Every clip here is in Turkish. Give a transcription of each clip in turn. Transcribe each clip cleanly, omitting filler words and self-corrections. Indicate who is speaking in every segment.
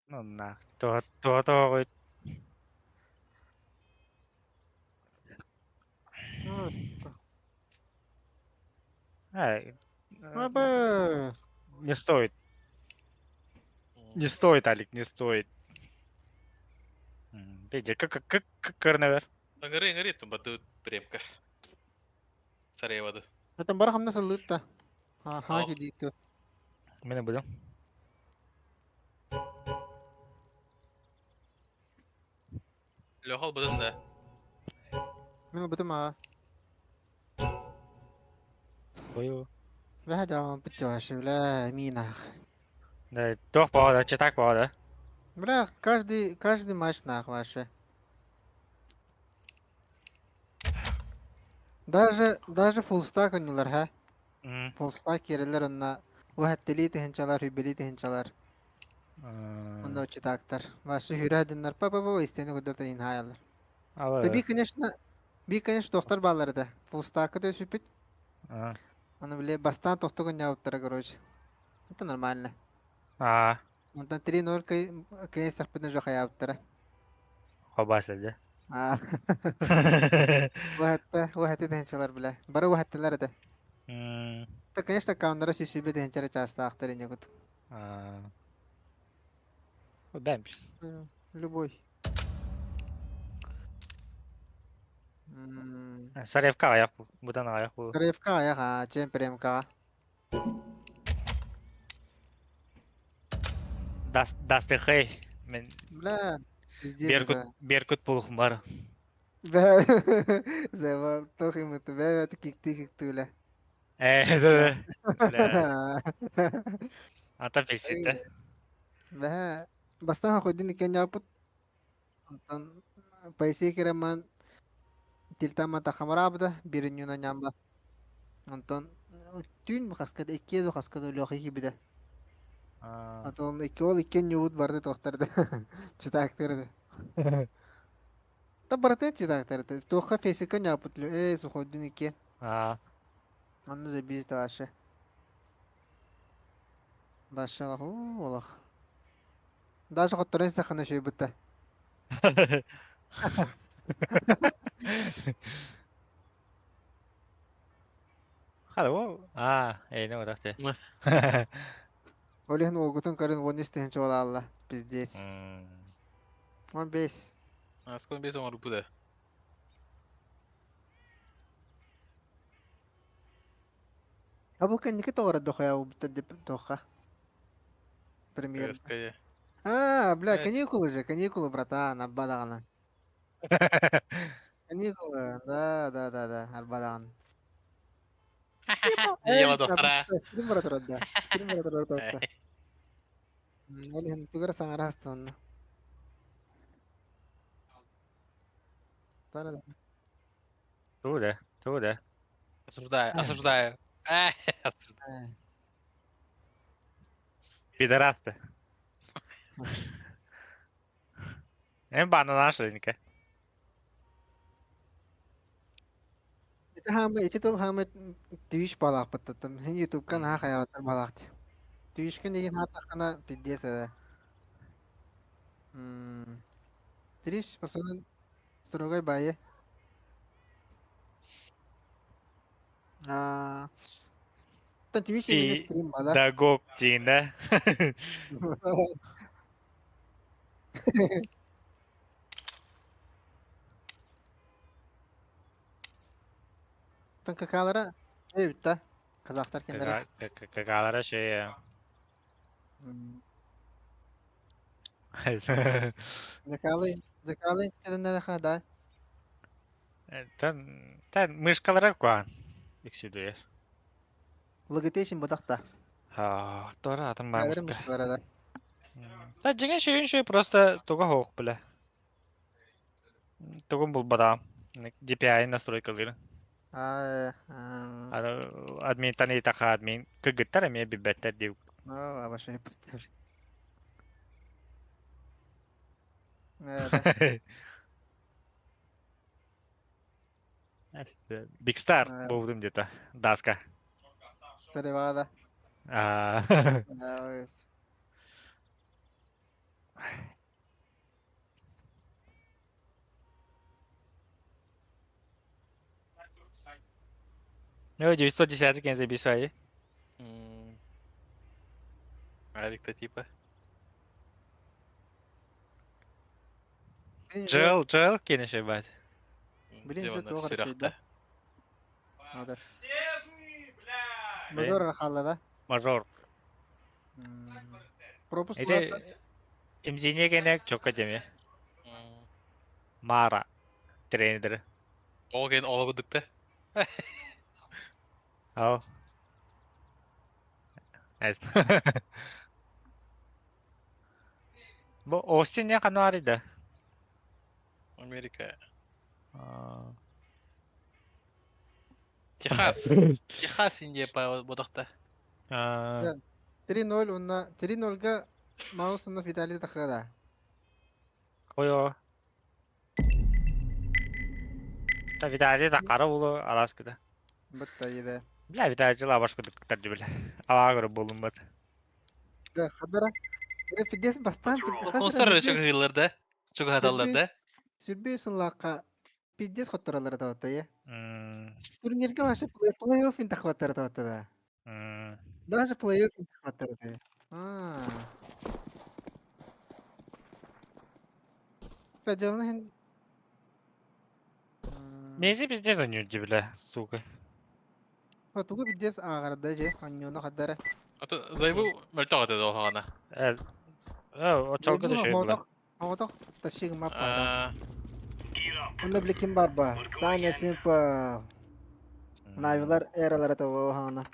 Speaker 1: Ну на. То.
Speaker 2: Ну, сука.
Speaker 1: Ай,
Speaker 2: Аба.
Speaker 1: не стоит. Не стоит, Алик, не стоит. Петя, как Карнавер?
Speaker 3: Ngeri tuh batu Priamka. Sarajevo tuh.
Speaker 2: Это барахам нас лыта. Ага,
Speaker 3: Oh,
Speaker 2: гидито.
Speaker 1: Мы не будем.
Speaker 3: lokal betul dah.
Speaker 2: Мен بدم
Speaker 1: Бою.
Speaker 2: واحد بتوش ولا مينах.
Speaker 1: Да, toch повода, читак повода.
Speaker 2: Бля, каждый матч нах вообще. Даже фулстак oynuyorlar ha. Фулстак yerler onunla. واحد تلاتة هنشالار هبليتة هنشالار. Onda uçtaktar. Vaşı hüre edinler. Pa isteyeni kudurta inhayalar.
Speaker 1: Ала.
Speaker 2: Tabii конечно доктор баллары да. Фулстакы да süpit. Onu bile bastan тохтог oynuyorlar короче. Это нормально. Ondan 3-0 кайын сақпыдын жоқ аяптыра.
Speaker 1: Хобасы да.
Speaker 2: واحد هنشالار بلا. برا واحد تلار ده. تا конечно каунара süsübe de hençere часто ахтарин yakut.
Speaker 1: Бэмпи.
Speaker 2: Любой.
Speaker 1: Саревка аяқ бұл. Бұдан аяқ бұл.
Speaker 2: Сараевка аяқ, Чемпремка.
Speaker 1: Дастықай. Мен
Speaker 2: Бля, пиздец это.
Speaker 1: Беркут бұлғым бар.
Speaker 2: Бля, завал, тохи мы тебя это кикты, бля.
Speaker 1: Да. Ата песеті.
Speaker 2: Бля, бастан ходин кен япут. Антан пайсы кереман тилтама тахамарабда, биринюна нямба. Антон түйін қасқада, икке қасқада өліғи кебіде. Антон икке ол иккен юбут барды тоқтарды. Читақтырды. Та барды читақтырды. Тоққа фейсікен япут. Суходин икке. Onu da biz de aşı. Başlayalım. Oğlak. Daha çok oturun sakın şey bitti.
Speaker 1: Хало. Не одақты.
Speaker 2: Олехин олгутун карын он истehen çoğala Allah. Пиздец. 15.
Speaker 3: Сколько без умар буде?
Speaker 2: Абу kan никто ора доха я убта деп доха. Премьер.
Speaker 3: Скажи.
Speaker 2: Бля, каникулы же, каникулы, братан, аббадагана. Каникулы, да, арбадаган.
Speaker 3: Ела доктора.
Speaker 2: Стрим братан, да. Стрим братан, да. Олехин тугар саңара хастонна. Тана.
Speaker 1: Туда.
Speaker 3: Осуждаю. Осуждаю.
Speaker 1: Пидорасты. Бана нашенька.
Speaker 2: Это тол хама Twitch балақ баттатым. Хен YouTube кан ха хаяватар балақты. Twitch кан деген хата хана пиздец это. Twitch пасынан строгой бае. Тан Twitch именно стрим бала.
Speaker 1: Да гок тинда.
Speaker 2: Тан какалара битта. Казахтар кендере.
Speaker 1: Какалара şey.
Speaker 2: Закалы теден де хада.
Speaker 1: Тан мышкалара куан. Иксидуер.
Speaker 2: Логитейшн бодахта.
Speaker 1: Тора атам
Speaker 2: Ядер
Speaker 1: бамышка.
Speaker 2: мышкалара да.
Speaker 1: Та жеген şey просто туга хоқ біле. Тугун бұл бада. DPI настройкалары. Админ тани тақа админ. Кыгыттар әме бибеттер деу.
Speaker 2: Абашай пыттыр.
Speaker 1: Big Star болдым где-то. Даска.
Speaker 2: Саревада.
Speaker 1: Ну, 910 кем забисай.
Speaker 3: Алик-то типа.
Speaker 1: Джел, кені ще бать.
Speaker 2: Блин,
Speaker 3: Где
Speaker 2: что
Speaker 3: он
Speaker 2: то
Speaker 3: сырахта?
Speaker 2: Надо. Мажор рахалла да.
Speaker 1: Мажор.
Speaker 2: Пропуск
Speaker 1: Это имзине кенек чокка жеме. Мара. Тренер.
Speaker 3: Ол кен олгудукта.
Speaker 1: Ау. Айс. Бу Остин я канари да.
Speaker 3: Америка.
Speaker 1: А.
Speaker 3: Техас. Техас инде по бодокта.
Speaker 1: А.
Speaker 2: 3-0 унна 3-0га маус унна Виталий тахада.
Speaker 1: Койо. Та Виталий да кара болу Аляскада.
Speaker 2: Бытта еді.
Speaker 1: Бля, Виталий жила башка дыктар дебеле. Ала көрө болум бат.
Speaker 2: Да, хадара. Фидес бастан
Speaker 3: Констар çok hıyırlarda. Çok hatalarda.
Speaker 2: Сүрбейсің лаққа пиздес хоттаралар таватта я.
Speaker 1: Мм.
Speaker 2: Турнирге башы плей-офф интах хваттар таватта да.
Speaker 1: Мм.
Speaker 2: Даже плей-офф интах хваттар да. Раджалны хен.
Speaker 1: Мези пиздец ойнойт дебеле, сука.
Speaker 2: Хотугу пиздес ағарда же, аннюны хадара.
Speaker 3: Аты зайбу мөлтөк атады ол хагана.
Speaker 1: Очалга да şey була.
Speaker 2: Ағатақ ташигы маппада. Онда біле ким бар ба? Саня Симпа. Навилар эралары та оғана.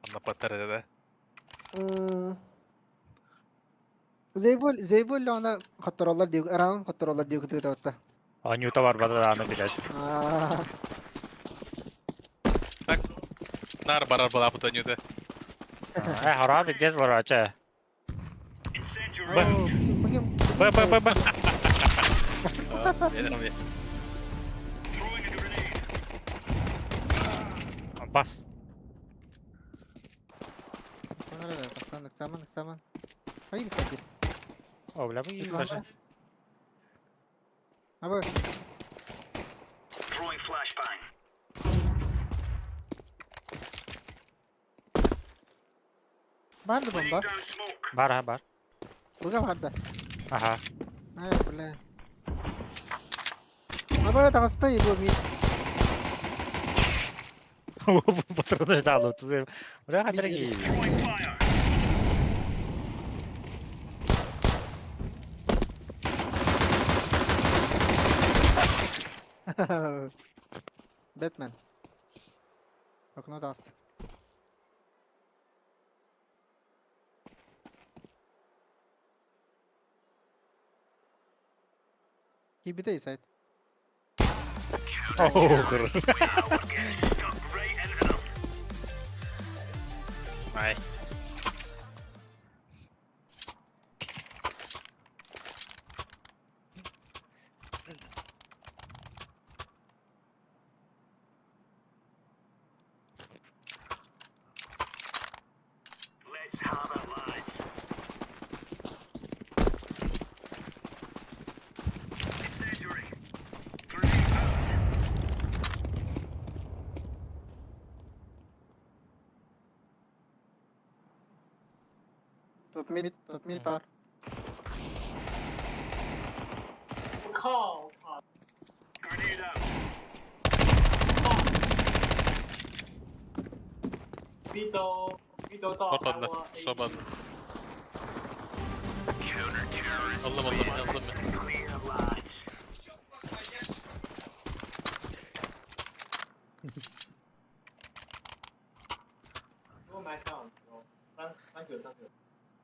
Speaker 3: Анда паттар атады.
Speaker 2: Зейбол ана хаттаралар дию, аран хаттаралар дию күтү таватта.
Speaker 1: Анюта бар бада да аны билет.
Speaker 3: Так. Нар барар бала путанюда.
Speaker 1: Хара пиздец бар ача.
Speaker 2: Б.
Speaker 3: Едем.
Speaker 1: Бас.
Speaker 2: Саман. Haydi hadi.
Speaker 1: О, бля, вы даже.
Speaker 2: Abi. Var mı bomba?
Speaker 1: Бар.
Speaker 2: Burada vardı.
Speaker 1: Аха.
Speaker 2: Hayır bile. Abi da hasta yedi bu.
Speaker 1: Патроны жалуются. Бля, дорогие.
Speaker 2: Batman. Окно даст. Keep it inside.
Speaker 1: О, хорошо.
Speaker 3: Ай.
Speaker 2: Top mid par.
Speaker 4: Call. Vito
Speaker 3: Kapadılar. Şaban.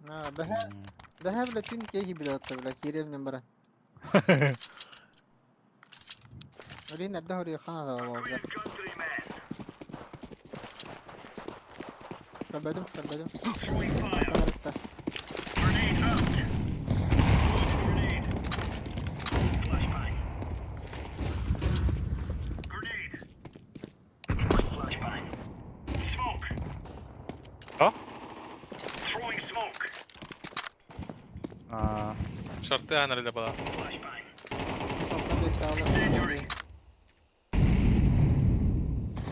Speaker 3: Aldım.
Speaker 2: Behar lakin kayak bida tahu lah kirim number. Ini ada hari khana dah awak. Terbadım.
Speaker 3: Şartı anarıyla bala.
Speaker 2: Sağ olasın.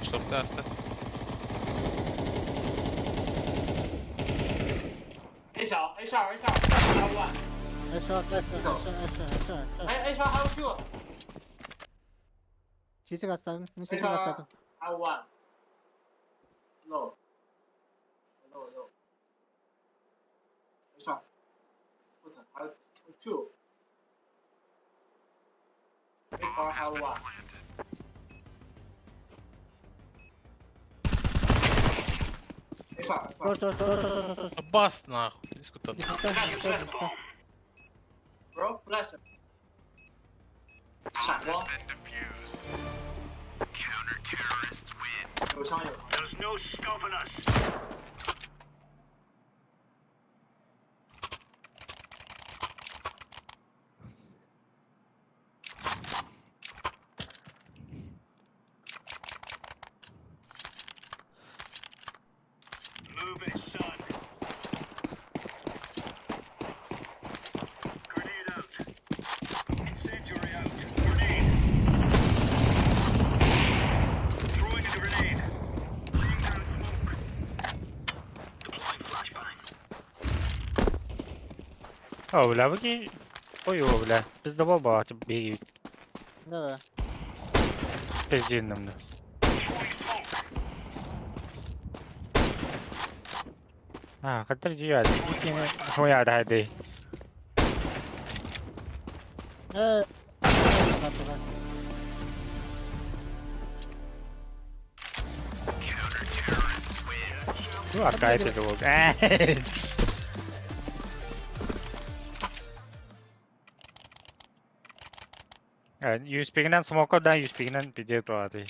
Speaker 3: Чтоб ты остал.
Speaker 4: A 小 A 小 A 小还有 one， A 小还有 two，
Speaker 2: Çiçek hastadım.
Speaker 4: A
Speaker 2: Çiçek
Speaker 4: 小
Speaker 2: hastadım.
Speaker 4: 还有 one， low low A 小 不疼还有 two， A 小还有 one， A 小
Speaker 2: Dur.
Speaker 3: Бас нахуй. Дискутан.
Speaker 4: bro flash， 闪光，有枪有。
Speaker 5: There's no stopping us. Move it, son. Grenade out. Incendiary out. Grenade. Throwing a grenade. Laying down smoke. Deploying flashbang.
Speaker 1: Öyle bu ki. Oy öyle. Bizde bol bağıtı bir
Speaker 2: Ne var?
Speaker 1: pezinnimde.
Speaker 5: Throwing smoke.
Speaker 1: Ha, kadar ciğer. Yine hoya da hadi.
Speaker 2: Evet.
Speaker 1: Bu hakikaten de oldu. Evet, 100 pinginden smoke'dan 100 pinginden video doğadı.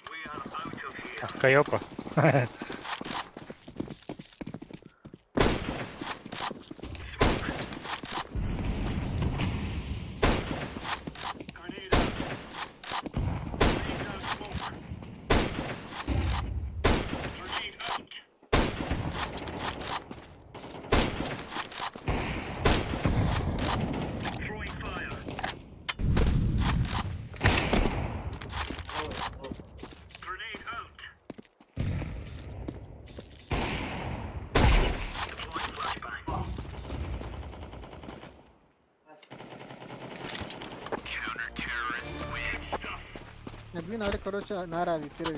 Speaker 5: We are out of here.
Speaker 1: Hakka yok o.
Speaker 5: Grenade out. Laying down smoke. Grenade out. Throwing fire. Grenade out. Deploying flashbang. Counter-terrorists win. Stuff.
Speaker 2: Ne bileyim öyle koroça nar abi bitiyor.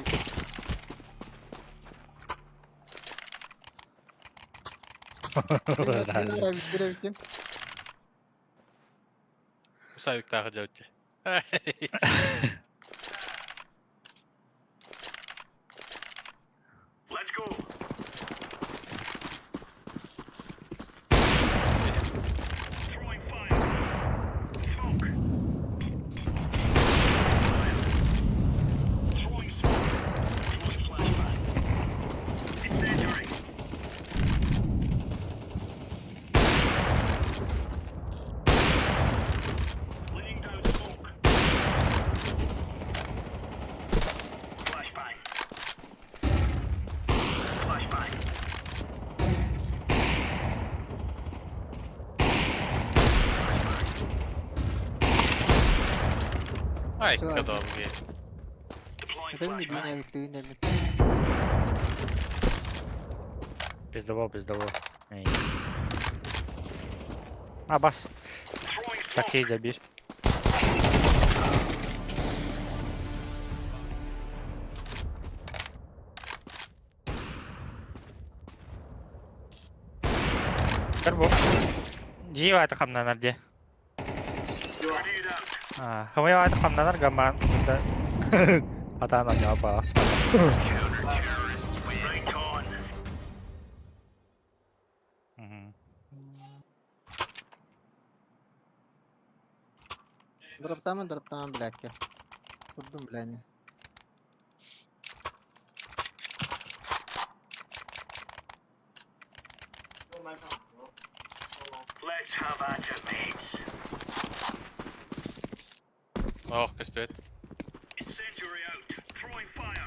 Speaker 2: Nar abi bitiyor.
Speaker 3: Усавик тағы жауытчы.
Speaker 5: Let's go. Throwing fire. Smoke. Fire. Throwing smoke. Throwing flashbang. Incendiary. Laying down smoke. Flashbang. Flashbang.
Speaker 3: Ay,
Speaker 2: Şu an-
Speaker 3: kadar bu game.
Speaker 5: Deploying
Speaker 2: Tabii ki
Speaker 5: flashbang.
Speaker 2: düğüne bitti düğüne bitti.
Speaker 1: Bizde bu, bizde bu. İyi. Ha bas.
Speaker 5: Throwing smoke.
Speaker 1: Taksiyle bir. Bu. Jiwa itu kamnanar dia.
Speaker 5: Grenade out.
Speaker 1: Ah, kamu yang itu kamnanar gambar kita. Kata nanya apa?
Speaker 5: Counter-terrorists win. Right on.
Speaker 2: Drop'tan bilek ya. Vurdum bileğini.
Speaker 5: Let's have at it, mates.
Speaker 3: Oh, pistolet.
Speaker 5: Incendiary out. Throwing fire.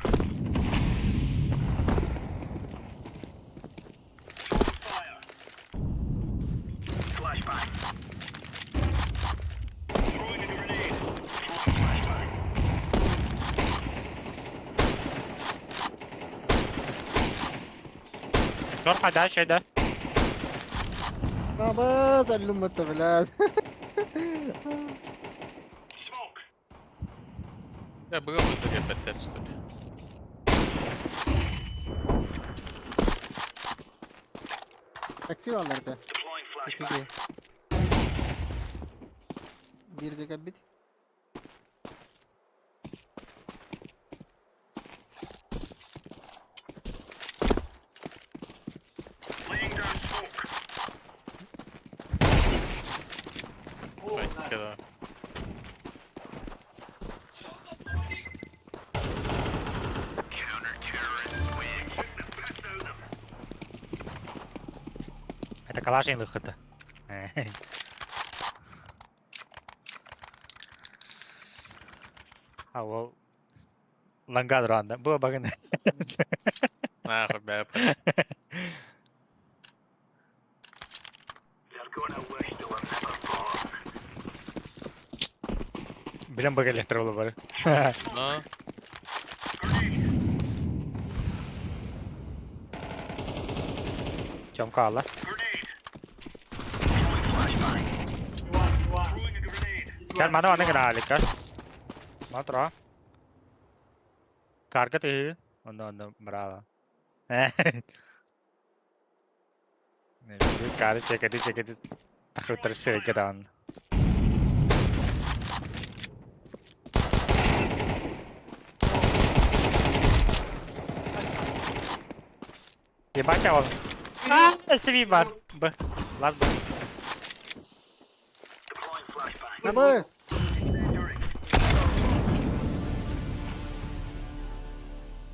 Speaker 1: Short hadi şeyde.
Speaker 2: Baba sallim mutlu bilad.
Speaker 5: Smoke.
Speaker 3: Ya bugün bu da yapetler işte.
Speaker 2: Taksi varlardı.
Speaker 5: Deploying flashbang.
Speaker 2: İki. Bir dakika bit.
Speaker 5: Laying down smoke.
Speaker 4: Oh,
Speaker 3: Ой,
Speaker 4: nice.
Speaker 3: когда.
Speaker 1: Это калашин выхода. А ол лангад ранда. Bu bakın.
Speaker 3: Нахуй, бля.
Speaker 5: They're gonna wish they were never born.
Speaker 1: Bilen bak elektrolu var.
Speaker 3: Ну,
Speaker 1: Çam kala.
Speaker 5: Grenade. Throwing flashbang.
Speaker 4: You want.
Speaker 5: Throwing a grenade.
Speaker 1: Gel mana mana kena alik kan. Matra. Karga teh. Onda brava. Ne biz karı çekedi. Takır terus kedan. Dia baca awal. Ah, SV var. B. Last B.
Speaker 5: Deploying flashbang.
Speaker 2: Namaz.
Speaker 5: Injuring.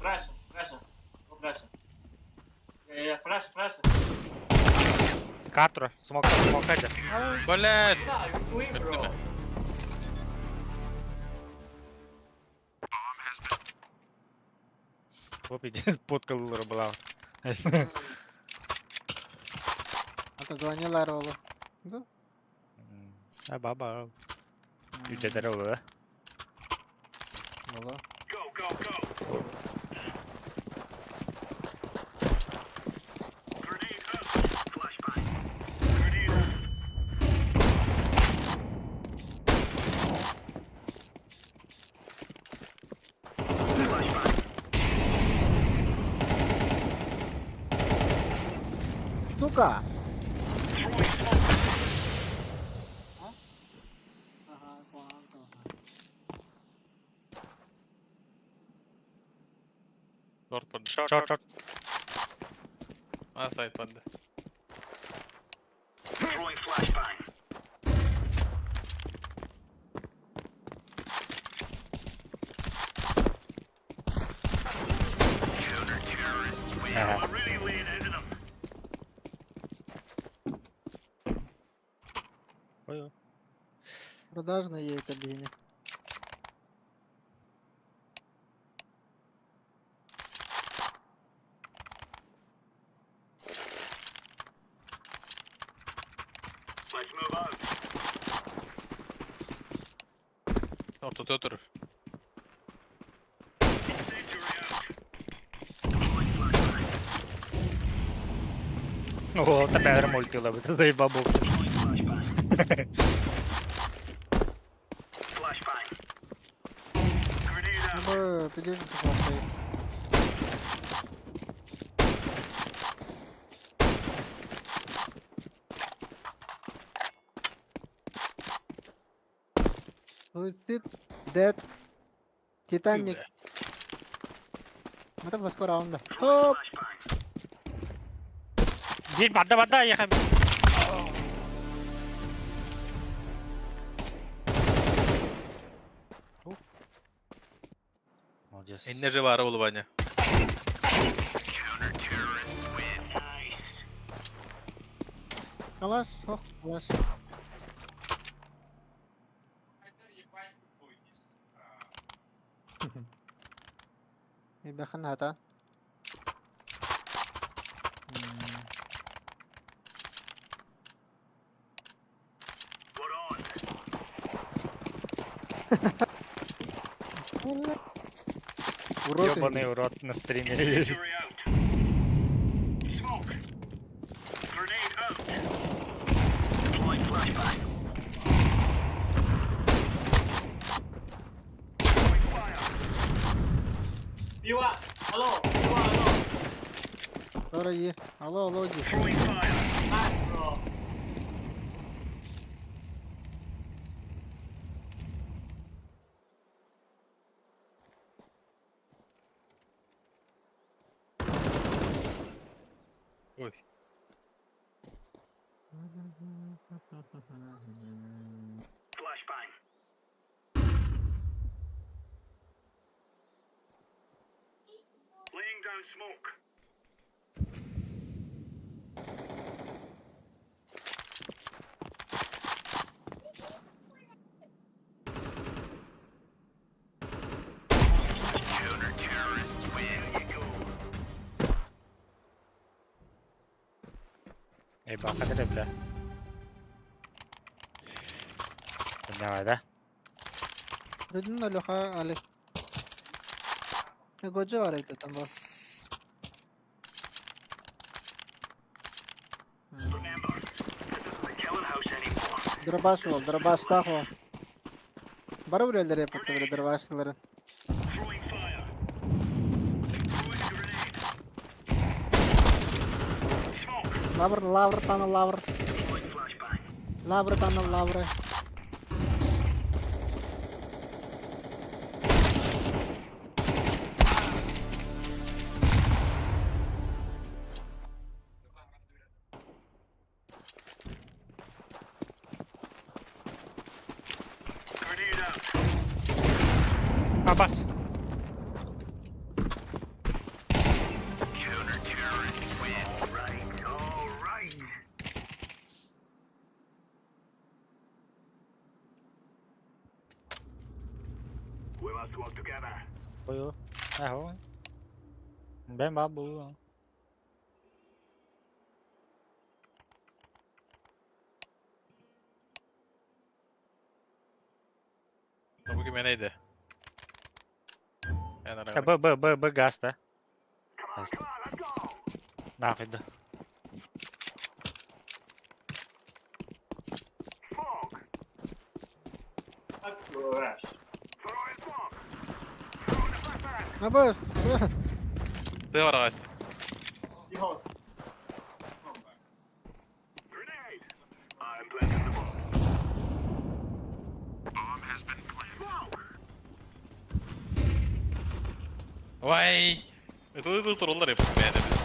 Speaker 4: Flash. Go flash. Yeah, flash.
Speaker 1: 4. Smoke aja.
Speaker 3: блядь.
Speaker 4: Nah, you doing, bro?
Speaker 3: Betul.
Speaker 1: Gua pijat spot keluar belau.
Speaker 2: Ata zonyalar oğlu. Bu.
Speaker 1: Ah, baba. Udah ada dulu ya.
Speaker 2: Oğlu.
Speaker 5: Go, go, go. Grenade out. Flashbang. Grenade out. Flashbang.
Speaker 2: Suka.
Speaker 5: Throwing smoke.
Speaker 3: Short под.
Speaker 1: Short.
Speaker 3: А, сайт под.
Speaker 5: Throwing flashbang.
Speaker 1: Aha.
Speaker 5: We're really laying into them.
Speaker 1: Ой.
Speaker 2: Продажна є кабіні.
Speaker 5: Let's move out.
Speaker 3: Orta otur.
Speaker 5: Incendiary out. Deploying flashbang.
Speaker 1: О, тепер мультила, бо ти бабу.
Speaker 5: Deploying flashbang. Flashbang. Grenade out.
Speaker 2: Ama biliyorsun kafayı. Suicide, Death, Titanic. मतलब उसको राउंड है
Speaker 5: Throwing flashbang.
Speaker 1: Bir badda ya kan. Молодец.
Speaker 3: Enerji var oğlum bana.
Speaker 5: Nice.
Speaker 2: Kalaş, oh kalaş. Bakın hata.
Speaker 5: We're on.
Speaker 2: Урод.
Speaker 1: Ёбаный урод на стриме.
Speaker 5: Incendiary out. Smoke.
Speaker 4: B1. Hello. B1. Hello.
Speaker 2: Sonra iyi. Alo iyi.
Speaker 5: Throwing fire.
Speaker 4: Nice, bro.
Speaker 3: Ой.
Speaker 5: Flashbang. Laying down smoke. Counter-terrorists win. There you go.
Speaker 1: baka nila bla. Kanya ada.
Speaker 2: Dedin alo ha ale. Goca var evde tamam.
Speaker 5: Remember, this isn't the killing house anymore.
Speaker 2: Dırbaş o. Bara buraya yapıttı böyle dırbaşlıların.
Speaker 5: Throwing fire. Throwing a grenade. Smoke.
Speaker 2: Lavr tanı lavr.
Speaker 5: Deploying flashbang.
Speaker 2: Lavr tanı lavr.
Speaker 5: Grenade out.
Speaker 1: Bas.
Speaker 5: Counter-terrorists win. All right. We must work together.
Speaker 1: Buyur. Ho. Ben babu.
Speaker 3: Bu gimana ide? En ara.
Speaker 1: B gaz da.
Speaker 5: Come on, let's go.
Speaker 1: Nakid.
Speaker 5: Smoke.
Speaker 4: That's rush.
Speaker 5: Throwing smoke. Throwing a flashbang.
Speaker 2: Ne bas?
Speaker 3: Det var rast.
Speaker 4: You host.
Speaker 5: Grenade. I'm planting the bomb. Bomb has been planted. Smoke.
Speaker 3: Vay. Itu troller yapıyor yani biz.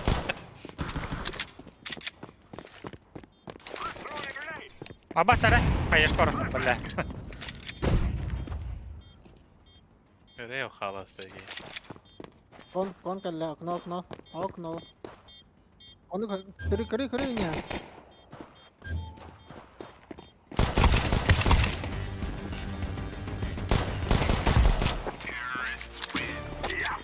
Speaker 5: Throwing a grenade.
Speaker 1: Bas ada. Kayak skor. Bala.
Speaker 3: Öyle yok halas da iyi.
Speaker 2: Kon kalla okno. Onu kırı ya.
Speaker 5: Terrorists win. Yeah.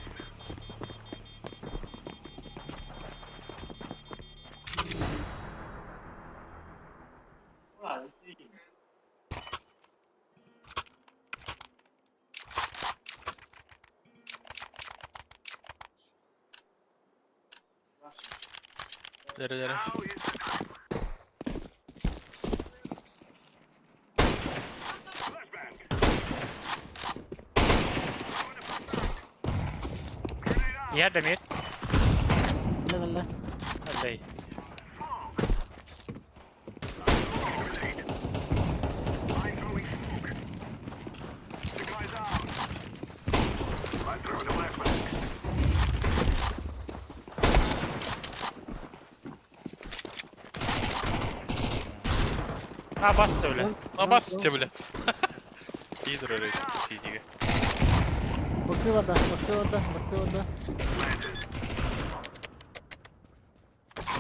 Speaker 4: Let's see.
Speaker 3: Dere.
Speaker 5: Now is the time. Flashbang. Throwing a flashbang. Grenade out.
Speaker 1: İyi demir.
Speaker 2: Kalla.
Speaker 1: Hadi.
Speaker 5: Smoke. Grenade. I'm throwing smoke. The guy's out. I'm throwing a flashbang.
Speaker 1: Bas öyle.
Speaker 3: Bas bile. İyidir öyle CD'ye.
Speaker 2: Bakıyor orada.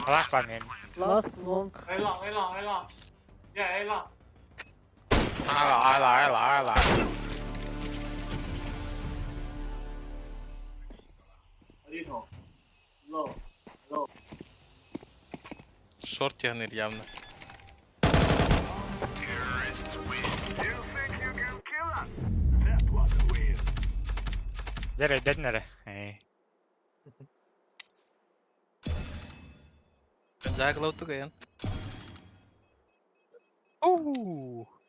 Speaker 1: Flash var yani.
Speaker 2: Last long.
Speaker 4: Hey long. Yeah, hey long.
Speaker 3: Hala.
Speaker 4: Little. Low. Low.
Speaker 3: Short yanır явно.
Speaker 5: Terrorists win. You think you can kill us? That was a win.
Speaker 1: Nere?
Speaker 3: Jaga tuh kan.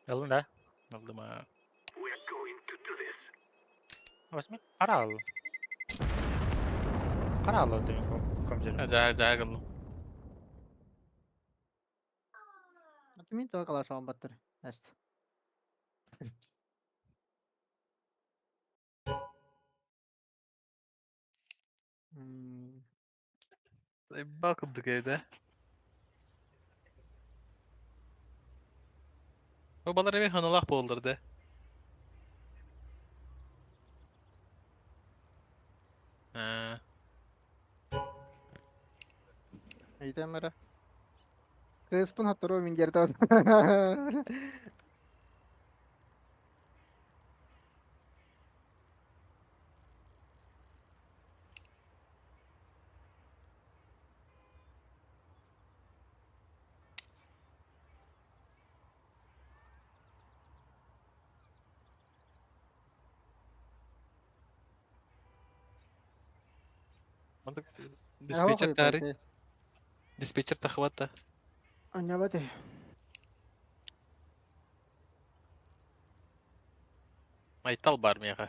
Speaker 1: Yolunda.
Speaker 3: Aldım ha.
Speaker 5: We're going to do this.
Speaker 1: Bas mı? Aral. Karalı demek o komşu.
Speaker 3: Жаа кылдым.
Speaker 2: Атымен тоға қала шоған баттыр. Әст.
Speaker 3: Балкындык эде. О балар эми ханылак болдур да.
Speaker 2: Әйтем бәрі. Кыспын хаттыр о мен жерді от.
Speaker 3: Диспетчер тары. Диспетчер тахвата.
Speaker 2: Anya бәті.
Speaker 3: Айтал бар мега.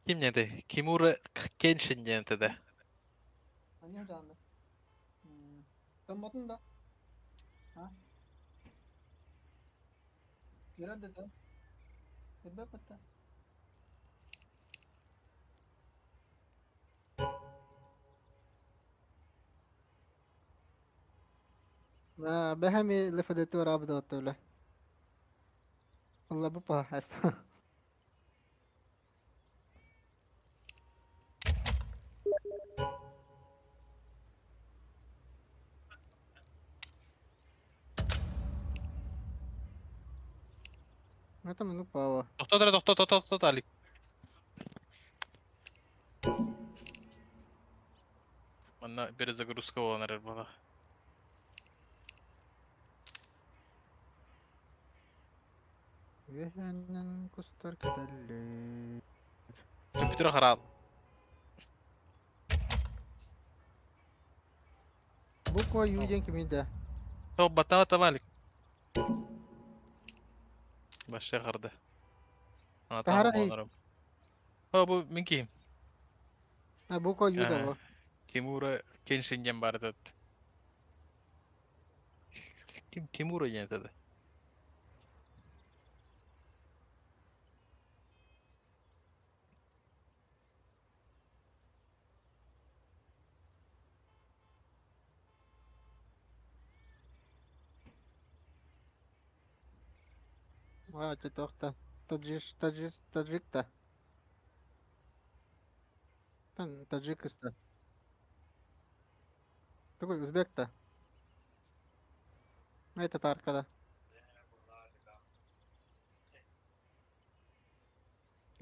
Speaker 3: Ким неде? Кимура Кеншин нентеде.
Speaker 2: Anya жанды. Sen batın da. Ha? Nerede de? Ebe batta. ما بهمي اللي فديته رابط وطولة والله بابا حس Это منك بابا
Speaker 3: Тохто Алик. Манна перезагрузка боланар бала.
Speaker 2: Вехенен кустар кедалли
Speaker 3: Компьютер харал.
Speaker 2: Буква Ю ден кимиде
Speaker 3: Топ батава Алик. Башы кырды. Ана
Speaker 2: Тахара
Speaker 3: тамам
Speaker 2: эй.
Speaker 3: боланар. О бу мен ким?
Speaker 2: А буква Ю да бу
Speaker 3: Кимура Кеншинден бар дед. Ким Кимура нентеде?
Speaker 2: А ты тохта Таджик-та Таджикистан Такой Узбек-то Это таркада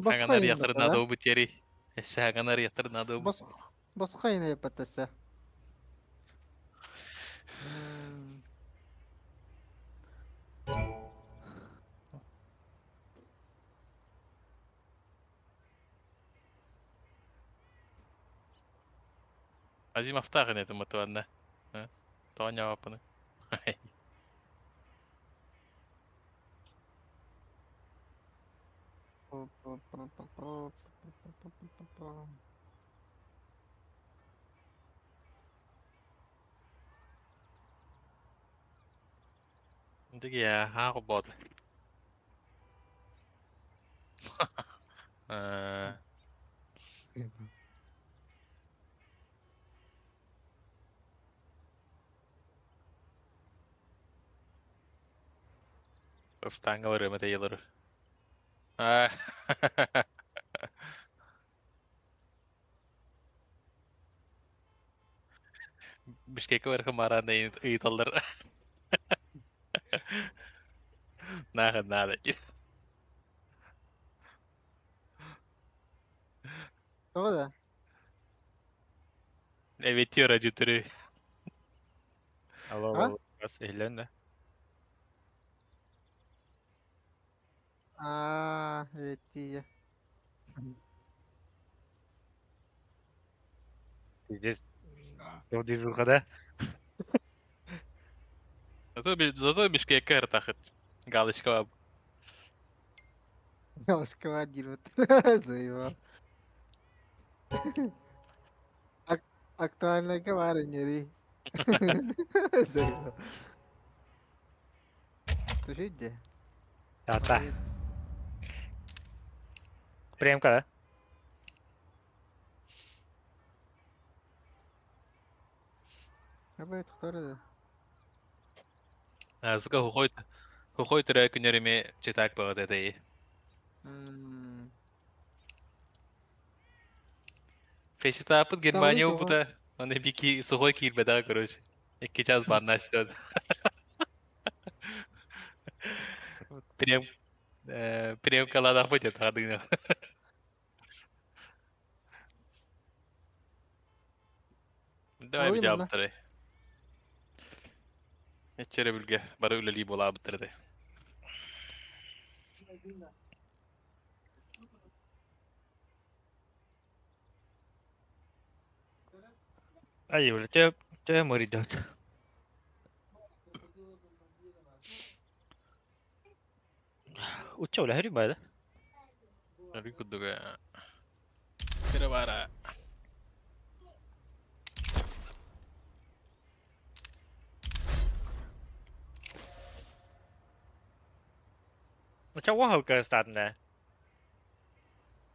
Speaker 3: Хагана реактор надо убить яри. Эссе хагана реактор надо убить.
Speaker 2: Басқа ине епаттасы
Speaker 3: Азимов тагын этим мотиванна. Тоня вапыны. Диги я хагы бод. Станга var ömete yılları. Bishkek'e var kamaranda iyitallar. Nada.
Speaker 2: Doğru da
Speaker 3: Evet diyor acıtırı.
Speaker 1: Alo, bas ehlen de.
Speaker 2: Evet diye
Speaker 1: Здесь до движуха,
Speaker 3: Зато Bishkek'e ırtakıt. Галочка var.
Speaker 2: Başka var değil mi? Zayıf Aktualnya kemarin nyeri. Serius. Terus aja.
Speaker 1: Jatah. प्रेम का
Speaker 2: Apa itu tuh?
Speaker 3: Azga hukoy tere kunyarime chitak bagade de.
Speaker 2: Hmm.
Speaker 3: Fesitapıt
Speaker 2: Tamam
Speaker 3: Germanya
Speaker 2: itu.
Speaker 3: bu da hani bir ki suhoy kir beda короче. İki çaz barnaştı. Прям прям калада ходит адыгна. Давай bir
Speaker 2: Alayım
Speaker 3: cevap
Speaker 2: onu.
Speaker 3: tere. Neçere bilge bara üleli bola bitirdi.
Speaker 1: أيوة ده مريدات وتشوله هري بعد
Speaker 3: Ari kuduga. Tere bara.
Speaker 1: وتشوه هو كاستادنا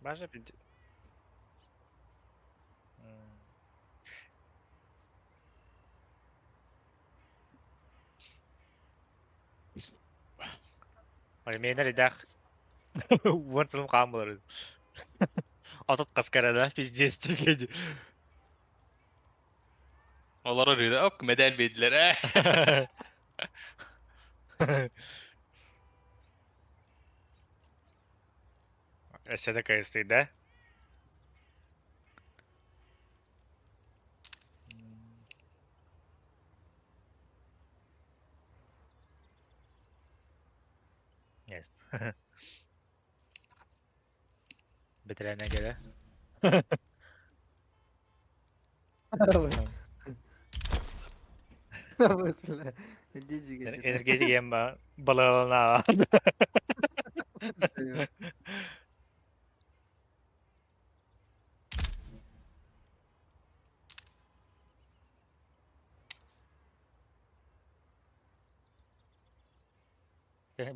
Speaker 1: باشه بيد Almanya ridak وانت المقامر أعطت ده пиздец тükedi
Speaker 3: Onlar arıyor. Ok medal verdiler.
Speaker 1: Aşağıda kayısı da Yes. Bitirene göre.
Speaker 2: Bismillah. Cici geçti.
Speaker 1: Energetik yemba balığına.
Speaker 2: Serius.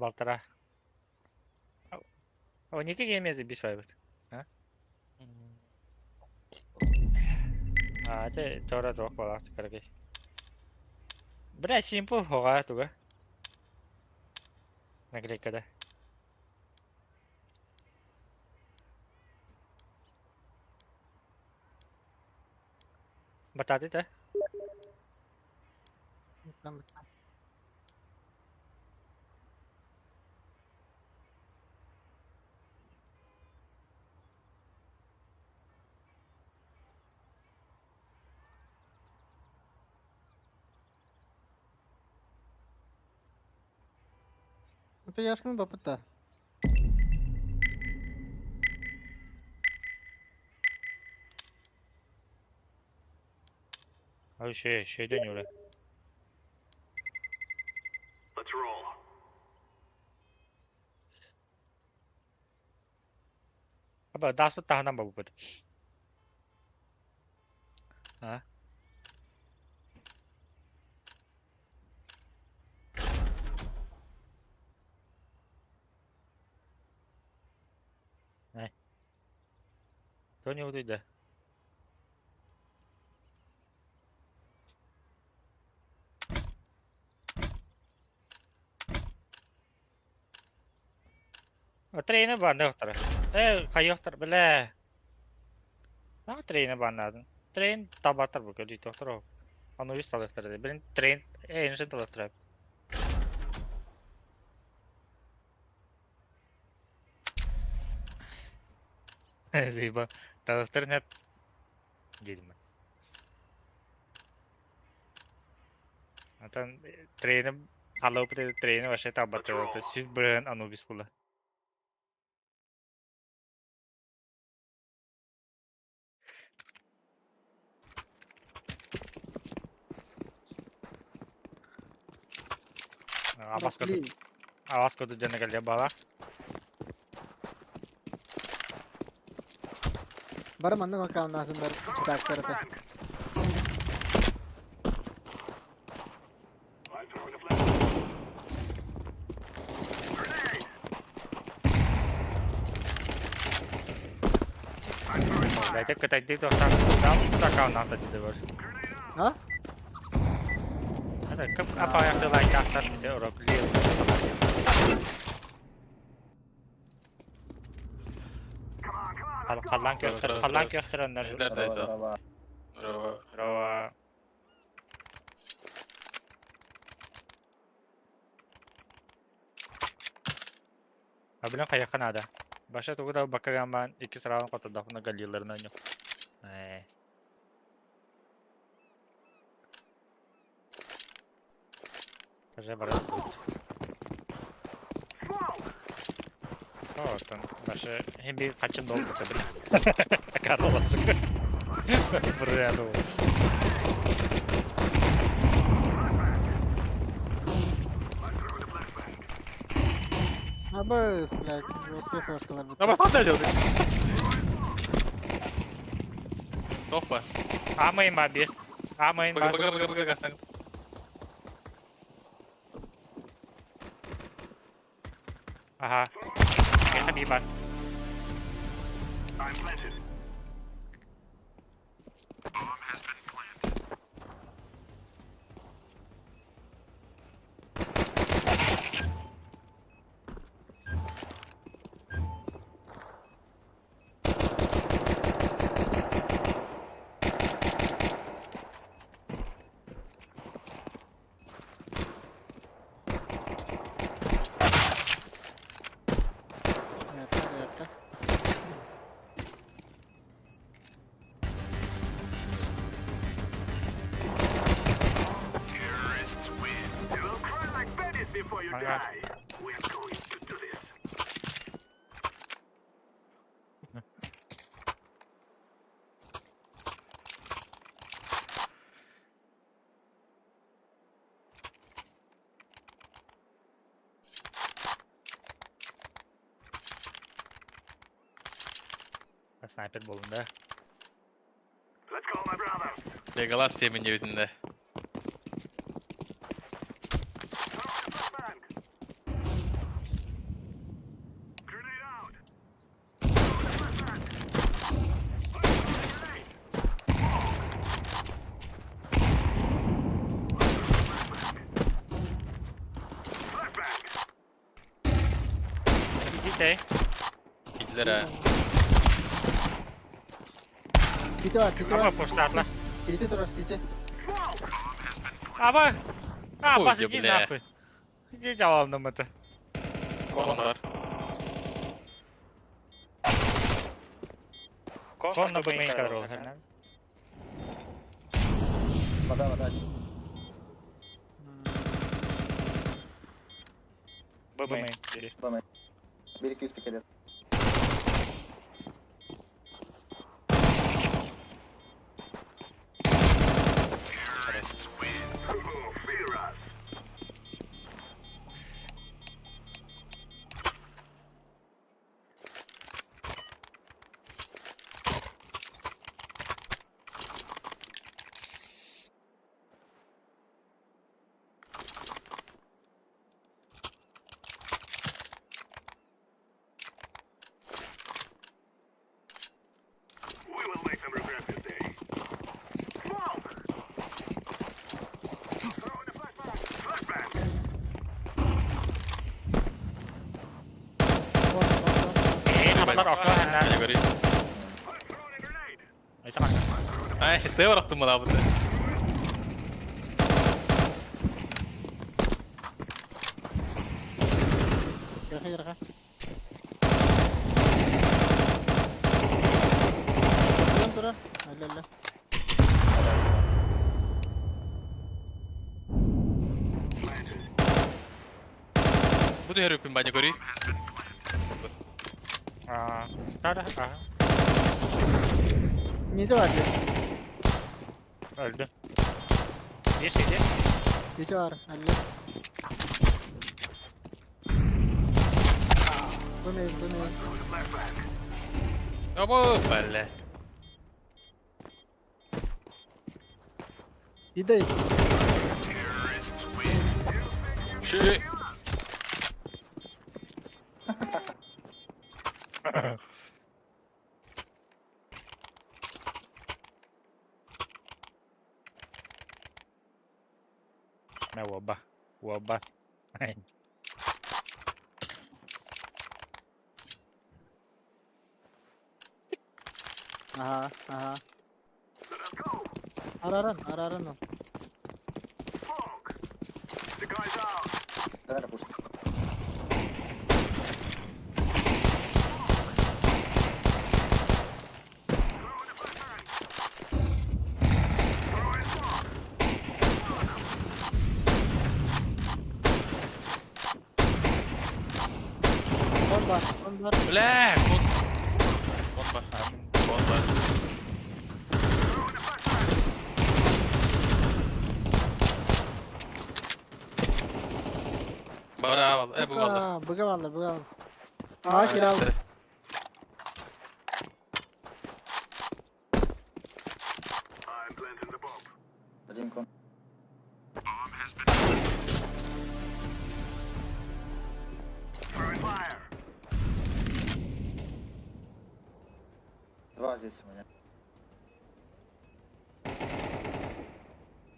Speaker 1: Baltara. O niye gelmez bir şey var? Ha? Це τώρα двох балах короче. Бля, симпл хора туга. Наклейка да. Батати да?
Speaker 2: Там itu Yasmin bapak ta.
Speaker 1: Abi şey dönüyor lan.
Speaker 5: Let's roll.
Speaker 1: Abi das mı tahanan babu bud. Ha? Ne? Dönüyor da. Treni banda yoktur. Kay yoktur bile. Ne treni bandadın? Tren tabatır bu kötü yoktur o. Onu biz talıktır dedi. Benim tren en şey talıktır. Leyba talıktırın hep dedim ben. Zaten treni alıp da treni başa tabatır. Süt bırakın Anubis bula. Awas ko dyan nagalya bala.
Speaker 2: Bara manna kakka ondan sonra çıkartları da.
Speaker 5: I'm throwing a flashbang. Grenade. I'm throwing fire.
Speaker 1: Belki kıtaydı dostlar. Tam takavdan da dedi var.
Speaker 2: Ha?
Speaker 1: Hadi kıp apa ayakta like atlar bir de orok.
Speaker 5: Come on.
Speaker 1: Kallan göster. Kallan gösterenler.
Speaker 3: Neredeydi o? Bravo.
Speaker 1: Bravo. Abilang kaya Kanada. Başta tuku da bakagan ben 2 sıradan katıldı. Bunda galyalarından yok. Kaja bara.
Speaker 5: Smoke.
Speaker 1: Tamam. Başta hem bir kaçın doldu tabii. Karolası. Buraya doğru.
Speaker 2: Ha bas, блядь, Русская флешкалар bitti.
Speaker 3: Ama hadi hadi. Toppa.
Speaker 1: Amayın var bir. Amayın var.
Speaker 3: Baga gasang.
Speaker 1: Aha. Kaya bir var.
Speaker 5: I'm planted.
Speaker 2: Yatta.
Speaker 5: Terrorists win. You will cry like babies before you
Speaker 1: Okay.
Speaker 5: die. We're going to do this.
Speaker 1: Sniper bolunda.
Speaker 5: Let's go, my brother.
Speaker 3: Legolas yemin yüzünde.
Speaker 5: Throwing a flashbang. Grenade out. Throwing a flashbang. Grenade. Flashbang.
Speaker 1: Gitey.
Speaker 3: Gittiler ha.
Speaker 2: City var.
Speaker 1: Ama postlarla.
Speaker 2: City terus, City.
Speaker 5: Smoke.
Speaker 1: Ama. Ha
Speaker 3: Oy,
Speaker 1: basıcı ne
Speaker 3: bile.
Speaker 1: yapıyor? Hiç cevaplanmadı.
Speaker 3: Kolon var.
Speaker 1: Konla bu main kadar olur.
Speaker 6: Вода.
Speaker 1: Bu main.
Speaker 6: Bir iki yüz pikelet.
Speaker 5: Fear us. We will make them regret this day. Smoke! Throwing a flashbang! Flashbang!
Speaker 1: Adamlar akla henler.
Speaker 3: Hadi göreyim.
Speaker 5: I'm throwing a grenade!
Speaker 1: Ay tamam.
Speaker 3: Ay hisseye bıraktım bana bunu.
Speaker 2: Yaraka. Dur. Hallalla.
Speaker 5: Planted.
Speaker 3: Bu da her öpün bence göreyim.
Speaker 1: Aa. Tada. Aha.
Speaker 2: Mide var bir.
Speaker 1: Öldü. Bir şeydi.
Speaker 2: City var. Hallalla. Bu ne?
Speaker 5: Throwing a flashbang.
Speaker 3: Ama böyle.
Speaker 2: Bir de
Speaker 3: Şey.
Speaker 1: Ne wabah. Wabah.
Speaker 2: aha aha.
Speaker 5: Let's go.
Speaker 2: Araran o.
Speaker 5: Smoke. The guy's out.
Speaker 6: Better push.
Speaker 5: Throwing a flashbang. Throwing smoke.
Speaker 2: Bomba.
Speaker 3: Bля, Bomba. Bomba.
Speaker 5: Throwing a flashbang.
Speaker 3: Bravo. Bu oldu.
Speaker 2: Bıga vallahi. Aa kiralı.
Speaker 5: I'm planting the bomb.
Speaker 6: Rincon.
Speaker 5: Throwing fire.
Speaker 6: Два здесь у меня.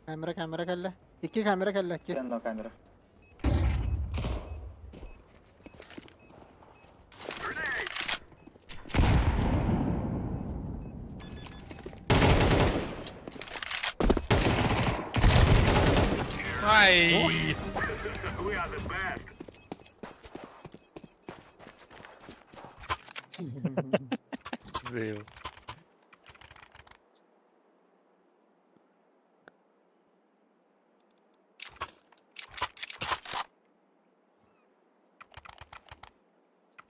Speaker 2: Kamera kelle. 2 kamera kelle. 2.
Speaker 6: Рядом камера.
Speaker 5: Grenade.
Speaker 3: Ay.
Speaker 5: We are the best.
Speaker 1: Real.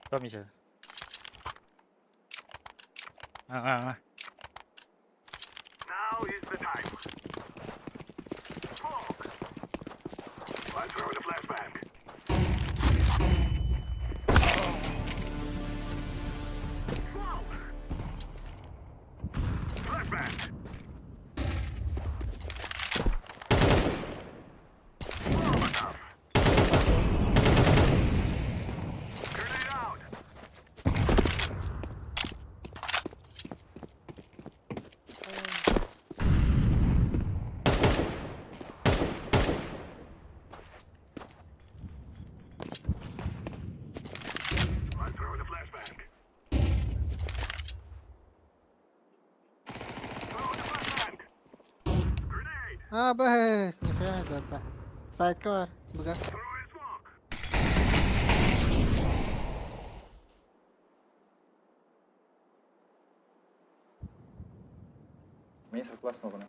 Speaker 1: Come
Speaker 5: Now is the time. Smoke. I'm throwing a flashbang. Smoke. Flashbang. Molotov. Grenade out. I'm throwing a flashbang. Throwing a flashbang. Grenade.
Speaker 2: Bes. Nefes zaten. Site'ka var. Bıga.
Speaker 5: Throwing smoke.
Speaker 6: Месяц класс новый.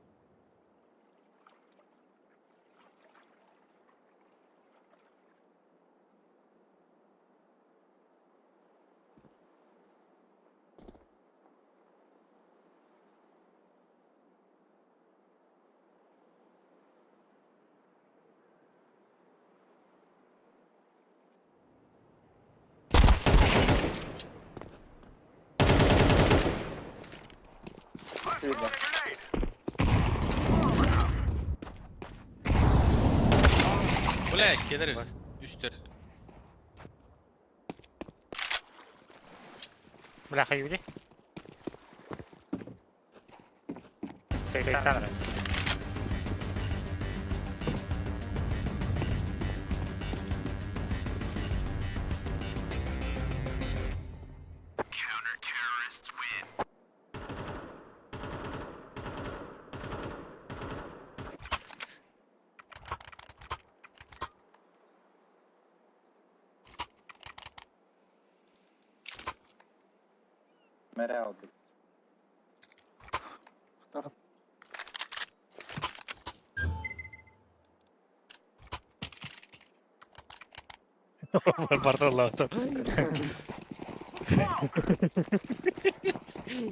Speaker 5: I'm throwing a grenade.
Speaker 3: Bля, gelir. Üstler.
Speaker 1: Бляха, Юли. Камера.
Speaker 6: Mere aldık.
Speaker 1: Guarda l'auto.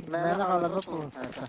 Speaker 2: Mene kalaba bulun zaten.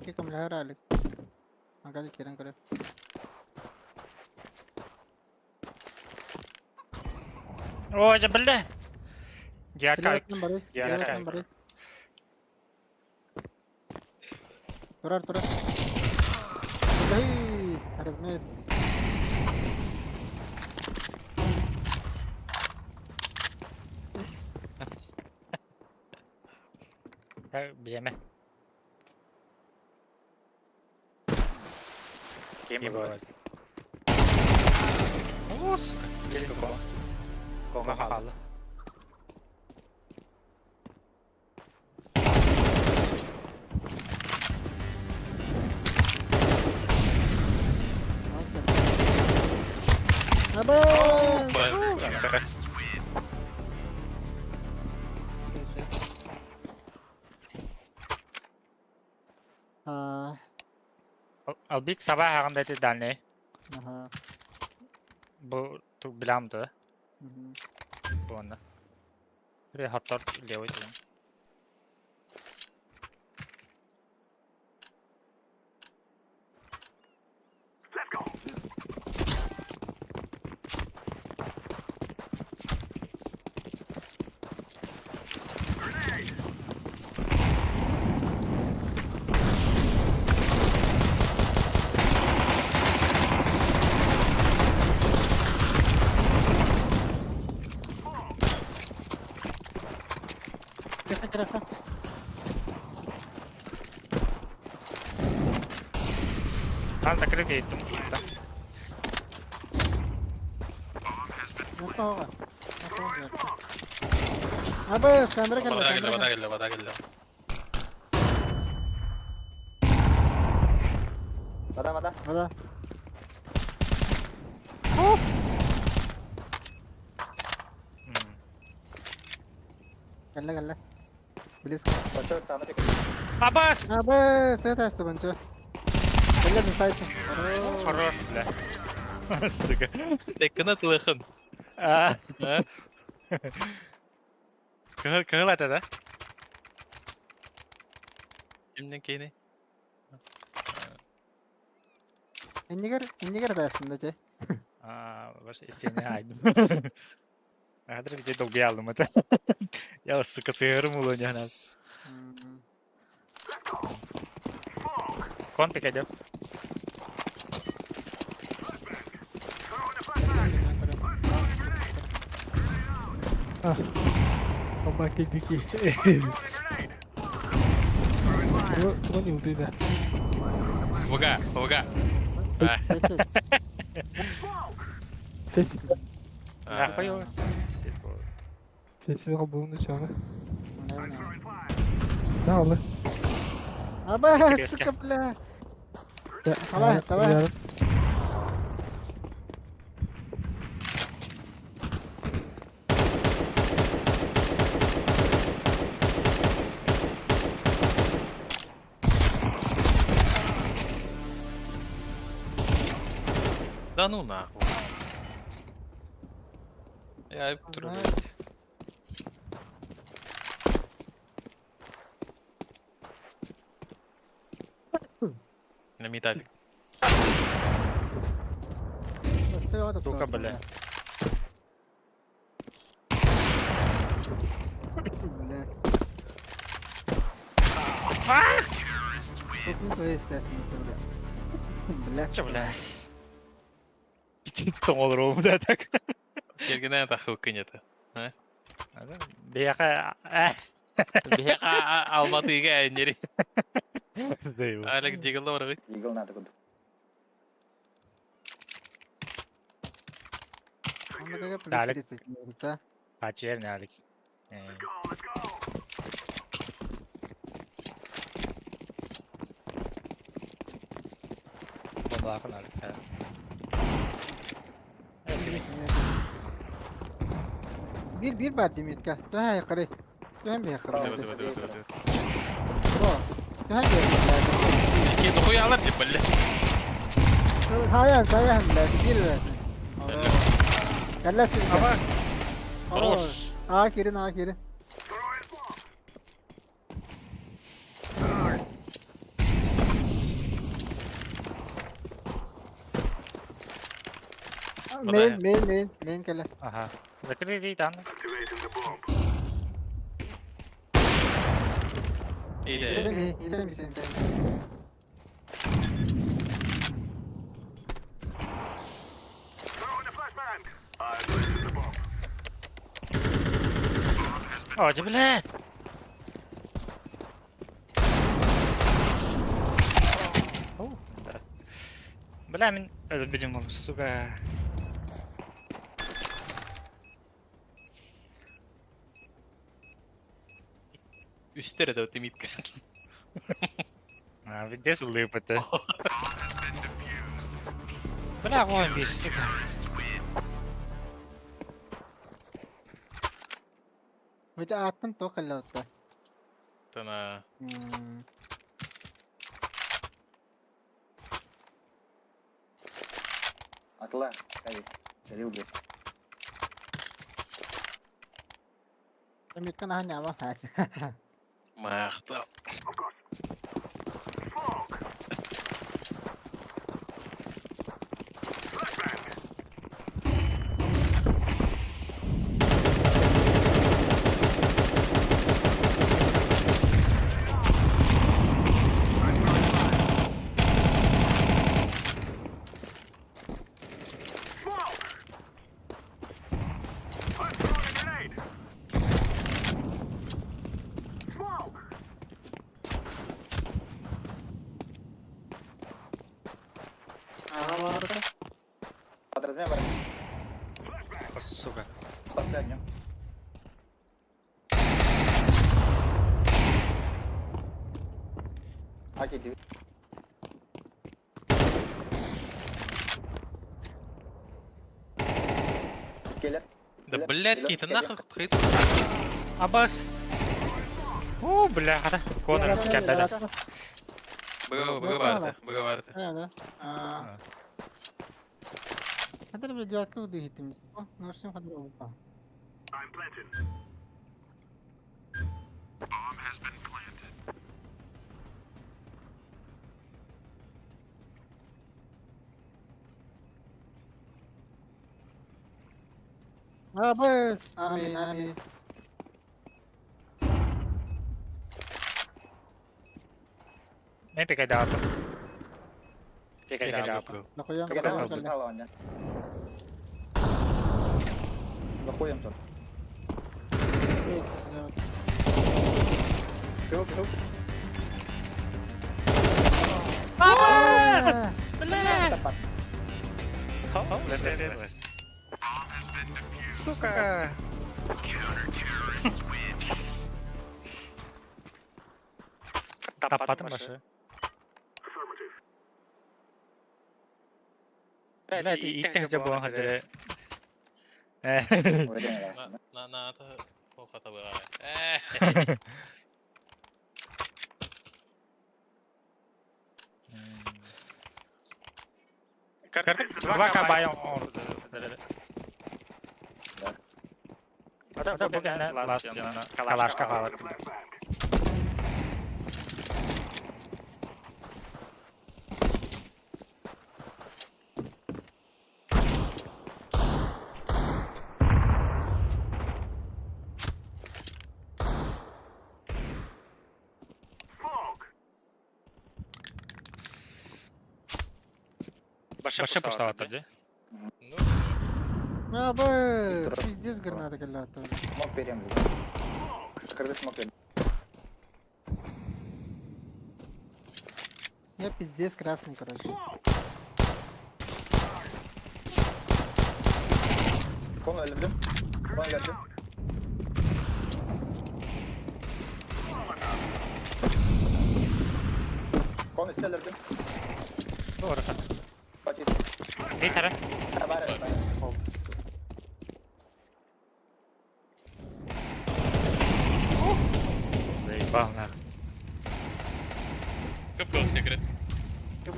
Speaker 2: Iki kamera herhalde. Hadi kiran kare.
Speaker 1: Oo, jebelle. Dia kay.
Speaker 2: Silahkan bari.
Speaker 1: Dia
Speaker 2: Silahkan
Speaker 1: kay.
Speaker 2: bari. Turar. Hei, harus med.
Speaker 1: Biyeme. Game boy. Us. Gel ko. Ko makakala.
Speaker 2: Aba!
Speaker 1: Albik sabah hakkında dedi danne.
Speaker 2: Aha.
Speaker 1: Bu tu bilamdı
Speaker 2: Mhm.
Speaker 1: bu anda. Bir de hatta leoydu.
Speaker 5: Let's go. Grenade.
Speaker 2: Kira.
Speaker 1: Ben takır gittim.
Speaker 2: Apa hoga? Aba, kamera kan.
Speaker 3: Vada gelle.
Speaker 6: Mada.
Speaker 2: Ada. Galla. Please.
Speaker 6: Bacak tamat ek.
Speaker 1: Abbas!
Speaker 2: Aba, saya tasta bancho. Galla bin site.
Speaker 1: Horror. La.
Speaker 3: Tekkena tılakın.
Speaker 1: Ah.
Speaker 3: Ha?
Speaker 1: Kıhıl atı da.
Speaker 3: Kimden keyni?
Speaker 2: Indiger tasta bancho.
Speaker 1: Başka isteğini aydım. Hadir bir de dogu aldım hatta. Ya sıkı sığırım ulan yani. Kon pek ediyor.
Speaker 7: Ông kinh cái gì? Có nhiều tin à?
Speaker 3: Hoga.
Speaker 7: Ses
Speaker 1: Ne yapıyor?
Speaker 7: sesini kabuğunu çağır. Ne oldu?
Speaker 2: Aba, sıkıpla.
Speaker 7: Ya,
Speaker 2: Sabah.
Speaker 7: yarın.
Speaker 3: Да ну нахуй. Я трубу. На металле.
Speaker 1: Сука, бля.
Speaker 2: Çok iyi istersin bля.
Speaker 1: Че, бля? Там olur oğlum da tak.
Speaker 3: Кергенен таху кынеты.
Speaker 1: Bir yaka...
Speaker 3: Бияка Алматыга айнери.
Speaker 1: Зейбу.
Speaker 3: Алек дигылы баргы.
Speaker 6: Eagle надо kudu.
Speaker 1: Dale.
Speaker 2: Polisi.
Speaker 1: Kaç yer ne alik?
Speaker 5: Let's go.
Speaker 1: Bomba akın alik.
Speaker 2: Bir بعد ديميت كا تو هاي قري تو هم بيخرب
Speaker 3: Dı.
Speaker 2: برو تو هم بيخرب
Speaker 3: İki dokuyu alır ki böyle.
Speaker 2: هاي saya هم لا كبير يلا في
Speaker 1: Ama...
Speaker 3: Хорош.
Speaker 2: آخرين main kele.
Speaker 1: Aha. Закрыли и там.
Speaker 5: Activating the bomb.
Speaker 3: İyi de.
Speaker 2: İyi de misin?
Speaker 5: Throwing a flashbang. I planted the bomb.
Speaker 1: Acı bile. Бля, мен özür oğlum, suka.
Speaker 3: Üstlere de ötemit kan.
Speaker 1: А, видишь, улыбка-то. Бля, вон бишь, сука.
Speaker 2: Öte attım to kelle otta.
Speaker 3: Tana.
Speaker 6: Atla. Hadi. Geri ubri.
Speaker 2: Ümit kan hani ama has.
Speaker 3: Machta.
Speaker 5: Of course. Smoke. Flashbang. Smoke. I'm throwing a grenade. Smoke.
Speaker 6: Подразумевай, баран.
Speaker 1: Сука.
Speaker 6: Последнюю. Окей, диви. Келер.
Speaker 3: Да блядь, ты нахуй хит.
Speaker 1: Абас. О, бля, хата. Конор кендада.
Speaker 3: Бага vardı.
Speaker 2: Evet. Hadi bir cevap kıldı hitimiz. Oh, nasıl hadi oldu.
Speaker 5: I'm planting.
Speaker 2: Abi. Amin.
Speaker 1: Не пикай дапа. Пикай дапа.
Speaker 2: Nakuyam.
Speaker 6: Kita harus lawannya. Заходим тут. Кыл. Tepat.
Speaker 1: Oh, let's. Сука. Тапатым başı.
Speaker 5: Affirmative.
Speaker 1: Bля, иттен же буан хадere.
Speaker 6: Orada ne aslında?
Speaker 3: Na ta o hata bага.
Speaker 1: Два кабайон. Ada bugün last yana kalaşka kalır.
Speaker 5: Smoke.
Speaker 1: Başı пустого тоді.
Speaker 3: Ну,
Speaker 2: Abi. Пиздец граната кelle otta.
Speaker 6: Смог берем. Скрытый смог берем.
Speaker 2: Я пиздец красный, короче.
Speaker 6: Konu öldürdüm. Konu öldürdüm. Konu üstü öldürdüm.
Speaker 1: Doğru.
Speaker 6: Kaç isim?
Speaker 1: Bir taraf.
Speaker 6: Var. Oldu.
Speaker 1: Заебал нахуй.
Speaker 3: Кıpkı секрет.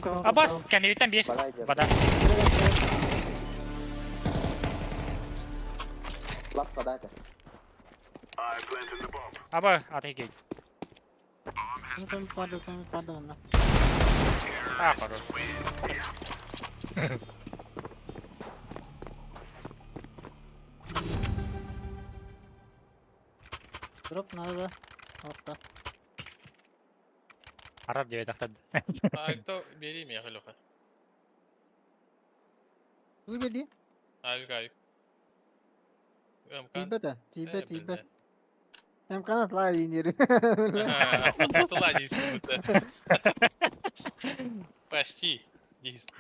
Speaker 1: Abbas kendiliğinden bir. Bada.
Speaker 6: Last вода это.
Speaker 5: I'm planting the bomb.
Speaker 1: Абba atı gel.
Speaker 2: Там падал на.
Speaker 1: А, хорош.
Speaker 2: Drop nada. Orta.
Speaker 1: Arar diye taktad.
Speaker 3: Ayıkta vereyim ya Haloka.
Speaker 2: Bu bedi.
Speaker 3: Ayık. Ömkan.
Speaker 2: Tibet. Hem kanatlar iniyor.
Speaker 3: Atla дійсно буде. Почти. Дійсно.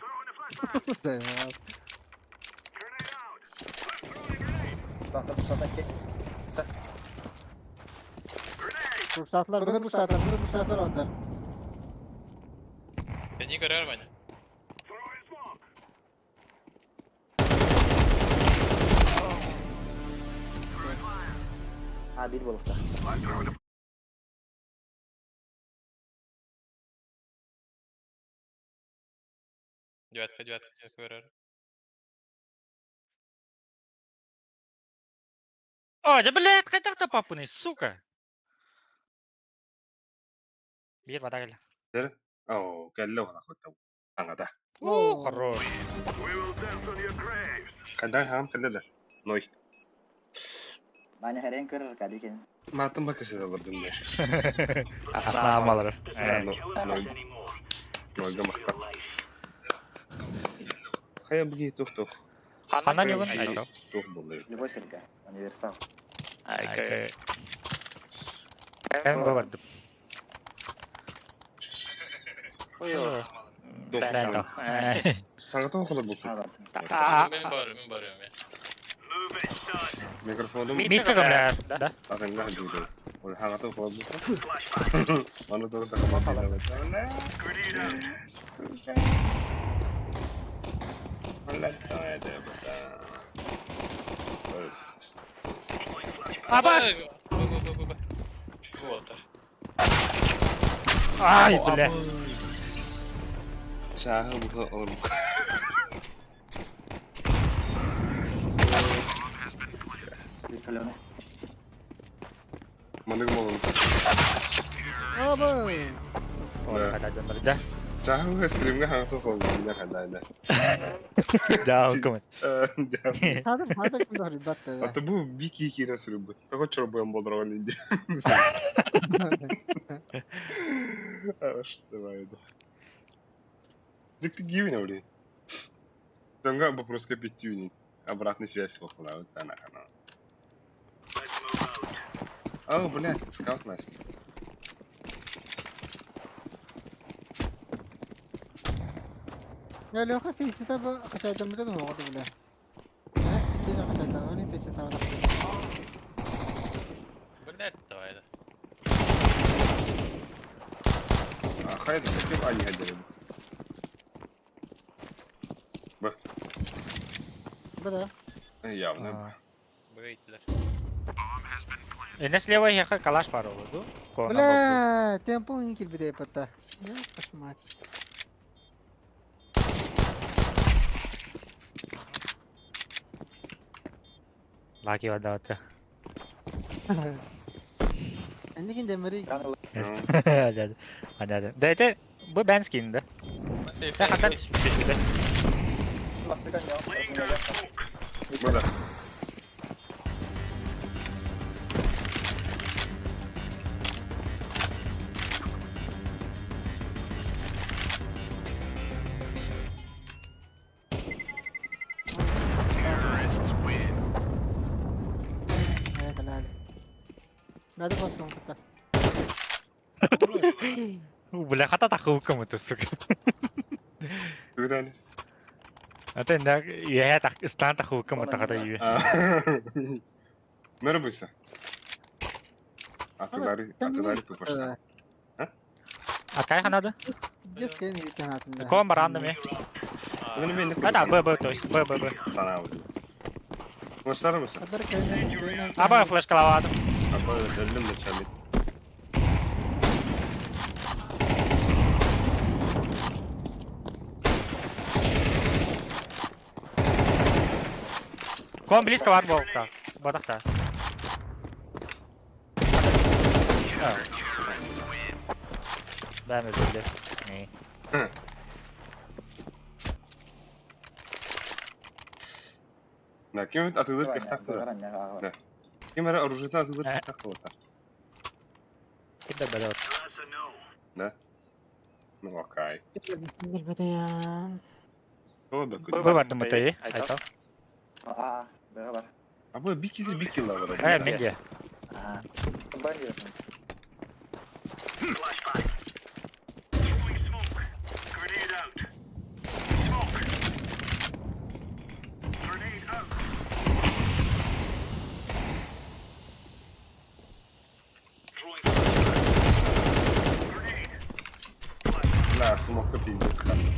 Speaker 6: Sağda gel.
Speaker 2: Bursatlar, bunu bursatlar onlar.
Speaker 3: Beni görüyor beni.
Speaker 6: Ha bir balıkta.
Speaker 3: Девятка görüyor.
Speaker 1: О, да блядь, хотел то папуны, сука. Бир вода гел.
Speaker 8: أو قال له أنا كنت أنا ده
Speaker 1: О, хорош.
Speaker 5: We will dance on your graves.
Speaker 8: كان ده هم كان ده نوي
Speaker 6: Bana her en kırır kadar.
Speaker 8: ما تم بكسر ده ضربني
Speaker 1: Ахна амалар.
Speaker 8: نوي نوي جم أختار خير بيجي توك
Speaker 1: Ханан юган айто.
Speaker 8: توك بالله
Speaker 6: Любой сырка. Универсал.
Speaker 1: Айка. Эн бабад. Ой. Бэнто.
Speaker 8: سانغتو خلق بوك
Speaker 3: Ben bağırıyorum ya.
Speaker 5: Move it, son.
Speaker 8: ميكروفون
Speaker 1: Митка гамля. Да.
Speaker 8: أخن لا جودو والحاجة خلق بوك أنا توك ده كمان
Speaker 5: Grenade out.
Speaker 8: ولا ده بس
Speaker 1: Аба.
Speaker 3: Bak. Вот.
Speaker 1: Ай, бля.
Speaker 8: شاهد بوك أول
Speaker 6: Bir kalone.
Speaker 8: مالك مول
Speaker 2: Aba.
Speaker 1: Ada jambar dah.
Speaker 8: شاهد ستريم كه خلق بوك ده كذا ده
Speaker 1: Dah hukum.
Speaker 2: Hada kundah ribat da.
Speaker 8: Hatta bu bir iki nasıl bu? Kako çorbayım bodrovan indi. Что это? Ты гивни ули. Тонга вопрос капитюни. Обратная связь слухала вот она.
Speaker 5: Let's move out.
Speaker 8: О, блядь, скаут Настя.
Speaker 2: Ya lo في ستة خشيت مدة هو قد بلا. كده خشيت أنا في ستة ولا.
Speaker 3: Блядь, давай да.
Speaker 8: خير كيف أني هجرب.
Speaker 2: بدأ.
Speaker 8: Явно.
Speaker 3: Böyleydiler.
Speaker 1: Enes leva ya kalash paro bu. Kona bak.
Speaker 2: بلا tempo إنك البداية بتا. يا قشمات.
Speaker 1: Laki vada ata.
Speaker 2: عندك إنت مري.
Speaker 1: Ada. Dete bu ben skin'de.
Speaker 3: Safe.
Speaker 1: Sen hatta biskide.
Speaker 6: Lastik ya.
Speaker 5: Laying down smoke.
Speaker 8: Burada.
Speaker 5: Terrorists win.
Speaker 2: هيا كلام. بعد بس كم كتا.
Speaker 1: Bula kata tak hukum itu suka.
Speaker 8: Dur tane.
Speaker 1: Ata inda ya tak istan tak hukum itu kata yu.
Speaker 8: Merhaba İsa. Atıları bu başına.
Speaker 1: Akay hanada.
Speaker 2: جس كأني كان
Speaker 1: Ko marandım ya.
Speaker 8: Bunu ben de
Speaker 1: Ada bu toys. Bu.
Speaker 8: Sana oldu. Gösterir misin?
Speaker 2: أقدر كأني.
Speaker 1: Aba flash clavado.
Speaker 8: Apa özellim de çalayım.
Speaker 1: Kon близко var bu okta. Badakta. Ben özür dilerim. İyi.
Speaker 8: Na kim atılır kıftak tutar. Kim ara orucuna atılır
Speaker 1: Evet.
Speaker 8: kıftak tutar.
Speaker 1: Да, да.
Speaker 5: That's a no.
Speaker 8: Да? Ну, окей.
Speaker 2: Bilmedi ya.
Speaker 8: O da kötü.
Speaker 1: Bu battı mı Aytal?
Speaker 6: Aa, beraber.
Speaker 8: Ama bir kill var.
Speaker 1: He, midye.
Speaker 6: Aha. Ben diyorsun.
Speaker 5: Flashbang. Throwing smoke. Grenade out. Smoke. Grenade out. Throwing flashbang. Grenade.
Speaker 8: La, smoke'da pizdes kaldım.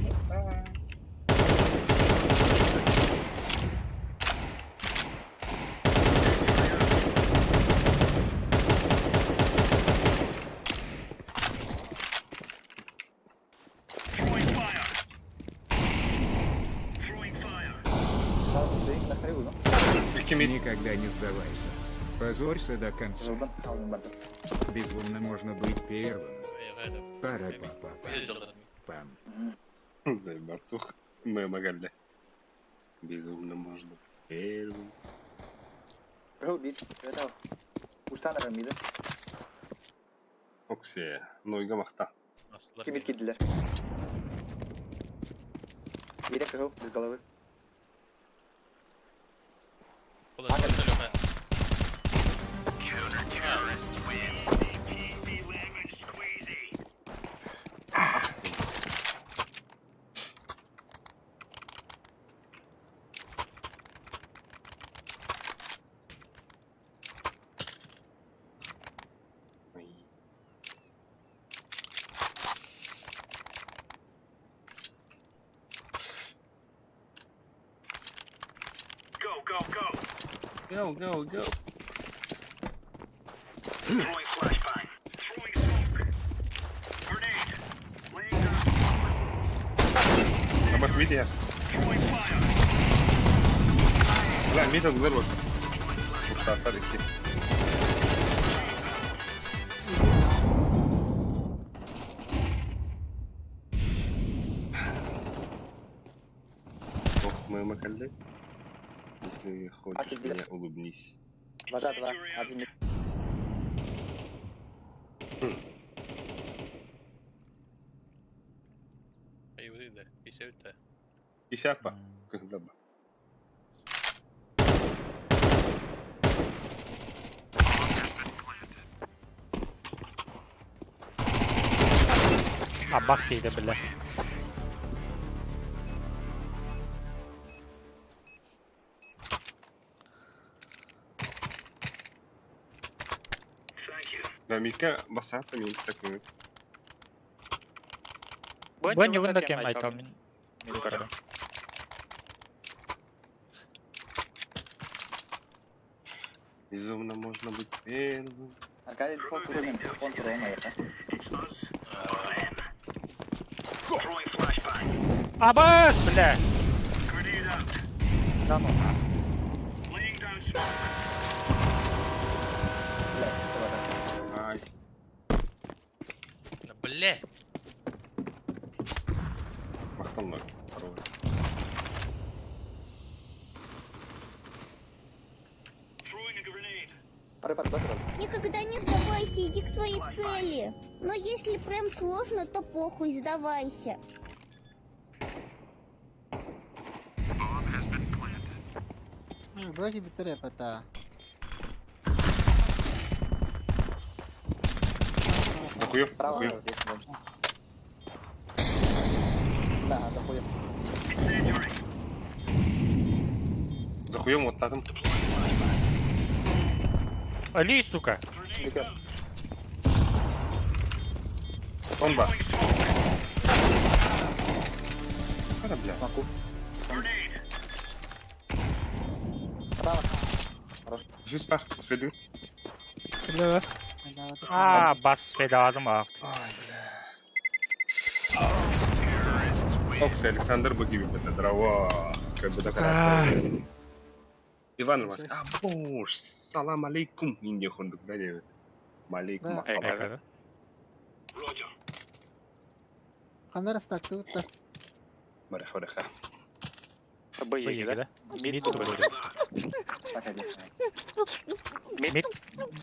Speaker 5: Throwing fire. Throwing fire.
Speaker 6: Tamam, değil, ben kayı buldum.
Speaker 8: 2 mid.
Speaker 9: Никогда не сдавайся. Позорься до конца.
Speaker 6: Buldum, aldım ben de.
Speaker 9: Безумно можно быть первым.
Speaker 3: غالب
Speaker 9: Пара-па-па.
Speaker 3: يجلد
Speaker 9: Пам.
Speaker 8: Зай Бартух. Мы магалли. Безумно можно. Первым.
Speaker 6: Behöv dit, vet du. Uçtan aram mıydı?
Speaker 8: Okse. Noiga makta.
Speaker 3: اصلا
Speaker 6: Kim ilk idiler? Yedek behöv, biz galavı.
Speaker 3: خذ السلوحة
Speaker 5: Easy lemon squeezy. Go, go, go.
Speaker 8: Go.
Speaker 5: Throwing flashbang. Throwing smoke. Grenade. Laying down smoke.
Speaker 8: Ama mid ya.
Speaker 5: Throwing fire.
Speaker 8: Lan mid güzel bak. Kurtarlar 2. Ох, мы макалли. Если хочешь меня, улыбнись.
Speaker 6: Vada, abi.
Speaker 3: ايوه زي ده في سيرته
Speaker 8: Ишапа. Когда бы.
Speaker 1: Abbas giydi bile.
Speaker 5: Thank you.
Speaker 8: Да, Мика басата min takımı.
Speaker 1: Bu nyugun da kem Aytal min. Yukarıda.
Speaker 8: Безумно можно быть первым.
Speaker 6: Arkadaşlar kontrolün, kontrolün ayakta.
Speaker 5: Throwing flashbang.
Speaker 1: Abbas bile.
Speaker 5: Grenade out.
Speaker 1: Tamam.
Speaker 5: Laying down smoke.
Speaker 8: Ай.
Speaker 3: بالله
Speaker 8: Махтал ног. Хорош.
Speaker 5: Throwing a grenade.
Speaker 10: Никогда не сдавайся, иди к своей цели. Но если прям сложно, то похуй, сдавайся.
Speaker 2: Böyle bitir hep hata.
Speaker 8: Захуев,
Speaker 6: Право,
Speaker 8: захуев.
Speaker 6: здесь можно. Да, захуев.
Speaker 5: Incendiary.
Speaker 8: Захуем вот там.
Speaker 1: Ali, сука.
Speaker 5: Grenade out.
Speaker 8: Бомба.
Speaker 5: Throwing smoke.
Speaker 8: Куда, бля?
Speaker 6: Маку.
Speaker 5: Grenade.
Speaker 6: Право. Хорош.
Speaker 8: Juste pas, Svedu.
Speaker 7: Bile ver.
Speaker 1: Aa, Abbas bedavazım var.
Speaker 8: Окси, Александр Багиев, это дрова. Как бы такая. Иван Иванович, боже, салам алейкум. Инdia хундук, да, не? Малейкум,
Speaker 2: Да.
Speaker 8: ассалам.
Speaker 5: Roger.
Speaker 2: Kanlar ıslak tut da.
Speaker 8: Бараха, бараха.
Speaker 1: Bu iyi gibi. Mid bu böyle.
Speaker 6: Так, один.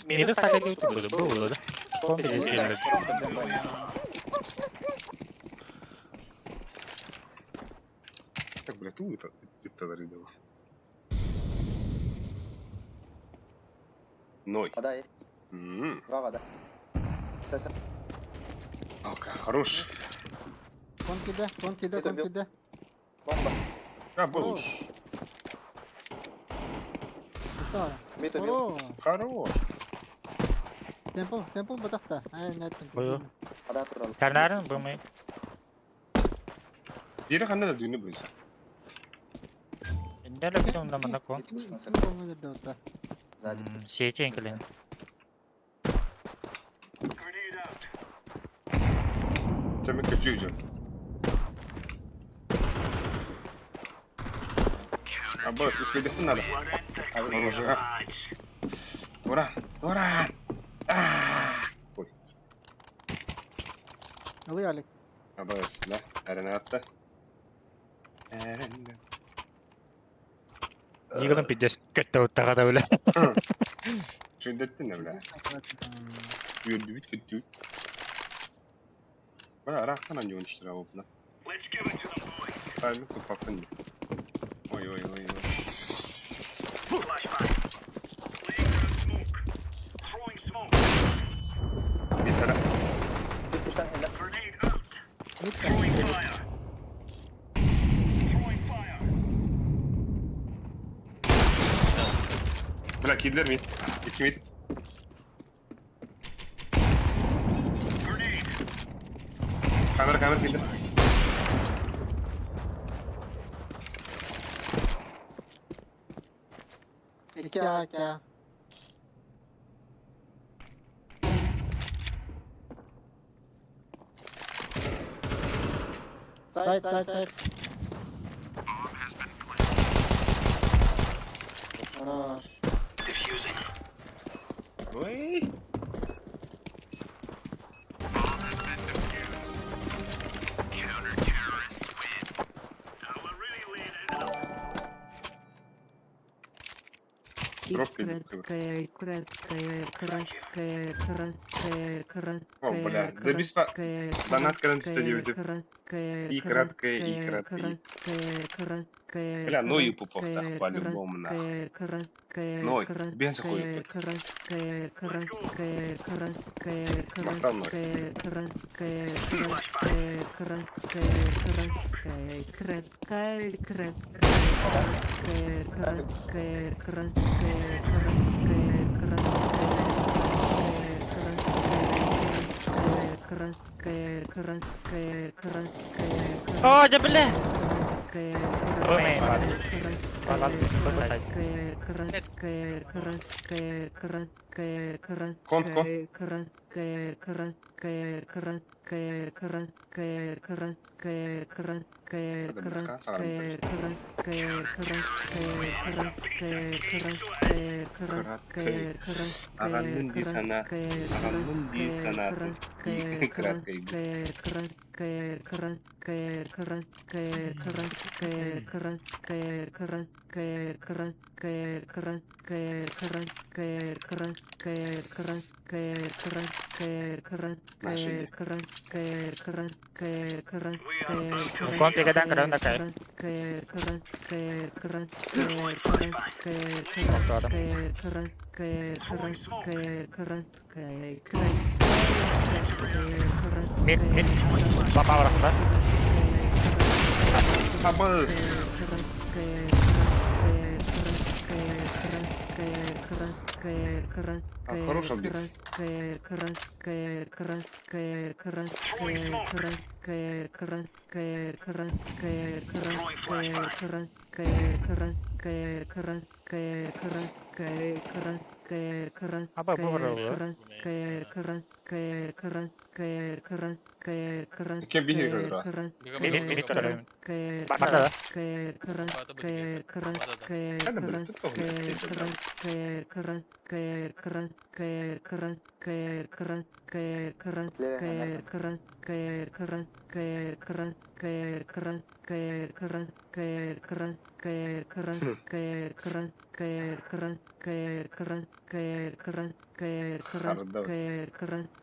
Speaker 1: Mid ıslak ediyor bu böyle.
Speaker 8: Так, блядь, это рядово. Ной.
Speaker 6: Вода есть. Два вода. Все.
Speaker 8: Окей, хорош.
Speaker 2: Кон киде.
Speaker 6: Бомба.
Speaker 8: Хорош.
Speaker 6: Мид убил.
Speaker 8: Хорош.
Speaker 2: Темпл батахта. Нет.
Speaker 6: Вода турал.
Speaker 1: Карнарын бумай.
Speaker 8: Диğeri kanada düğünü burası.
Speaker 1: Инде л юм намана кон.
Speaker 6: Сзади.
Speaker 1: Сетин клин.
Speaker 5: Grenade out.
Speaker 8: Sen bir kaçıyor. Abbas, успех надо. Оружие. Дура. Ой.
Speaker 2: Alıyor Alek.
Speaker 8: Abbas, la. Arena attı.
Speaker 1: Игрын пидес көттө уттага да беле.
Speaker 8: Şöndettin ne bile? Yürüdü kötü. Bana araktan anca oynaştıra oldu lan.
Speaker 5: Let's give it to the boys.
Speaker 8: Hayır, kapattın. Oy.
Speaker 5: Flashbang. Laying down smoke. Throwing smoke.
Speaker 8: Bir tane.
Speaker 6: Bir kuştan elle.
Speaker 5: Grenade out. Throwing fire. Throwing fire.
Speaker 8: Bırak kediler mi? İki mi?
Speaker 5: Grenade.
Speaker 8: Kamera kedi.
Speaker 2: क्या Side.
Speaker 5: Diffusing.
Speaker 8: Oy.
Speaker 5: Now we're really leaning.
Speaker 8: Drop kedi. О, бля, забеспа... Донат кран 109. И краткая. Бля, ну и пупок-то по-любому нахуй. Ной, бенза ходит. Махтал ноль.
Speaker 1: О, да беле. Бумай бат. Бат сайт.
Speaker 8: Кон. Ağanın di sana. Краткой.
Speaker 1: Кон пегадан кран такая. Mid. Papa orada.
Speaker 8: Abbas. Хороший отбит.
Speaker 1: Apa vurur ya?
Speaker 8: Kim bir yere kadar.
Speaker 1: Biri kadar. Bada da.
Speaker 8: Hadi böyle tut kafayı.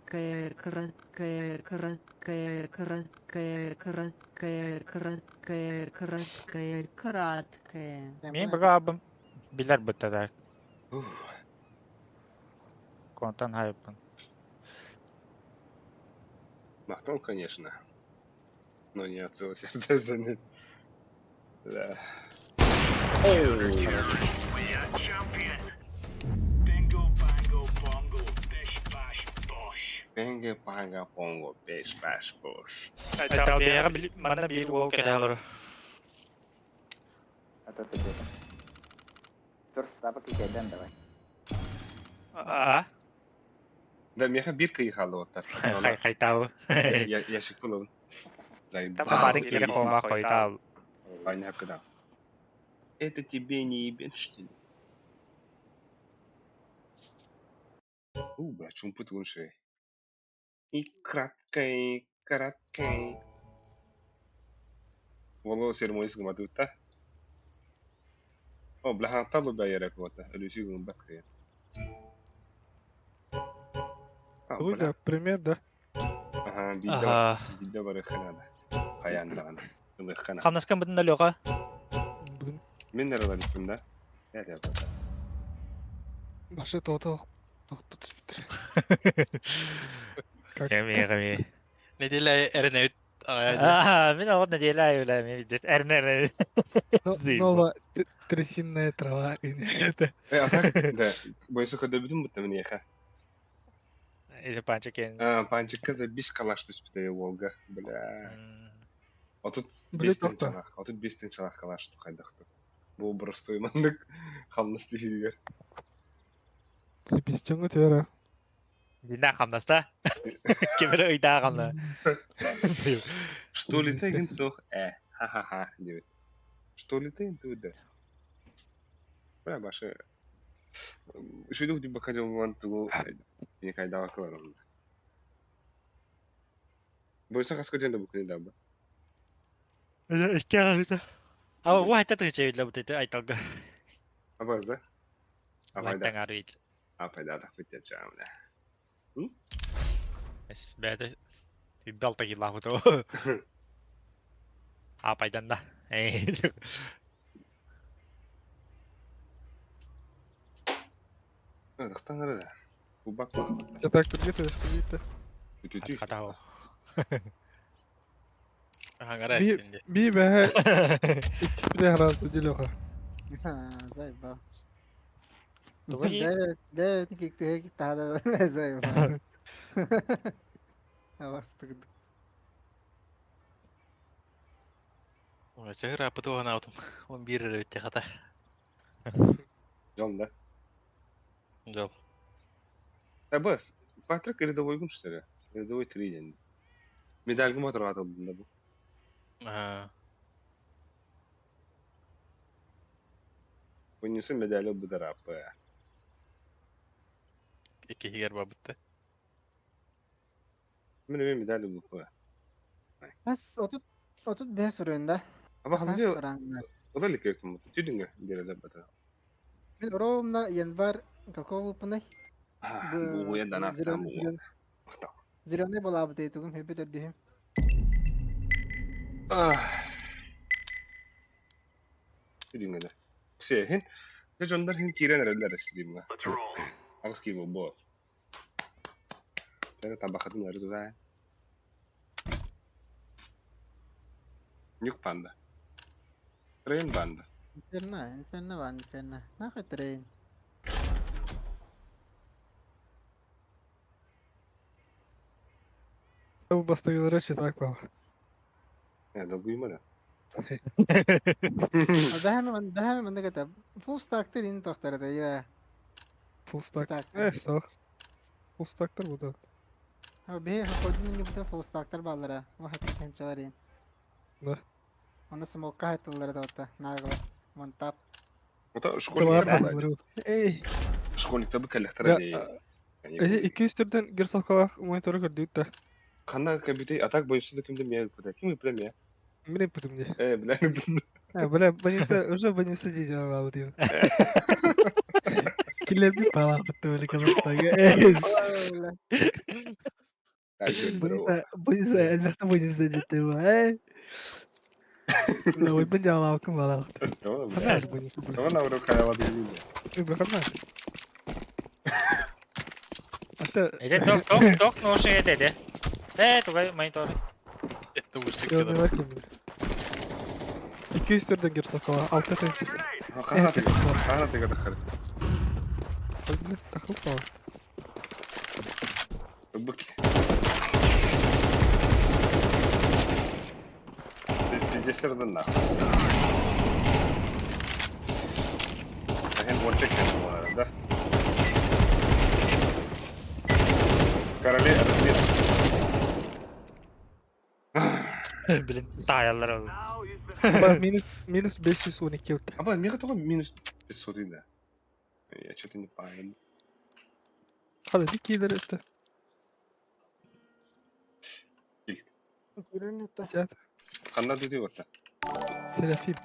Speaker 7: краткое, краткое, краткое, краткое, краткое, краткое, краткое, краткое.
Speaker 1: Мен бага biler bıttalar. Контан хайпын.
Speaker 8: Махтал, конечно. Но не от всего сердца занят. Да.
Speaker 5: We are champion. Bingo, bango, bongo, bish, bash, bosh.
Speaker 8: Пенге, панга, понго, беш, баш, бош.
Speaker 1: Айтал бияга мана бир ол кедагыр.
Speaker 6: Atau tujuh. Terus apa kejadian давай.
Speaker 8: Да, меха бирка ехала вот так.
Speaker 1: Хайтау.
Speaker 8: Я шикулов.
Speaker 1: Тапа барын кире кома хойтал.
Speaker 8: Понятно, когда. Это тебе не ебен, что ли? Бля, чумпут лучше. И краткой, краткой. والله سير مويس ما دوتا. أو بلها طلب بيرك وقتها اللي يجي من بكرة.
Speaker 7: Ой, пример, да?
Speaker 8: Ага, видео برخنا ده. خيان ده أنا. برخنا.
Speaker 1: Хамнаскан битэн нөлөөгө.
Speaker 8: من نرى ذلك من ده؟ يا ده بقى.
Speaker 7: Башы тоты
Speaker 1: Кеми.
Speaker 3: Неделя эрнэвит.
Speaker 1: Мен огот неделя юла мен бидет. Эрнер.
Speaker 7: Нова трясинная трава. Это.
Speaker 8: А так, да. Бойся, когда будем будто мне ха.
Speaker 1: Или панчикен.
Speaker 8: Панчик каза биш калаш ты спитая Волга, бля. А тут
Speaker 7: Бля,
Speaker 8: бестинчалах, а тут бестинчалах калаш tu кайдахты. Бу простой мандык хамнасты фигер.
Speaker 7: Biz çok ötüyor.
Speaker 1: Дина хамнаста. Кемер ыйда хамна.
Speaker 8: Что ли ты гинцох? Ха-ха-ха, девит. Что ли ты туда? Бля, баша. Швидух дибо ходил в анту. Не кайдава кларом. Бойся хаскаден да букни даба.
Speaker 1: Иккегалыта. Ава уайта тыгча бутайты айталга.
Speaker 8: Абаз да?
Speaker 1: Уайтан арыйт.
Speaker 8: Апайда так битет чамля.
Speaker 1: Эс бэдэ бэлта гилахуто. Апайданда.
Speaker 8: Дахтан арада. Убакма.
Speaker 7: Я так тут где-то скажите.
Speaker 8: Тютю.
Speaker 1: Хатао.
Speaker 3: Хангара стенде.
Speaker 7: Bir be. İkisi de razı değil o.
Speaker 2: زي با.
Speaker 1: Тугай.
Speaker 2: ده تيجي هيك هذا زي با. Авастык.
Speaker 3: Чагыр апы туган аутум. Он бир өтте хата.
Speaker 8: Жон да.
Speaker 3: Жол.
Speaker 8: Абаз. Патрик рядовой гун что ли? Рядовой 3 день. Медальгы мотор атылдында бу. Bunisi medali bu tarafı.
Speaker 3: İki higer babıttı.
Speaker 8: Benim medali bu.
Speaker 2: بس otut bir sürüğünde.
Speaker 8: Ama
Speaker 2: Kaç
Speaker 8: halbuki
Speaker 2: soranlar.
Speaker 8: o da like yapım. Tüdünge bir bata.
Speaker 2: Ben oromda yanvar kakao punay.
Speaker 8: Bu ya dana tam bu. Mata.
Speaker 2: Zirone bolabı deydi tugum hep derdihim.
Speaker 8: Tüdünge de. Hin. Jonlar hin kiren erler diyeyim ben. Ağız ki bu. Tara tabakatın arzu da. Yük panda. Tren banda.
Speaker 2: Inferna var inferna. Ne kadar
Speaker 7: Bu бастыгылары şey так бал.
Speaker 8: Ya da buyma da.
Speaker 2: ده هم من ده كتب فول ستاك ترين تختار ده يا
Speaker 7: Full stack.
Speaker 2: stack.
Speaker 7: Sağ. Full stack'tır bu da.
Speaker 2: Ha bir hodin اللي بده فول ستاك تر بالره واحد كان شغالين
Speaker 7: Ne?
Speaker 2: انا سموك هات اللي ده ناغلا من تاب
Speaker 8: O da
Speaker 7: Var
Speaker 8: şkolnik
Speaker 7: mı? Ey.
Speaker 8: Şkolnik tabi kallehtara de.
Speaker 7: Ezi 200 türden gir sokağa monitörü kırdı da.
Speaker 8: Kanna kabite atak boyusu da kimde miye yapıyor? Kim yapıyor miye?
Speaker 7: Ne yapıyordum diye.
Speaker 8: Bilen bunu.
Speaker 7: Ha böyle banyosa diyeceğim abi diyor. Killer bir pala attı böyle kalıpta. Bunisa elbette bunisa ciddi bu. Ulan oy ben yalan akım valla.
Speaker 8: Tamam.
Speaker 7: Kanal bunisa bu.
Speaker 8: Tamam avro kayamadı değil.
Speaker 7: Bırakamam. Hatta
Speaker 1: Ede tok no şey dedi. Tugay monitör.
Speaker 3: Etti vursak
Speaker 7: görmeye
Speaker 3: kadar.
Speaker 7: bakayım. 200 türden gir sokağa. Altta tençik.
Speaker 8: Kanatı kadar.
Speaker 7: Öyle takıl falan.
Speaker 8: Bak. Пиздецерден нахуй. Hem one check bu arada. Karalı arası.
Speaker 1: Bilin tayallar oldu.
Speaker 7: Bak minus 512 yok.
Speaker 8: А мне только минус 500 да. Я что-то не понял.
Speaker 7: Hadi dik iyiler işte. Chat.
Speaker 8: Kanna dedi orta.
Speaker 7: Serafim.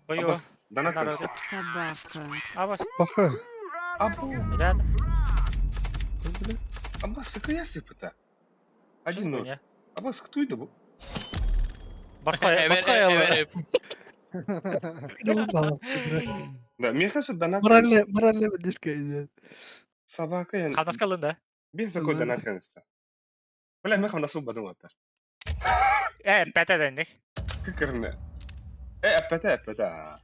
Speaker 1: Koyu.
Speaker 8: Abbas, donat
Speaker 1: Narode.
Speaker 8: versin.
Speaker 1: Abbas.
Speaker 7: Bakın.
Speaker 8: Абу,
Speaker 1: Рядом.
Speaker 8: Аббас, какая сыпата? Один ноль.
Speaker 1: Не.
Speaker 8: Аббас, кто это был?
Speaker 1: Başka yalı.
Speaker 8: Да, мне кажется, донат
Speaker 7: Moralle dişka iyiler.
Speaker 8: собака, я
Speaker 1: Kalnas kalın da.
Speaker 8: без такой донат, конечно. Бля, мы хам насу бадым атар.
Speaker 1: Pete dendik.
Speaker 8: Кыкырны. Апата.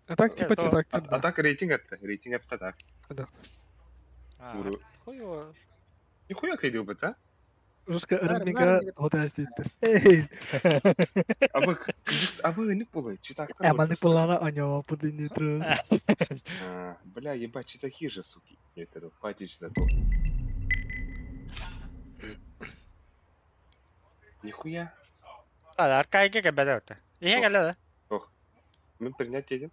Speaker 7: Atak tipa çırak.
Speaker 8: Атак рейтинг атты так. Уру.
Speaker 1: Koyu.
Speaker 8: Нихуя кайдил бы, а?
Speaker 7: Ruska ырмига hotel сетти. Эй.
Speaker 8: Абы не пулы, читак.
Speaker 7: Эманы пулана аньява пудини трус.
Speaker 8: Бля, ебать, читаки же, суки. Это фатич такой. Нихуя.
Speaker 1: Arkaya gel bede öte. İyi gel de.
Speaker 8: Мы принять едем.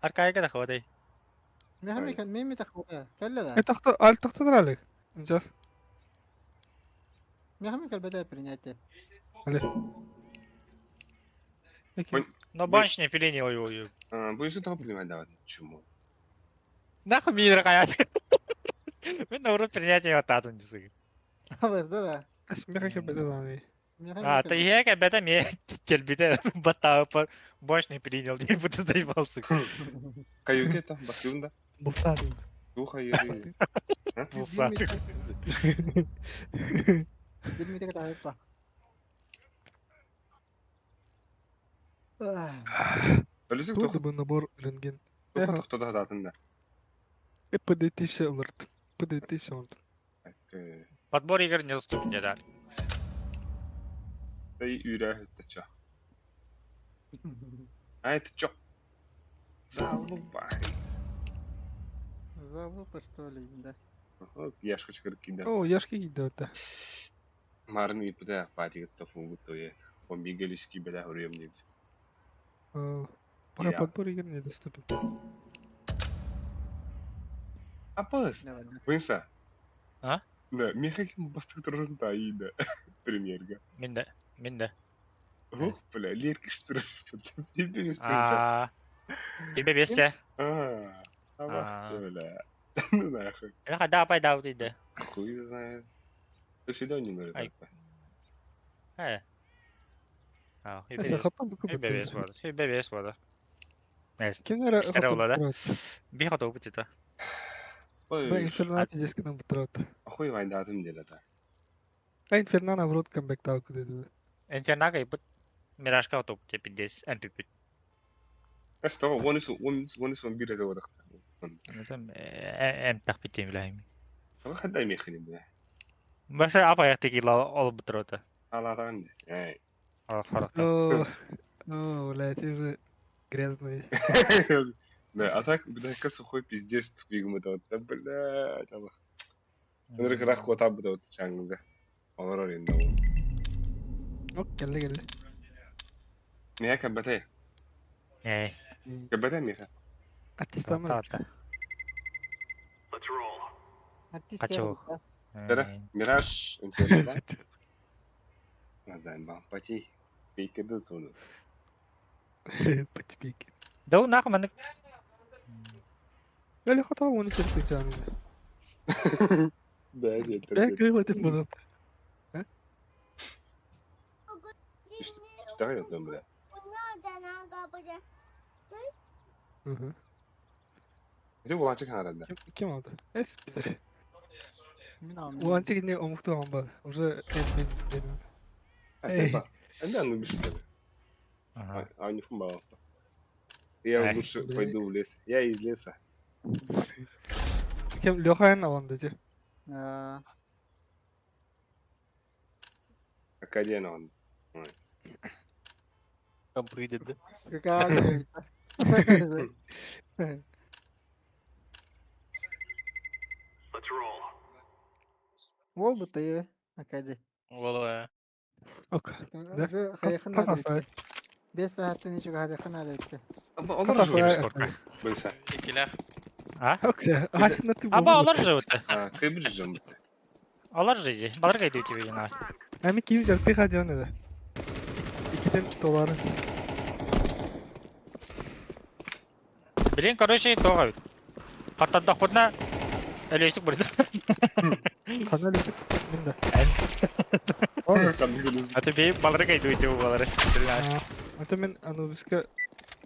Speaker 1: Arkaya gel hadi.
Speaker 2: مين تخويا كلا
Speaker 7: Ey tahta al tahtadır alik. İneceğiz.
Speaker 2: مين كالبداية برينياتي
Speaker 7: Hadi. Peki.
Speaker 1: Но баншни пилини ой.
Speaker 8: Будешь этого понимать, давай. Чему?
Speaker 1: Нахуй мидер кая. Мен науру принятие отатун дисиг.
Speaker 2: بس ده
Speaker 7: Esmira ki bede lan.
Speaker 1: Та ihe gel bede mi gel bide bata par баншни принял диye bu da zaybалсın.
Speaker 8: Каюте там, бахюнда.
Speaker 7: Bulsan.
Speaker 8: Духа езы.
Speaker 1: Bulsa.
Speaker 2: بالميتك تعرفها
Speaker 8: Ölüsün
Speaker 7: Тут bu nabor rengin.
Speaker 8: Духа тохтода датында.
Speaker 7: PDT alert. PDT oldu.
Speaker 1: Подбор игр недоступен да.
Speaker 8: Да и Юрия, это чё? А это чё? Залупай.
Speaker 2: Залупа что ли, да.
Speaker 8: Яшка чакырки да.
Speaker 7: Oo yaşka gidiyor da.
Speaker 8: Марни пуда патик тофу готове. Помбигалиски бля урем нет.
Speaker 7: Para
Speaker 8: Ya.
Speaker 7: подбор игр недоступен.
Speaker 8: Апас. Вынса.
Speaker 1: А?
Speaker 8: Да, мехаким бастык турунда ида. Примерга.
Speaker 1: Минде.
Speaker 8: Ох, бля, лерки штыр. Тебе не
Speaker 1: Тебе бесте.
Speaker 8: Абах, бля. Ну нахуй.
Speaker 1: Я хода пайдау диде.
Speaker 8: Хуй знает. До свидания, говорит.
Speaker 7: Neyse kapan bu
Speaker 1: Bebes var. Bebes var. Neyse.
Speaker 7: Kenara
Speaker 1: İstera
Speaker 7: kapan
Speaker 1: oladı.
Speaker 7: bu
Speaker 1: Bir hata bu tita.
Speaker 7: Ben infernal eskiden bu tarafta.
Speaker 8: Хуй вайдатым делата.
Speaker 7: Ben infernal avrot comeback tavuk dedi.
Speaker 1: Энфернага и пут. Мирашка вот опыте 50 МПП.
Speaker 8: Что, он он бирет его дохта.
Speaker 1: МПП тем لاهم.
Speaker 8: خدای میخنی بله.
Speaker 1: باشه apa ya tiki la ol betrota.
Speaker 8: Аларан. Ай.
Speaker 1: Характа.
Speaker 7: О, блядь, ты же грязный.
Speaker 8: Да, а так, бля, сухой пиздец тупик да, бля, там. Нырык рахко таб да чаңга. Олар енді.
Speaker 7: Yok geldi.
Speaker 8: Мия кабате. Кабате мия.
Speaker 7: Artistama.
Speaker 5: Let's roll.
Speaker 1: Качу.
Speaker 8: Тера, Мираж, интересно. Назайн бам, пати. Пейкеды туну.
Speaker 7: Патипик.
Speaker 1: Да у нахуй мен.
Speaker 7: Öyle hata onu kestik canım.
Speaker 8: Ben
Speaker 7: Ben
Speaker 8: yeter.
Speaker 7: kıymadım bunu.
Speaker 8: İşte hayatım bile.
Speaker 7: Hı hı.
Speaker 8: Bir de bulançık herhalde.
Speaker 7: Kim aldı? Es bilir.
Speaker 2: Min aldım.
Speaker 7: Ulan çekin omuktu ama bak. Orada benim.
Speaker 8: Ha
Speaker 7: Ey.
Speaker 8: sen bak. Ben de anlamışım seni.
Speaker 1: Ага.
Speaker 8: Aynı fun bağlı. Я
Speaker 1: Ай.
Speaker 8: лучше пойду в лес. Я из леса.
Speaker 7: Kim Лёха'n alın dedi.
Speaker 8: Акадия он.
Speaker 6: Компри dedi.
Speaker 2: Kakao.
Speaker 5: Let's roll.
Speaker 2: Ol bu tayı. Akadi.
Speaker 3: Valla.
Speaker 7: Ok.
Speaker 2: Şu hayakın
Speaker 7: Kas
Speaker 2: adı
Speaker 7: asay.
Speaker 2: bitti. 5 saatten hiç hayakın adı bitti.
Speaker 8: Ama
Speaker 7: Kas
Speaker 8: olur
Speaker 7: asay.
Speaker 8: mu?
Speaker 1: Korkak.
Speaker 8: Bilsen.
Speaker 3: İkiler.
Speaker 1: А?
Speaker 7: Oksa. Aslında tüm
Speaker 1: Aba alır живота.
Speaker 8: Ha, kıybıracağım bitti.
Speaker 1: Alır живи. Балар кайда үтүп ийна.
Speaker 7: Hem kim yaptı hadi onu da. $2
Speaker 1: Блин, короче, тога. Хаттан дахпына элесик бурду.
Speaker 7: kanal için ben de.
Speaker 1: А ты бей балар кайда үтүп балар.
Speaker 7: Hatta ben Anubis'e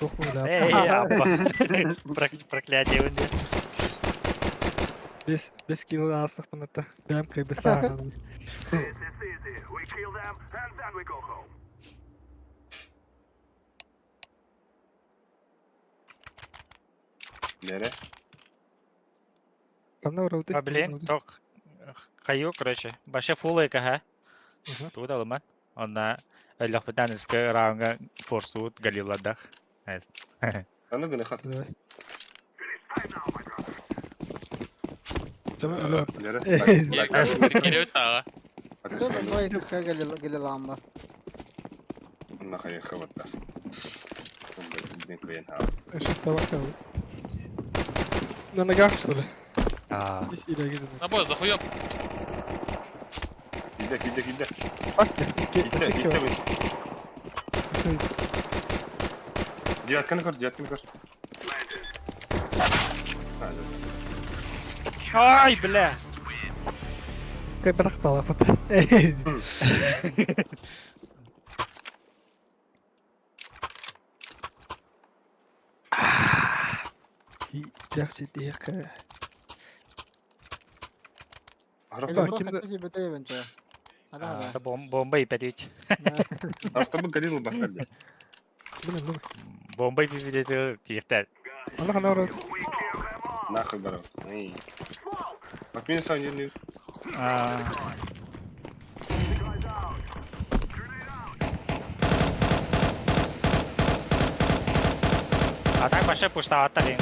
Speaker 7: dokmayla.
Speaker 1: Эй, абба. Проклятие өнде.
Speaker 7: Без kilo aslıq bunu da. Benim kaybı sağlam.
Speaker 5: This is easy. We kill them and then we go home.
Speaker 8: Nere?
Speaker 7: Kanal orada.
Speaker 1: А, блин, ток. Кайу, короче. Башы фул эка, Туда лыман. Онна эллахпытан иске раунга форсут галиладах.
Speaker 8: Ana gına kat.
Speaker 7: Tamam öyle.
Speaker 8: Nere?
Speaker 3: Geliyor tağa.
Speaker 2: Bu ayı kakao geli lamba.
Speaker 8: Bununla kayın kıvatlar. Bunun kıyın ha.
Speaker 7: Eşit tabak kaldı. Nana что ли?
Speaker 1: А,
Speaker 7: Hiç ileri gidin.
Speaker 3: Або, захуёб.
Speaker 8: Gide.
Speaker 7: Bak ya.
Speaker 8: Gide. Девятканы көр.
Speaker 1: Ай, бля.
Speaker 7: Kay bırak bala fata. Yaxşı diye ka.
Speaker 8: Арапта
Speaker 2: Elbro
Speaker 7: kimde-
Speaker 2: kaçıcı bete bence. Hadi hadi.
Speaker 1: Это бомба и пятить.
Speaker 8: Арапта горилла бахады.
Speaker 7: Bu ne bu?
Speaker 1: Бомба и пятить. Тифтер.
Speaker 7: Allah kana orada.
Speaker 8: Нахуй баров. Эй. От меня сам не лив.
Speaker 1: А так башы пушта аттарин.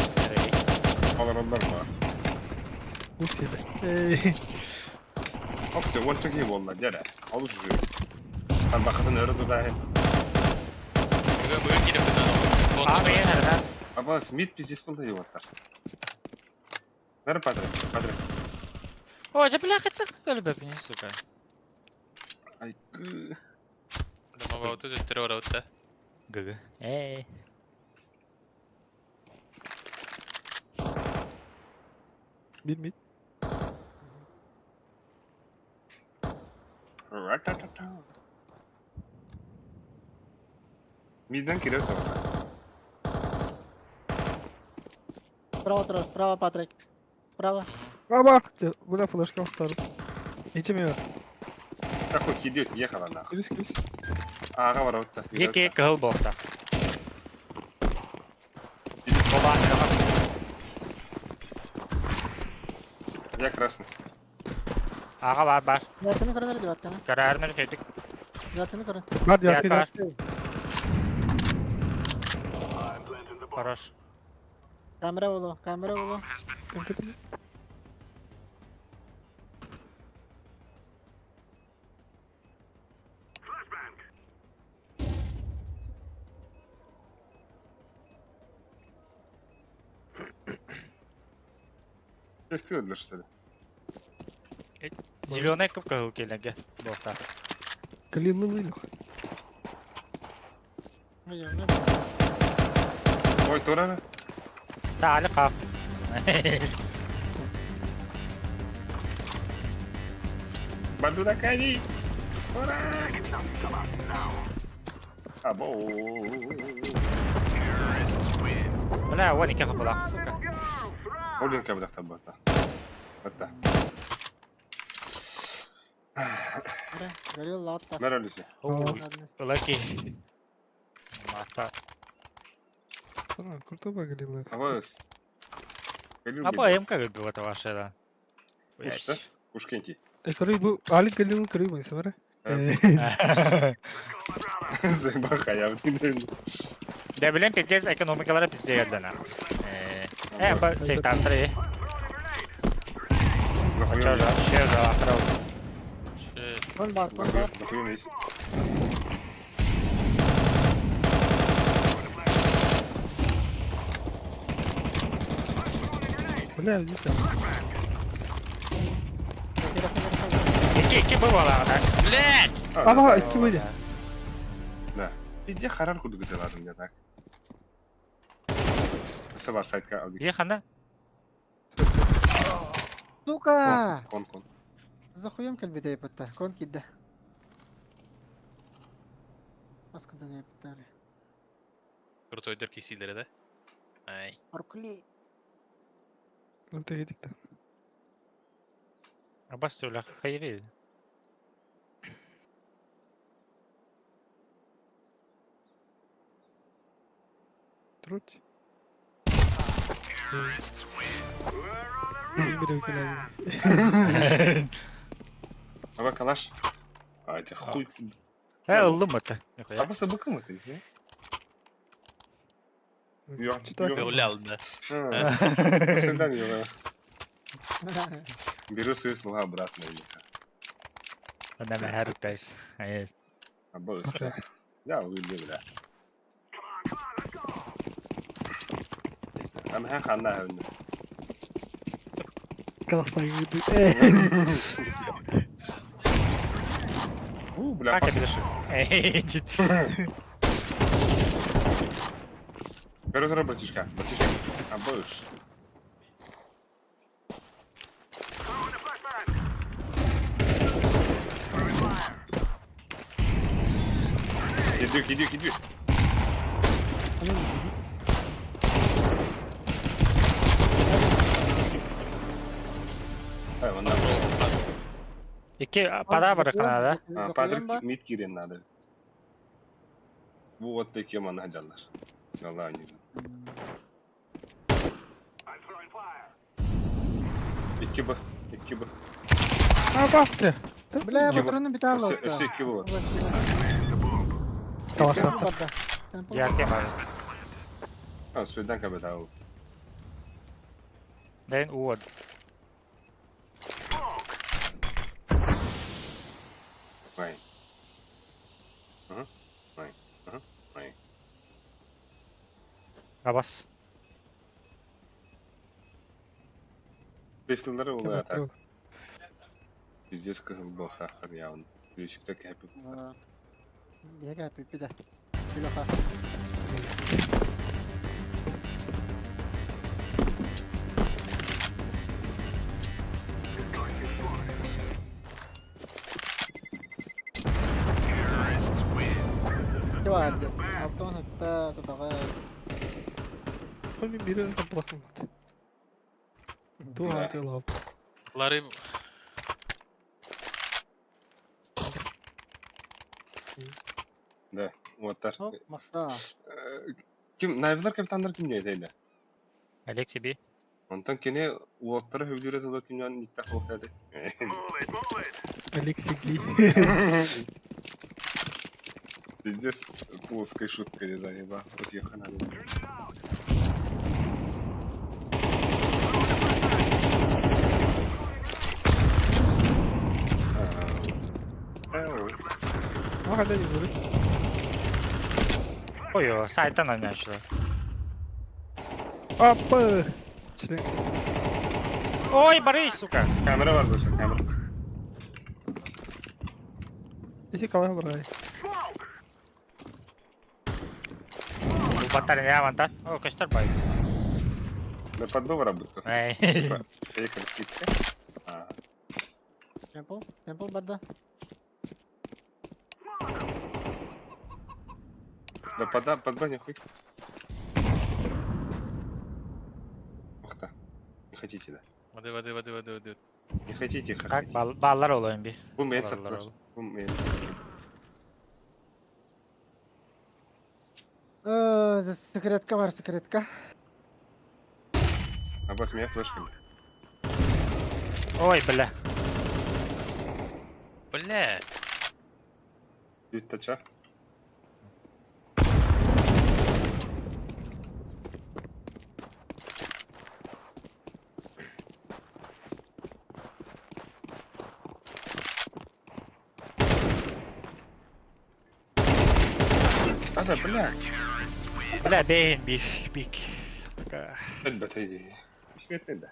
Speaker 8: Аларlar var.
Speaker 7: Bu seni. Ey.
Speaker 8: Aksi one çok iyi vallahi gel. Alış şu. Ben bakatın öyle dahil.
Speaker 3: Bugün gidip de
Speaker 1: Abi nereden?
Speaker 8: Ama Smith biz İspanya'da iyi var. Nere padre?
Speaker 1: О, же бля, это как бы, сука.
Speaker 8: Ay.
Speaker 3: Ama bautu götürü orada.
Speaker 1: ГГ. Эй.
Speaker 7: Bilmit.
Speaker 8: Midden giriyor tamam.
Speaker 2: Справа, Патрик. Справа.
Speaker 7: Aa bak. Bu ne flaşka starım. İçim var.
Speaker 8: Какой идет, ехала нахуй.
Speaker 7: Giriş.
Speaker 8: Аға бар отта.
Speaker 1: Вики кыл бокта. Оба,
Speaker 8: Я красный.
Speaker 1: Ага, бар.
Speaker 2: Devletini kırın devletini.
Speaker 1: Kararını verdik.
Speaker 2: Devletini kırın.
Speaker 7: Hadi
Speaker 1: Fiyat
Speaker 7: yakın.
Speaker 1: var. Хорош.
Speaker 2: Kamera bulu.
Speaker 8: Ты öldür что ли?
Speaker 1: Зеленая кубка укелеге. Бокта.
Speaker 7: Kalilli.
Speaker 8: Ой, Торана.
Speaker 1: Сали кап.
Speaker 8: Бадудакани! Ура! Abo.
Speaker 1: Бля, вон никак была, сука.
Speaker 8: Олин кабелах табата. Бата.
Speaker 2: Бля, горел латта.
Speaker 8: Мералиси.
Speaker 1: Лаки. Мата.
Speaker 7: Круто выглядела.
Speaker 8: Авас.
Speaker 1: А по МК выбил это ваше, да.
Speaker 8: Кушта? Кушкенти.
Speaker 7: Крыбу, али галил крыбу, смотри.
Speaker 8: Зайбаха я вдин.
Speaker 1: Да, блин, пиздец, экономика пиздец, да, на. Ба, сейф там 3. Чё же, ахрау.
Speaker 2: Вон бар.
Speaker 8: Захуем есть.
Speaker 7: Бля, здесь там.
Speaker 1: Iki бывало, да? Блядь!
Speaker 7: Ага, iki böyle.
Speaker 8: Да. Иди харар куду гыдаладым я так. Кысы бар сайтка алып.
Speaker 1: Ехана?
Speaker 2: Сука!
Speaker 8: Кон.
Speaker 2: Захуем кальбиде патта. Кон кидде. Аскада не паттали.
Speaker 3: Крутой дырки силдері, да? Ай.
Speaker 2: Аркли.
Speaker 7: Вот это так.
Speaker 1: Абастуля, хайри.
Speaker 7: Труть. Игры калай.
Speaker 8: Ага, калаш. А, это хуй.
Speaker 1: Лымата.
Speaker 8: А просто быком это, не? Yok,
Speaker 3: Öyle aldım da.
Speaker 8: Свидание, да. Беру свою слова обратно.
Speaker 1: Она на хартайс. Есть.
Speaker 8: А быстро. Я увидел, бля. Там хана.
Speaker 7: Kalafayı yedi.
Speaker 8: Бля,
Speaker 1: Как я пишу?
Speaker 8: Беру братишка. А будешь? Иди. Ай, вон надо.
Speaker 1: İki para bırakana da.
Speaker 8: Падрик мид кирен надо. Вот такие мангаджалар. Allah не. İki bu.
Speaker 7: Ha baktı.
Speaker 2: Бля,
Speaker 8: Чего?
Speaker 2: патроны битал латта.
Speaker 8: Все кило.
Speaker 7: Kalafta.
Speaker 1: Я кема.
Speaker 8: А, свиданка бы дал.
Speaker 1: Дэн уод.
Speaker 8: Вай.
Speaker 1: Абас.
Speaker 8: Пистолları oluyor atak. Пиздец как был хахар явно. Ключик так хэппи.
Speaker 2: Бега, пипида. Пилоха. Vardı. Alttan hatta tutağa.
Speaker 7: Hani biri kapatmadı. Dua atıyor.
Speaker 3: Ларым.
Speaker 8: Да, вот так.
Speaker 2: Hop, masa.
Speaker 8: Kim, Nayvlar kapitanlar kim neydi öyle?
Speaker 1: Алекси би.
Speaker 8: Ondan kene uvatlara hövdüre tala dünyanın nikah ortada.
Speaker 7: Алексей.
Speaker 8: Пиздец, плоской шуткой не заеба. Вот я хана.
Speaker 7: O halde yürü.
Speaker 1: Ой, сайта на мяч.
Speaker 7: Hoppa. Çile.
Speaker 1: Ой, Борис, сука.
Speaker 8: Kamera var böyle kamera.
Speaker 7: İki kalaya buraya.
Speaker 1: Батарея не аванта. О, костер бай.
Speaker 8: На поддов работа.
Speaker 1: Эй.
Speaker 8: Перекрестите.
Speaker 2: Temple barda.
Speaker 8: Да под баню хоть. Ух ты. Не хотите, да?
Speaker 3: Воды.
Speaker 8: Не хотите,
Speaker 1: Как
Speaker 8: хотите.
Speaker 1: ballar olayım bir.
Speaker 8: Bu men
Speaker 1: Ballar
Speaker 8: sattılar.
Speaker 1: ol.
Speaker 8: Bu men.
Speaker 2: Секретка бар, секретка.
Speaker 8: Аббас меня флешками.
Speaker 1: Oy bile.
Speaker 3: Бля.
Speaker 8: Дють тача. هذا بلا
Speaker 1: Bile beyin bir.
Speaker 8: البت هيدي ايش بيتنا ده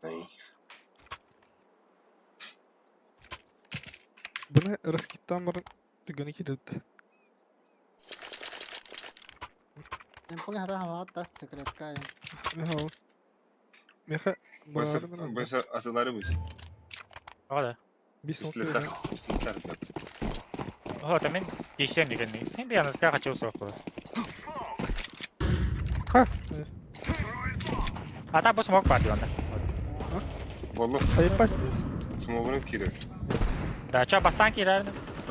Speaker 8: اي
Speaker 7: Buna raskittan barın tügeni kilidi.
Speaker 2: Temple hada hava hatta sekretka ya.
Speaker 7: Ne hava? Meha bağırın
Speaker 8: Burası atıları bu.
Speaker 1: Ola.
Speaker 7: bir son
Speaker 8: Üstletler. Üstletler.
Speaker 1: O tamam. Geçen de gelmeyi. Hem bir yalnız kaç olsa olur.
Speaker 7: Ha.
Speaker 1: Hatta bu smoke var diyor onda.
Speaker 8: Vallahi
Speaker 7: Hayır bak.
Speaker 8: smoke'unu kire.
Speaker 1: Daha çok bastan girer.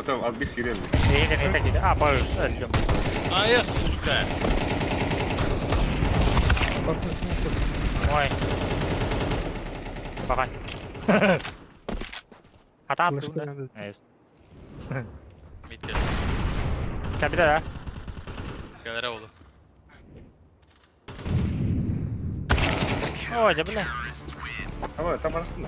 Speaker 8: Tamam az bir kire mi?
Speaker 1: İyi de neyse gidiyor. Aa bağır. Öldüm.
Speaker 3: Ай, сука.
Speaker 1: Oy. Bakay. Hata attı
Speaker 7: Ulaştı
Speaker 1: bunda.
Speaker 7: bende.
Speaker 1: Evet.
Speaker 3: Митя.
Speaker 1: Tabii de ha.
Speaker 3: Galera oldu.
Speaker 1: Oy da bile.
Speaker 8: Ama tam aslında.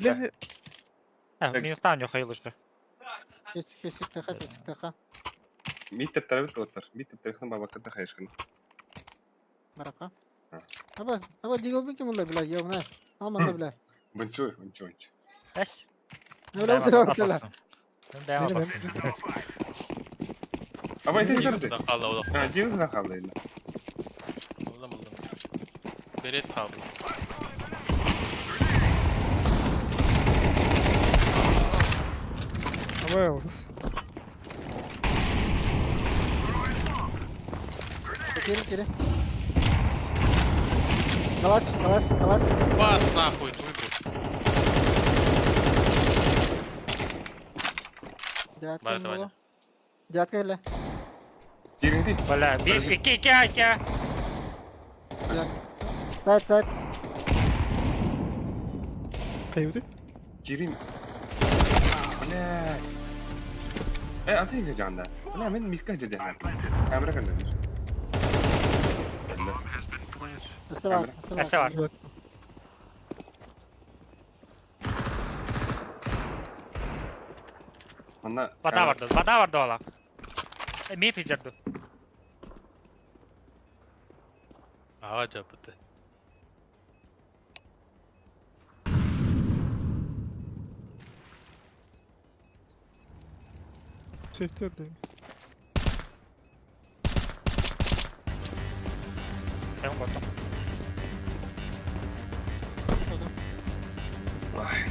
Speaker 7: Bile
Speaker 1: Ha, minustan yok hayırlısı.
Speaker 2: Pesik taka.
Speaker 8: Миттер тарабит оттар. Миттер тарихын бабакта хайшкын.
Speaker 2: Baraka.
Speaker 8: Ha.
Speaker 2: Aba digo bir kim ola bila ya buna. Amanda bila.
Speaker 8: Bunçoy.
Speaker 1: Es.
Speaker 2: Ne ola otura otura.
Speaker 1: Ben
Speaker 7: Benim-
Speaker 1: baksın.
Speaker 8: Ama ite çıkardı.
Speaker 3: Kaldı o da.
Speaker 8: Ha, diyor da kaldı yine.
Speaker 3: Buldum. Beret kaldı.
Speaker 7: hava yavuz.
Speaker 2: Kiri. Kalaş.
Speaker 3: Бас нахуй, твой.
Speaker 2: Jahat
Speaker 3: Bari
Speaker 2: kan
Speaker 3: tavanya.
Speaker 2: ola. Jahat kan le.
Speaker 8: Girinti.
Speaker 1: Valla 1 2 2.
Speaker 2: Sait.
Speaker 7: Kayıptı.
Speaker 8: Girin. Ne? Atayım ya candan. Ne ben miska cehennem. Kamera kan demiş.
Speaker 2: Asa var.
Speaker 8: Valla.
Speaker 1: Vada vardı ola. Mid yiyecekti.
Speaker 3: Ağaç yapıtı.
Speaker 7: Sektörde.
Speaker 1: Ben koydum.
Speaker 8: Vay.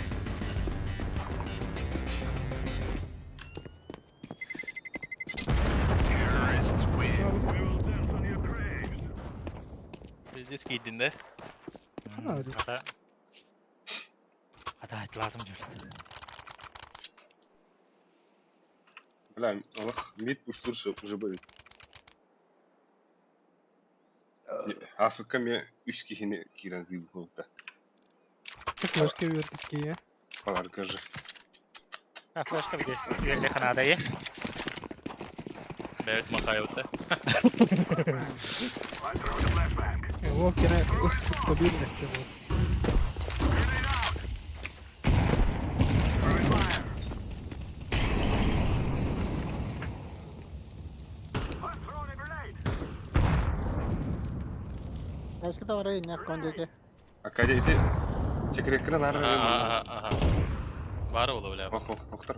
Speaker 3: Biz giydinde.
Speaker 7: Hadi.
Speaker 1: Adalet lazım diyor.
Speaker 8: Бля, Allah мид пуштур жыбы. Асука мне 3 kişini kiren zil buldu.
Speaker 7: Çok başka bir verdik ki ya.
Speaker 8: Falan gajı.
Speaker 1: Ha flashka bir de ileride kanadayı.
Speaker 3: Evet makayota.
Speaker 7: O gene stabilnosti bu.
Speaker 2: Aşkı da var ya ne koncake.
Speaker 8: Akade iti çekirekkine nar veriyorum.
Speaker 3: Aha. Var ola bile.
Speaker 8: Oktar.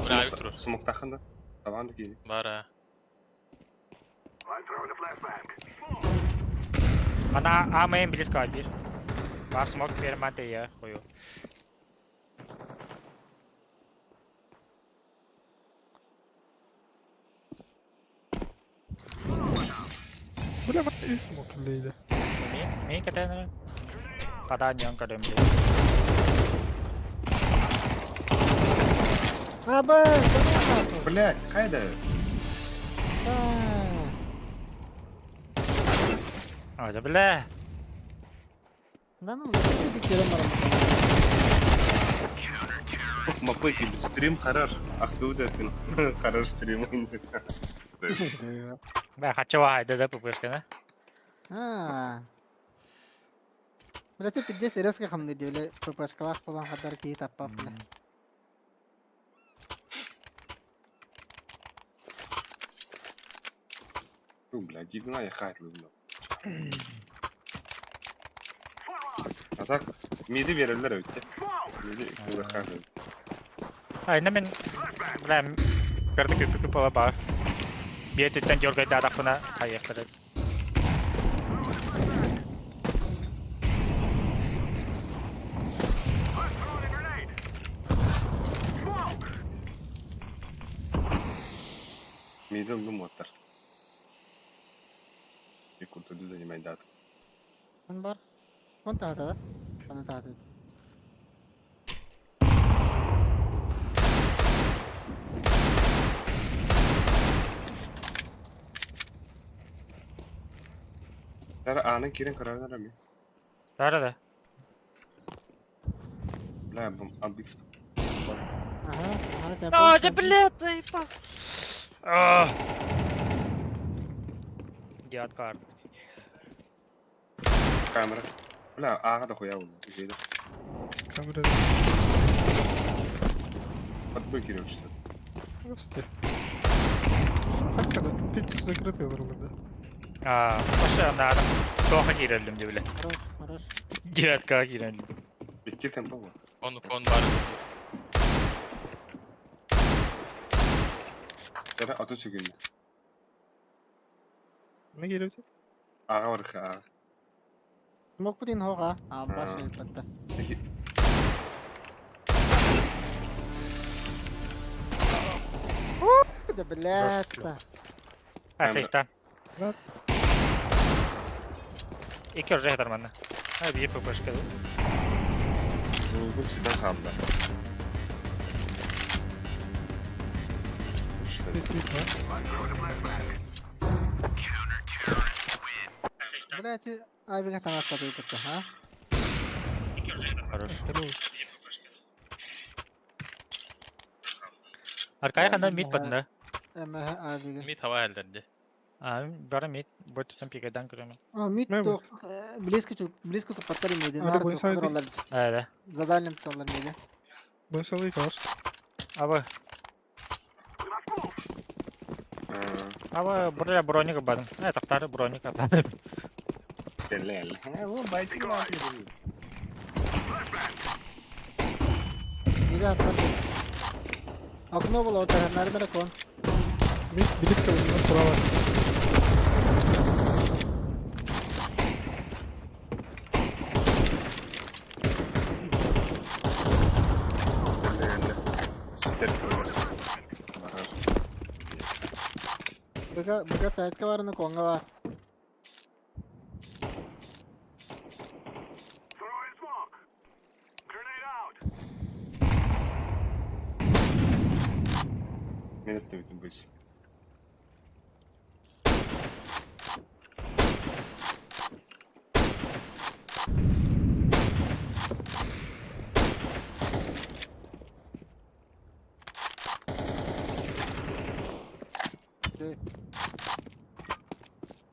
Speaker 3: Bırak dur.
Speaker 8: Smoke takında. طبعا ده كده.
Speaker 3: Bara.
Speaker 5: I'm throwing a flashbang.
Speaker 1: Ana A-main близко bir. Var smoke bir madde ya koyu.
Speaker 7: ولا ما اسمه الليلة.
Speaker 1: Main katanya. Kadang yang kadang beli.
Speaker 2: Aba!
Speaker 8: Блядь, هذا.
Speaker 1: Aja beli.
Speaker 2: Lan oğlum ne dedik yere maram.
Speaker 8: ما بويكي ستريم قرار اخذوه ده كان قرار ستريم.
Speaker 1: Ben kaçava hayda da bu kana.
Speaker 2: Ha. Berarti pide serius ke kamu dia le purpose kelas pulang kadar kita apa lah.
Speaker 8: بلا جيب معايا خاتل ولا. Atak midi verirler öyle. Midi kura khadın.
Speaker 1: Ay ne ben ben gördük köpük pola bar. Bir tütten yorgay da buna ayakları.
Speaker 8: Midi oldu motor. Bir kurtu düzeni mendat.
Speaker 2: Kan bar. Kon tahu tak? Kan tahu.
Speaker 8: Tara anın kirin kararına mı?
Speaker 1: Nerede?
Speaker 8: La bum abix.
Speaker 2: Aha, aha tempo.
Speaker 1: Aja beli apa? Ah. Diat kart.
Speaker 8: Kamera. La ağa da koya bunu. Bir şeyde.
Speaker 7: Камера.
Speaker 8: Bak bu kiriyor işte.
Speaker 7: Просто. Как-то пить закрытый вроде, да?
Speaker 1: Başka anda soğuğa girelim de bile.
Speaker 2: Хорош, хорош.
Speaker 1: Diat kart girelim.
Speaker 8: İki tempo var.
Speaker 3: Kon bara.
Speaker 8: Tara atı söküldü.
Speaker 7: Ne geliyor ki?
Speaker 8: Ağa var ki ağa.
Speaker 2: Smoke putin hoga. Ah, başı patta.
Speaker 8: Peki.
Speaker 2: Udah belat.
Speaker 1: Safe'den.
Speaker 7: Evet.
Speaker 1: İki oraya kadar bana. Hadi bir yapıp başka.
Speaker 8: Zulgun sudan kaldı. İşte.
Speaker 2: Berarti abi kan tanah satu itu tuh, ha?
Speaker 1: Хорош.
Speaker 7: Хорош.
Speaker 1: Arkaya kadar mid padında.
Speaker 2: Ama abi kan.
Speaker 3: Mid hava hallendi.
Speaker 1: Bara mid. Buat tutan pikadan kırımı.
Speaker 2: Oh, mid
Speaker 7: Memang.
Speaker 2: tuh близко tuh patari mid.
Speaker 7: Ada
Speaker 2: Nar
Speaker 7: boy
Speaker 2: tuh
Speaker 7: side.
Speaker 2: kontroller.
Speaker 1: Evet.
Speaker 2: Zadalem tutanlar mid.
Speaker 7: Ben sana yıkar.
Speaker 1: Abi. Abi buraya broni kapadım. Ne taktarı broni kapadım.
Speaker 8: Delal. Ha bu baytı mı yapıyor?
Speaker 2: Mid apa? Aku mau bawa tahan nari kon.
Speaker 7: Bilik kalınlar sıra var.
Speaker 8: Delal. Süper.
Speaker 2: Buka side ke warna konga wa.
Speaker 5: Throwing smoke. Grenade out.
Speaker 8: Minut da bütün bu iş.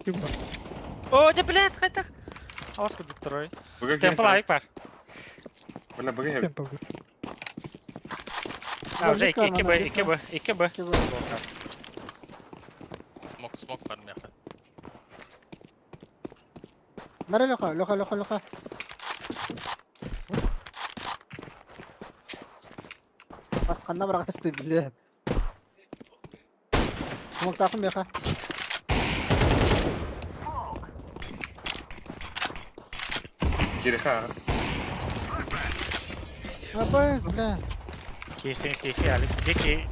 Speaker 7: Kim var?
Speaker 1: Oh ceplet kaytak. Awas kuduk terus.
Speaker 8: Bugün
Speaker 1: Temple ayık var.
Speaker 8: Valla bugün hep.
Speaker 7: Tempo.
Speaker 1: Уже iki bu.
Speaker 3: Smoke var mı ya?
Speaker 2: Nari loka. Pas kanna bırak istedim. Smoke takım yaka.
Speaker 8: Geri ha.
Speaker 2: Apa bля.
Speaker 1: Kesi yani. Deki.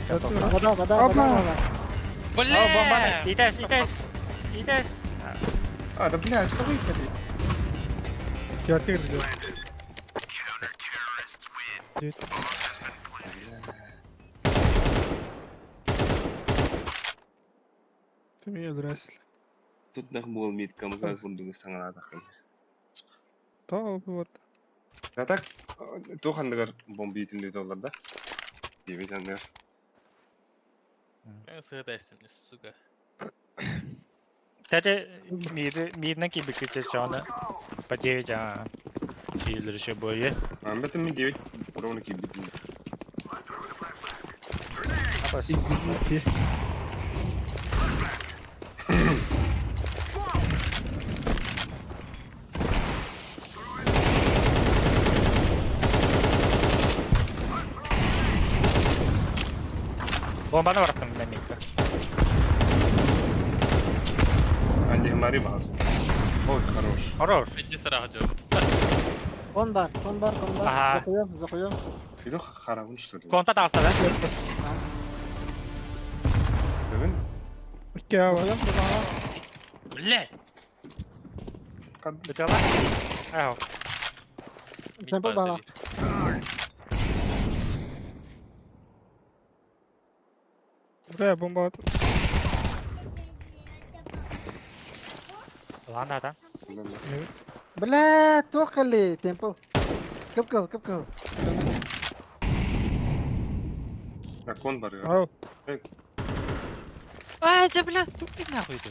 Speaker 2: Вода.
Speaker 1: Oh, bomba. Ites.
Speaker 8: А, да блядь, что выходит?
Speaker 7: Я теперь сделал. Ты меня драсил.
Speaker 8: Тут нах был мид, кому как бундугу саңа такын.
Speaker 7: Да, вот.
Speaker 8: Я так, то хандагар бомбитинде доллар да. Дебет андер.
Speaker 3: Ben sığdaysın suga.
Speaker 1: Tadi midna ki bikite çana. Pati ja. İyileri şey boyu.
Speaker 8: Ahmet'in mi debet buranın ki bitinde.
Speaker 1: Apas.
Speaker 7: Иди.
Speaker 1: Bombana bıraktım ben midde.
Speaker 8: Анди хмари бас. Ой, хорош.
Speaker 1: Horror.
Speaker 3: Bence sıra cevap.
Speaker 2: Кон бар.
Speaker 1: Ага.
Speaker 2: Захуем.
Speaker 8: Видно харабын что ли?
Speaker 1: Konta da aslında.
Speaker 8: Değil mi?
Speaker 7: Кява.
Speaker 3: Bile.
Speaker 1: Bitti lan. Ayo.
Speaker 2: Temple bana.
Speaker 7: Buraya bomba at.
Speaker 1: Lan da adam.
Speaker 2: Бля, тохали. Temple. Кып.
Speaker 8: Кон бар ya.
Speaker 7: Ау.
Speaker 1: Ay cebila. Tut ne koydu?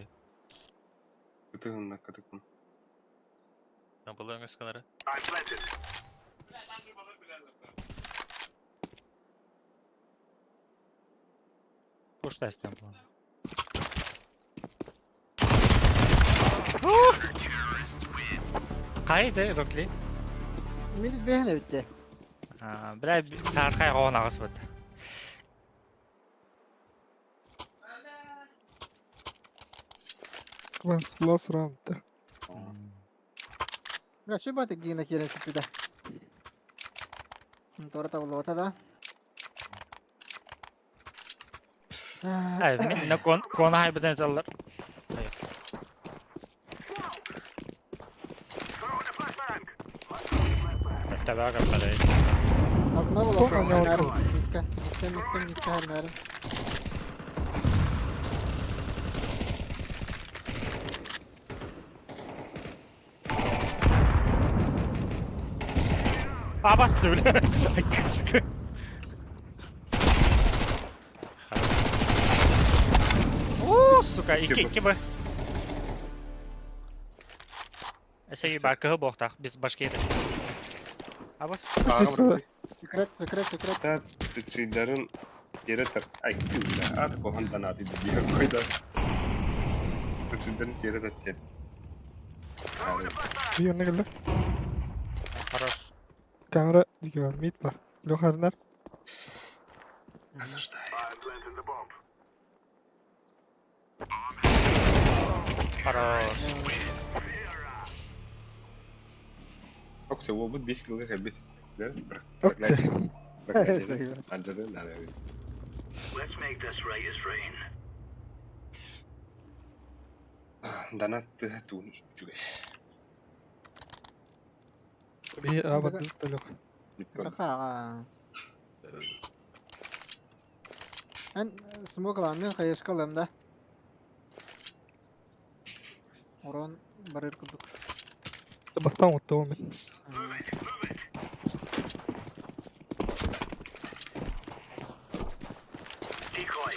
Speaker 8: Кытыгын кытыкын.
Speaker 3: Yapılan göz kenarı.
Speaker 1: Push da istem bu. Kaydı Rokli.
Speaker 2: Минус бегіне бітті.
Speaker 1: Бля тарқай қоған ағысы бітті.
Speaker 7: Last round.
Speaker 2: Бля, що бати гіна керен сіпіде? Тора табылы ота да.
Speaker 1: Ay, ne konu haybeden çallar. Tabii kapıda.
Speaker 2: Akına bul okra. Nikka her nere.
Speaker 1: Aa bastı bile. Ay kısık. Ooo suka iki bu. Ese barkı boğtak biz başka yere. Abas.
Speaker 8: Ағы бұрды.
Speaker 2: Секрет.
Speaker 8: Та sıçrıların geri tır. Ay güzel. At kohandan adı diye koydu. Sıçrıların geri tır.
Speaker 7: Bir yanına geldi.
Speaker 1: Хорош.
Speaker 7: Kamera dikiyor. Mid var. Loharlar.
Speaker 1: Хорош.
Speaker 8: Oksa o bu 5 kılga kaybet.
Speaker 7: Okey.
Speaker 8: Anladın mı?
Speaker 5: Let's make this right as rain.
Speaker 8: Danat tuğunu juga.
Speaker 7: Bir abadı da lok.
Speaker 8: Bitcoin.
Speaker 2: Kaqa. Ben smoke alanını kayışka alayım da. Oran barir kuduk.
Speaker 7: Bastan mutlu olmayın.
Speaker 5: Decoy.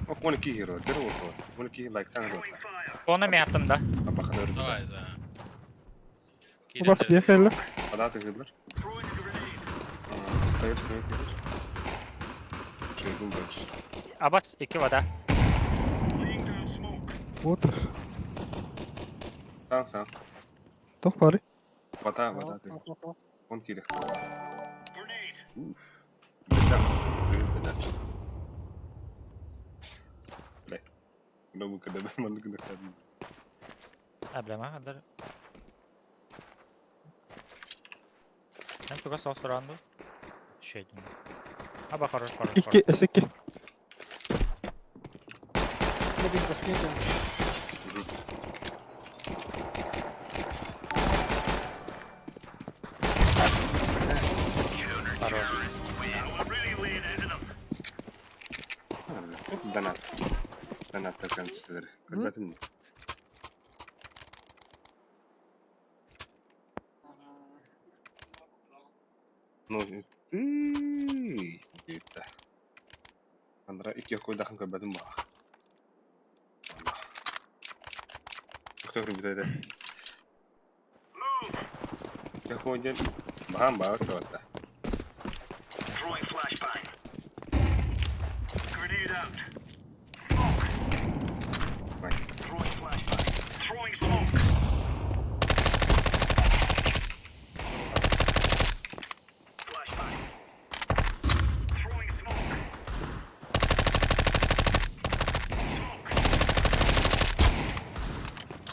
Speaker 8: Ok 12 hero. Dero ko. 12 like tango.
Speaker 1: Onu mu yaptım da?
Speaker 8: Apa kadar?
Speaker 3: Давай за.
Speaker 7: Bas bir yakayla.
Speaker 8: Pada tıkılır. Stayıp sınıf gelir. Çözdüm böyle.
Speaker 1: Abas iki vada.
Speaker 7: Water.
Speaker 8: Tamam.
Speaker 7: Toch bari.
Speaker 8: Vata tıkılır. 10 kere. Udah bu kadar mana kena kan.
Speaker 1: Ablama ada. Sen tugas sol sorandı. Şey diyeyim. Ha bak хорош.
Speaker 7: 2 S2.
Speaker 2: Ne bir başka yok.
Speaker 8: Donat takkan sizlere. Kırbatım mı? Ну, gitu. Antara iki aku dah ke batu mbak. Waktu aku bisa ada. Ya aku aja paham banget kalau tak.
Speaker 5: Throwing flashbang. Grenade out. Smoke.
Speaker 8: Baik.
Speaker 5: Throwing flashbang. Throwing smoke. Flashbang. Throwing smoke. Smoke.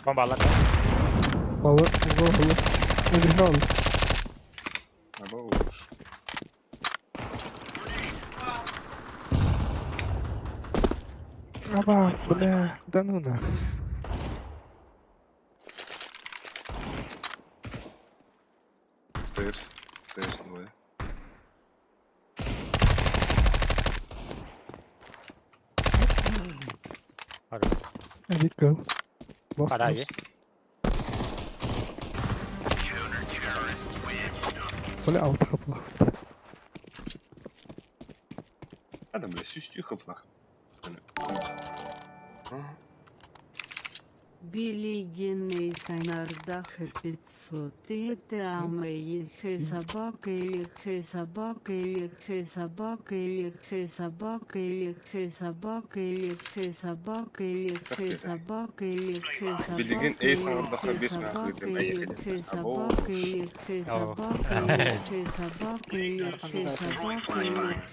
Speaker 1: Bombalar.
Speaker 7: Power. Go. Original.
Speaker 8: Apa urus?
Speaker 7: Apa? Бля, да ну нах.
Speaker 8: Stairs двое.
Speaker 7: I did go. Boss.
Speaker 1: Para aí.
Speaker 7: Более аута хапла.
Speaker 8: Adam bile süslü kapılar.
Speaker 11: Белигиный Сайнардах 500. Это мои собака или собака или собака или собака или собака или собака или собака или собака.
Speaker 8: Bildiğin ey Saynardah'a 5 metreden ayık edin. Abo.
Speaker 11: Собака или собака или собака или собака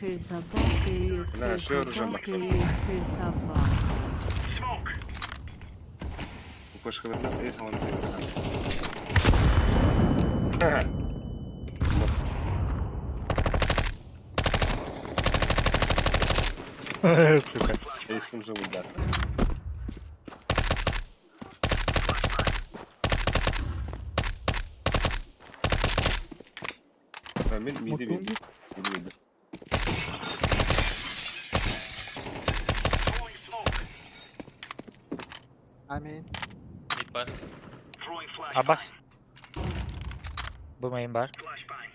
Speaker 11: или собака или
Speaker 8: لا شو رجع
Speaker 11: собака или собака.
Speaker 5: Smoke.
Speaker 8: Bu başkalarından ey Saynardah'a.
Speaker 1: Сука.
Speaker 8: Ey sıkıntı buldular. Ben midi.
Speaker 5: Throwing smoke.
Speaker 2: Amin.
Speaker 3: Mid var.
Speaker 5: Throwing flashbang.
Speaker 1: Abbas. Bu main bar.
Speaker 5: Flashbang.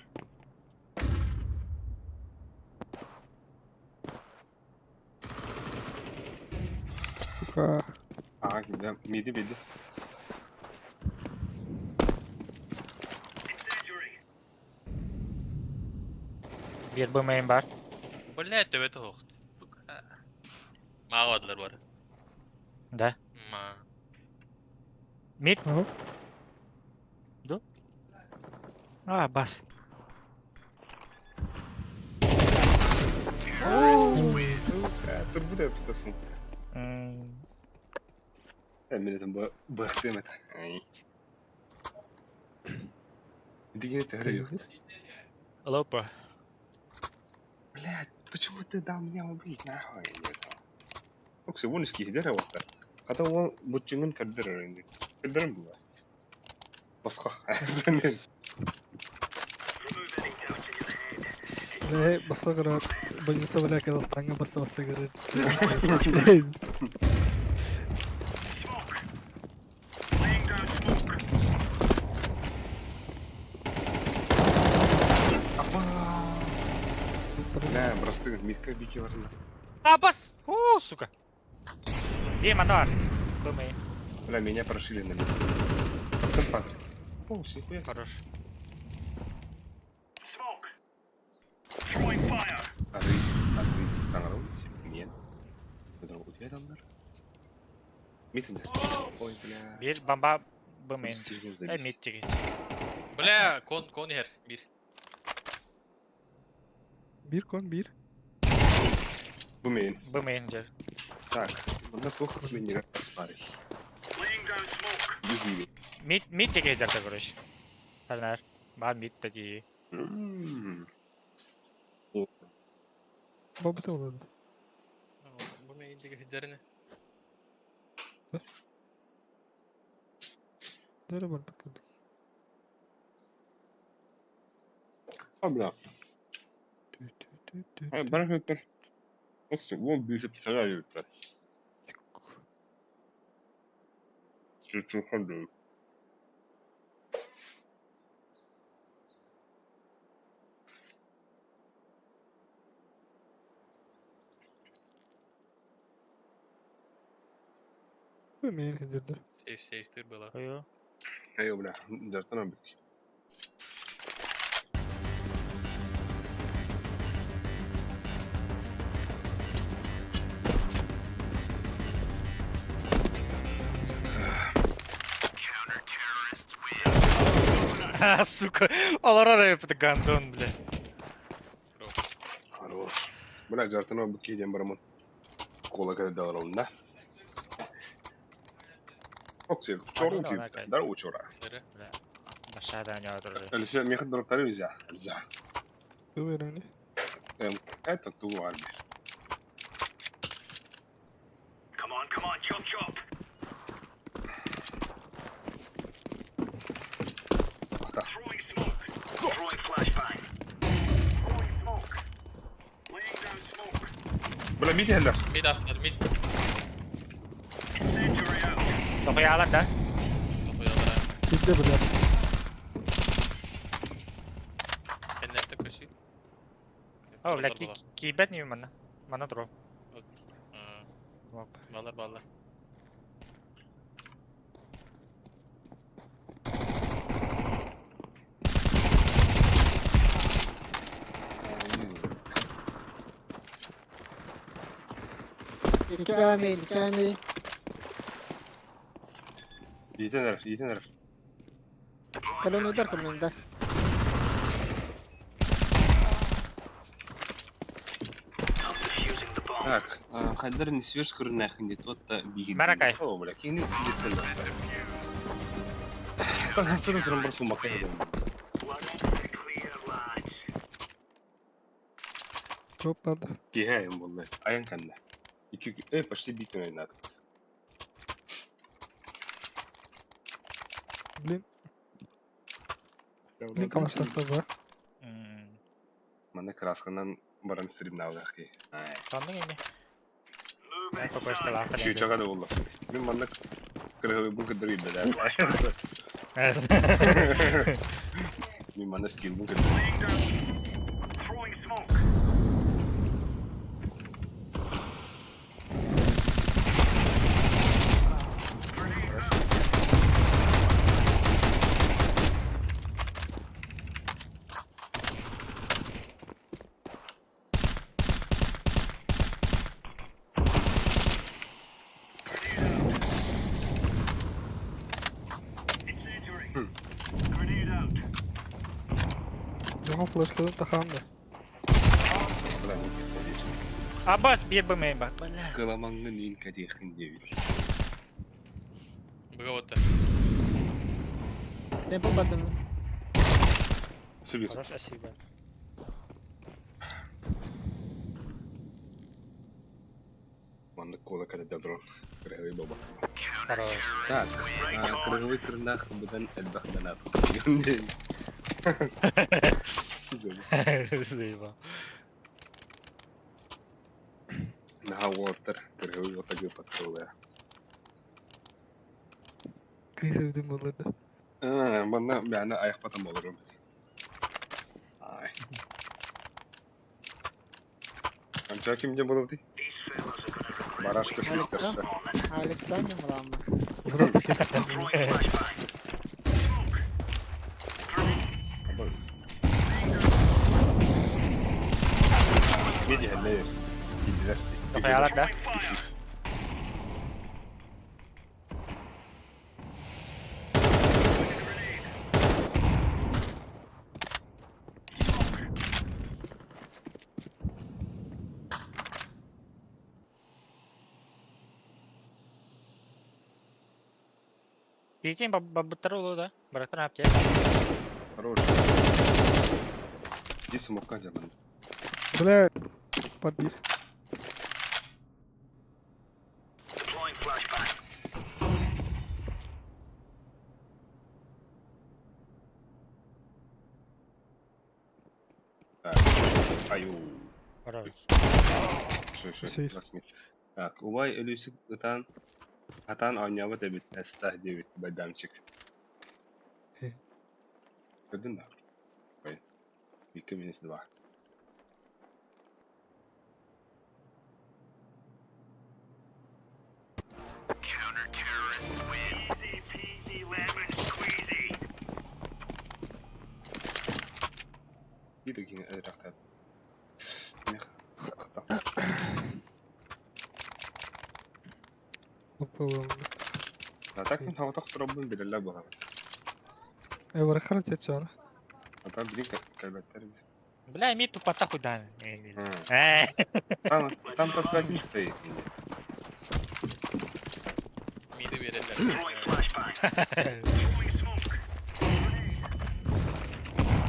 Speaker 7: Сука.
Speaker 8: Aa gidelim. Midi.
Speaker 5: Incendiary.
Speaker 1: Bir bu main bar.
Speaker 3: Блядь, да это ох. Mağadılar var.
Speaker 1: Da.
Speaker 3: Ma.
Speaker 1: Mid.
Speaker 7: Ага.
Speaker 1: Abbas.
Speaker 8: Suka. Dur bu da tutasın. Milletin baktı mı? Digini tehre yok.
Speaker 1: Лопа.
Speaker 8: Блядь, почему ты дал мне убить нахуй? Окси, вон иски хидер вакта. Хата вон бутчингын каддер инде. Каддерим була. Баска. Сенен.
Speaker 5: Remove any doubts in your head.
Speaker 7: Бля, басқа қара. Больница бля, Казахстанға баса керек.
Speaker 5: Smoke. Laying down smoke.
Speaker 8: Бля, просто митка бики варна.
Speaker 1: Abbas! Сука. Где моtor? Bu main.
Speaker 8: Бля, меня прошили на митку. Потом падре. О, нихуя.
Speaker 1: Хорош.
Speaker 5: Smoke. Throwing fire.
Speaker 8: Arı sanırım. Niye? Burada udiye adamlar. Mitinde. Oy bля.
Speaker 1: Bir bomba bu main.
Speaker 8: Üstüne
Speaker 1: El mid çıkıyor.
Speaker 3: Бля, кон her. Bir.
Speaker 7: Bir kon bir.
Speaker 8: Bu main.
Speaker 1: Bu main cer.
Speaker 8: Так. Bunda çok ben yine asparı.
Speaker 5: Laying down smoke.
Speaker 8: Yüzüyle.
Speaker 1: Mid de gelirdi görüş. Fener. Var mid de değil.
Speaker 7: Babıta oladı.
Speaker 3: Bu main'deki hidlerini.
Speaker 7: Nere var bakalım.
Speaker 8: Abla. Hayır bana kadar. Yoksa bu bir şey sana ayırdılar. Çok hadi.
Speaker 7: Bu main header'da.
Speaker 3: Safe bala.
Speaker 1: Koyu.
Speaker 8: Hayır bla. Zaten abi.
Speaker 1: Ha сука. Олар ара yaptı gandon bile.
Speaker 8: Хорош. Bla zaten abi kiyden baramın. Kola kadar dalar onda. Okey, çorun ki. Dar uçora.
Speaker 3: Nere?
Speaker 1: Aşağıdan yağdırıyor.
Speaker 8: Öyleyse miyat dropları bize. Bize.
Speaker 7: Bu vereni.
Speaker 8: Это ту арби.
Speaker 5: Come on, chop chop. Throwing smoke. Throwing flashbang. Throwing smoke. Laying down smoke.
Speaker 8: Bla mid heller.
Speaker 3: Mid aslan mid.
Speaker 5: Incendiary out.
Speaker 1: Kapıyı alır da.
Speaker 3: Kapıyı alır ha.
Speaker 7: Gitti bu da.
Speaker 3: Kennette koşuyor.
Speaker 1: Oh, lagi kibet nih mana? Mana bro?
Speaker 3: Ballar.
Speaker 2: İki main, iki main.
Speaker 8: Yetener.
Speaker 2: Kalon udar, kalon udar.
Speaker 8: Так, Хайдар не свеж нахрен, не тот-то бегит.
Speaker 1: Маракай.
Speaker 8: О, бля, кинь здесь тогда. Так, отсюда прям бросу макай.
Speaker 5: Clear, lads.
Speaker 7: Topladı.
Speaker 8: Кигаем, vallahi. Ayağın kanda. Почти бить не надо.
Speaker 7: Blin kavaştakta var.
Speaker 8: Mana красканан баран стрим навдах ки.
Speaker 1: Sandın ini. Ben çok başka lafı
Speaker 8: Şu çaka da oldu. Ben mana kırığı bu kadar iyi bedel. Ben mana skill bu kadar.
Speaker 5: Laying down. Throwing smoke. Grenade out.
Speaker 7: Daha flashladım takandı.
Speaker 1: Abbas bir bemain bak.
Speaker 8: Каламанга нин кадехин девил.
Speaker 3: Бгавата.
Speaker 2: Tempo battın mı?
Speaker 8: Сулит.
Speaker 1: Хорош асиба.
Speaker 8: Mana кола kada daдрон. Кырыğı баба.
Speaker 1: Хорош.
Speaker 8: Так, кырыğı кырнах будан элбах данат.
Speaker 1: Зейба.
Speaker 8: На water. Кырığı yoта gibi patrolaya.
Speaker 7: Kıyı sevdim onlarda.
Speaker 8: Bana yani ayak patam olurum. Ay. Amca kimce buldu?
Speaker 5: These fellas are gonna regret
Speaker 8: Barашка sisters.
Speaker 2: Alexander mı lan mı?
Speaker 7: Burada şey.
Speaker 5: throwing flashbang. Smoke.
Speaker 8: Midi heller. Gidiler.
Speaker 1: Kapıyı alır da.
Speaker 5: Throwing fire.
Speaker 1: Пейте бабутару, да? Братан, аптек.
Speaker 8: Хорош. Иди смока жаман.
Speaker 7: Бля, подбир.
Speaker 5: Deploying flashbang.
Speaker 8: Так. Аю.
Speaker 1: Хорош.
Speaker 8: Шо.
Speaker 7: Сейф.
Speaker 8: Расмит. Так, увай элюсик ытан. Атан ойнябы дебит. Эста дебит. Байдамчик. Көрдің ба? Ой. 2-2.
Speaker 5: Counter-terrorists win. Easy peasy lemon squeezy.
Speaker 8: Bir de yine Irak'ta. Ne?
Speaker 7: Hoppa oğlum.
Speaker 8: Так мен хавата хтробын билелер bu hava.
Speaker 7: Var خرجت sonra.
Speaker 8: Hatta bilin kalbetler.
Speaker 1: Бля, ми тупота худан.
Speaker 8: Там подсветим стоит.
Speaker 3: Midi verirler.
Speaker 5: Throwing flashbang. Throwing smoke. Grenade.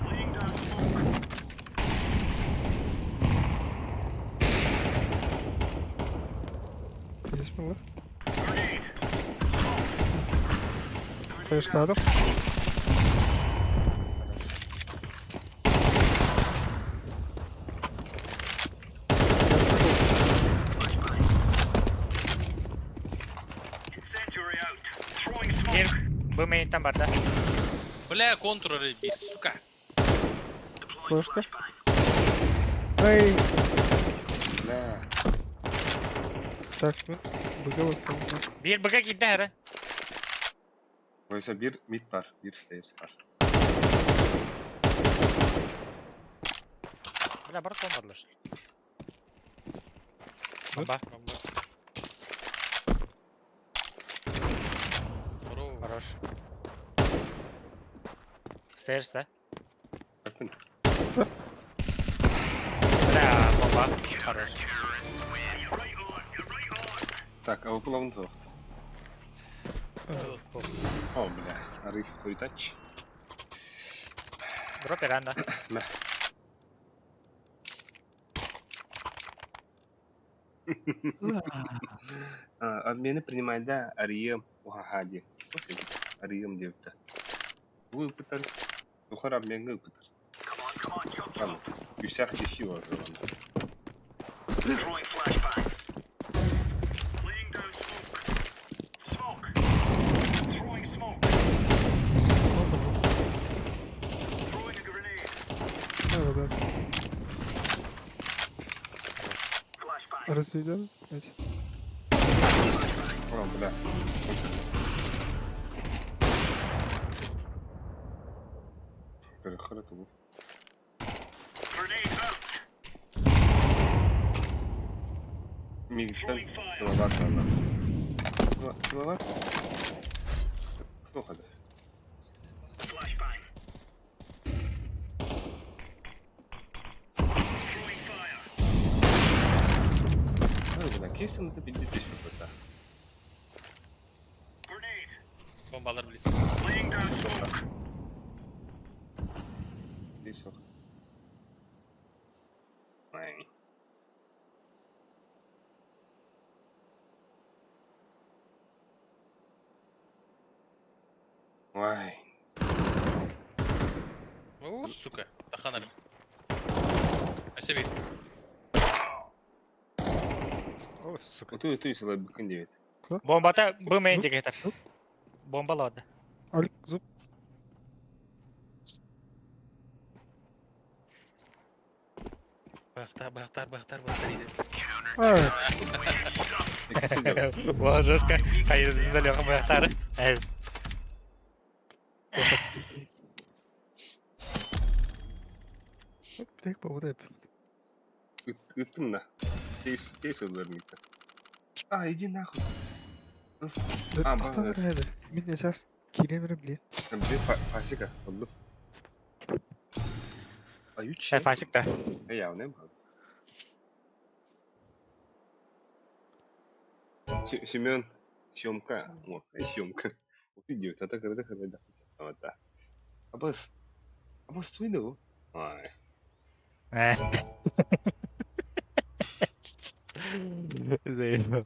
Speaker 5: Laying down smoke.
Speaker 7: Есть mi var?
Speaker 5: Grenade.
Speaker 7: Flash kaldım.
Speaker 5: Incendiary out. Throwing smoke.
Speaker 1: Gir. Bu main tam barda.
Speaker 3: Бля, контуры бей, сука.
Speaker 5: Deploying
Speaker 7: Flash ka?
Speaker 5: flashbang.
Speaker 7: Hey.
Speaker 8: La.
Speaker 7: Tak ben. Bug'a baksam.
Speaker 1: Bir bıga gitti her.
Speaker 8: Oysa bir mid var, bir stairs var.
Speaker 1: Bля, брат, olmadılar. Bomba. Хорош. Stairs da.
Speaker 8: Bakın.
Speaker 1: Bля, bomba. Хорош.
Speaker 8: Так, а вы плавно то. О, бля, Ариф, хуйтач.
Speaker 1: Дроп иранда.
Speaker 8: На. Обмены принимать, да, Арием, Ухахади. Арием девта. Вы пытали. Тухар обмен вы пытали. Там, Юсях дешево.
Speaker 5: Throwing flashbang. Laying down smoke. Smoke. Throwing smoke. Throwing a grenade.
Speaker 7: Evet.
Speaker 5: Flashbang.
Speaker 7: Arasıyla. Evet.
Speaker 8: О, бля. Переход это был.
Speaker 5: Grenade out.
Speaker 8: Мигтен киловатт надо. Киловатт? Сколько да?
Speaker 5: Flashbang. Throwing fire.
Speaker 8: Ну, бля, кейсом это 50 что-то.
Speaker 5: Grenade.
Speaker 3: Bombalar bilirsin.
Speaker 5: Laying down smoke.
Speaker 8: Здесь вот. Ай. Ай.
Speaker 3: Oo, suka. Tahanır. Asebi.
Speaker 1: О, сука.
Speaker 8: Ту и сюда быкын девет.
Speaker 1: Bombada bu main indicator. Bombaladı.
Speaker 7: Alik zup.
Speaker 3: Бахтар иди.
Speaker 7: Evet.
Speaker 8: İkisi de.
Speaker 1: О, жестко. Hayır, далеко бахтар.
Speaker 7: Bir tek babada yapıyor.
Speaker 8: Ыттым да. Кейс öldürmekte. А, иди нахуй. А,
Speaker 7: Tahta
Speaker 8: bana
Speaker 7: nerede? Min esas kine verebiliyor.
Speaker 8: Bir fasika oldu. Ay 3
Speaker 1: Şey fasık da.
Speaker 8: Ya ne bu? Семен, съемка. Вот, съемка. Video tata kırdı. Tamam da. Abas tuydu. Ay.
Speaker 1: Zeyno.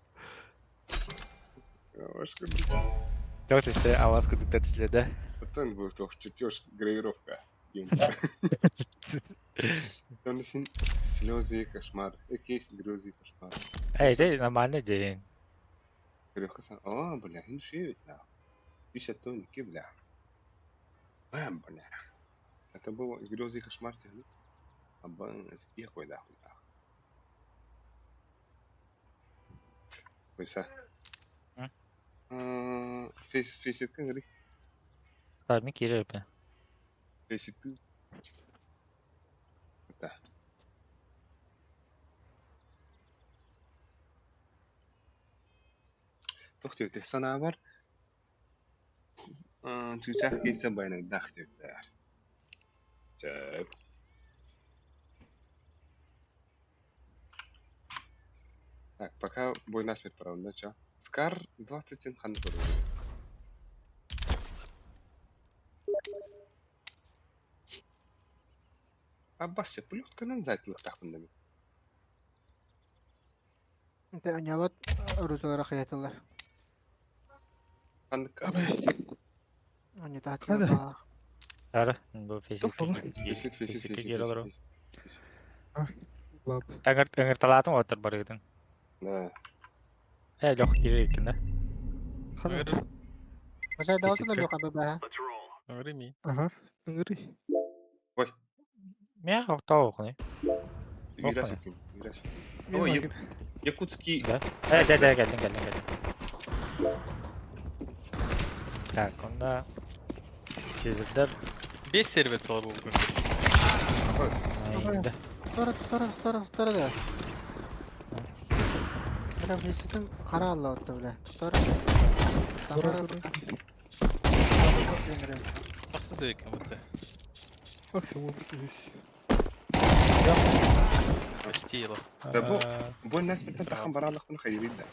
Speaker 8: Başka
Speaker 1: Çok işte avaz kırdıkta tücrede.
Speaker 8: Zaten bu çok чертёж гравировка. Тонсин слезы кошмар. Кейс грозы кошмар.
Speaker 1: Ey de нормально değil.
Speaker 8: Гравировка. Бля, ну что ведь на. 50 тоники, бля. Бля. Это было грозы кошмар тяну. Я хуй да. Oysa. Face it kan gari.
Speaker 1: Tabii ki yapıyor.
Speaker 8: Face it. Da. Toxtıyor te sana var. Çuçak kaysa baynak daxtıyor der. Çöp. Так, пока бой насмерть, правда, чё? Скар 20 хантер. Аббас, плютканан зайтлык тахмында мен.
Speaker 2: Inte oynavat Ruslara kıyatırlar.
Speaker 8: Хандык.
Speaker 2: Oyna tahtı
Speaker 7: Hadi.
Speaker 2: yapar.
Speaker 1: Sarı. Bu fizik.
Speaker 8: Фейсит.
Speaker 1: Gel olur.
Speaker 7: Bab.
Speaker 1: Tengir talatım otur barıydın.
Speaker 8: Да.
Speaker 1: Yok geri ikinde.
Speaker 7: Hadi.
Speaker 2: Mesela dağıtı da yok abi be.
Speaker 7: Aha. Ngeri.
Speaker 1: Ya tavuk ne?
Speaker 8: Играть. Ой, якутский.
Speaker 1: Да. Geldim. Так, onda çizgiler.
Speaker 3: 5 servet var bu bugün.
Speaker 1: Ayında.
Speaker 2: Tutar da. Bana Fesit'in kara Allah otta bile. Tutar.
Speaker 3: Nasıl zevk ama te?
Speaker 7: Максимум битвись.
Speaker 3: Почти его.
Speaker 8: Да бой насмерть тахам баралах من خيرين ده.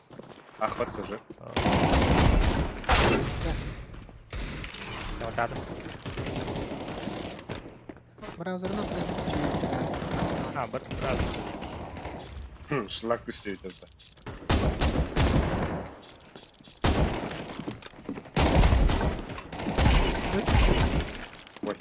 Speaker 8: Ахват тоже.
Speaker 1: Tamam.
Speaker 2: Браузерна
Speaker 1: Ha, biraz.
Speaker 8: Шлак düştü işte. Ой.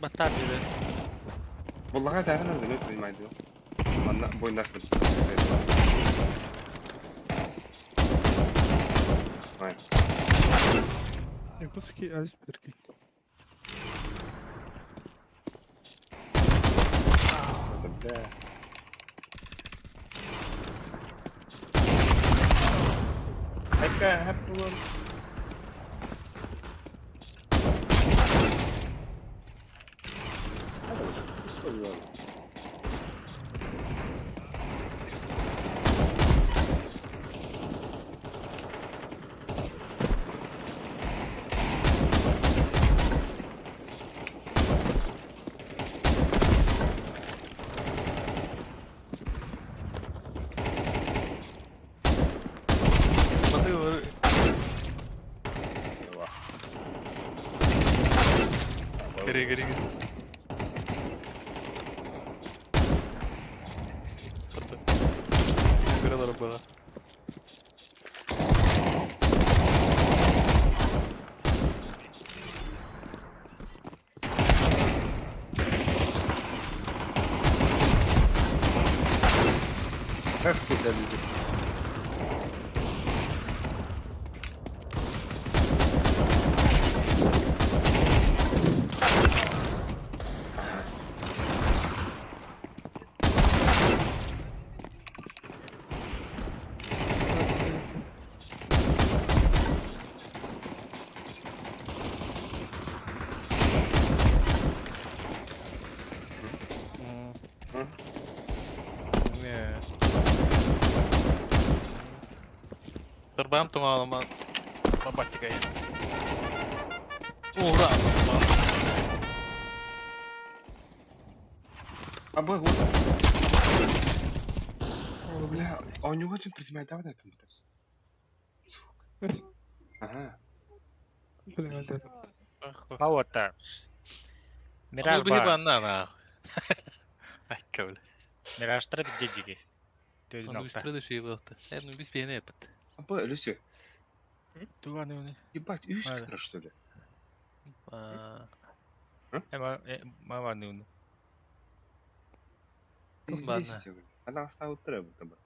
Speaker 1: Batar gibi.
Speaker 8: Vallahi derken nerede ne bilmeydi. Bana boy nasmert. Ay.
Speaker 7: Якутский айсберги.
Speaker 8: Да. Какая была?
Speaker 3: Geri. Kırılır bana.
Speaker 8: Nasıl sıkabilirim?
Speaker 3: Не. Terbayam tuh malam baca kayaknya. Udah.
Speaker 8: Абы вот. О, бля, а у него очень предметов да компьютер. Ага.
Speaker 7: Bilmem dedim.
Speaker 1: А вот так. Мираж
Speaker 3: Onu bir
Speaker 1: бар.
Speaker 3: banna na. Ay kabul.
Speaker 1: Мираштар бигдеги. Төз
Speaker 3: Onu
Speaker 1: нокта.
Speaker 3: üstüne de şey baktı. Ну biz bir ne yaptı.
Speaker 8: Абы, Люся,
Speaker 1: Туганы уни.
Speaker 8: ебать, үй
Speaker 1: Ладно.
Speaker 8: скидра, что ли?
Speaker 1: Мама уни.
Speaker 3: Ладно.
Speaker 8: Пиздец, блин. Она оставила требу тобой.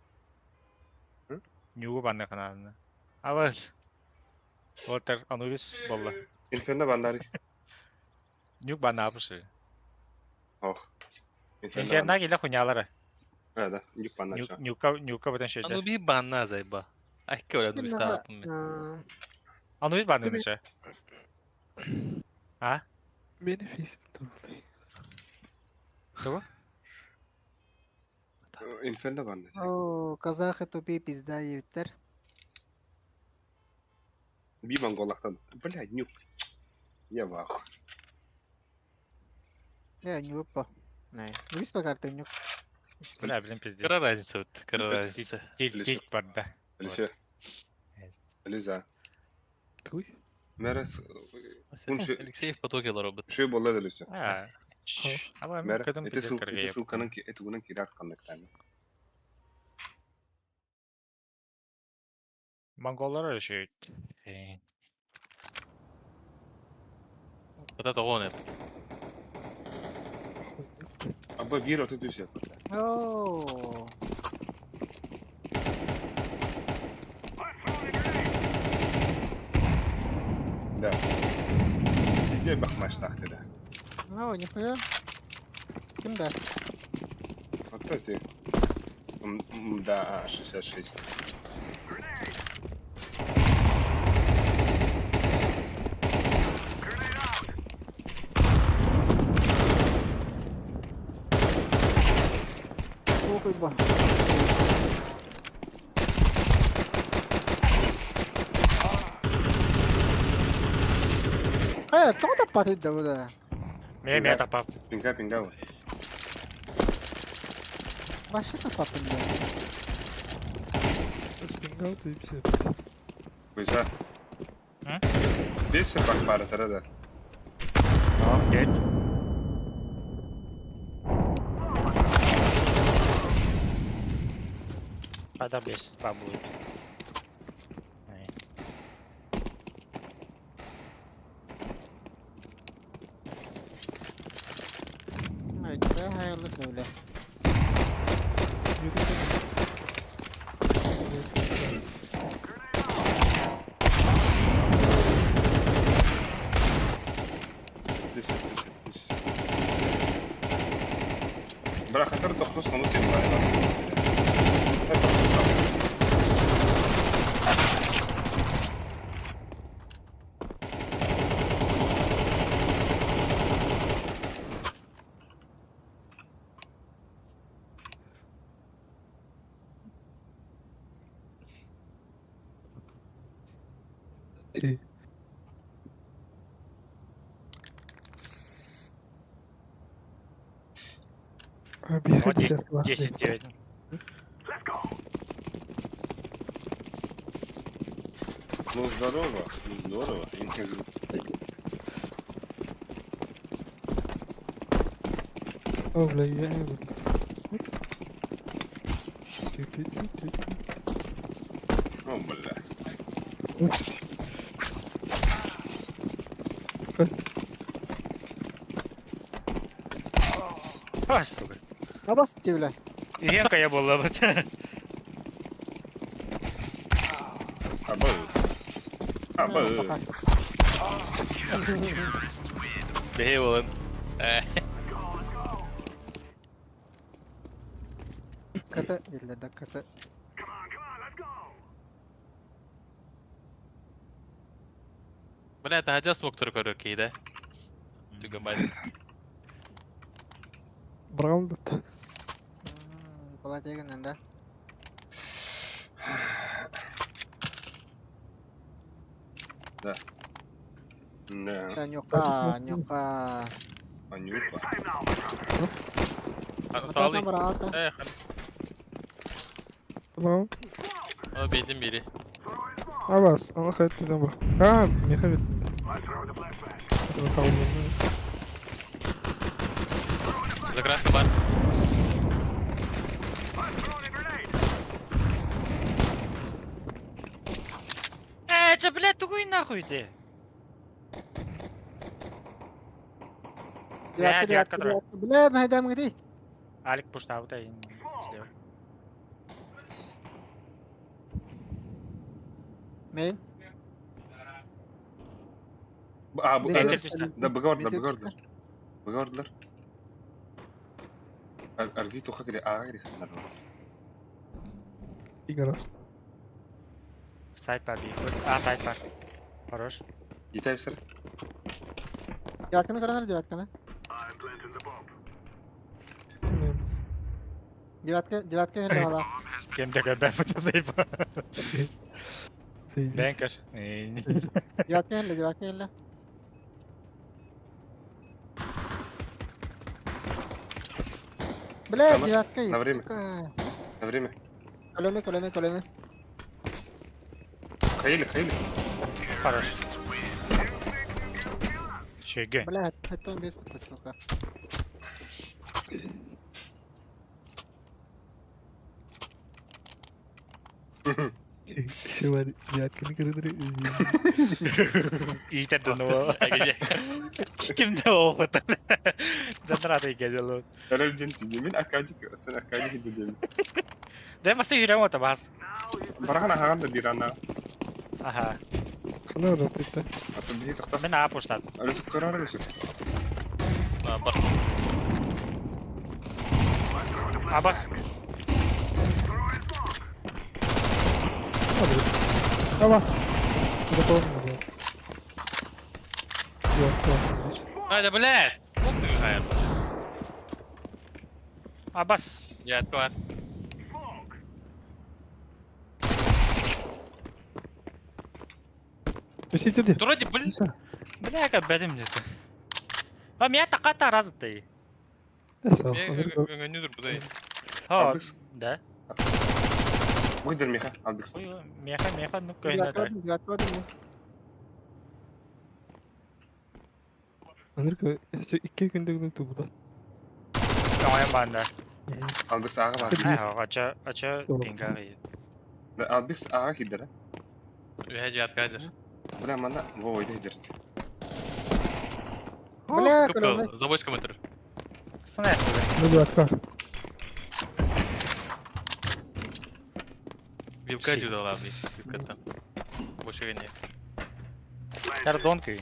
Speaker 1: Нюгу банна каналына. Авас. Отер анувис болла.
Speaker 8: Инферно бандари.
Speaker 1: Нюг банна апысы.
Speaker 8: Ох.
Speaker 1: Инженна гиле хунялары.
Speaker 8: Да, нюк бандари.
Speaker 1: Нюка бутан şeyler.
Speaker 3: Onu bir banna zayba. Ay kabul onu üstüne yaptım ben.
Speaker 1: Anuvis banna unisha. Ha?
Speaker 7: Benefis tabii.
Speaker 1: Что?
Speaker 8: Инферно бандари.
Speaker 2: О, казахи тупи пизда ебиттер.
Speaker 8: Би монголахтан. Блядь, нюк. Я в ахуе.
Speaker 2: Нюк по. Не, не бис покарты нюк.
Speaker 1: Бля, блин, пиздец.
Speaker 3: Kara razница вот. Kara razница.
Speaker 1: Тильт банда.
Speaker 8: Люся. Люся.
Speaker 7: Туй.
Speaker 8: Мерес.
Speaker 3: Алексеев потоки робот.
Speaker 8: Şey bolla Люся.
Speaker 1: Ha. Ama
Speaker 8: Mer,
Speaker 1: kadın
Speaker 8: ete
Speaker 1: pizza kargaya yapıyor.
Speaker 8: sılkanın ki ete bunun kirar kanlık tane.
Speaker 1: Mongollar öyle şey.
Speaker 3: Вот это он это.
Speaker 8: Abba bir otu düz yap.
Speaker 2: О.
Speaker 8: Да. Gel bakmaç tahtede.
Speaker 2: О, нихуя. Кимда?
Speaker 8: Вот это. Да, 66.
Speaker 2: Похуй ба. Çok da patladı da bu da.
Speaker 1: Me tapap.
Speaker 8: Pinga var.
Speaker 2: Başka da patladı.
Speaker 7: Spingal deyip şey.
Speaker 8: Güzel.
Speaker 1: Hı?
Speaker 8: Beş bak para da.
Speaker 1: Tamam geç. Ada bes babu.
Speaker 2: Haydi hayırlı söyle.
Speaker 8: Düz. Bırak hatır dokuz sonu senin var.
Speaker 7: İyi. Abi
Speaker 1: Вот
Speaker 7: hadi
Speaker 1: 10 9.
Speaker 8: Ну здорово, здорово, интересно.
Speaker 7: Öyle ya.
Speaker 8: О, бля.
Speaker 1: А, сука.
Speaker 2: Ne bastı bile?
Speaker 1: Иренка я была вот.
Speaker 8: Абы.
Speaker 3: Behave olun.
Speaker 2: Kata izledi kata.
Speaker 3: Bля, это хотя смог только руки, да? Ты гамбай.
Speaker 7: Brown da.
Speaker 2: Kolay değil de.
Speaker 8: Да. Да.
Speaker 2: Sen yok ha, yok ha.
Speaker 8: Анюта.
Speaker 2: Atadan bura ata.
Speaker 7: Tamam.
Speaker 3: O bildim biri.
Speaker 7: Abbas, ama kayıtlıdan bak. Ha, Miha bit. Bakalım.
Speaker 3: Sizde краска var.
Speaker 1: Че, блядь, тугой нахуй ты?
Speaker 2: Девятка. Блядь, майдам где?
Speaker 1: Алик пушта вот и слева.
Speaker 2: Main.
Speaker 8: Bu
Speaker 2: Beni
Speaker 1: Enter üstte.
Speaker 8: ده بجاردلر
Speaker 2: Beni
Speaker 8: بجاردلر بجاردلر ارجيتو خاكري اغيري خنر
Speaker 7: И гараж.
Speaker 1: Сайт бар бий. Сайт бар. Хорош.
Speaker 8: يتاي سر
Speaker 2: Девятканы караңар, девятканы. Девятка жерде бала.
Speaker 1: Кемде гадай фотосейп. Бэнкер.
Speaker 2: Девятка жерде. Блядь,
Speaker 8: Сама?
Speaker 2: девятка.
Speaker 8: На время.
Speaker 2: сука.
Speaker 8: на время
Speaker 2: Колени.
Speaker 8: خيلي
Speaker 1: Хорош. Чеге.
Speaker 2: Блядь, это он без подписи, сука.
Speaker 7: Şey var, yatkını kırılır.
Speaker 1: Ийтер дөнөө. Кимдээ оохот. Задраад игээд л.
Speaker 8: رجل من اكاديك دي
Speaker 1: Дэ мас хийрэм уу та бас.
Speaker 8: برهنا هاند ديرانا
Speaker 1: Аха.
Speaker 7: Хана ротта.
Speaker 8: اتبهي تختص
Speaker 1: Мен аапуштаад.
Speaker 8: انا قرار ليش
Speaker 3: Бар.
Speaker 1: Абас.
Speaker 7: Abbas. Готов.
Speaker 3: Haydi блядь. Вот ты хайр.
Speaker 1: Абас.
Speaker 3: Ятка var.
Speaker 7: Посетите.
Speaker 3: Вроде, блин.
Speaker 1: Бляга бэдэм дэс. Меня таката разтай.
Speaker 3: Я не dur buradayım.
Speaker 1: Хоо.
Speaker 8: Абас.
Speaker 1: Да.
Speaker 8: ويدر ميخا عبدكس
Speaker 1: Меха ну кайна да.
Speaker 2: Девятка.
Speaker 7: Анырка, iki günde tuğda.
Speaker 1: Яа банда.
Speaker 8: عبدكس اغا بعد
Speaker 1: Ача пингари.
Speaker 8: عبدكس اغا كده
Speaker 3: Hadi yat Kaiser.
Speaker 8: بلا ما لا هو يدهجر
Speaker 2: Бля,
Speaker 3: Купил.
Speaker 2: колени.
Speaker 3: За бочком это.
Speaker 1: Станай.
Speaker 7: Ne yatkar.
Speaker 3: Вилка дюдал abi. Вилка там. Больше нет.
Speaker 1: Тар донки.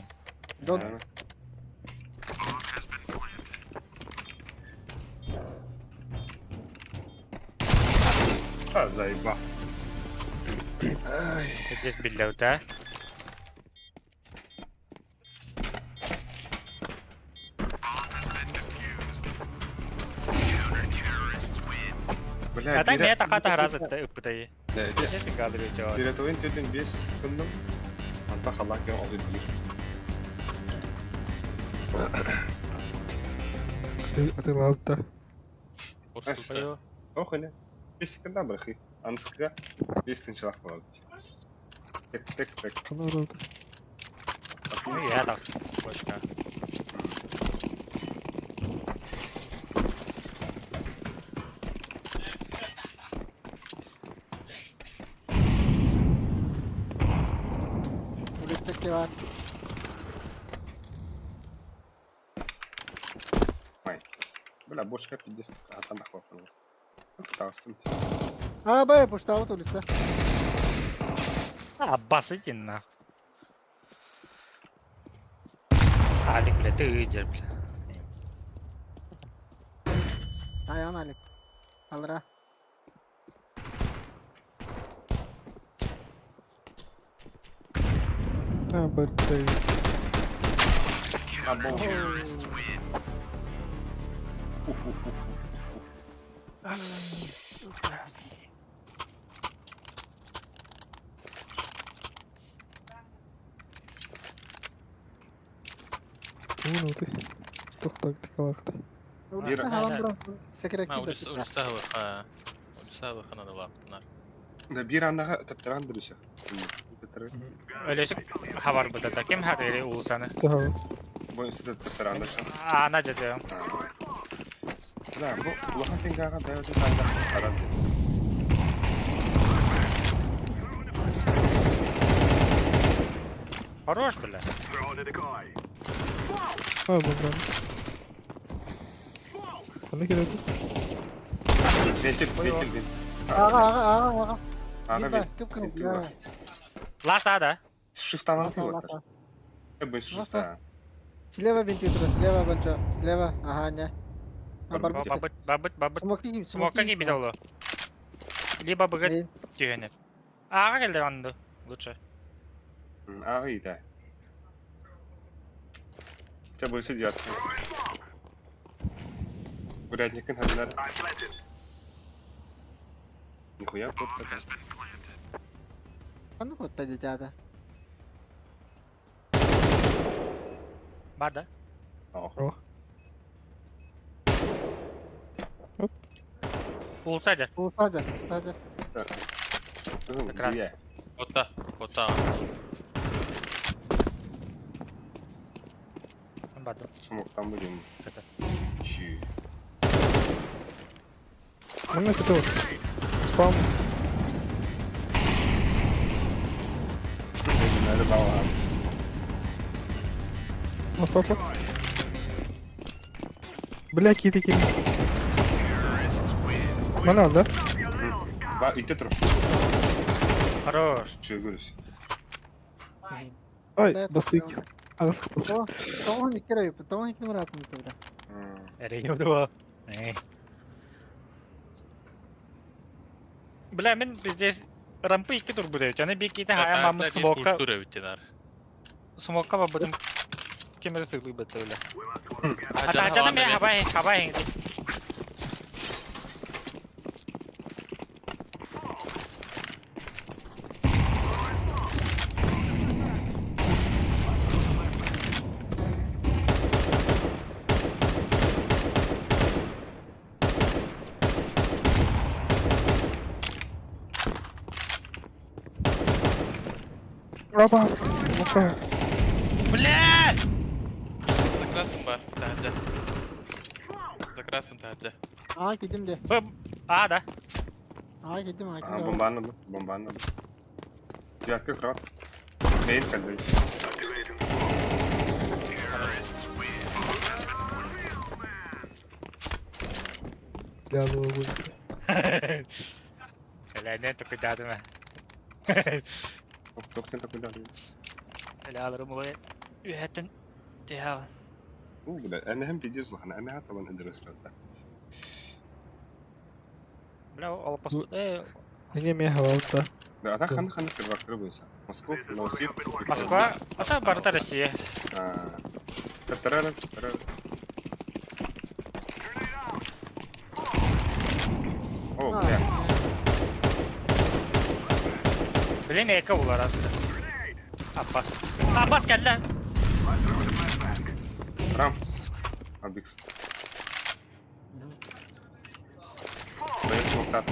Speaker 8: заеба
Speaker 1: Здесь билдаута.
Speaker 8: بلا
Speaker 1: Ата меня таката разтай уптай.
Speaker 8: لا
Speaker 1: Честно говорю, чё.
Speaker 8: ديرتوين تدن بيس كلهم منطقة الله كان أوضي كبير
Speaker 7: Atılauta.
Speaker 3: Просто.
Speaker 8: أخونا بيس كنا برخي أنا سكرا بيس تنشرح والله تك
Speaker 7: Hana rotta.
Speaker 1: Я так. Бочка.
Speaker 2: Улицтеки var.
Speaker 8: بلا بوشكا بيدس هتنح وقنا تعصمت
Speaker 2: Бая, пуштава от улица.
Speaker 1: Аббас иди на. Алик, бля, ты идешь, бля.
Speaker 2: Ayağın Alik. Alra.
Speaker 7: Ha, battay. Ne oldu? Çok taktik vakti.
Speaker 2: Ulus havan bırak. Sekret
Speaker 3: Ma
Speaker 2: gibi.
Speaker 3: ulus ha. Ulus kana da vaqtlar.
Speaker 8: Da bir anda tattaran duruşa.
Speaker 1: Öyleyse havar bu da kim hadiri ulusana.
Speaker 7: Tamam.
Speaker 8: Bu işte tattaran da.
Speaker 1: Ana cadı.
Speaker 8: La bu lahan tengaga da yoksa tattaran.
Speaker 1: Хорош, бля.
Speaker 7: Ha bundan. Bana gerek yok.
Speaker 8: Ventil.
Speaker 2: Ağa.
Speaker 8: Aga
Speaker 2: Bir
Speaker 8: bir.
Speaker 2: bak, kıpkırmızı.
Speaker 1: Лас ада.
Speaker 8: Shift alan
Speaker 2: Lasa,
Speaker 8: var.
Speaker 2: lasa.
Speaker 8: Bu shift.
Speaker 2: Lasa. Слева вентилятор, слева Банчо, слева, ага, не.
Speaker 1: Бабыт.
Speaker 2: Смоки,
Speaker 1: Смока gibi de olur. Либо быгыт
Speaker 2: Не,
Speaker 1: tühenip. Ağa geldi andı. Лучше.
Speaker 8: А, iyi de. Тебя будет сидеть. Курятник инхазлер. Нихуя тут такая.
Speaker 2: ну вот так дядя.
Speaker 1: Бада.
Speaker 8: О.
Speaker 1: Улсайdı.
Speaker 2: Bu sadece, sadece.
Speaker 8: Зия.
Speaker 3: Kota.
Speaker 1: Бада.
Speaker 8: Смог там будем. Чи.
Speaker 7: Ну это вот. Спам.
Speaker 8: Надо балан.
Speaker 7: Нафафа. Бля, какие-то. Mana da?
Speaker 8: Bak itti tur.
Speaker 1: Хорош.
Speaker 8: Şey görüş.
Speaker 7: Ay
Speaker 2: Evet,
Speaker 7: basık.
Speaker 2: tamam. Tamam, iki kere yapıyor. Tamam, iki numara atmış burada.
Speaker 1: Eriyor da. Ne? Bля, men bizde rampı iki tur buraya. Canı bir kita hayal mamı smoka. Smoka babadım. Kimere tıklık betul öyle. Hatta canım ya hava hengdi.
Speaker 7: Raba. Oka.
Speaker 1: Bля!
Speaker 3: За красным тахта.
Speaker 2: Aa, gidim de.
Speaker 1: Aa da.
Speaker 2: Aa, gidim, aa,
Speaker 8: Ага,
Speaker 2: gidim.
Speaker 8: бомба надо. Бомба надо. Девятка крот. Мейн кальдой.
Speaker 7: Ya bu bu.
Speaker 1: Helal to cuidado, mano.
Speaker 8: Топ sen takı da.
Speaker 1: Helal alırım olayı. Ühetin. Deha.
Speaker 8: ولا انا هم بيجيز وخنا انا طبعا ادرس ده.
Speaker 1: Bля, o pas.
Speaker 7: Ne mi hava da?
Speaker 8: Да, а так خلنا سيرفر كربوسا. Москва, Новосиб.
Speaker 1: Москва, это барта Россия.
Speaker 8: Татарара. О, бля.
Speaker 1: Блин, эко ular aslında. Abbas geldi lan.
Speaker 8: Рам. Абикс. Дает смоктат.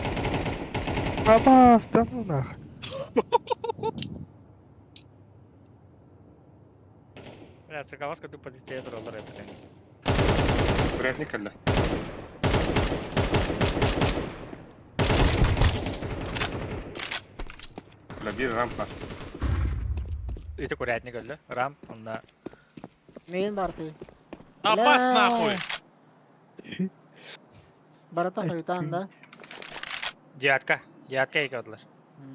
Speaker 7: Raba, stanna nach.
Speaker 1: Bля, цикаваска тупо дистея дроллар это.
Speaker 8: Курятник кальда. Бля, bir rampa.
Speaker 1: Это курятник öldü. Ram, onda.
Speaker 2: Main bartı.
Speaker 3: Abbas нахуй!
Speaker 2: Barata hayutan da.
Speaker 1: Cihatka ilk öldüler.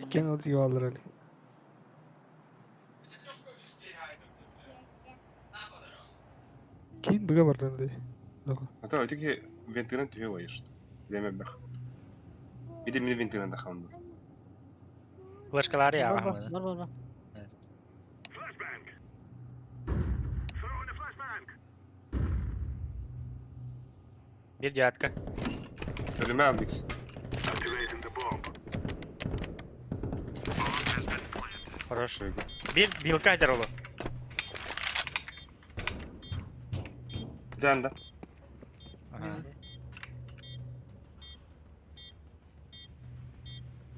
Speaker 7: Ken aldı alır Ali. Kim biga bardan di.
Speaker 8: А то öteki ventilen tüyü var işte. Deme bak. Bir de mini ventilen de kaldı.
Speaker 1: Flaşkaları ya.
Speaker 2: Var.
Speaker 1: Bir cihatka.
Speaker 8: Ölüme Abix.
Speaker 1: Хорош. Bir bilka eder oğlum.
Speaker 8: Bir tane de.
Speaker 1: Aha.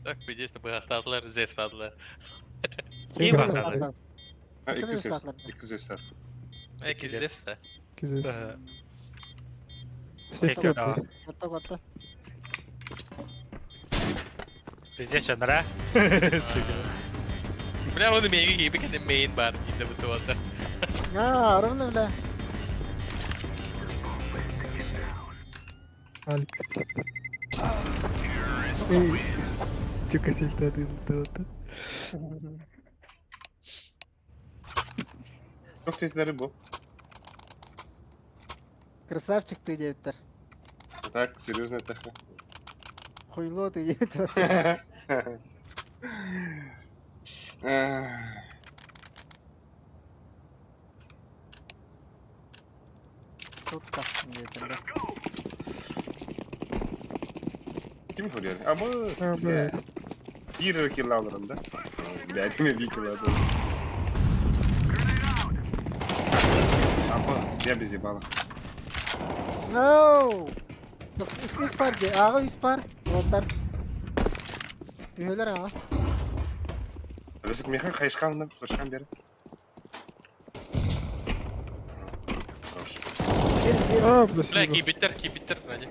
Speaker 3: Bak bir de işte bu hatalar üzeri sadılar.
Speaker 1: İyi
Speaker 2: Kırmızı
Speaker 1: bakalım.
Speaker 2: ıslatlar.
Speaker 8: Ha,
Speaker 2: Kırmızı
Speaker 8: 200
Speaker 2: ıslatlar.
Speaker 8: 200 saat.
Speaker 3: İkisi de işte.
Speaker 7: Güzel.
Speaker 1: Sekiyor da.
Speaker 2: Kotta kotta.
Speaker 1: Biz yaşanır.
Speaker 3: Bilen onu main gibi kendi main var. Gide bu tuvalda.
Speaker 2: Aa, arımda bile.
Speaker 7: Harika. Ey. Çok asildi oldu.
Speaker 8: Çok tehditleri bu.
Speaker 2: Красавчик ты, девятер.
Speaker 8: Так, серьезно так.
Speaker 2: Хуйло ты, девятер. Çok taktım девятер.
Speaker 8: Kim vuruyor? Ama
Speaker 7: Evet.
Speaker 8: bir kill alırım da. Belki bir kill alırım. Ama ya bizi bana.
Speaker 2: No! Üst par de. Ağa üst par. Voltar. Üyeler ağa.
Speaker 8: Rızık mekan kayışkanından kuşkan beri. Hoş.
Speaker 2: Bir.
Speaker 7: Aa, bu
Speaker 3: Bilen keep bitter hadi.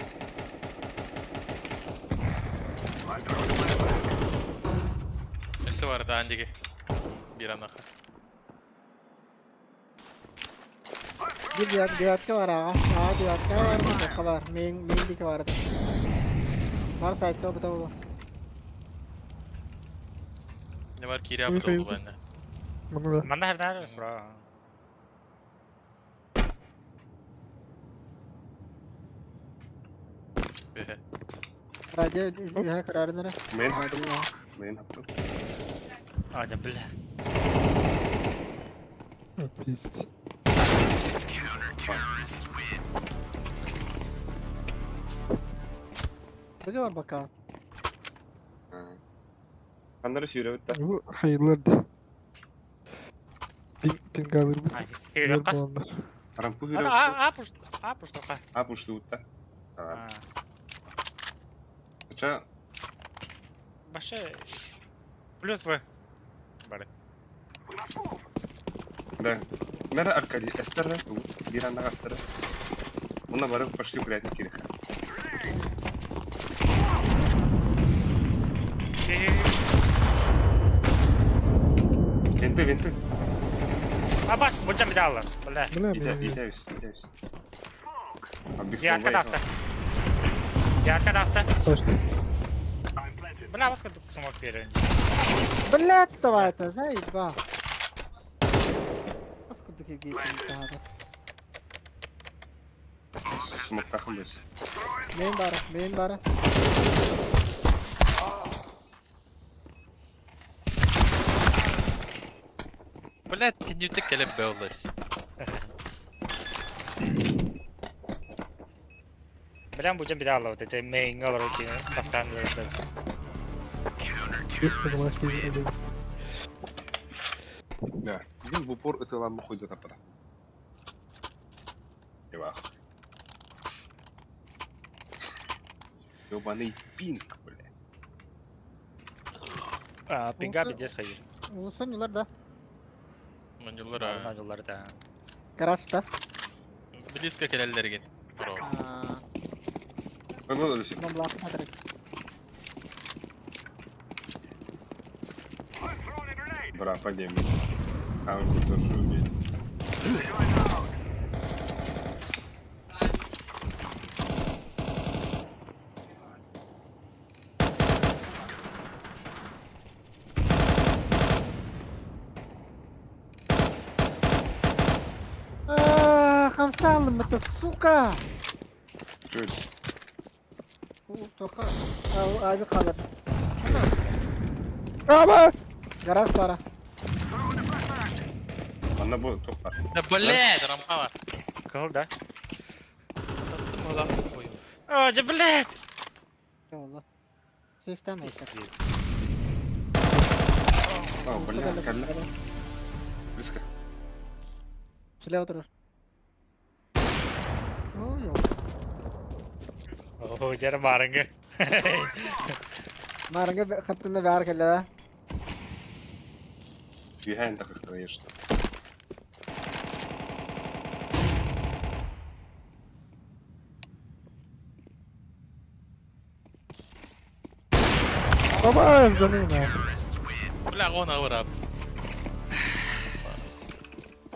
Speaker 3: Nesi var daha önceki? Bir an akı.
Speaker 2: Bir diyatka var ağa. Ağa diyatka var mı? Deka var. Main diki vardı. Var site'da bu tabi.
Speaker 3: Ne var ki yaptı oldu bende.
Speaker 7: Bunu da.
Speaker 1: Mana her bro.
Speaker 3: Behe.
Speaker 2: Radyo üye kararları.
Speaker 8: Main yaptım. Main yaptım.
Speaker 1: Hadi bile.
Speaker 7: Pist.
Speaker 2: Bu var bakalım.
Speaker 8: Kanları sürüyor da.
Speaker 7: Bu hayırlardı. Ping alır mısın?
Speaker 1: Ay,
Speaker 7: Güzel
Speaker 1: yürü bak.
Speaker 7: puanlar.
Speaker 8: Karampu
Speaker 1: Hadi
Speaker 8: hürüyor.
Speaker 1: push toka.
Speaker 8: Ha pushtu da. Tamam. Kaça
Speaker 1: Başı. Plus bu. Bari.
Speaker 8: да. Нара Аркадий Эстера, Бирана Астера. Он наоборот почти блядь Кириха. Винты.
Speaker 1: Bak bocam bir daha alır. Bile.
Speaker 8: Идеюсь.
Speaker 1: Diğer kasta. Diğer kasta.
Speaker 7: Başka.
Speaker 1: Bile bas kadar smoke verin.
Speaker 2: Блядь, давай это, заебал. Откуда какие надо?
Speaker 8: Смог тахнуть.
Speaker 2: Main bara.
Speaker 3: Блядь, ты не так келебелдаш.
Speaker 1: Bilen bocam bir daha alır. Dedi main alır ki kaftan verir.
Speaker 7: Pist понимаешь, что это.
Speaker 8: Да. Один в упор это лампа ходит опора. Ева. Ёбаный пинг, бля.
Speaker 1: Pinga bir des hayır.
Speaker 2: Ulusun yıllar da.
Speaker 3: Manjullar
Speaker 1: Bunlar
Speaker 3: ha.
Speaker 1: yolları da.
Speaker 2: Karaç'ta.
Speaker 3: Biliska keleller gel. Bro.
Speaker 8: Ну, ну, ну,
Speaker 2: Bomba atma direkt.
Speaker 5: Throwing a grenade.
Speaker 8: бра, подними. А он тут тоже умеет.
Speaker 2: Хамса aldım это, сука.
Speaker 8: Что это?
Speaker 2: Toka. Abi kalır.
Speaker 7: Ama!
Speaker 2: Garaj para.
Speaker 8: Она будет топ.
Speaker 3: Da блядь, рамка var.
Speaker 1: Kıl da.
Speaker 3: Ola.
Speaker 1: Hacı bilet.
Speaker 2: Ne oldu? Safe'den mi ekler?
Speaker 8: О, бля, калля. Близко.
Speaker 2: Silah oturur. Oo yok.
Speaker 1: Oh, jar marenge.
Speaker 2: Maranga khattında bir arkadaşlar.
Speaker 8: بها انت اختريش
Speaker 7: Baba evleneyim
Speaker 3: لا غونا وراب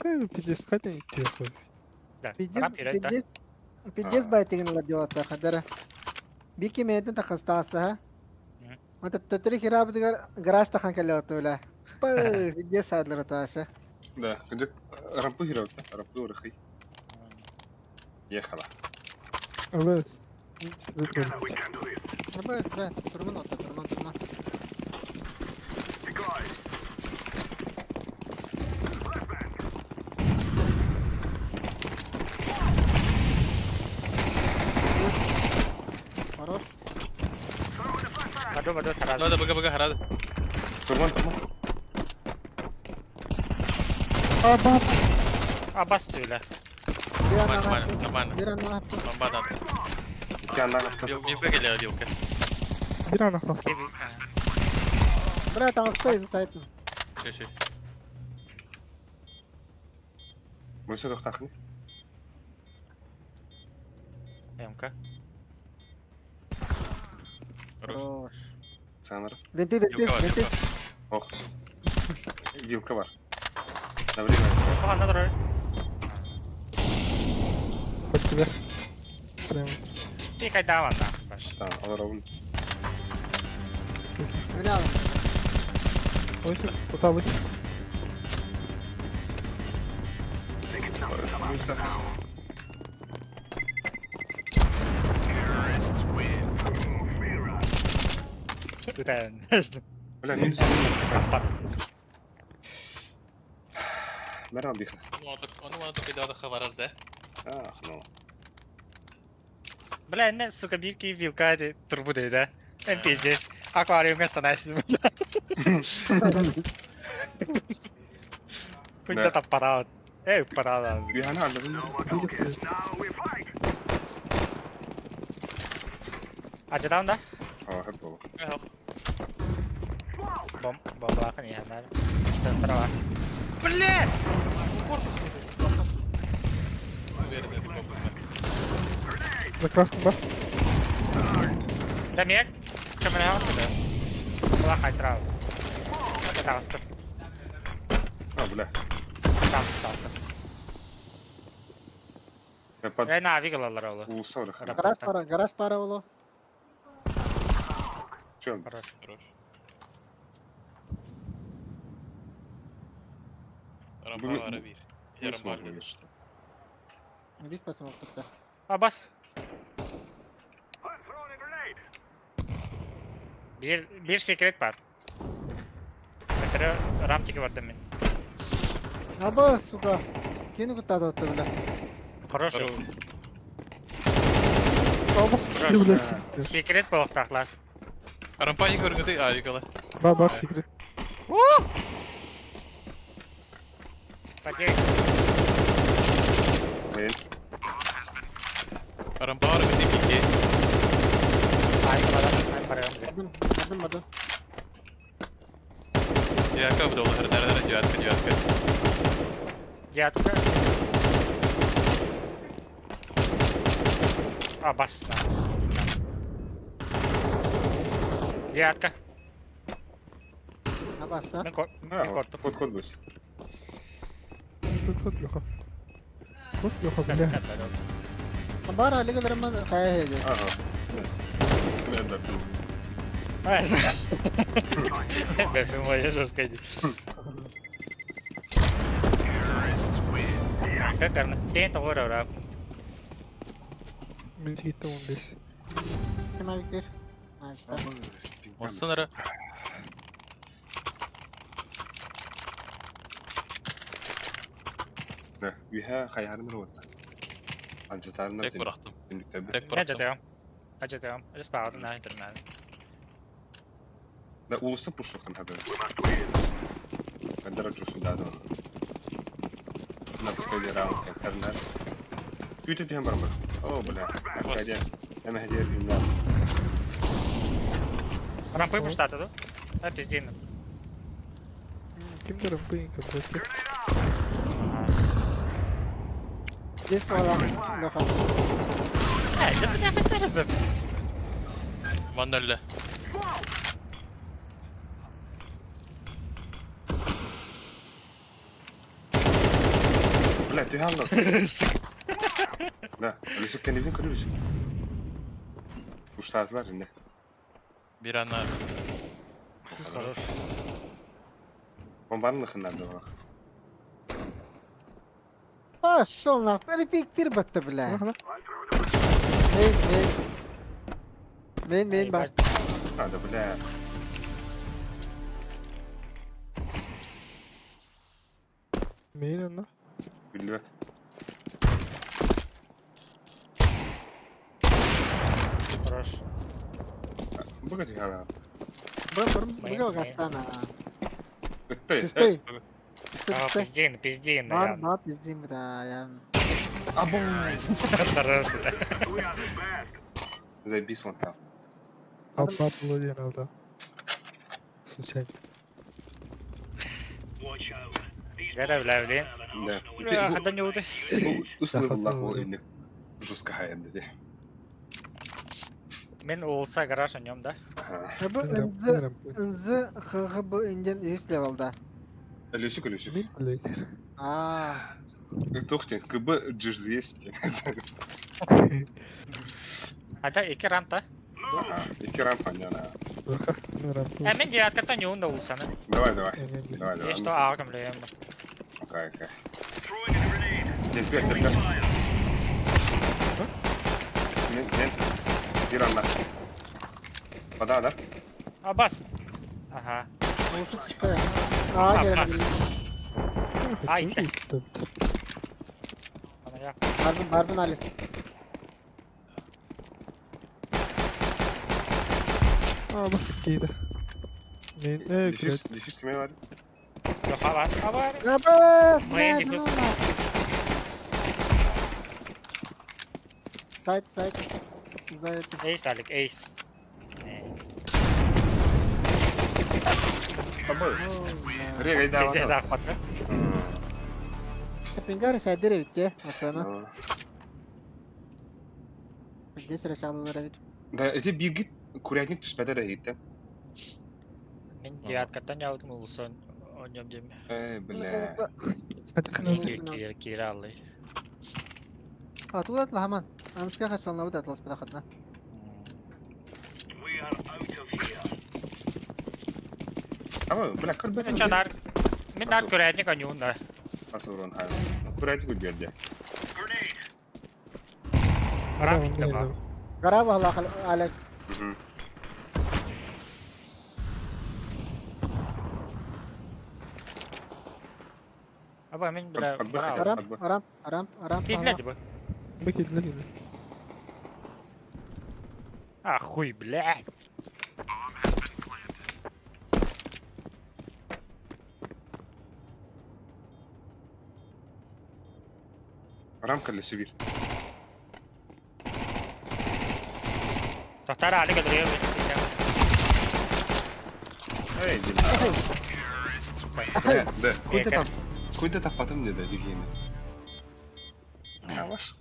Speaker 7: ya. Pidez kaç itiyor?
Speaker 2: Pidges baytingen la jawata khadara. Biki meden ta khastasta ha. Mata tatri khirab digar garaj ta khan kala tola. Pas pidges sadlar taasha.
Speaker 8: لا كنت ربو هيروت ربو رخي يا خلا
Speaker 7: Evet.
Speaker 2: Bas bas turman ota turman. Хорош.
Speaker 1: Badu taraz.
Speaker 3: هذا بقى هذا
Speaker 8: ترمان
Speaker 7: Aba.
Speaker 1: Abbas söyle.
Speaker 2: Bir
Speaker 3: Aman,
Speaker 2: anda
Speaker 3: aman,
Speaker 2: yaptı.
Speaker 3: aman.
Speaker 2: Bir anda yaptı.
Speaker 3: من بعد
Speaker 8: كان لا نفتح
Speaker 3: يبقى اللي اليوم كده
Speaker 7: Bir an aklas.
Speaker 2: Bırak hastayız saytın.
Speaker 3: شي
Speaker 8: مش رح تاخذ
Speaker 1: Yamka.
Speaker 3: روح
Speaker 2: Хорош.
Speaker 8: سامر
Speaker 2: Venti.
Speaker 3: يوكا
Speaker 8: اخ вилка бар давай
Speaker 1: Bakanda durur.
Speaker 7: Bakıver. Prem.
Speaker 1: Bir kay daha var lan. Baş.
Speaker 8: tamam alalım
Speaker 2: Öne alın.
Speaker 7: Oysa otalı.
Speaker 1: Güzel.
Speaker 8: لا مين
Speaker 1: Kapat.
Speaker 8: مرة بيخا
Speaker 3: انا ما ادري اذا خبر ده
Speaker 8: نو
Speaker 1: Bля, ne suka bir ki vilka hadi turbu dedi. En pizdes. Akvaryumga sanaştım. Kunta ta parado. Parado.
Speaker 8: بيها على
Speaker 1: Acı down da.
Speaker 8: اه حب والله
Speaker 1: Bom bakın ya. İşte trava.
Speaker 3: بلا فورت
Speaker 7: Zakrasın bak.
Speaker 1: Lemiyek. Kamera var mı? Valla kay trava. Travastır.
Speaker 8: اه بلا
Speaker 1: Tamam.
Speaker 8: يبقى
Speaker 1: Ve navi kılarlar oğlu.
Speaker 8: وصور
Speaker 2: Garaj para oğlu.
Speaker 8: شو
Speaker 3: روح رمبا عربي يا رمبا عربي
Speaker 2: Biz pasım oktukta.
Speaker 1: Abbas. Bir secret var. Mesela ram tiki var demin.
Speaker 2: Aba suka. Kini kutta da otta bile.
Speaker 1: Хорош.
Speaker 7: Aba sikri bile.
Speaker 1: Secret bu taklas.
Speaker 3: رمبا يقول قدي يقول
Speaker 7: Bak sikri.
Speaker 1: Pati.
Speaker 8: وين
Speaker 3: رمبا عربي كي
Speaker 1: Ay para.
Speaker 2: Madın.
Speaker 3: يا كبد والله هذا جوات
Speaker 1: Yatkı. Abbas. Yatkı.
Speaker 2: Abasta.
Speaker 1: Ben
Speaker 8: اه
Speaker 1: korktum.
Speaker 8: خد بس
Speaker 7: Kut yok. Kut yok bile.
Speaker 2: Bara ali kadar man kaya है जो.
Speaker 8: اه نقدر
Speaker 1: Befim var ya soskaydı. Kanka karena dia tahu orang.
Speaker 7: Biz gitti 15.
Speaker 2: Kena bitir. Açta.
Speaker 3: وصلنا
Speaker 8: ده بها خيار من وقت عن ستارنا
Speaker 3: تك براحتهم
Speaker 8: نكتب
Speaker 3: تك
Speaker 1: Aja
Speaker 3: براحتهم
Speaker 1: diyorum. Aja diyorum. Ada spawn nah internet.
Speaker 8: لا وصل بوش كان هذا قدرت شو ده انا بستدي راوند كرنا يوتيوب هم برمج اوه بلا حكايه انا هدير في النار
Speaker 1: Рампой пуштат иду. Пиздин.
Speaker 7: Kimdir рампы, когда
Speaker 2: Здесь пола. Леха.
Speaker 1: Да бля, хотя бы.
Speaker 3: Ваннелле.
Speaker 8: Блядь, ты говно. Да, Алисик kendini kırıyorsun. Kuşlattılar yine.
Speaker 3: Bir ana.
Speaker 1: Хорош.
Speaker 8: Bombanın lıkından da bak.
Speaker 2: Шел на перепиктир бітті, бля. Мен бар.
Speaker 8: Hadi bile.
Speaker 7: Main onda.
Speaker 8: Bilmiyorum.
Speaker 1: Хорош.
Speaker 8: Bu kadar hala.
Speaker 2: Бұға ғаттана.
Speaker 8: Öttü.
Speaker 2: Түстой.
Speaker 1: Пиздин,
Speaker 2: Бар,
Speaker 1: наверное.
Speaker 2: бар, пиздим, бля, явно.
Speaker 8: Abo.
Speaker 1: Хорош, бля.
Speaker 8: Zaybis вон там.
Speaker 7: Alfa Bloody aldı. Случайно.
Speaker 1: Гара, бля, блин.
Speaker 8: Да.
Speaker 1: Бля, когда не уды.
Speaker 8: Условно bu oyunu. Жестко hayalde de.
Speaker 1: Мен олса гараж ойнайм да.
Speaker 2: Бұл үнзі қығы бұл үнден 100 левелда.
Speaker 8: Алисик.
Speaker 7: Main Blade.
Speaker 8: Toxtен, кыбы джерзести.
Speaker 1: Ада 2 рампа.
Speaker 8: İki rampa yana.
Speaker 7: Бахах, ну рампу.
Speaker 1: Мен девятката не унда улсаны.
Speaker 8: Давай.
Speaker 1: И что агам блин.
Speaker 8: Окей. Терпи. Мен. Bir anda. Pada da.
Speaker 1: Абас. Ага.
Speaker 2: Осы түсті.
Speaker 1: Абас.
Speaker 2: Келеді.
Speaker 1: Ай,
Speaker 7: Tuttu.
Speaker 2: Барбын али.
Speaker 7: Bak giydi. Main,
Speaker 8: Difis kime var?
Speaker 1: Yok var.
Speaker 2: Рабы!
Speaker 1: Блин, диффуз.
Speaker 2: Сайт.
Speaker 1: Ace Alec, ace.
Speaker 8: Nereye kaydı
Speaker 1: Bize
Speaker 8: hava?
Speaker 1: daha fazla.
Speaker 2: Пингар сайдыра битке. Осана. Здесь рачалылар бит.
Speaker 8: Да, это bir git kuraynik düşmede de gitti.
Speaker 1: Мен девяткатан яудым улсын ойнайм дейм.
Speaker 8: Бля.
Speaker 1: Кире аллай.
Speaker 2: Атулат ламан. Анска хасална бит атлас битахатна.
Speaker 8: Ama bırak kır
Speaker 1: Мен чадар. Мен дар көрәдник ойнайм да.
Speaker 8: Asırın hayır. Kuraynik bir geldi.
Speaker 1: Рафик да бар.
Speaker 2: Гарава алак.
Speaker 1: Аба мен бля.
Speaker 2: Арам.
Speaker 1: Пидләди бу.
Speaker 7: Bak yediler yine.
Speaker 1: Ахуй, бля.
Speaker 8: Рамка для Сибирь.
Speaker 1: Тохтар али гадрыйм.
Speaker 8: Ey Да. Куйда там потом не дадик yine. Yavaş.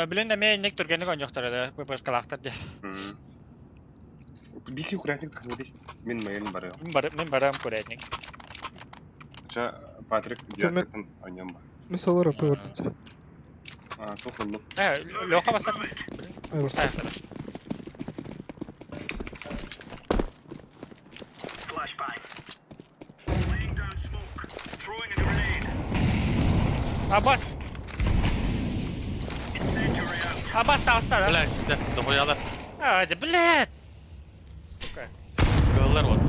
Speaker 1: Блин, да мен нек тургенник ойнайктар да. Бу башкалактар да.
Speaker 8: Bir iki kuraynik tıkmadı. Min mayın barıyor.
Speaker 1: Мен барам көрәдник.
Speaker 8: Patrick diyakatın oynayan var.
Speaker 7: Mesela rampı var bence.
Speaker 8: Tokullu.
Speaker 1: Лёха басат.
Speaker 7: Evet.
Speaker 1: Абас. Абас таста да.
Speaker 3: Блядь, да, дохуялар.
Speaker 1: Hadi блядь. Сука.
Speaker 3: Kığlar var.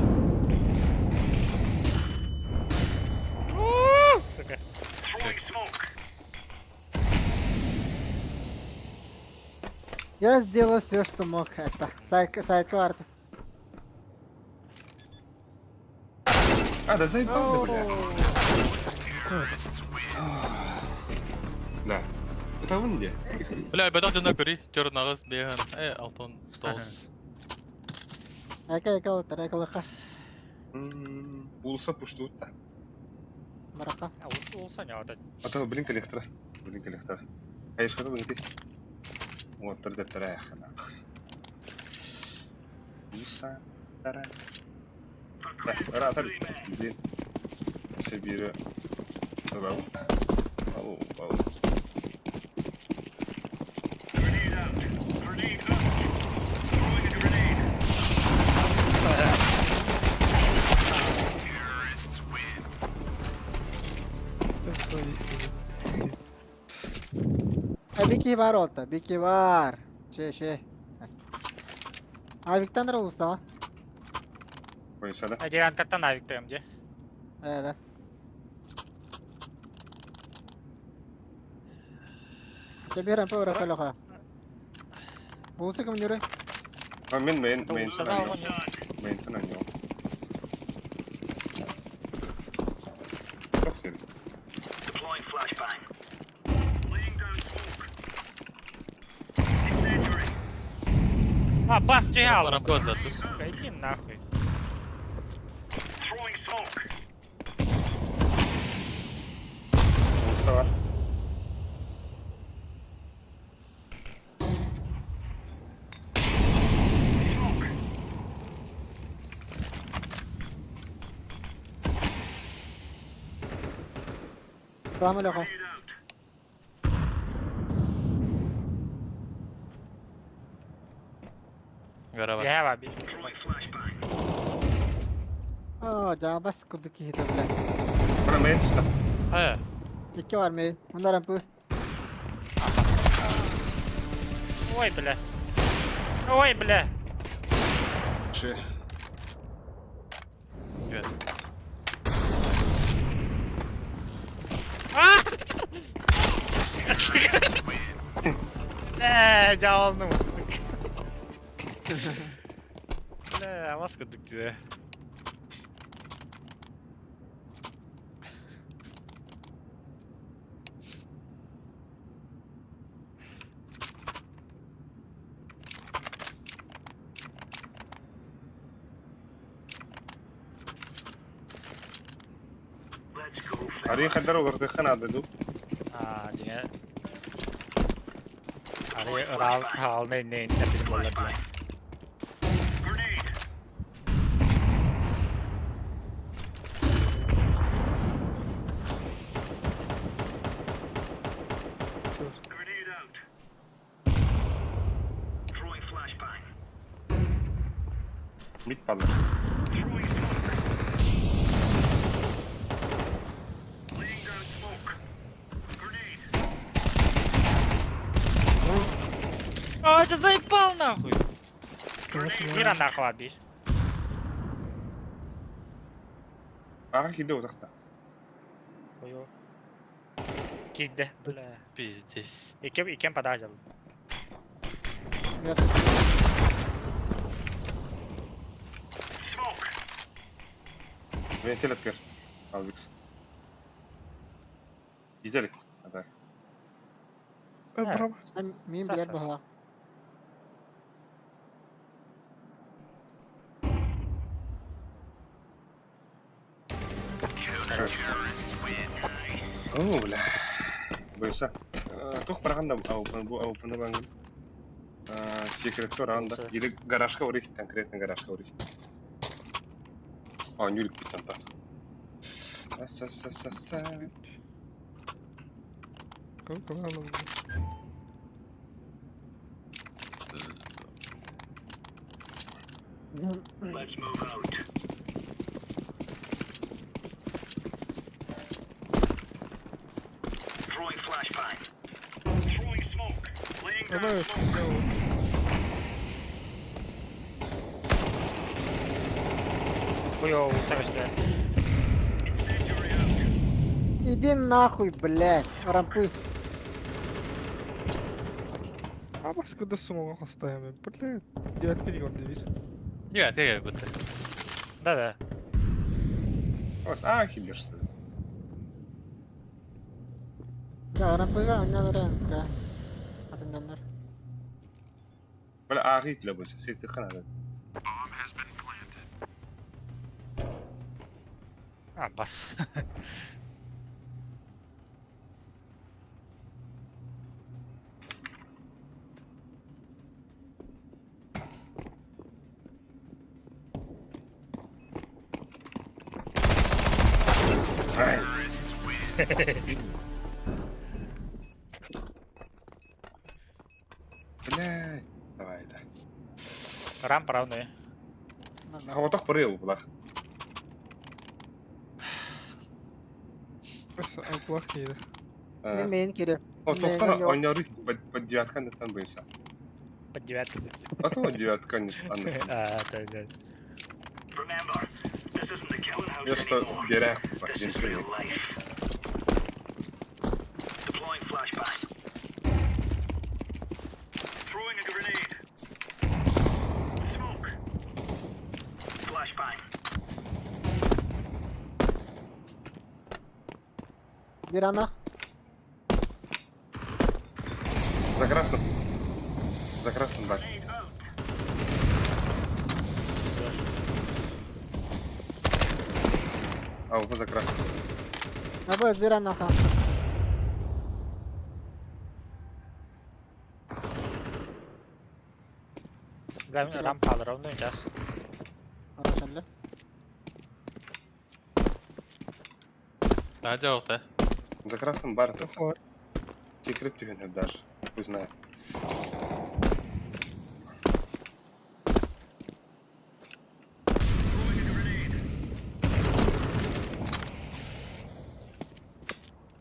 Speaker 1: Сука.
Speaker 2: Я сделал все, что мог. Сайт кварт.
Speaker 8: Да заебал, бля. Да. Тавın diye.
Speaker 3: Бля, бедах жана көри. Чор нагыз бехан. Алтон дос.
Speaker 2: Эка отыр, экалыка.
Speaker 8: Улса пушту да.
Speaker 2: Марака.
Speaker 1: Olsa ne oldu?
Speaker 8: Ата блин коллектора. Блин коллектора. Айш ката дыңти. Вот төр деп тара яхана. Улса тара. Ара тар. Блин. Себире. Ау. Ау, ау.
Speaker 5: Grenade out. Grenade out. Throwing a grenade. Terrorists win.
Speaker 2: Biki var oldu, biki var. Şey. Avik'ten de olursa.
Speaker 8: Koysa da.
Speaker 1: Hadi ben kattan ayıktayım diye.
Speaker 2: Evet. Bir rampa var afaloha. Olsa kim yürü?
Speaker 8: Ha men main
Speaker 1: Olsa da
Speaker 8: tanıyor.
Speaker 1: ama ne?
Speaker 8: Main tanıyor. Çok seri.
Speaker 5: Deploying flashbang. Laying down smoke. Incendiary.
Speaker 1: Ha bas diye al.
Speaker 3: Bana kod attı.
Speaker 1: Iди нахуй.
Speaker 5: Throwing smoke.
Speaker 8: Ulsa var.
Speaker 5: Smoke.
Speaker 2: Tamam öyle.
Speaker 5: Grenade out.
Speaker 3: Gara var.
Speaker 1: Ya var bir.
Speaker 5: Throwing flashbang.
Speaker 2: Aa, bas kurduk ki hitap bile.
Speaker 8: Bana main tusta.
Speaker 1: He.
Speaker 2: İki var main. Bunlar rampı.
Speaker 1: Ой, бля. Ой, бля.
Speaker 8: Şey.
Speaker 3: Evet.
Speaker 1: Ah! Canlı mı? Ne, havas kırdık diye.
Speaker 5: Let's go.
Speaker 8: Arayı kadar olur da kana da du.
Speaker 1: Aa, diye. Araya rav hal ne bileyim valla diye.
Speaker 5: Grenade. Grenade out. Throwing flashbang.
Speaker 8: Mid palla.
Speaker 5: Throwing smoke. Laying down smoke. Grenade.
Speaker 1: А, ты заебал нахуй! Мира нахуй обишь.
Speaker 8: Ага хиде удахта.
Speaker 1: Ой. Кидде, бля.
Speaker 3: Пиздец.
Speaker 1: İkem подаж aldım.
Speaker 5: Smoke.
Speaker 8: Ventilat kır. Aldıks. Gidelim. Hadi.
Speaker 7: Bravo.
Speaker 2: Sen miyim
Speaker 1: Sas,
Speaker 2: bir yer
Speaker 1: sas.
Speaker 2: baha.
Speaker 8: Oh, bля. Бойса. Тух барганда ау паны бангын. Секретке барганда. Или гаражга барайық, конкретно гаражга барайық. А, нюлик битен бар. Аса.
Speaker 5: Let's move out. Throwing flashbang. Throwing smoke. Laying down smoke.
Speaker 1: Хуёво, устроишься.
Speaker 5: Incendiary out.
Speaker 2: Иди нахуй, блядь. Рампы.
Speaker 7: А бас куда сумма оставим? Блядь. Я перегон не вижу.
Speaker 3: Я тебе вот.
Speaker 1: Да-да.
Speaker 8: Ось, а, хилер, что ли?
Speaker 2: Rampada oynadılar yanska. Atındanlar.
Speaker 8: Böyle ağır la bolsa, seyirci kanadı.
Speaker 1: Ha bas.
Speaker 8: Ay. Блядь, давай это.
Speaker 1: Ramp around there.
Speaker 8: Hava tak buraya bu bulak.
Speaker 7: Bas ablak değil.
Speaker 2: Ben main kiri.
Speaker 8: O tohtan oynarı поддеваткан даттан бойса.
Speaker 1: Поддевят.
Speaker 8: А то девяткан anladım.
Speaker 1: Да, да.
Speaker 5: Remember, this isn't the killing house
Speaker 8: Я что
Speaker 5: anymore.
Speaker 8: бере, bak
Speaker 5: This is
Speaker 8: gençler.
Speaker 5: real life. Deploying flashbang. Throwing a grenade. Smoke. Flashbang.
Speaker 2: Bir ana.
Speaker 8: За красным. За красным, да.
Speaker 5: Grenade out.
Speaker 8: А, за красным.
Speaker 2: Abi bir ana ha.
Speaker 1: Ramp around oynayacağız.
Speaker 2: Araşanlı.
Speaker 3: Bence yok da.
Speaker 8: За красным бар это.
Speaker 7: Var.
Speaker 8: Секрет тюхен даже. Пусть знает.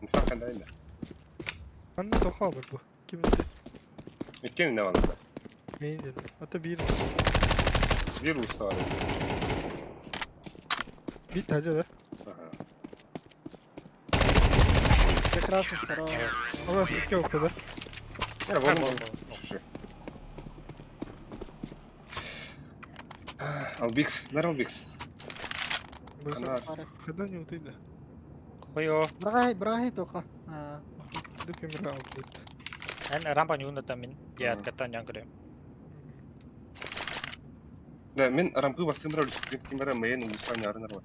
Speaker 8: Mutfak kadaydı.
Speaker 7: Ben de toka alır bu. Kimdi?
Speaker 8: İtkeni ne var orada?
Speaker 7: Main dedim. Hatta bir.
Speaker 8: Bir usta var.
Speaker 7: Bir taca da.
Speaker 8: Aha.
Speaker 2: Прекрасно, второго.
Speaker 7: Ama iki o kadar.
Speaker 8: Ya bunu şu. Al Bix. Nerede al Bix? Kanar.
Speaker 7: Когда не утыда.
Speaker 1: Хуё.
Speaker 2: Брахи тоха.
Speaker 7: Dık ömrü aldı.
Speaker 1: En rampa nyunda tamin. Девяткаттан янгырым.
Speaker 8: Да, мен рампы басым роль үстіп кемера мәйен ұлысан ярынар бар.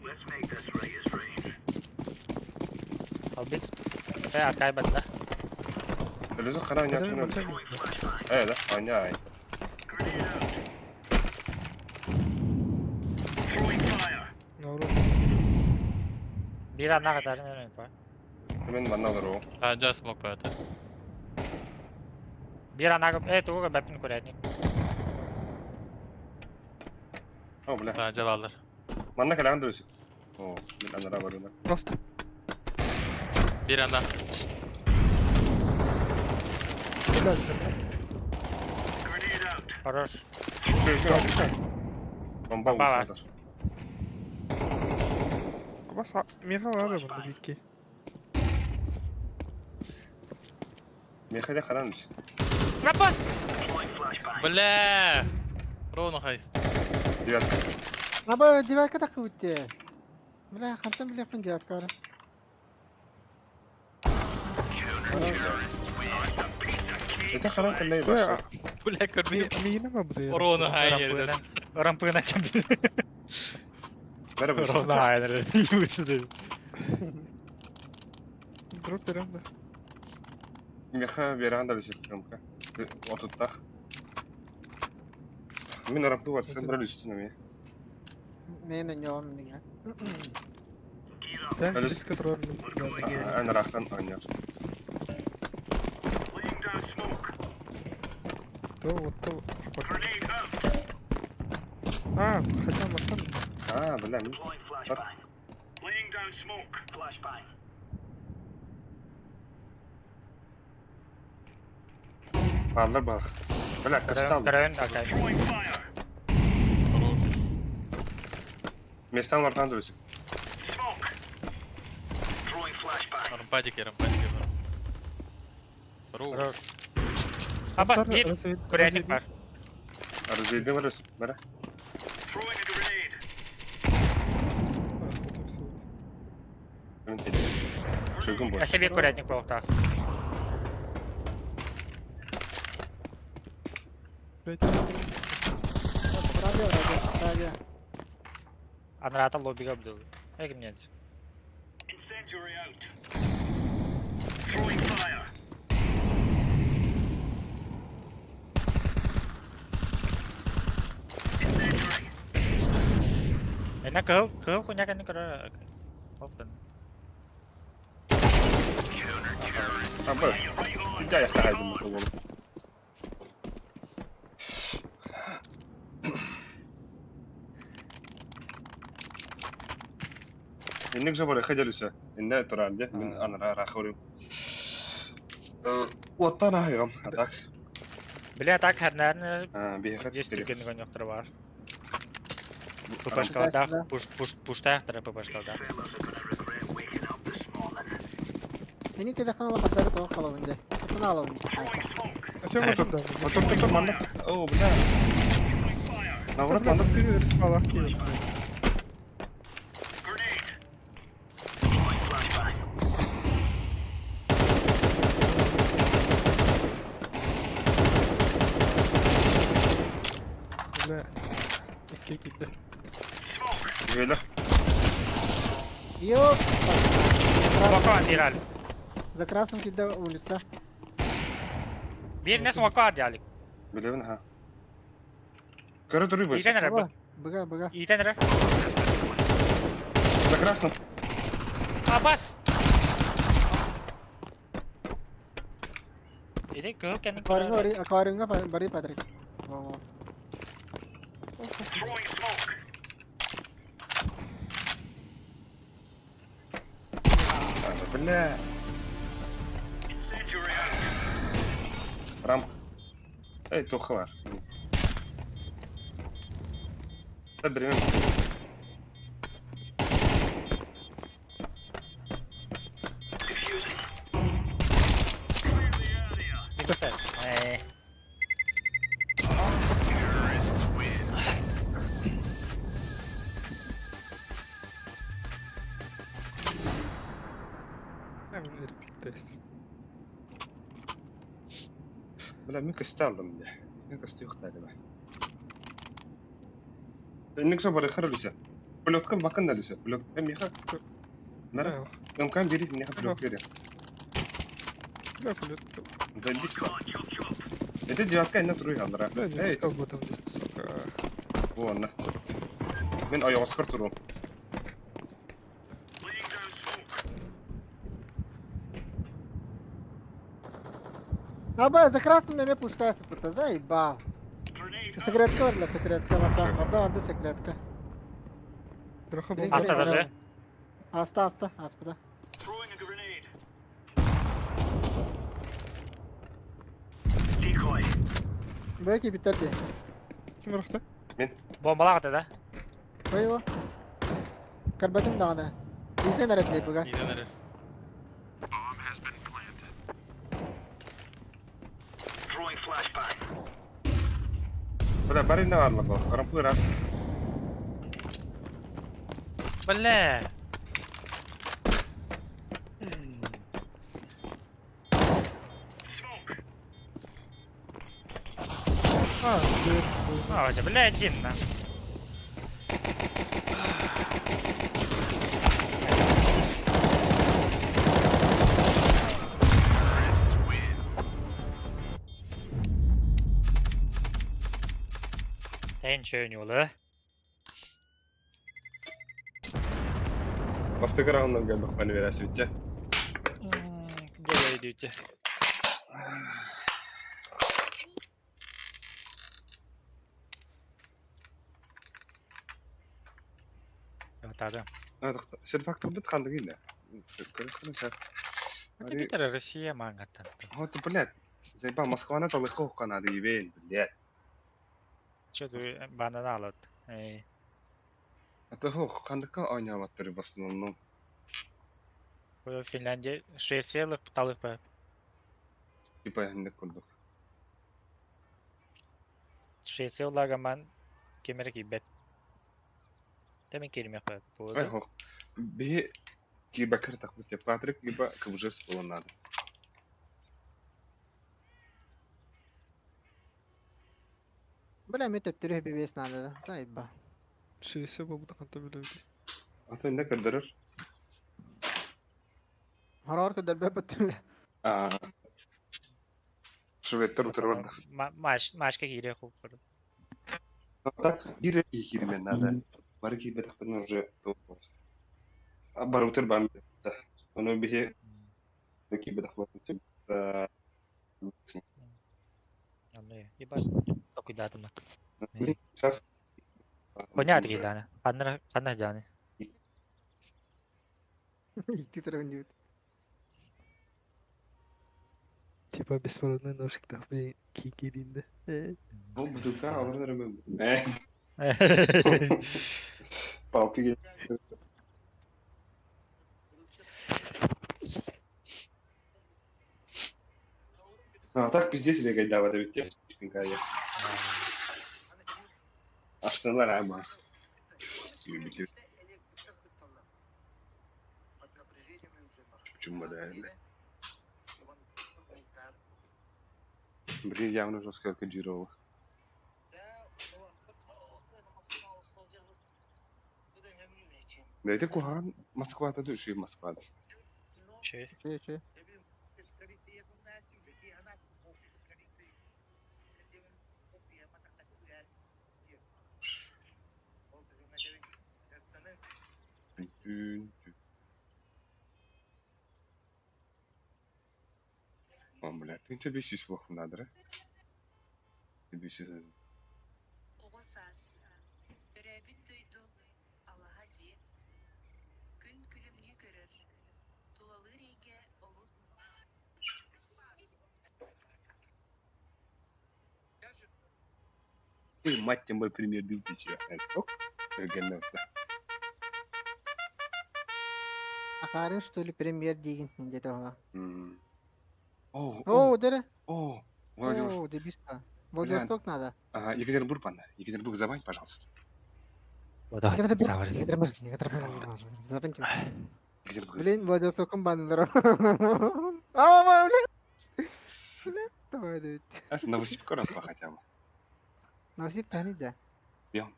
Speaker 5: Let's make this right as rain.
Speaker 1: Albix. Arkaya bakla.
Speaker 8: Ölüzü қара ойнап шын өлі.
Speaker 5: Throwing flashbang.
Speaker 8: Да, ойнай.
Speaker 5: Grenade out. Throwing fire.
Speaker 7: Doğru.
Speaker 1: Bir an ne kadar ne var?
Speaker 8: Мен манна алыр о.
Speaker 3: Bence smoke bu arada.
Speaker 1: Bir an ne tuğu bapin kurayni.
Speaker 8: О, бля.
Speaker 3: Bence varlar.
Speaker 8: Манна кәләғын да өсіп. О, мен анара барыма.
Speaker 7: Просто.
Speaker 3: Bir anda.
Speaker 7: Helal.
Speaker 5: Grenade out.
Speaker 1: Хорош.
Speaker 8: Bomba
Speaker 1: Bomba var.
Speaker 8: ұлысадыр.
Speaker 7: Ama Meha var ya bunda bir iki.
Speaker 8: Меха да қараңыз.
Speaker 1: Напас!
Speaker 5: Deploying flashbang.
Speaker 3: Бля! Ровно хайст.
Speaker 8: Девятка.
Speaker 2: Abi девятка так уйти. Бля, хантам бля пен девятка ара.
Speaker 8: Это қараң кәләй башы.
Speaker 3: Bля körbi.
Speaker 7: Mina mı bu da ya?
Speaker 3: Ровно хайер.
Speaker 1: Rampına kabin.
Speaker 8: Бәрі бір
Speaker 1: Ровно hayır. Yuttu.
Speaker 7: Drop veren de.
Speaker 8: Меха бераған да өсіп кәмка. Отыттақ. Мен рампы бар, сен бір үстіне ме.
Speaker 2: Мен oynuyorum ya.
Speaker 7: Sen
Speaker 8: Ölüs-
Speaker 7: risk atıyor.
Speaker 8: Ән рақтан ойнар.
Speaker 5: Laying down smoke.
Speaker 7: То вот то.
Speaker 5: Grenade out.
Speaker 7: А, хотя мастан.
Speaker 8: А, бля, мен.
Speaker 5: Deploying flashbang. Laying down smoke. Flashbang.
Speaker 8: Bağlar bak. Bля, кристалл.
Speaker 1: Kırın akay.
Speaker 5: Throwing fire.
Speaker 8: Местан ортан да өсіп.
Speaker 5: Smoke. Throwing flashbang.
Speaker 3: Рампадик, рампадик. Ровно.
Speaker 1: Хорош. Abbas bir kuraynik var.
Speaker 8: Арзейді бар өсіп. Бәрі.
Speaker 5: Throwing a grenade.
Speaker 8: Мен теді. Şögün bu.
Speaker 1: Себе курятник болта.
Speaker 2: Радио.
Speaker 1: Анрата лоббига бдул. Эгим нет.
Speaker 5: Incendiary out. Throwing fire. Incendiary.
Speaker 1: Nó cứu con nhắc anh cái đó. Open.
Speaker 8: Abbas. Bir daha yakalaydın bakalım. إنك جبر خجلسة إنها ترى عنده من أنا راح أخوري وطنا هيغم هذاك
Speaker 1: Бля, так хернерін
Speaker 8: بيه خد
Speaker 1: есть
Speaker 8: كده
Speaker 1: тільки коньоктор бар. ППшкалдах, пуштаяқтары ППшкалдах.
Speaker 2: Beni telefon alıp haberleri tamam kalalım de. Bunu alalım.
Speaker 7: Açamam şuradan.
Speaker 8: Otur mandak. Oo bля. Наврат
Speaker 7: Burada
Speaker 8: mandak.
Speaker 7: seni verir salak gibi. Böyle iki gitti.
Speaker 8: Böyle.
Speaker 2: Yok.
Speaker 1: Смоко отдирали.
Speaker 2: За красным кида улица.
Speaker 1: Birine смоко отдирали.
Speaker 8: Bilevin ha. Körü duruyor böyle.
Speaker 1: İyi denir abi.
Speaker 2: Быга.
Speaker 1: İyi denir.
Speaker 8: За красным.
Speaker 1: Abbas. İyi kıl kendini koru.
Speaker 2: Аквариумга бari Патрик.
Speaker 5: Throwing smoke.
Speaker 8: بلا.
Speaker 5: Incendiary out.
Speaker 8: رام. اي تو خوار. تبري من.
Speaker 7: Hemen herif test.
Speaker 8: بلا منك استعلم ده. منك استيقظ هذا. إنك جبر يخرج لسه. بلوت كل مكان لسه. بلوت كم يخرج. مرة. يوم كان بيري من يخرج بلوت بيري.
Speaker 7: لا فلوت.
Speaker 8: زي الديسك. إنت جات كأنه تروح هذا.
Speaker 7: لا
Speaker 8: إيه.
Speaker 7: تظبط السوق.
Speaker 8: هو أنا. من أيوة وسكرت روم.
Speaker 5: Laying down smoke.
Speaker 2: Аба, за красным меня пустая супер. Заебал.
Speaker 5: Grenade out.
Speaker 2: Секретка варла, секретка. Варда секретка.
Speaker 7: Трохи
Speaker 2: Блин,
Speaker 7: бомба.
Speaker 1: Аста даже.
Speaker 2: Аста, аспада.
Speaker 5: Throwing a grenade. Decoy.
Speaker 2: Belki bitirdi.
Speaker 7: Kim rıhtı?
Speaker 1: Bombalar atı da.
Speaker 2: Koyuyor. Karbatım dağına. İlken arayacak bıga.
Speaker 5: Throwing flashbang.
Speaker 8: بلا باري نوار لبا. كرم بوي راس.
Speaker 1: Bля.
Speaker 5: Smoke.
Speaker 1: А, бля, один на. Ничего не было.
Speaker 8: Бастыгара оннан geldik beni veresi bitti.
Speaker 1: Böyle идете. Hadi.
Speaker 8: هذا سيرفاكتور بتخلق هنا. خلاص.
Speaker 1: Это Питер, Россия, манга там.
Speaker 8: هو ты, блядь, заебал, Москва на толыховка надо ебень, блядь.
Speaker 1: Что ты бананал от? Эй.
Speaker 8: А то хо, хандыка ойнаваттыр в основном.
Speaker 1: В Финляндии 6 селых пыталых по.
Speaker 8: Типа не курдук.
Speaker 1: 6 селага ман кемерки бет. Темен келим япа.
Speaker 8: Ай хо. Би Либо картах будет Патрик, либо КБЖС было надо.
Speaker 2: Бля, мен төптөрү бебес надо, сайба.
Speaker 7: Şeyse bu da kanta bile bir.
Speaker 8: Ата не кадырыр.
Speaker 2: Хорор көдөр бе бөттүлө.
Speaker 8: Шветтер утырварда.
Speaker 1: Машка кире хуп көрдüm.
Speaker 8: Так, бире кирмен надо. Барки бетах пен уже топ. Барутер бам. Оно бихе такие бетах вот.
Speaker 1: Anlıyor. Bir bak. Çok iddiadım bak.
Speaker 8: Сейчас.
Speaker 1: Понятно, Гилана. Канна Джани.
Speaker 2: Икки тарабын жибит.
Speaker 7: Типа беспородный ножик так bir kikirinde.
Speaker 8: Bu butuka alırlar mı? Палки. А так пиздец или гайда вода ведь техника я. А что нормально? Почему да? Блин, явно жестко кодировал. Да это Кухан, Москва-то души Москва.
Speaker 1: Че?
Speaker 2: Че.
Speaker 8: О, блядь, ты тебе сейчас плохо надо, да? Тебе сейчас... Ты, мать, мой пример дылтичи, стоп?
Speaker 2: Акарын что ли премьер деген деді оға.
Speaker 8: О,
Speaker 2: дәрі?
Speaker 8: О, Владивосток.
Speaker 2: О, дебиспа. Владивосток надо.
Speaker 8: Ага, Екатеринбург, панда. Екатеринбург забань, пожалуйста.
Speaker 2: Екатеринбург. Забаньте. Блин, Владивосток'un bandları. Ama öyle. Давай, давай.
Speaker 8: А с Новосибирска распа хотя бы.
Speaker 2: Новосиб тани да.
Speaker 8: Бьем.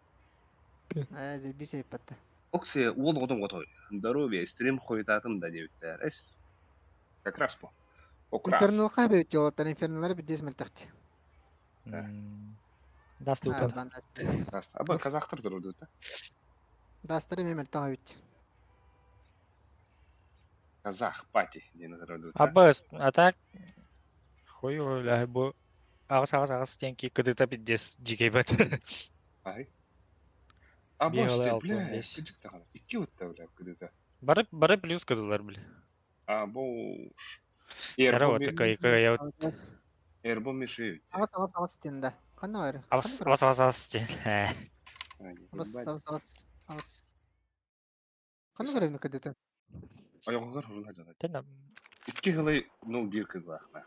Speaker 2: Зелбисе патта.
Speaker 8: Окси, ол одон готой. Здоровье, стрим хойтатым да деbittер. Эс. Как раз по.
Speaker 2: Инфернал қабет жолаттан инферналары бідес мөлтіқті.
Speaker 1: Дасты упад.
Speaker 8: Аба казахтар тұрды да?
Speaker 2: Дастыры мен мөлтіқ өйт.
Speaker 8: Казах, пати, дені тұрды да?
Speaker 1: Аба, а так... Хой ойла, bu... Ağız tenki kıdıta biddes jigey bat.
Speaker 8: Ай. Аба işte, бля, кыжык таган. 2 утта бля, кыдыта.
Speaker 1: Бары плюс кыдылар бля.
Speaker 8: Бош.
Speaker 1: Сараваты кая.
Speaker 8: Эрбо мешеют.
Speaker 2: Авас стенда. Қанна бар?
Speaker 1: Авас стен.
Speaker 2: Авас. Қанна көремін кыдыта?
Speaker 8: Аяғығар ұрыла жада.
Speaker 1: Тенам.
Speaker 8: 2 ғылай 0-1 кыдылақна.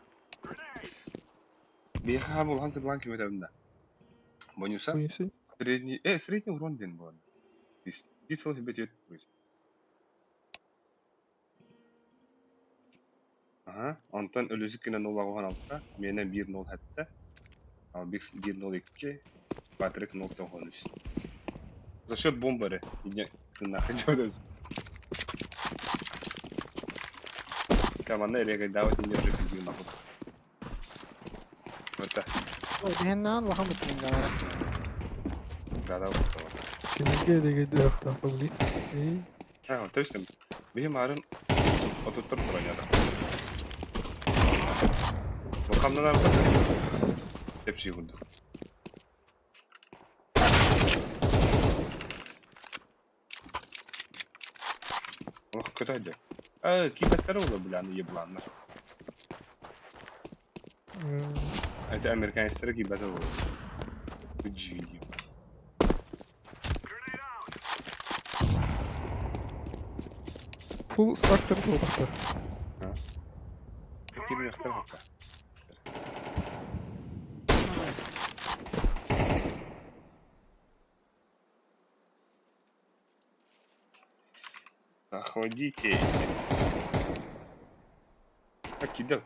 Speaker 8: Бейха болған кыдылан кем өтәбінде. Бонюса? Средний урон ден болады. Бейсал хебет өтіп. Ага, онтан өлізік кені 0 ағуған алықта, мені 1-0 хәтті. Ал 1-0-2, Патрик 0-9. За счет бомбары. Иди, ты нахуй жодыз. Команда регай давать не держи пиздил нахуй. Вот так.
Speaker 2: Ой, дегеннан лахан бұттың ғалара.
Speaker 8: Да, вот так.
Speaker 7: Кенеге де автан побли.
Speaker 8: Точно. Бейім арын отуттыр тұрайнады. Мұқамдан арзан. Hep şey vurdu. Oh kötü hadi. Kıymetleri olur bile hani yıpılanlar. Evet Amerikan isteri kıymetleri olur. Bu cüyü.
Speaker 7: Full stack'tır bu bakta.
Speaker 8: Ha. Kim yaktır hakka. Заходите. Покидал.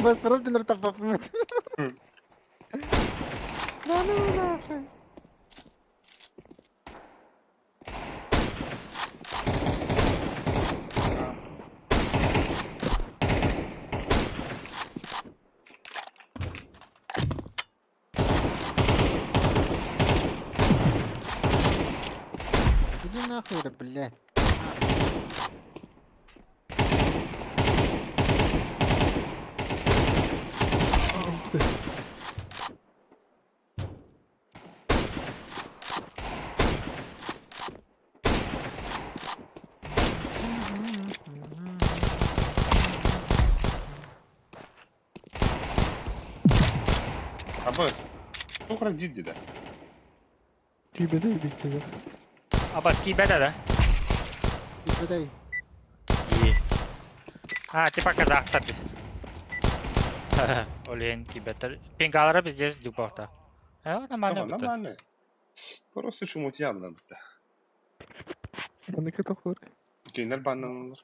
Speaker 2: Бастырып динер тапапмын.
Speaker 8: Хм.
Speaker 2: Да ну нахуй. Иди нахуй, да, блядь.
Speaker 8: Аббас. Сколько раз дидди да?
Speaker 7: Тибеде bitti.
Speaker 1: Abbas kibete de.
Speaker 2: Ипедай.
Speaker 1: İyi. Ha, типа казахстар. Олен кибете. Пингалара biz здесь дюпорта. Нормально
Speaker 8: Tamam
Speaker 1: будет.
Speaker 8: нормально. Просто шумут явно бutta.
Speaker 7: Ne kadar var?
Speaker 8: Кейнер баннанлар.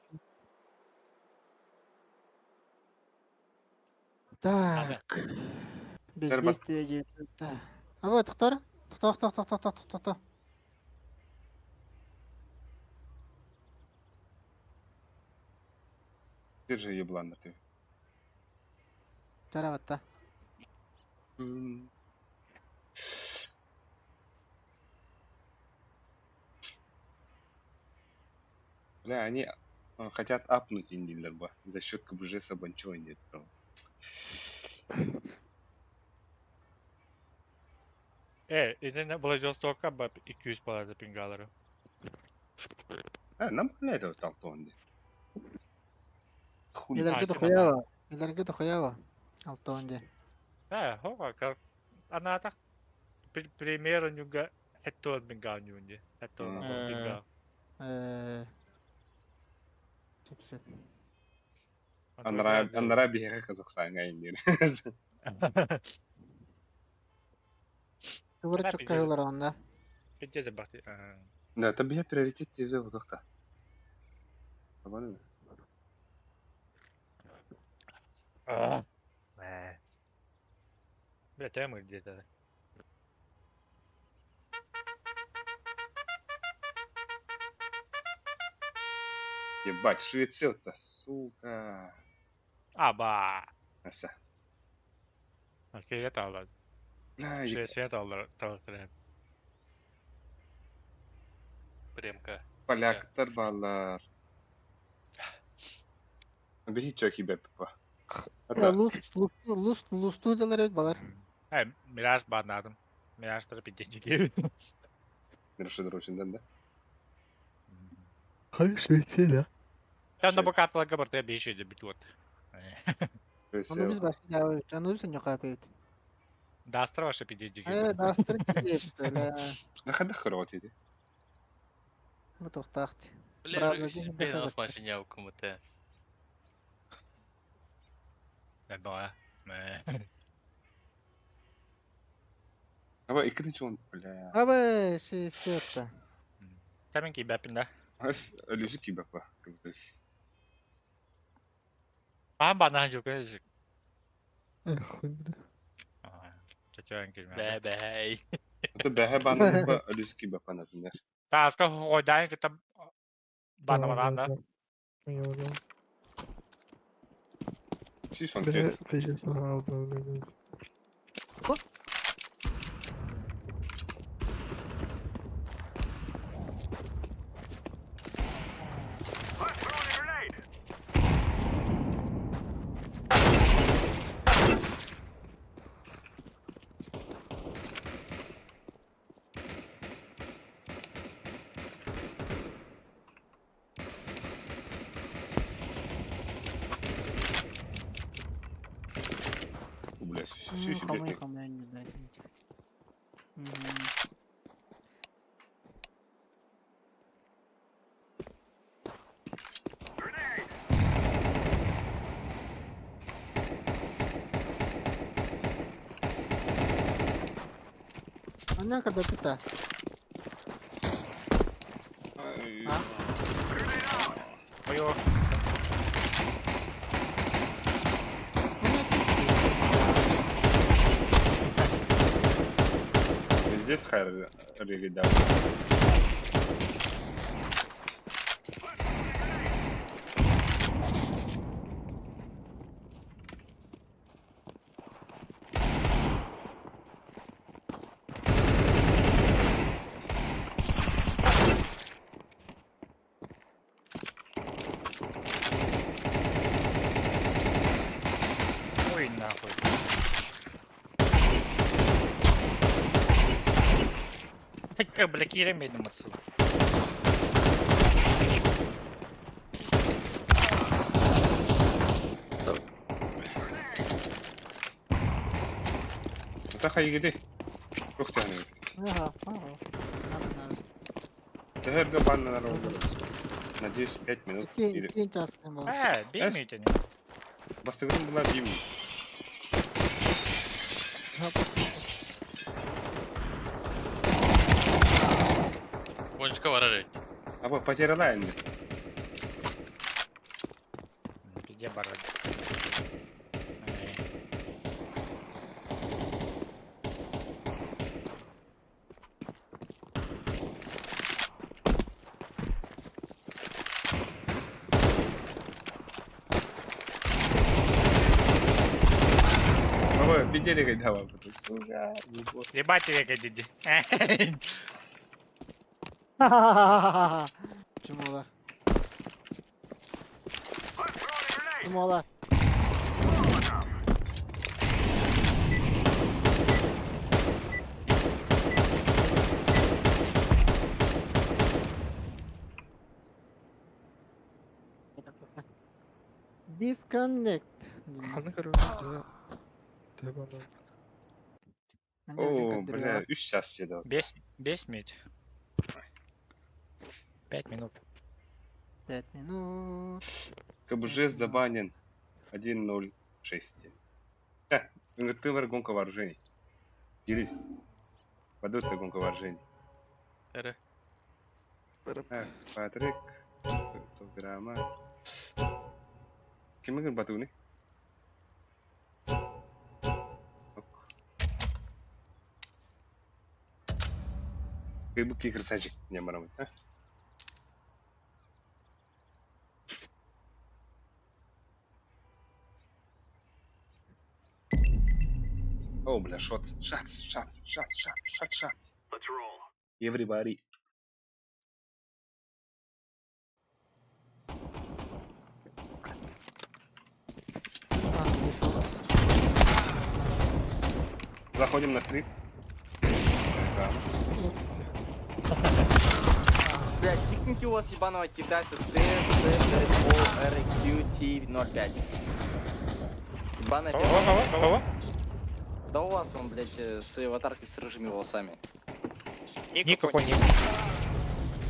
Speaker 2: Так. Бездействие действует. А вот, кто? Кто?
Speaker 8: Держи еблан ты.
Speaker 2: Таравата.
Speaker 8: Бля, они хотят апнуть индилерба за счет КБЖ Сабанчони.
Speaker 1: İzinde bulacağız sokağa bak 200 paradı pingaları.
Speaker 8: Нормально это вот Алтонди. Хули.
Speaker 2: Илерге дохуява. Алтонде.
Speaker 1: Hoka. Она так. Примерно juga это пингал нюнди. Это пингал.
Speaker 2: Чипсет.
Speaker 8: Анара бега Казахстанга индир.
Speaker 2: Кывыры чуккайылар онда.
Speaker 1: Пинте de bakti.
Speaker 8: Да, это бега приоритет тебе вот так. Нормально.
Speaker 1: Бля, тема где-то.
Speaker 8: Ебать, швецел-то, сука.
Speaker 1: Аба.
Speaker 8: Аса.
Speaker 1: Okey, yet alır.
Speaker 8: Бля,
Speaker 1: Yet alır. Tavırtırım.
Speaker 3: Премка.
Speaker 8: поляктар балар. Беги чоки беппа.
Speaker 2: Лусту делар өт балар.
Speaker 1: Miraj banladım. Miraj'ları pintinci gibi.
Speaker 8: Мирошидор очень да?
Speaker 7: Hayır Şveç'e
Speaker 1: Ben de bu kartla kabartıya bir şeydi bitiyor.
Speaker 2: Onu biz başlayalım. Onu biz yok yapıyoruz.
Speaker 1: Dastra vaše pintinci gibi.
Speaker 2: Evet, dastır gibi.
Speaker 8: Да хрот иди.
Speaker 2: Bu toxtaxtı.
Speaker 3: Бля, ben осмашинял кому-то.
Speaker 1: Ben doğa.
Speaker 8: Aba iki de çoğun bля.
Speaker 2: Abi şey sırtta.
Speaker 1: Tabii ki bepinde.
Speaker 8: Ас ölüsü ki bapa. Kıbrıs.
Speaker 1: Aha bana yok öyle. Çeçen girme.
Speaker 3: Бе-бей.
Speaker 8: Это бэхэ банан ба ölüsü ki bapa например.
Speaker 1: Taska hoydan kita bana var da.
Speaker 8: Си сон
Speaker 7: Ve
Speaker 8: ты.
Speaker 7: peşe aldım.
Speaker 8: Бля, все себе.
Speaker 2: Хамай не знаю. меня когда ты-то?
Speaker 8: Ай,
Speaker 2: А?
Speaker 1: Ой-ой.
Speaker 8: Здесь хайр регидал.
Speaker 1: Ой, нахуй. Как, бля, киремейным отсюда.
Speaker 8: Это хайгиди. Ух ты,
Speaker 2: Ага, ага.
Speaker 8: Техерга банна на надеюсь, 5 минут. Или...
Speaker 2: Кейін час кем бол.
Speaker 1: Беймейте не.
Speaker 8: Бастығының бұла бейм.
Speaker 3: Кончика var arayın.
Speaker 8: Аба, потеряла енді.
Speaker 1: Где баран?
Speaker 8: Аба, бедели гайдава. Сука, ебот.
Speaker 1: Ебать века, диди.
Speaker 2: Cumhurlar. Cumhurlar. Disconnect.
Speaker 7: Ханы көрөм. Деп ана.
Speaker 8: О, бля, 3 час седал.
Speaker 1: Без медь. 5 минут.
Speaker 2: 5 минут.
Speaker 8: КБЖ забанен. 1.06. Ты var гонка вооружений. Или подутая гонка вооружений.
Speaker 3: Nere?
Speaker 8: Патрик. Фотограмма. Kime gir batu ni? Kayak bu kicker saja nyamaram. Oh, бля, shots.
Speaker 5: Let's roll.
Speaker 8: Everybody. Заходим на стрим. Да.
Speaker 6: Блядь, пикните у вас ебаного китайца TSRQT05. Ебаная фирма.
Speaker 1: Кого?
Speaker 6: Да у вас он, блядь, с аватаркой с рыжими волосами.
Speaker 1: Никакой не.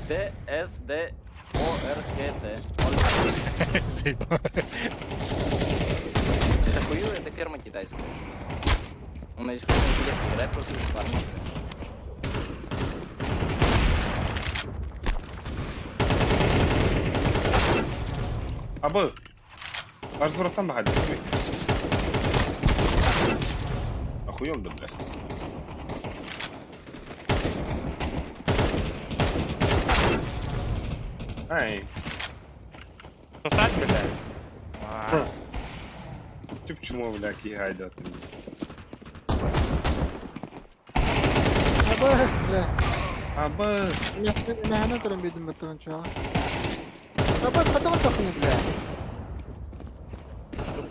Speaker 6: TSDORKT. Это хуёвая, это ферма китайская. У нас есть билет, играй просто бесплатно.
Speaker 8: Абы. Разворотан ба хadi. Охуел да, бля. Ай.
Speaker 1: Посадь, бля.
Speaker 8: Ты почему, бля, какие гайдат?
Speaker 2: Abas, bля.
Speaker 8: Абы.
Speaker 2: Нахана турам бедим батон чё. Абас, потом тохни, бля.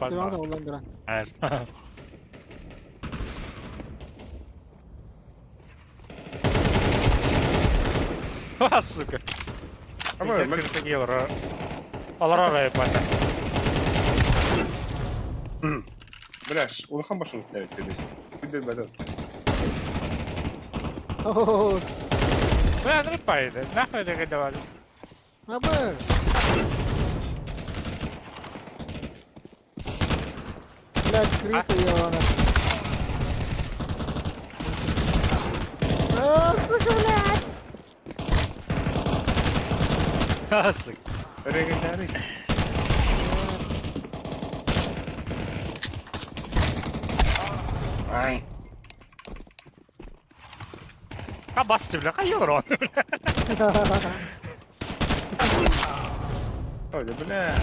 Speaker 2: Ты вон улан дуран.
Speaker 1: Ха, сука.
Speaker 8: Абы,
Speaker 1: Алара ебать.
Speaker 8: Бляш, улахан башын ставить тебе. Ты бадал.
Speaker 2: Ох,
Speaker 1: Бля, не пайде. Нахуй это давали.
Speaker 2: абы. Блядь, крыса ебана. О, сука, блядь!
Speaker 1: Асык.
Speaker 8: Регулярный. Ай.
Speaker 1: А басты, бля, кайылыр он.
Speaker 8: Ой, да бля.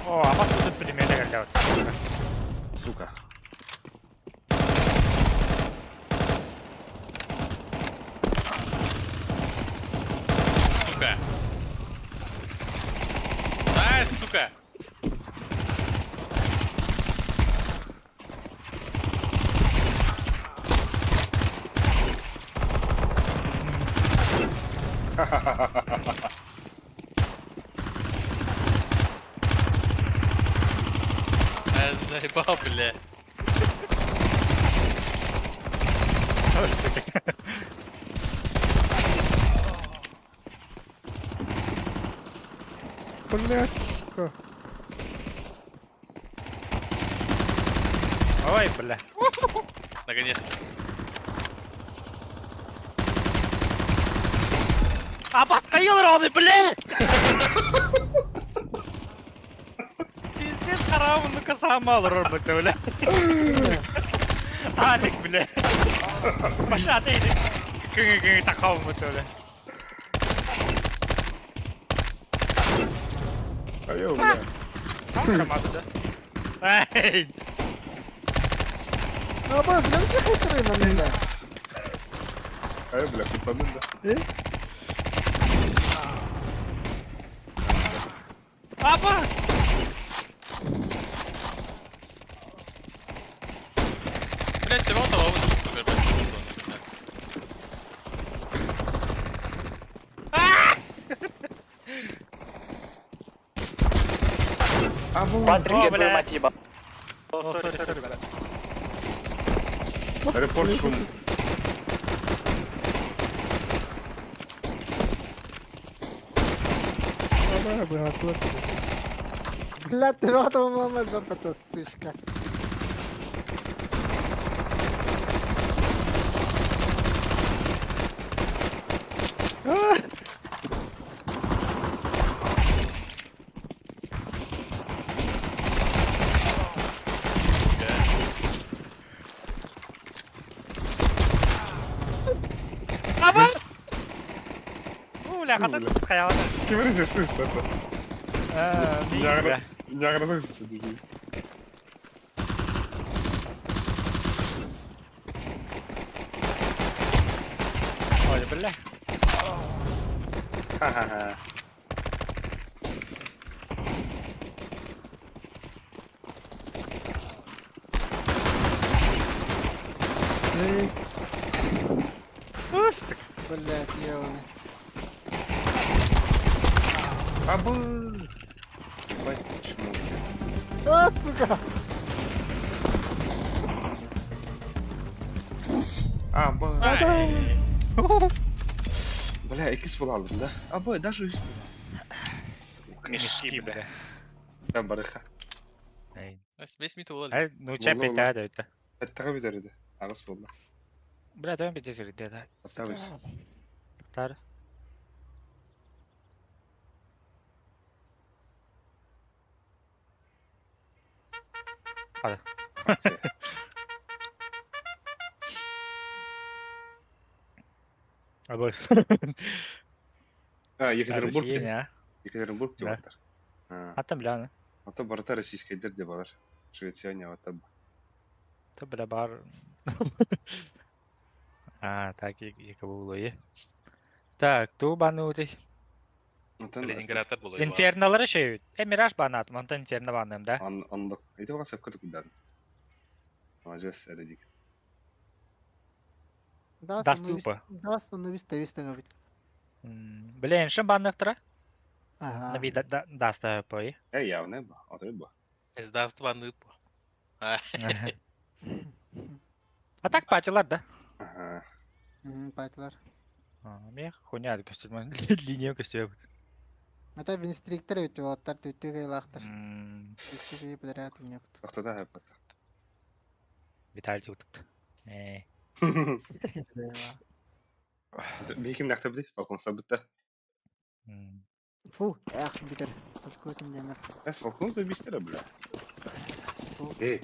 Speaker 1: О, а басты тут перемены галят.
Speaker 8: Сука.
Speaker 3: Сука. А, сука. Заебал, бля.
Speaker 7: Блядь, сука.
Speaker 1: Ой, бля.
Speaker 3: Наконец-то.
Speaker 1: А бас кайылыр он, бля! Пиздец, харамын, ну-ка сам алыр он, бля. Алик, бля. Пошла ты, иди. Кыңы тақауым, бля.
Speaker 8: Ай, бля.
Speaker 1: Харамады, да? Эй!
Speaker 2: Абас, я вообще хуйсырый, манда.
Speaker 8: Ай, бля, купанын да.
Speaker 1: Абас!
Speaker 3: Блять, всего того вот, сука, блядь.
Speaker 8: А, бля.
Speaker 6: Патрик,
Speaker 1: бля.
Speaker 6: мать еба.
Speaker 1: О, сори, бля.
Speaker 8: Репорт шум.
Speaker 7: Давай, брат, вот.
Speaker 2: Блядь, ты в этом момент запутал, сучка.
Speaker 1: Абас! Бля, хата тут хаявата.
Speaker 8: Кем резервсіз это?
Speaker 1: Бля.
Speaker 8: Няграны үстеді.
Speaker 1: Ой, бля.
Speaker 8: Ха-ха-ха.
Speaker 1: Усик.
Speaker 2: Блядь, ёбаный.
Speaker 8: А, бля. Ебать, почему?
Speaker 2: О, сука!
Speaker 8: А, бля.
Speaker 1: Ай.
Speaker 8: Бля, ikisi bulalım da. А, бля, даже üstü. Сука.
Speaker 1: Мешки, бля.
Speaker 8: Ben barıqa.
Speaker 1: Эй.
Speaker 3: 5 минут oldu.
Speaker 1: Ай, ну чай
Speaker 8: Волна,
Speaker 1: петя да это.
Speaker 8: Әттіға бедерді. Ағыс болды.
Speaker 1: Бля, давай петя зрит, да.
Speaker 8: Оттабыз.
Speaker 1: Тар. Hadi. Абас.
Speaker 8: А, Екатеринбург.
Speaker 1: Россия,
Speaker 8: Екатеринбург деп
Speaker 1: Да.
Speaker 8: атар. А,
Speaker 1: а там бля,
Speaker 8: ата барата российскайдар деп алар. Швеция не ата.
Speaker 1: то бля бар. А, так и было е. Так, ту банути.
Speaker 8: Антан
Speaker 3: Ленинград'da buluyor.
Speaker 1: Инферналары şey. Мираж банат, монта инферно баным да.
Speaker 8: андық. Айта баған сәпкі түкілден. Ажас әрі
Speaker 1: Да, ступа.
Speaker 2: Да, становись, ты вистың обид.
Speaker 1: Бля, шын банныктыра?
Speaker 2: Ага.
Speaker 1: На би даста пой.
Speaker 8: явне ба, отрыд ба.
Speaker 3: Ezdars'ta banlığı bu.
Speaker 1: А так патилар да.
Speaker 2: Пайтлар.
Speaker 1: Мен хуйня көстөрмөн. Линия көстөрөбүт.
Speaker 2: Это винстриктер өтіп оттар төттігі лақтыр. Төттігі бідірі атым yok.
Speaker 8: Тохта да хеп.
Speaker 1: Виталий утыктı.
Speaker 8: Бейким нақта бди, Falcon sabıtta.
Speaker 2: Фу, ах, бітір. Көзім демір.
Speaker 8: Бәс Falcon da бистер бля. Эй.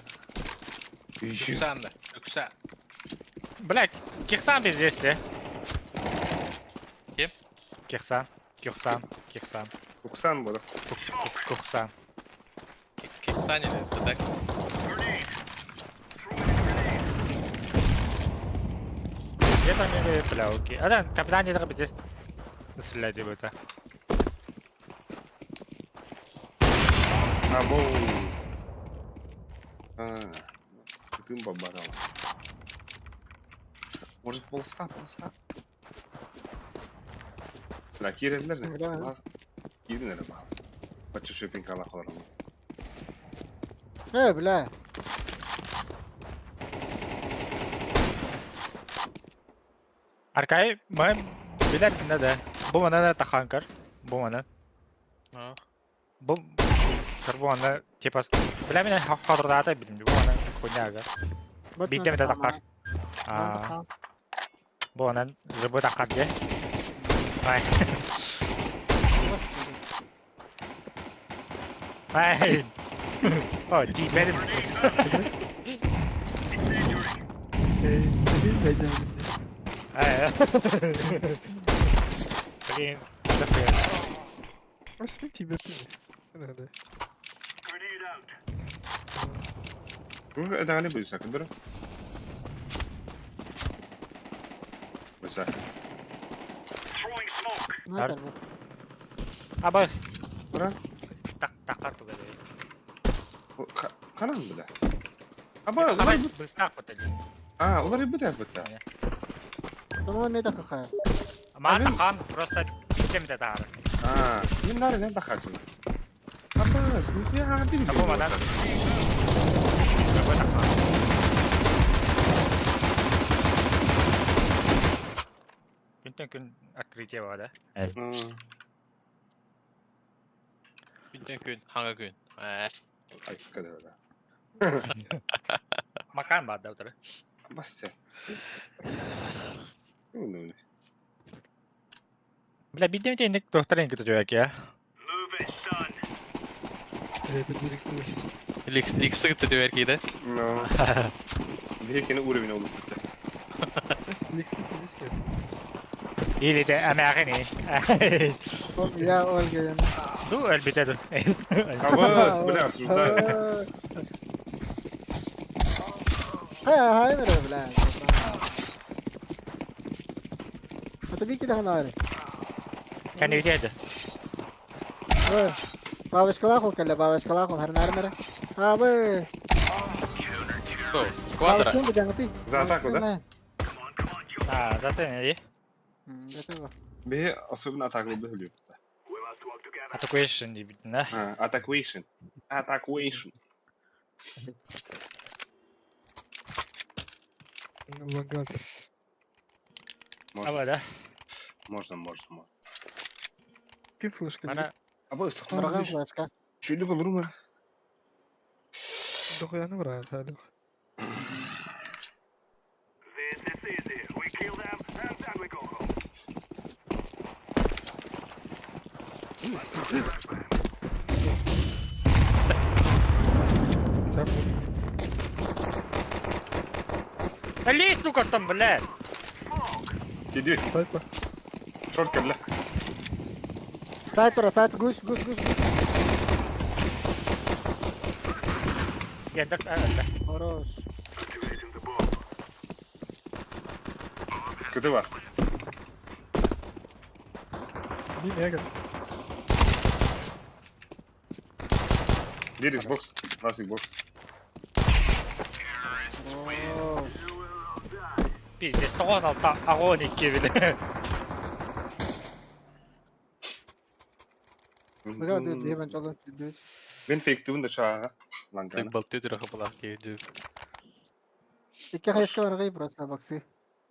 Speaker 8: Еще.
Speaker 3: Yüksen de. Yüksen.
Speaker 1: Блядь, Кирсан без здесь, да?
Speaker 3: Kim?
Speaker 1: Кирсан. Кирсан. Кирсан.
Speaker 8: Kuksan bu da.
Speaker 1: Кирсан.
Speaker 3: Keksan yine. Так.
Speaker 1: Где-то они, бля, окей. А да, капитан не должен здесь стрелять в это.
Speaker 8: Abo. Тым бабарал. Может полста. Бля, кирелер не. Кирелер баз. Бачу шопинг ала хорам.
Speaker 2: Бля.
Speaker 1: Arkayı ben bilerdim ne de. Bu bana da tahankar. Bu bana. Bu bana типа bilemine hazırda da bilmiyorum. Bu bana konyaga. Bitti mi de takar. Bu bana zıbı takar diye. Ay. Ay. Oh, di benim. Ay. Блин, такое.
Speaker 7: Пошли тебе ты. Надо.
Speaker 8: Это не будет сакындыр. Mesela.
Speaker 1: Абай.
Speaker 8: Bura.
Speaker 1: Takar tuh gitu.
Speaker 8: Kanan bile.
Speaker 1: Абай, быстро потом.
Speaker 8: Ular ribet elbette.
Speaker 2: Tamam ne dakika.
Speaker 1: Ama takan просто bitti mi de daha.
Speaker 8: Min nari ne takarsın? Ama sınıfı ya hadi mi?
Speaker 1: Bu bana. Bu takan. Gün akriye var da. Evet.
Speaker 3: Gün. Hangi gün?
Speaker 8: Ay kadar öyle.
Speaker 1: Makan var da otur.
Speaker 8: Basit.
Speaker 1: Bля, bitti mi de indik doktora gidiyor ya.
Speaker 3: Lix sıkıntı diyor erkeği
Speaker 8: No. Bir kere uğrayın oğlum.
Speaker 7: Lexi позиция.
Speaker 1: İyi de emeğini.
Speaker 2: Ya Olga yani.
Speaker 1: Dur elbette dur.
Speaker 8: Kavas, bля, осуждаю.
Speaker 2: Hayır bля. Tabii ki de hanare.
Speaker 1: Kendi videoydu.
Speaker 2: Бабочка лаху, харнар. Abi.
Speaker 3: Сквадра.
Speaker 2: Бабочка где ты?
Speaker 8: За атаку, да?
Speaker 1: Zaten iyi.
Speaker 2: Готово.
Speaker 8: Bir особенно атаклы biliyor.
Speaker 1: Attackation diye bildin ha.
Speaker 8: Attackation.
Speaker 7: Лагатор.
Speaker 1: Ama da.
Speaker 8: Можно.
Speaker 7: Ты флешка.
Speaker 1: Bana
Speaker 8: Abi ıslaktan
Speaker 2: Бұраған
Speaker 8: almış.
Speaker 2: флешка.
Speaker 8: Şöyle olur mu?
Speaker 7: Дохуя брат, алло.
Speaker 5: This is easy. We kill them and then we go home.
Speaker 1: Да лезь, ну как там, блядь.
Speaker 8: Gidiyor.
Speaker 7: Сайпа.
Speaker 8: Short gel lan.
Speaker 2: Сайт, гусь.
Speaker 1: Yendik öyle.
Speaker 2: Хорош.
Speaker 8: Kötü var.
Speaker 7: Не мега.
Speaker 8: Bir Xbox. Last Xbox.
Speaker 1: Пиздец, 16 агоник gibi.
Speaker 2: Бага диye ben çalın.
Speaker 8: Ben fake'tim de çağa. Lan
Speaker 3: Tek baltıyor diyor kapılar ki.
Speaker 2: İki hayışka var gayı burası baksi.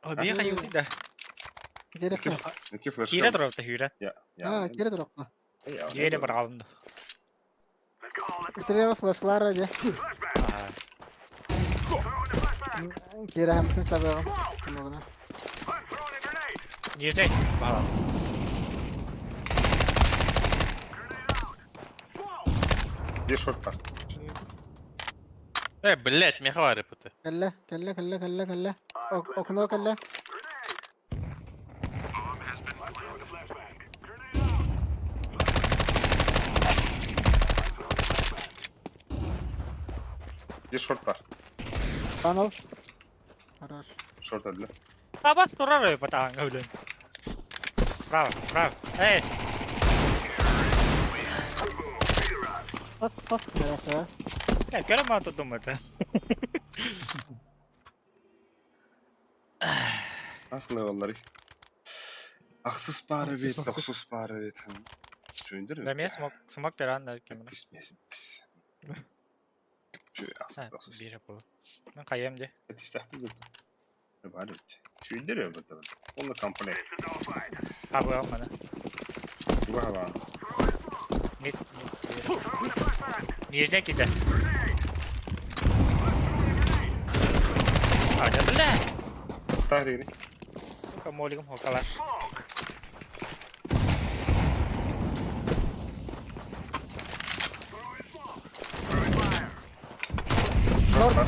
Speaker 1: Bir hayır değil de.
Speaker 2: Gerek yok.
Speaker 8: İki flash.
Speaker 1: Hile tarafta hile.
Speaker 8: Ya.
Speaker 2: Ha, geri dur okla.
Speaker 1: Diğeri bir alındı.
Speaker 2: Слева флешклар ради. Кира хэмтэн сабэга. Самогна.
Speaker 1: Girecek. Bakalım.
Speaker 8: Bir short var.
Speaker 3: Блять, мехвары путы.
Speaker 2: Калла, калла, калла, калла, калла. Окно калла.
Speaker 8: Bir short var.
Speaker 2: Tunnel. Хорош.
Speaker 8: Short öldü.
Speaker 1: Bas durar öyle patağın öyle. Bravo, bravo. Hey.
Speaker 2: Pas neresi?
Speaker 1: Ya göremem tuttum mu?
Speaker 8: Aslında onları. Aksız para vet, aksız para vet. Şuyundur mu?
Speaker 1: Demeye smoke bir anda kimine.
Speaker 8: Tismesin. Şöyle aksız.
Speaker 1: Bir yapalım. Ben kayayım diye.
Speaker 8: İstihdi durdu. Bari et. Şuyundur ya burada. Onunla kampanya.
Speaker 1: Ha bu yapmadı.
Speaker 8: Bu hava.
Speaker 1: Mid. Nirne gider. Hadi bile.
Speaker 8: Muhtar değil.
Speaker 1: Suka moligum hokalar.
Speaker 8: Short var.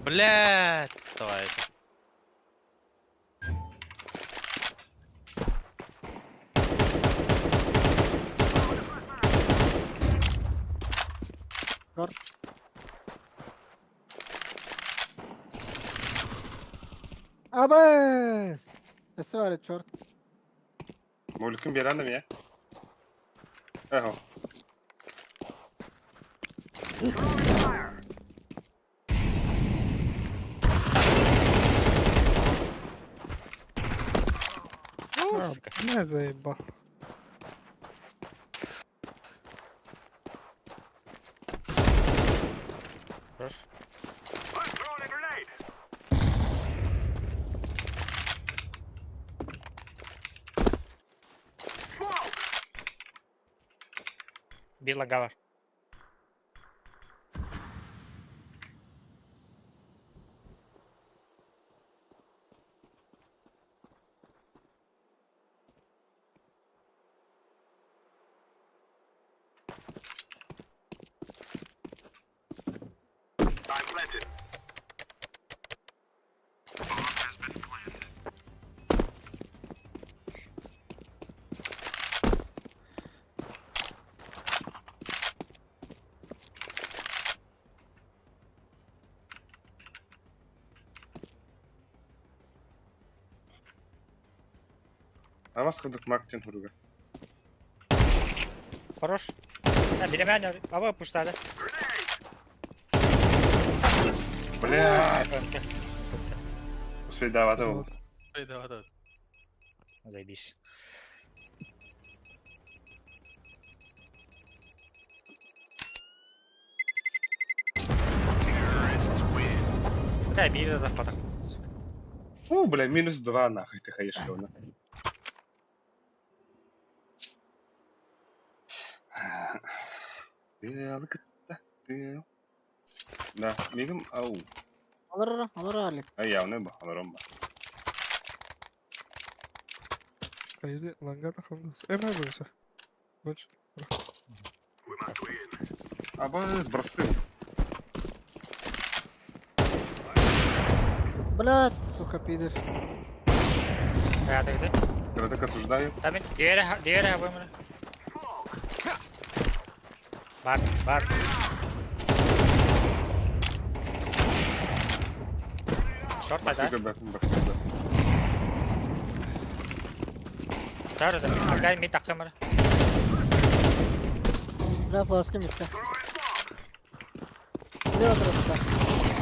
Speaker 3: Блять. Давай.
Speaker 2: Abes. Nesi var et short?
Speaker 8: Molik'in bir anda mı ya? Eho.
Speaker 7: Не заеба.
Speaker 1: Хорош. Bir laga var.
Speaker 8: Ama sıkıldık Mark'ten Huruga.
Speaker 1: Хорош. Ya biri ben yapayım. Baba puşladı.
Speaker 8: Бля!
Speaker 1: Önde.
Speaker 8: Успеть до этого.
Speaker 3: Давай.
Speaker 1: Заебись. Да, били за фото.
Speaker 8: Фу, бля, минус 2 нахуй ты ходишь говно. Да, мигом, ау.
Speaker 2: Alır Ali.
Speaker 8: Ay явно bu, alırım bak.
Speaker 7: Haydi langa da kaldı. Hemen burası. Baş.
Speaker 8: Абы сбросил.
Speaker 2: Блядь, сука, пидор.
Speaker 1: Hayata gidelim.
Speaker 8: Краток осуждаю.
Speaker 1: Tabii diğeri havaya mı? Var. Short by
Speaker 8: Боксига,
Speaker 1: that.
Speaker 8: боксига.
Speaker 1: There is a guy mid takım var.
Speaker 2: Бля, флешка митка. Слева просто.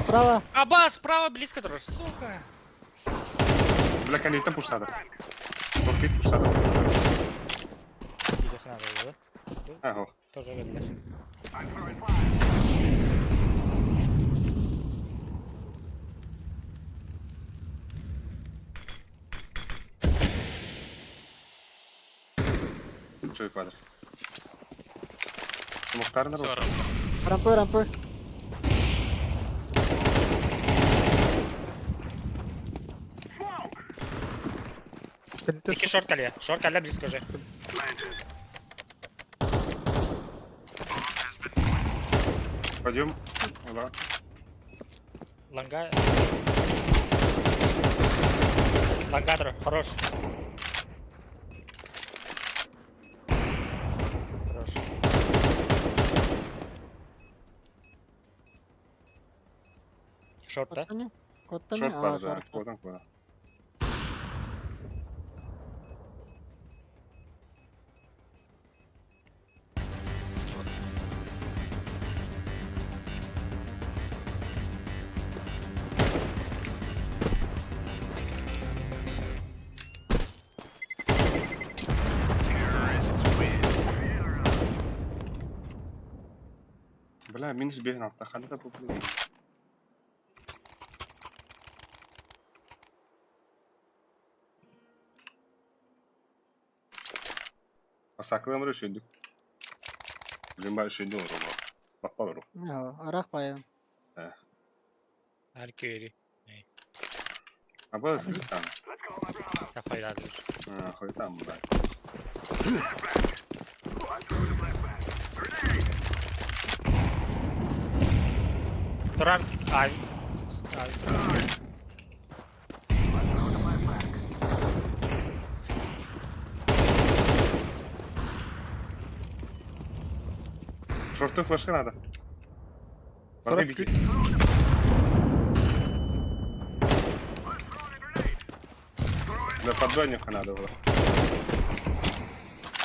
Speaker 2: Справа.
Speaker 1: Аба, справа близко дрожь, сука.
Speaker 8: Бля, канитам пушtada. Конфликт пушtada.
Speaker 1: Gidiyor sana doğru.
Speaker 8: Ага.
Speaker 1: Тоже geldiler.
Speaker 8: чой падре. Смоктар
Speaker 3: Все,
Speaker 8: народ.
Speaker 3: рампа.
Speaker 2: Рампы.
Speaker 1: Iki short kalya близко уже.
Speaker 8: Пойдем. Ага.
Speaker 1: Ланга. Лангадро, хорош. Хорош. Шорт, да?
Speaker 2: Коттани.
Speaker 8: Шорт
Speaker 2: Aa,
Speaker 8: var da.
Speaker 2: short.
Speaker 8: Kodan kodan. Бля, минус бегін алtta. Қандай да бұл білмеймін. Asaklı mı düşündük? Bizim ben düşündüm onu. Bak olur.
Speaker 2: Joo, arak päivän.
Speaker 1: Alküri.
Speaker 8: Apa da siz tane?
Speaker 1: Ta hayradır.
Speaker 8: Ha, koy tamam ben.
Speaker 1: Duran. Ay. Ay.
Speaker 8: Шорты флешка надо. Подбей беги. Да поддонника надо было.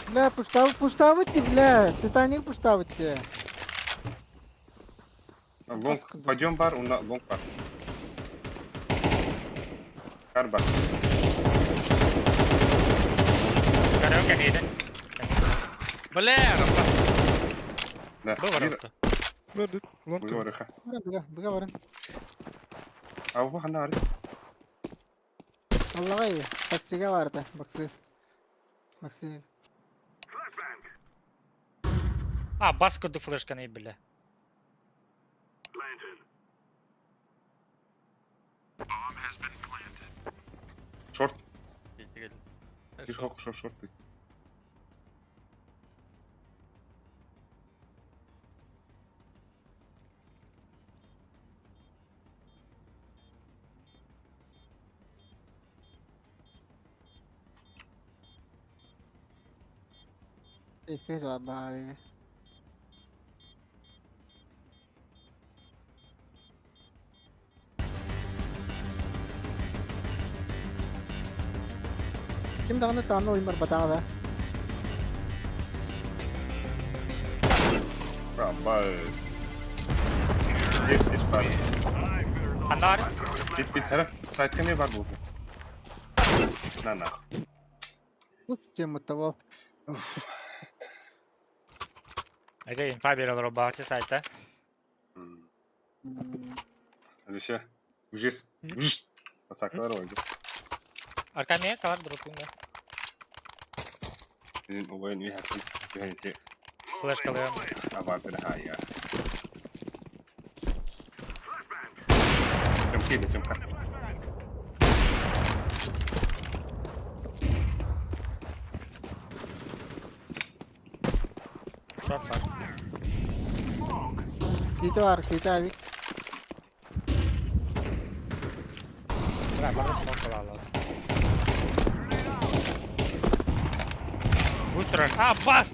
Speaker 2: Бля, пуставайте, бля. Титаник пуставайте.
Speaker 8: Лонг, пойдем бар, у нас лонг бар. Кар бар.
Speaker 1: Karıyor kendiydi.
Speaker 3: Бля, рампа.
Speaker 8: Да,
Speaker 1: Bu var
Speaker 8: bir.
Speaker 1: orada.
Speaker 7: Gördük. Ulan
Speaker 8: Bu var ha.
Speaker 2: Biga varın.
Speaker 8: Abi bu hangi?
Speaker 2: Allah'a iyi. Baksiga vardı. Baksi.
Speaker 1: А, бас курду флешка не бля.
Speaker 8: Шорт. Bir hok short.
Speaker 2: İşte cevap abi. Kim daha ne tamamla oyun var batağa da.
Speaker 8: Bas. Yes, var.
Speaker 1: Anar.
Speaker 8: Bir taraf. Site'de ne var bu? Na.
Speaker 2: Uf, mutabal.
Speaker 1: Hadi info bir alır o bahçe site'den.
Speaker 8: Alişe. Ucuz. Ucuz. Pasaklar oydu.
Speaker 1: Arkan niye kadar drop'un da?
Speaker 8: Bizim o oyun iyi hakkın. Yani
Speaker 1: Flash kalıyor.
Speaker 8: abartı daha ya. Cem kar.
Speaker 1: Short var.
Speaker 2: Site var, site abi.
Speaker 1: Bırak bana smoke kolarlar. Booster. А, бас!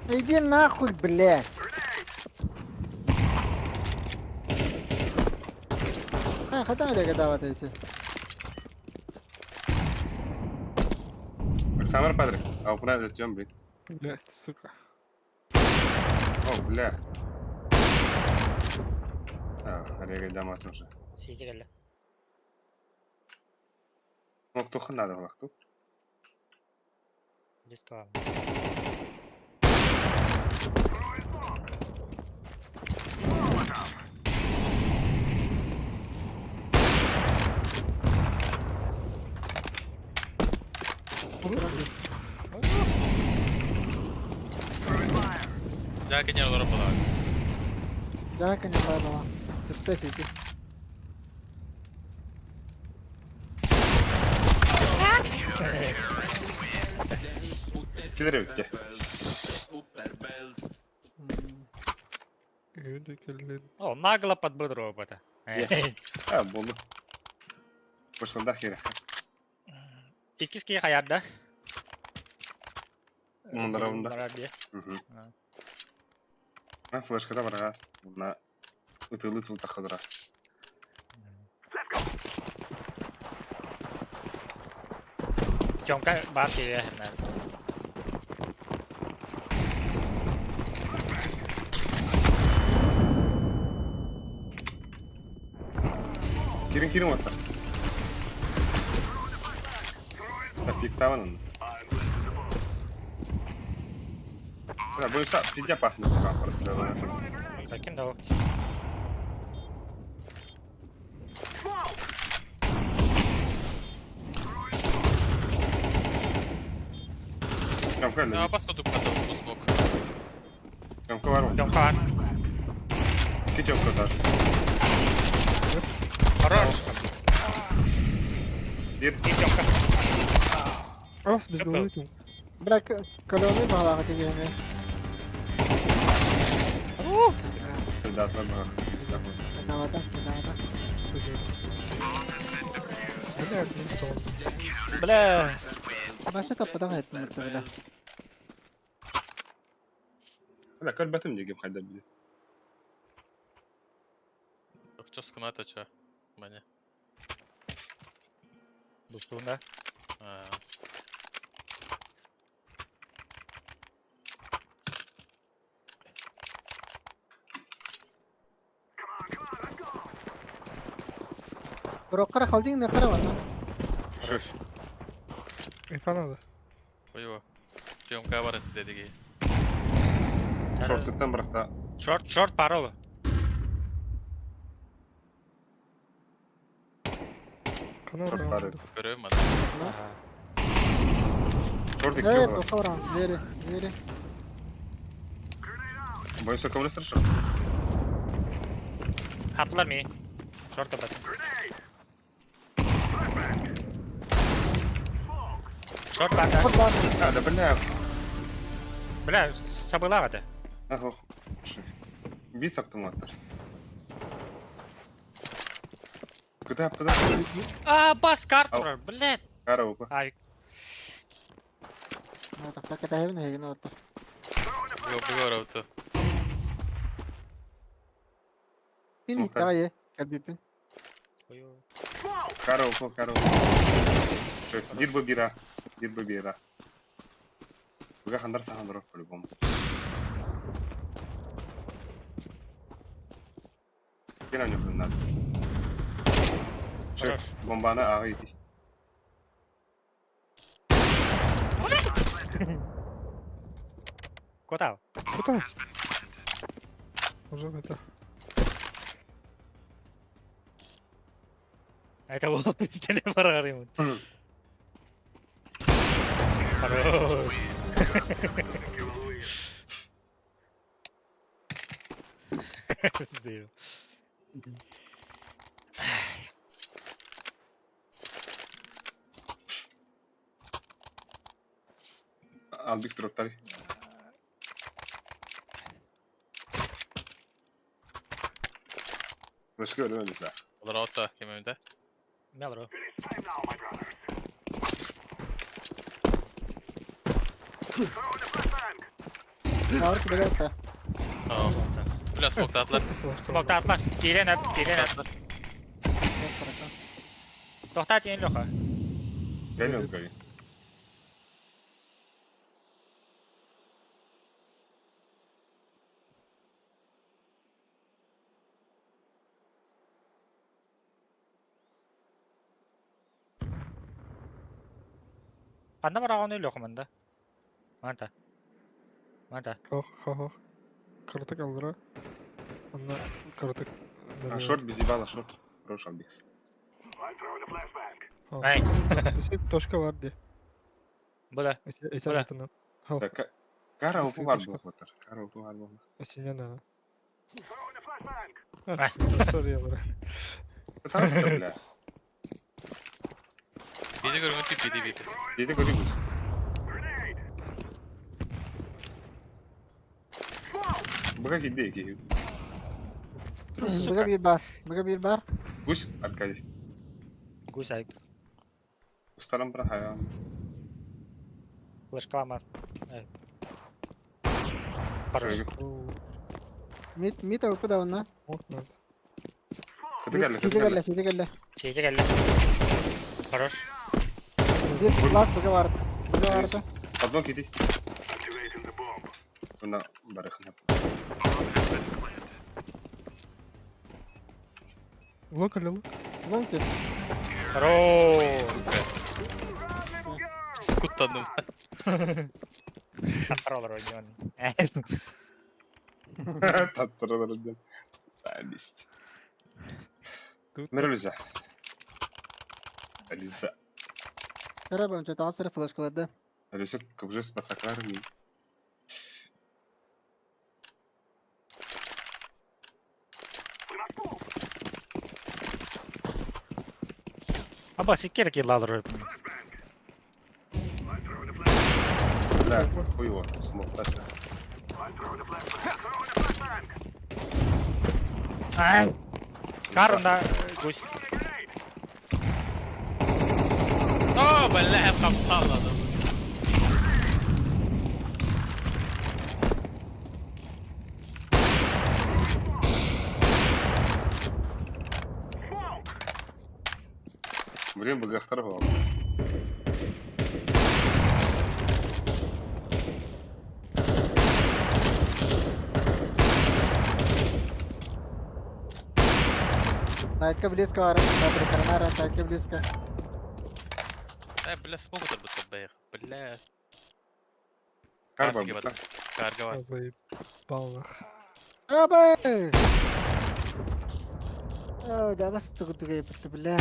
Speaker 2: Иди нахуй, блядь. Хатан ли давать эти?
Speaker 8: Оксана Патрик. А у нас зачем быть?
Speaker 7: Блядь, сука.
Speaker 8: О, бля. Рега дамат уже.
Speaker 1: CT geldi.
Speaker 8: Мог тухын надо вахту.
Speaker 1: Risk var.
Speaker 3: Jack in your little
Speaker 2: Jack and your brother. Stay city.
Speaker 8: Kidere bitti.
Speaker 7: Öyle kellerin.
Speaker 1: О, нагло подбыл робота.
Speaker 8: Ha buldu. Başında kere.
Speaker 1: İkiz hayatta.
Speaker 8: Bunlara bunda.
Speaker 1: Bunlara diye.
Speaker 8: Ha flashkada var ha. Buna ıtılı takılır.
Speaker 1: Trong cái ba thì hình này.
Speaker 8: Kirin var. Piktavan onu. Ulan bu ise pidya pasını tutan parasıyla.
Speaker 1: Таким да.
Speaker 8: Ямка
Speaker 3: Да,
Speaker 8: не.
Speaker 3: поскольку потом смог.
Speaker 8: Ямка var mı?
Speaker 1: Trong con.
Speaker 8: İki ямка da.
Speaker 1: Хорош.
Speaker 8: Bir.
Speaker 1: И Тёмка.
Speaker 7: As biz böyle diyorum.
Speaker 2: Bırak kalori bağlı hadi gelme.
Speaker 8: Soldatlar var.
Speaker 2: Bedavada.
Speaker 7: Öyle bir son.
Speaker 1: Бля.
Speaker 2: Başta kapıdan ettim muhtemelen.
Speaker 8: Hala kalbetim diye kayda bilir.
Speaker 3: Что скнать, а чё? Маня.
Speaker 1: Бустунда.
Speaker 2: Brokara kaldın ne kadar var lan?
Speaker 8: Şuş.
Speaker 7: Efendim.
Speaker 3: Ой-ой. Тёмка var dedi.
Speaker 8: Şortluktan bırak da.
Speaker 1: Шорт парол.
Speaker 7: Kanal
Speaker 8: Çok
Speaker 7: var.
Speaker 8: var.
Speaker 3: Görüyorum ben.
Speaker 8: Şort iki
Speaker 2: Evet
Speaker 8: var.
Speaker 2: o kadar. Veri.
Speaker 8: Boyunsa kabul eder şort.
Speaker 1: Atlar mı? Шорт kapat. Шорт bende.
Speaker 8: Ha da ben ne yap?
Speaker 1: Бля, sabırlar hadi.
Speaker 8: Ah oh. Bir saktım atlar. Kıta yaptı da.
Speaker 1: Bas kartlar. Bля.
Speaker 8: Kara oku.
Speaker 1: Ay.
Speaker 2: Ne tak tak evine hegin otur.
Speaker 3: Говорю, то.
Speaker 2: Bin daha ye. Gel bir bin.
Speaker 8: Kara oku. Şöyle bir bu bira. Buga handar sahan drop по-любому. Gene ne bunlar? Şöyle bombana ağa iti.
Speaker 1: Куда?
Speaker 7: Куда? Уже это.
Speaker 1: Это был пистолет Маргаримон. Хорош. Сделал.
Speaker 8: Aldık stropları. Başka öyle mi mesela?
Speaker 3: Olur hatta kemimde.
Speaker 1: Мелро.
Speaker 2: Ağır ki böyle hatta.
Speaker 3: Tamam. Bля, смог-то atlar.
Speaker 1: Smokta atlar. Giren hep. Tohtat yeni loka.
Speaker 8: Geliyoruz gari.
Speaker 1: Anda var ağını loka manda. Manta.
Speaker 7: Ho. Kırtık aldıra. Onlar kırtık.
Speaker 8: А шорт без ебала, шорт. Хорош Албикс.
Speaker 1: Ай.
Speaker 7: Toşka var diye.
Speaker 1: Bu da.
Speaker 7: Eser
Speaker 1: Ulan.
Speaker 7: altından. Ho.
Speaker 8: Так, Кара
Speaker 7: Если
Speaker 8: опу бар
Speaker 7: точка.
Speaker 8: бұл отыр. Кара опу бар бұл.
Speaker 7: Осенен ана.
Speaker 1: Ай.
Speaker 7: Сори, я брат.
Speaker 8: Таныстыр, бля.
Speaker 3: Беди көргөн тип беди.
Speaker 8: Беті көрейміз. Бұға келді еке.
Speaker 2: Быга bir бар. Быга bir бар.
Speaker 8: Гусь, Аркадий.
Speaker 1: Гусь айк.
Speaker 8: Ұстарам бір хайан.
Speaker 1: Флеш каламаз. Хорош.
Speaker 2: Мид öpü da onunla.
Speaker 8: Кыды кәлі,
Speaker 2: Сиде geldi, side geldi.
Speaker 1: Сейте geldi. Хорош.
Speaker 2: Bir plus bıga vardı. Bıga vardı.
Speaker 8: Подвон кетей. Бұна барықын.
Speaker 7: Лок или лок?
Speaker 2: Ulan ki.
Speaker 1: Хорош.
Speaker 3: Скуттандым.
Speaker 1: Контроллер ойнаған.
Speaker 8: Tattırılırdı. Бәліст. Мір Лиза. Лиза.
Speaker 2: Kara boyunca tamam sıra flash kıladı.
Speaker 8: Лиза көбже с пацакларами.
Speaker 1: Аба секер килл алыр.
Speaker 8: Бля, хуйво, смоктасы.
Speaker 1: Карында гусь.
Speaker 3: О, бля, капталладым.
Speaker 8: Блин, богохтар был.
Speaker 2: Saytka близко var. Добрый коронара, saytka близко.
Speaker 3: Бля, смогут работать бэйх. Бля.
Speaker 8: Карба,
Speaker 3: Карги
Speaker 8: бля.
Speaker 3: Каргова.
Speaker 7: Заебал нах.
Speaker 2: Абай! О, да вас тугу-тугу yapıttı bля.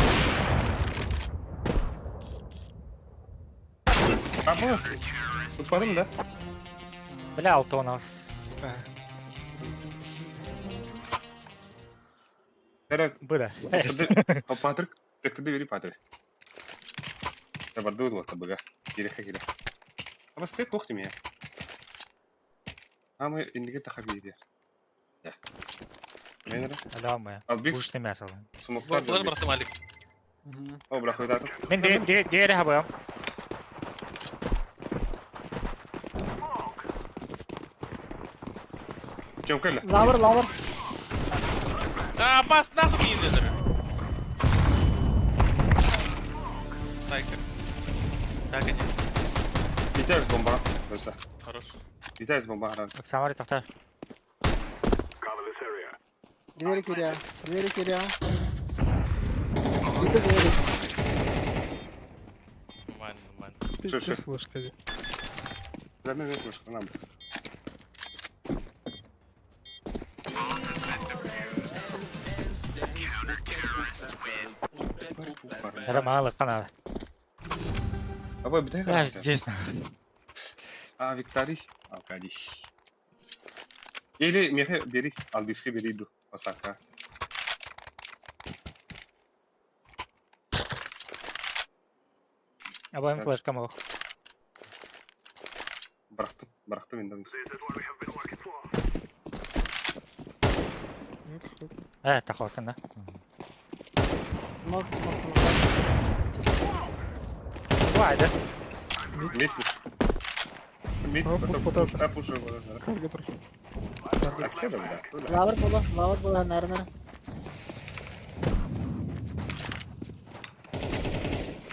Speaker 8: Абас. Tutmadın da.
Speaker 1: Бля, алты у нас.
Speaker 8: Herhalde.
Speaker 1: Бля.
Speaker 8: Патрик, так ты довери Патрик. Я бордую вот табыга. Киреха кире. Абас ты кухни меня. А мы индиге тахак дейді. Я. Мен ра.
Speaker 1: Аламая.
Speaker 8: Албикс.
Speaker 1: Гуш немес алын.
Speaker 8: Смоктар.
Speaker 3: Баклар братым Алик.
Speaker 8: О, брах ойдатым.
Speaker 1: Мен диğeri хабаям.
Speaker 8: Кем келе?
Speaker 2: Lover.
Speaker 3: А, бас нахуй миндер. Сайкер. Так, нет.
Speaker 8: Витаю с бомба. 벌써.
Speaker 3: Хорош.
Speaker 8: Витаю с бомба. Раз.
Speaker 1: Самари тахта.
Speaker 2: Двери киря. Иди двери.
Speaker 3: Нормально.
Speaker 8: Что?
Speaker 7: Ты слышка.
Speaker 8: Замена слышка нам.
Speaker 1: Это мало канала.
Speaker 8: Абай битай
Speaker 1: Я
Speaker 8: кара.
Speaker 1: здесь.
Speaker 8: А, Викторий. Аркадий. Или меха бери. Албиске бери ду. Пасака.
Speaker 1: Абаем флешка мог.
Speaker 8: Бырақтым енді.
Speaker 1: Тахотын да.
Speaker 2: Smoke.
Speaker 1: Вайды.
Speaker 8: Мид. Мид, потом пуш его.
Speaker 7: Карга трохи.
Speaker 8: Откуда, бля?
Speaker 2: Lover bolu, nere.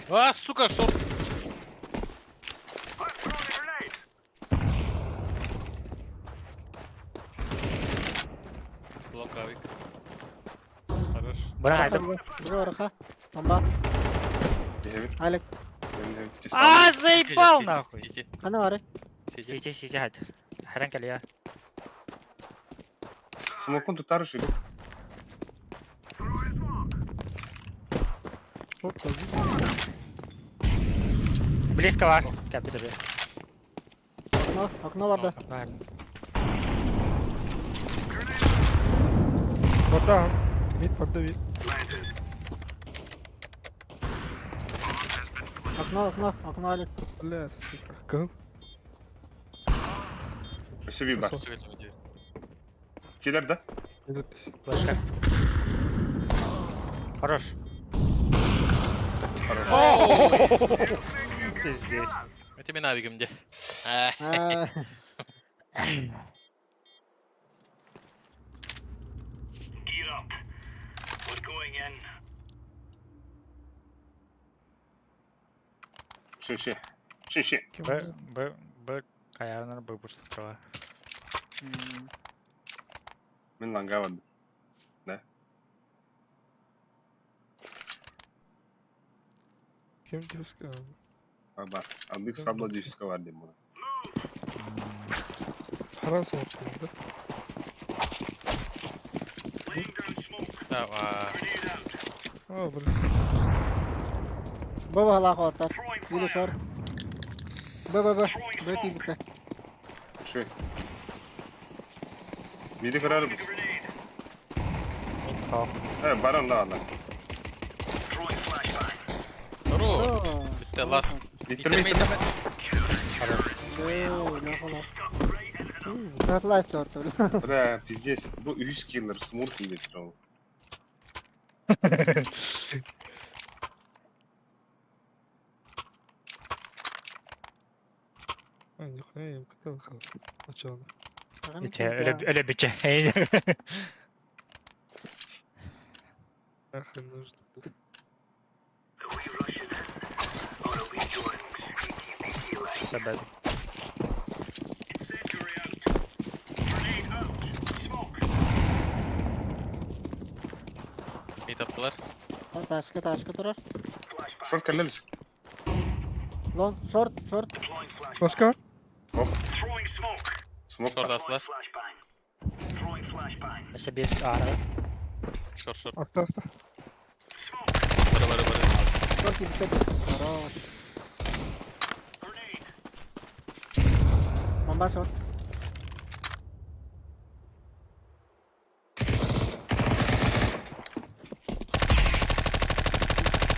Speaker 3: А, сука, шорт. Локавик. Хорош.
Speaker 1: Бұрайды.
Speaker 2: Bıga oraka. Bomba. Alek.
Speaker 1: А, заебал нахуй.
Speaker 3: Сити.
Speaker 2: Kana var?
Speaker 3: Сити.
Speaker 1: Сиди, hadi. Herhan gel ya.
Speaker 8: Смокун тутар шили.
Speaker 1: Близко var. Gel bir de bir.
Speaker 2: Окно var da.
Speaker 7: Подам. Мид, подавит.
Speaker 2: Окно Алик.
Speaker 7: Бля, сука. Кыл.
Speaker 8: Спасибо, ба.
Speaker 3: Все это видео.
Speaker 8: Кидер, да?
Speaker 1: Флешка. Хорош. Пиздец.
Speaker 3: Это меня навигом где.
Speaker 2: Ha.
Speaker 5: Gear up. We're going in.
Speaker 8: Şey.
Speaker 1: Б. Каярнар Б пушт трава.
Speaker 8: Ben langa vardı.
Speaker 7: Kim diyorsun ki abi?
Speaker 8: Var. Aldık skabla diska var diyeyim buna.
Speaker 7: Para soğuttuğunda.
Speaker 5: Laying down smoke.
Speaker 3: Да,
Speaker 5: Grenade out.
Speaker 7: Aa bırak.
Speaker 2: Baba halak otar.
Speaker 5: Throwing
Speaker 2: Yürü
Speaker 5: fire.
Speaker 2: sor. Baba. Böyle bitti.
Speaker 8: Şu. Midi kırarız.
Speaker 5: Grenade.
Speaker 1: Tamam.
Speaker 8: He baran la Allah.
Speaker 5: Throwing flashbang.
Speaker 3: Хорош.
Speaker 2: Oo.
Speaker 3: Bitti last.
Speaker 8: Bitirme.
Speaker 2: Ne kadar. Tatlı orta.
Speaker 8: Bra pizdes. Bu 100 killer smurf gibi troll.
Speaker 7: Ай, нихуя, я им хотел сначала.
Speaker 1: İçe öyle bir şey.
Speaker 7: Нахрен нужно.
Speaker 5: Are we rushing in? Or are we doing sneaky like?
Speaker 1: Sebep.
Speaker 5: Incendiary out. Grenade out. Smoke.
Speaker 3: Meet yaptılar.
Speaker 2: Taşka durar.
Speaker 5: Flashbang.
Speaker 8: Short kalleriz.
Speaker 2: Long, short.
Speaker 5: Deploying flashbang.
Speaker 7: Başka var?
Speaker 5: Throwing smoke.
Speaker 8: Smoke
Speaker 3: Short
Speaker 8: var.
Speaker 3: astılar.
Speaker 5: Flashbang. Throwing flashbang.
Speaker 1: Mesela bir ağrı.
Speaker 3: Short.
Speaker 7: Hasta hasta.
Speaker 5: Smoke.
Speaker 3: Bara.
Speaker 2: Short gitti. Bravo.
Speaker 5: Grenade.
Speaker 2: Bomba short.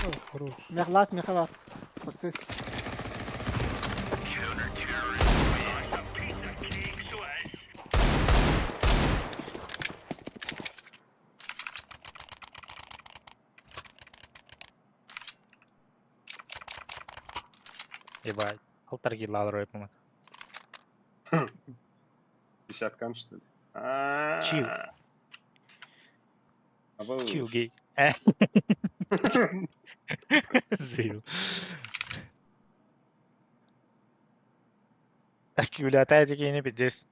Speaker 7: Ай, хорош.
Speaker 2: Меха var. Baksı.
Speaker 5: Piece of cake, so it is.
Speaker 1: Ебать. Полтора килла алыр по-моему.
Speaker 8: Десяткан что ли?
Speaker 1: Чил.
Speaker 8: Або.
Speaker 1: Чил гей. Зил. Аккумулятор дегені біздес.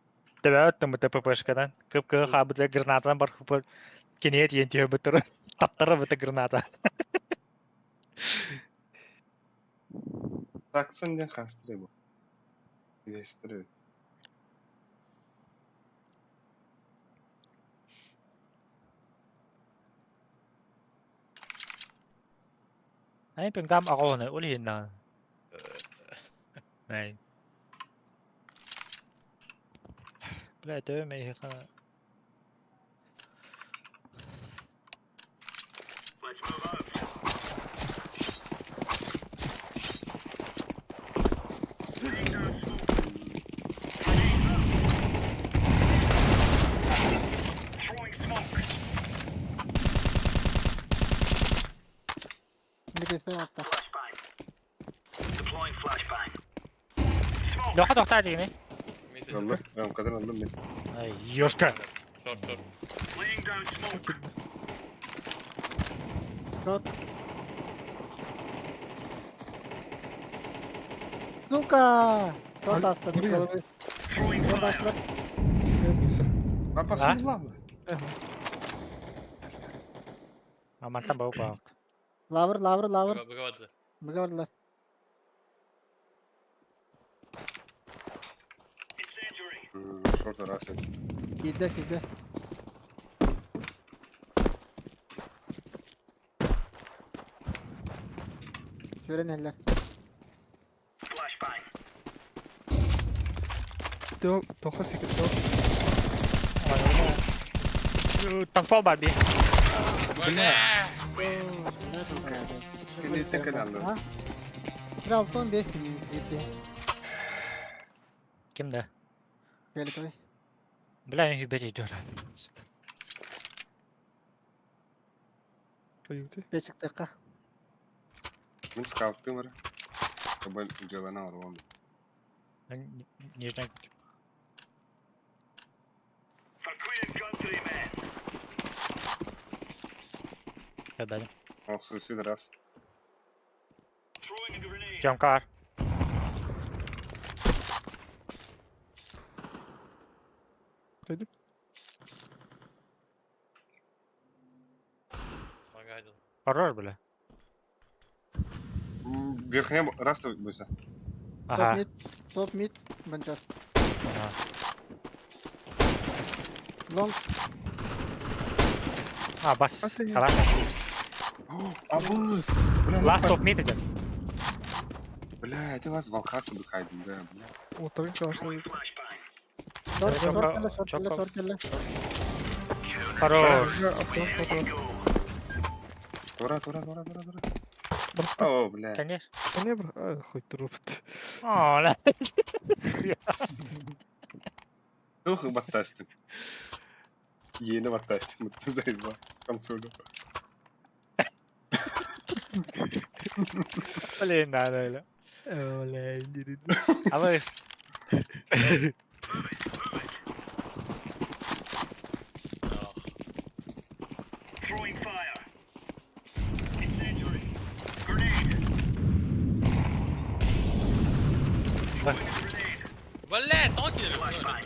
Speaker 1: Төбә өттім бұты ППшкадан. Көп-көп қабыды гранатадан бар құпыр. Кенет ентеу бұтыры. Таптыры бұты граната.
Speaker 8: Taksan ne kastırıyor bu? Gösteriyor.
Speaker 1: Ay, pengam ako na. Ulihin na. Này. Lại tới mày ha.
Speaker 5: Let's move out. Laying down smoke. Grenade out. Throwing smoke.
Speaker 2: Bir kez daha attı.
Speaker 5: Flashbang. Deploying flashbang. Smoke.
Speaker 1: Đó đó ta gì này?
Speaker 8: Allah. Ben o kadar aldım ben.
Speaker 1: Ay, yoshka.
Speaker 3: Short.
Speaker 5: Laying down smoke.
Speaker 2: Short. Сука! Short astı.
Speaker 5: Throwing
Speaker 2: Short
Speaker 5: fire.
Speaker 2: astılar.
Speaker 7: Ne yapıyorsun?
Speaker 8: Ben pasını lan.
Speaker 1: Aman tam bau bau.
Speaker 2: Lover.
Speaker 3: Выгодно.
Speaker 2: Bıgavardılar.
Speaker 5: Incendiary.
Speaker 8: Short arası.
Speaker 2: Gide. Şöyle neler.
Speaker 5: Flashbang.
Speaker 7: Toka sikit tok.
Speaker 1: Transform var bir.
Speaker 8: Şimdi tekrar anladım.
Speaker 2: Ha? 1.6-15 sleepy.
Speaker 1: Kimde?
Speaker 2: Böyle koy.
Speaker 1: Bilen Hüber ediyorum.
Speaker 7: Kayıptı.
Speaker 2: 5 dakika.
Speaker 8: Ben scout'tum var. Ben ucalana var oğlum.
Speaker 1: Ben nereden?
Speaker 5: For Korean countrymen.
Speaker 1: Ya benim.
Speaker 8: Xsusi raz.
Speaker 5: Throwing a grenade.
Speaker 1: Cam kar.
Speaker 7: Kaydım.
Speaker 1: Horror bile.
Speaker 8: Верхняя раз бойся.
Speaker 1: Aha.
Speaker 2: Top mid. Bunker.
Speaker 1: Aha.
Speaker 2: Long.
Speaker 1: Ha bas.
Speaker 7: Hadi ya.
Speaker 1: Kalan.
Speaker 8: Абыз!
Speaker 1: Last top mid dedim.
Speaker 8: Бля, это вас волхака духайдым, да, бля.
Speaker 7: Ortadan karşıladı.
Speaker 5: Flashbang.
Speaker 2: Short,
Speaker 1: Çok-
Speaker 2: short killer, short
Speaker 1: çok-
Speaker 2: killer, short killer.
Speaker 1: Horror.
Speaker 8: Тора. О, бля.
Speaker 1: Конечно.
Speaker 7: Ne bırak? Ay хоть труп.
Speaker 1: Aa lan.
Speaker 8: Дух баттастым. Yeni bаттастым. Зайба. Консолю.
Speaker 1: Öyle lan öyle.
Speaker 7: Öyle indirin.
Speaker 1: Ama
Speaker 5: Throwing fire. Incendiary. Grenade. Throwing a grenade.
Speaker 3: Валя, тонкий.
Speaker 5: Flashbang.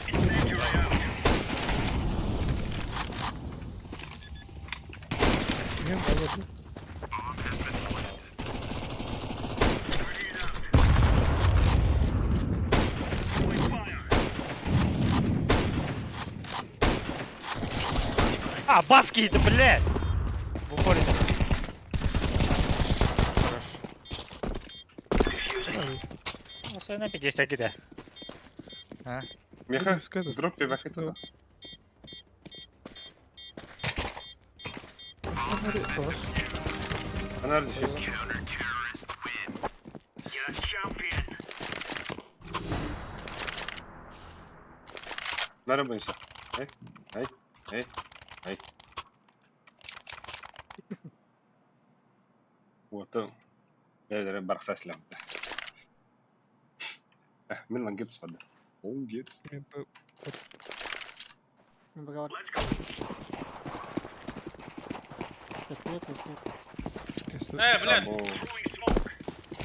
Speaker 5: Incendiary out.
Speaker 7: Ne bağladı?
Speaker 5: Grenade out. Throwing fire.
Speaker 1: А, баски это, блядь! В упоре. Хорош. Ну, все на 50 кида. А?
Speaker 8: Меха,
Speaker 7: Скажи.
Speaker 8: дроп тебе бахит. Она сейчас.
Speaker 5: You're champion.
Speaker 8: Merhaba inşa. Hey. Вот. Я барса слам. Min man gets vad. Hon gets.
Speaker 2: Браво.
Speaker 5: Let's go.
Speaker 2: Нет.
Speaker 3: Блядь.
Speaker 5: Throwing smoke.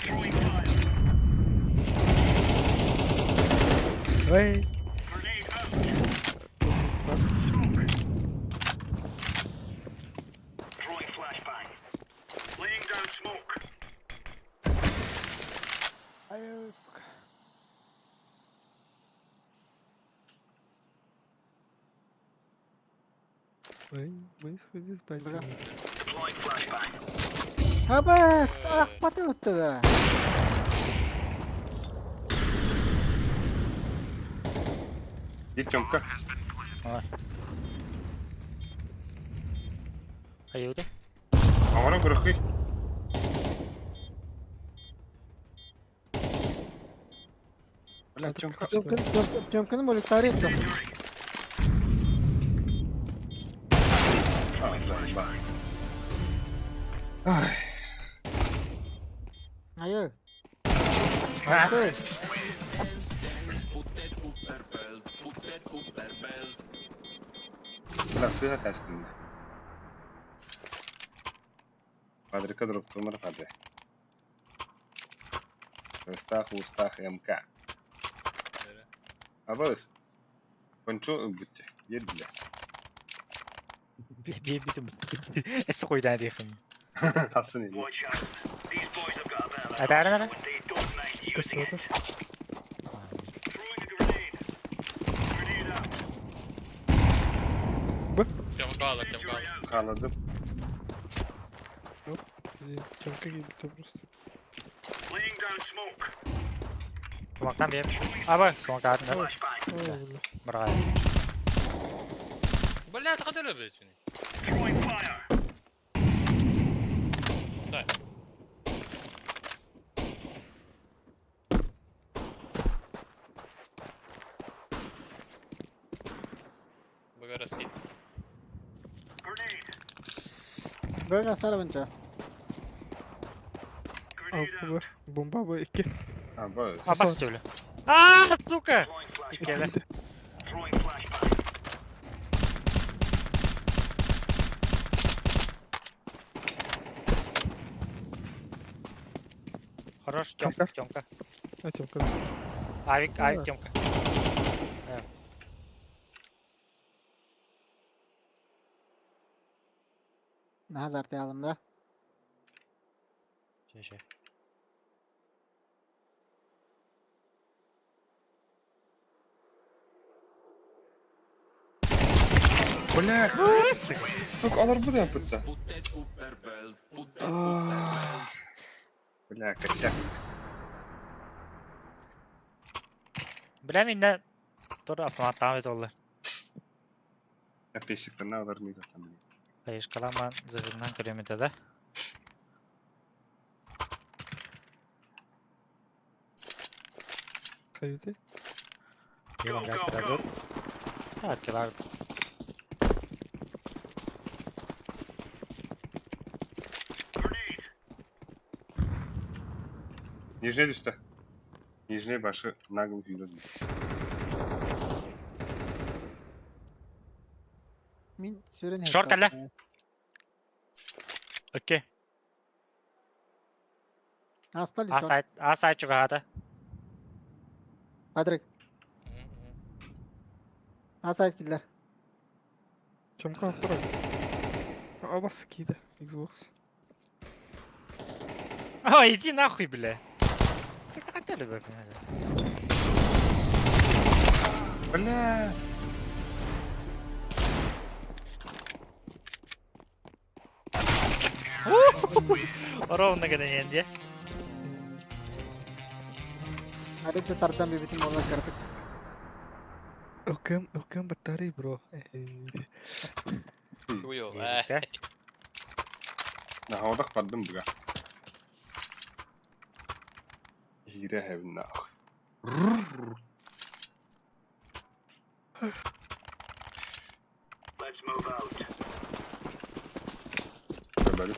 Speaker 5: Throwing fire.
Speaker 7: Эй!
Speaker 5: Grenade out. Throwing flashbang. Laying down smoke.
Speaker 2: Ай, сука.
Speaker 7: Эй, мы сходи спать.
Speaker 2: Бля.
Speaker 5: Deploying flashbang.
Speaker 2: Абас! Ах, потом оттуда.
Speaker 8: И Тёмка.
Speaker 1: Hayırdır?
Speaker 8: Амара грохи. Бля, Тёмка.
Speaker 2: Тёмканы молитары етті.
Speaker 8: Заеба. Ай.
Speaker 2: Айы.
Speaker 8: Бля, сыра тестим. Фабрика дроп номер фабрика. Устах МК. Абыз. Кончо бутте. Yer bile.
Speaker 1: Bir Esi koydan diyeyim.
Speaker 8: Hasın iyi.
Speaker 5: Watch out. These boys have got a bit of
Speaker 1: Hadi ara ara.
Speaker 5: but they don't mind using it.
Speaker 7: Kısmı
Speaker 5: Throwing a grenade. Grenade out.
Speaker 3: Тёмка.
Speaker 5: Incendiary out.
Speaker 8: Kaladım.
Speaker 7: Çabuk gibi просто.
Speaker 5: Laying down smoke.
Speaker 1: Sumaktan bir. Abi sumak atın da. Bırak.
Speaker 3: Блядь, ты хотел убить меня? Стой. Богородский.
Speaker 2: Böyle hasar bence.
Speaker 7: Alpı var. Bomba var 2.
Speaker 8: Abbas.
Speaker 1: Abbas öyle. Aaa suka. İkele.
Speaker 5: Throwing flashbang.
Speaker 1: Хорош,
Speaker 7: Камка.
Speaker 1: Тёмка.
Speaker 7: Açım kız.
Speaker 1: Авик, Тёмка.
Speaker 2: Ne hazar diyelim da.
Speaker 1: Şey.
Speaker 8: Блядь! Сука, алар bu da yapıttı. Бля, косяк.
Speaker 1: Bilmem inne. Dur автоматтан бит oldu.
Speaker 8: Hep eşlikten ne alır mıydı tam bilmiyorum.
Speaker 1: Hayır kalan ben zırhından kırıyorum da.
Speaker 7: Kayıtı.
Speaker 1: Yılın gazeteler dur. Atkiler.
Speaker 8: Нижнее düştü. Нижнее başı nagım hüyürdü.
Speaker 2: Min süren
Speaker 1: Short
Speaker 2: hep-
Speaker 1: elle. Okey.
Speaker 2: Hasta li
Speaker 1: A
Speaker 2: short.
Speaker 1: side, A side juga ada.
Speaker 2: Patrick. Asayt killer.
Speaker 7: Çamka attırak. Aa bas kiydi. Xbox.
Speaker 1: Ой, иди нахуй, бля. Сука, хотели бы.
Speaker 8: Бля.
Speaker 1: Ровно гонение.
Speaker 2: Hadi de tartan bir bitim olmak artık.
Speaker 7: Okem batteri bro.
Speaker 3: Хуёво.
Speaker 8: Na havada kaldım bu ya. Hire hevna.
Speaker 5: Let's move out.
Speaker 8: Böyle.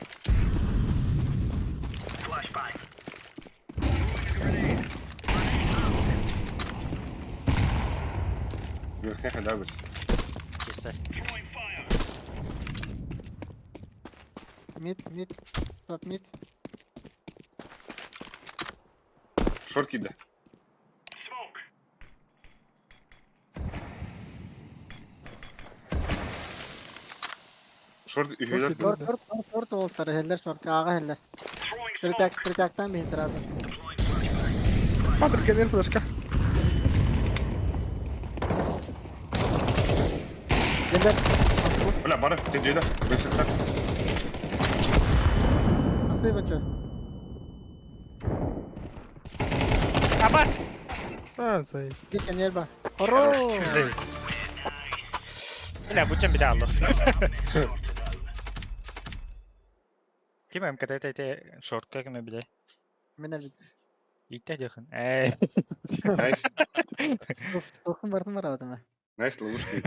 Speaker 5: Flashbang.
Speaker 8: Yok ne kadar bir.
Speaker 1: Чисто.
Speaker 5: Throwing fire.
Speaker 2: Mid. Top mid.
Speaker 8: Short gidi.
Speaker 5: Smoke.
Speaker 8: Short üyeler.
Speaker 2: Short oltarı heller short. Ağa heller.
Speaker 5: Throwing smoke.
Speaker 2: Kritaktan bir hintir lazım.
Speaker 5: Deploying flashbang.
Speaker 7: Patrick gel flashka.
Speaker 2: Geller.
Speaker 8: Bля, bana dediler. Beşiktaş.
Speaker 2: Nasıl bence?
Speaker 1: Abbas!
Speaker 7: Ha zayıf.
Speaker 2: Bir kenyel bak. Horo.
Speaker 1: Bля, будем bir daha alır. Kim MKT short ka kime bile.
Speaker 2: Minel bit.
Speaker 1: İtte yakın.
Speaker 8: Nice.
Speaker 2: Dokun vardım var adamı.
Speaker 8: Nice ловушка.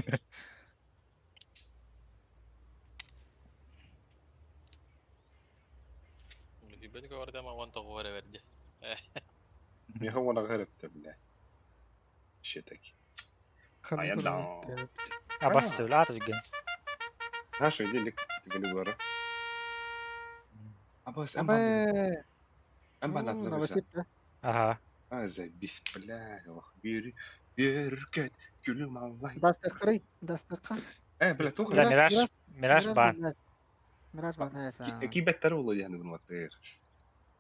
Speaker 3: Ебать, говорит, я вон то горе верди.
Speaker 8: Я هو انا غيرت بلا. Shit. Ayağından.
Speaker 1: Abbas söyle at bir gün.
Speaker 8: Ha şöyle dedik. Tıkını bu ara. Abbas en
Speaker 2: Ama.
Speaker 8: bana. En bana atla
Speaker 2: Ama
Speaker 8: mesela.
Speaker 2: sip.
Speaker 1: Aha.
Speaker 8: Azay bismillahirrahmanirrahim. Yürket gülüm Allah.
Speaker 2: Dastakri. Dastakri.
Speaker 8: Bla توخ.
Speaker 1: Bля, Miraj ban.
Speaker 2: Miraj ban neyse.
Speaker 8: Ki better olur yani bunun vakti.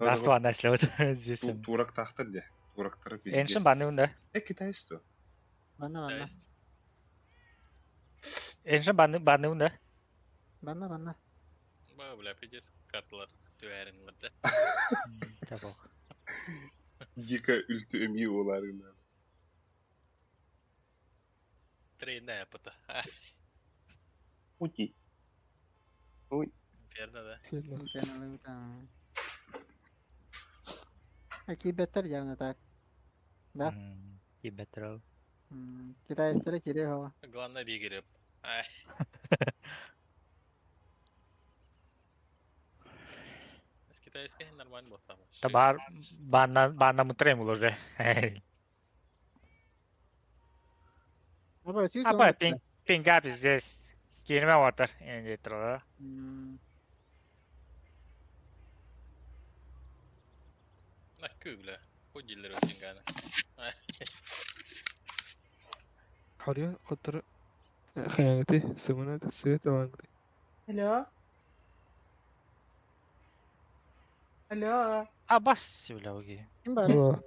Speaker 1: Nasıl ban nasıl oldu? Zilsin.
Speaker 8: Turak tahtır ya. Turak taraf biz.
Speaker 1: Enşin ban ne onda?
Speaker 8: Kita isto.
Speaker 2: Bana.
Speaker 1: Enşin ban ne onda?
Speaker 2: Bana.
Speaker 3: Бля, пиздец, карталар тüverin vardı.
Speaker 1: Tamam.
Speaker 8: Дико ültü ömüğü olarına.
Speaker 3: Трейн да yapıtı.
Speaker 8: Ути.
Speaker 3: Inferno da.
Speaker 2: Aquí better ya tak. Да?
Speaker 1: И бетрол.
Speaker 2: Kita istere kire hava.
Speaker 3: Главное бигереп. С китайской нормально было там.
Speaker 1: Та бана мутрем уже.
Speaker 2: Aba siz
Speaker 1: Aba ping up здесь. Кирме water. Энди трола.
Speaker 3: На кugla. Hodiller och tingarna.
Speaker 7: حرية قطر خيانتي سمونة السيد وانتي.
Speaker 12: الو الو
Speaker 1: بس ولا وجي.
Speaker 2: Kim bari?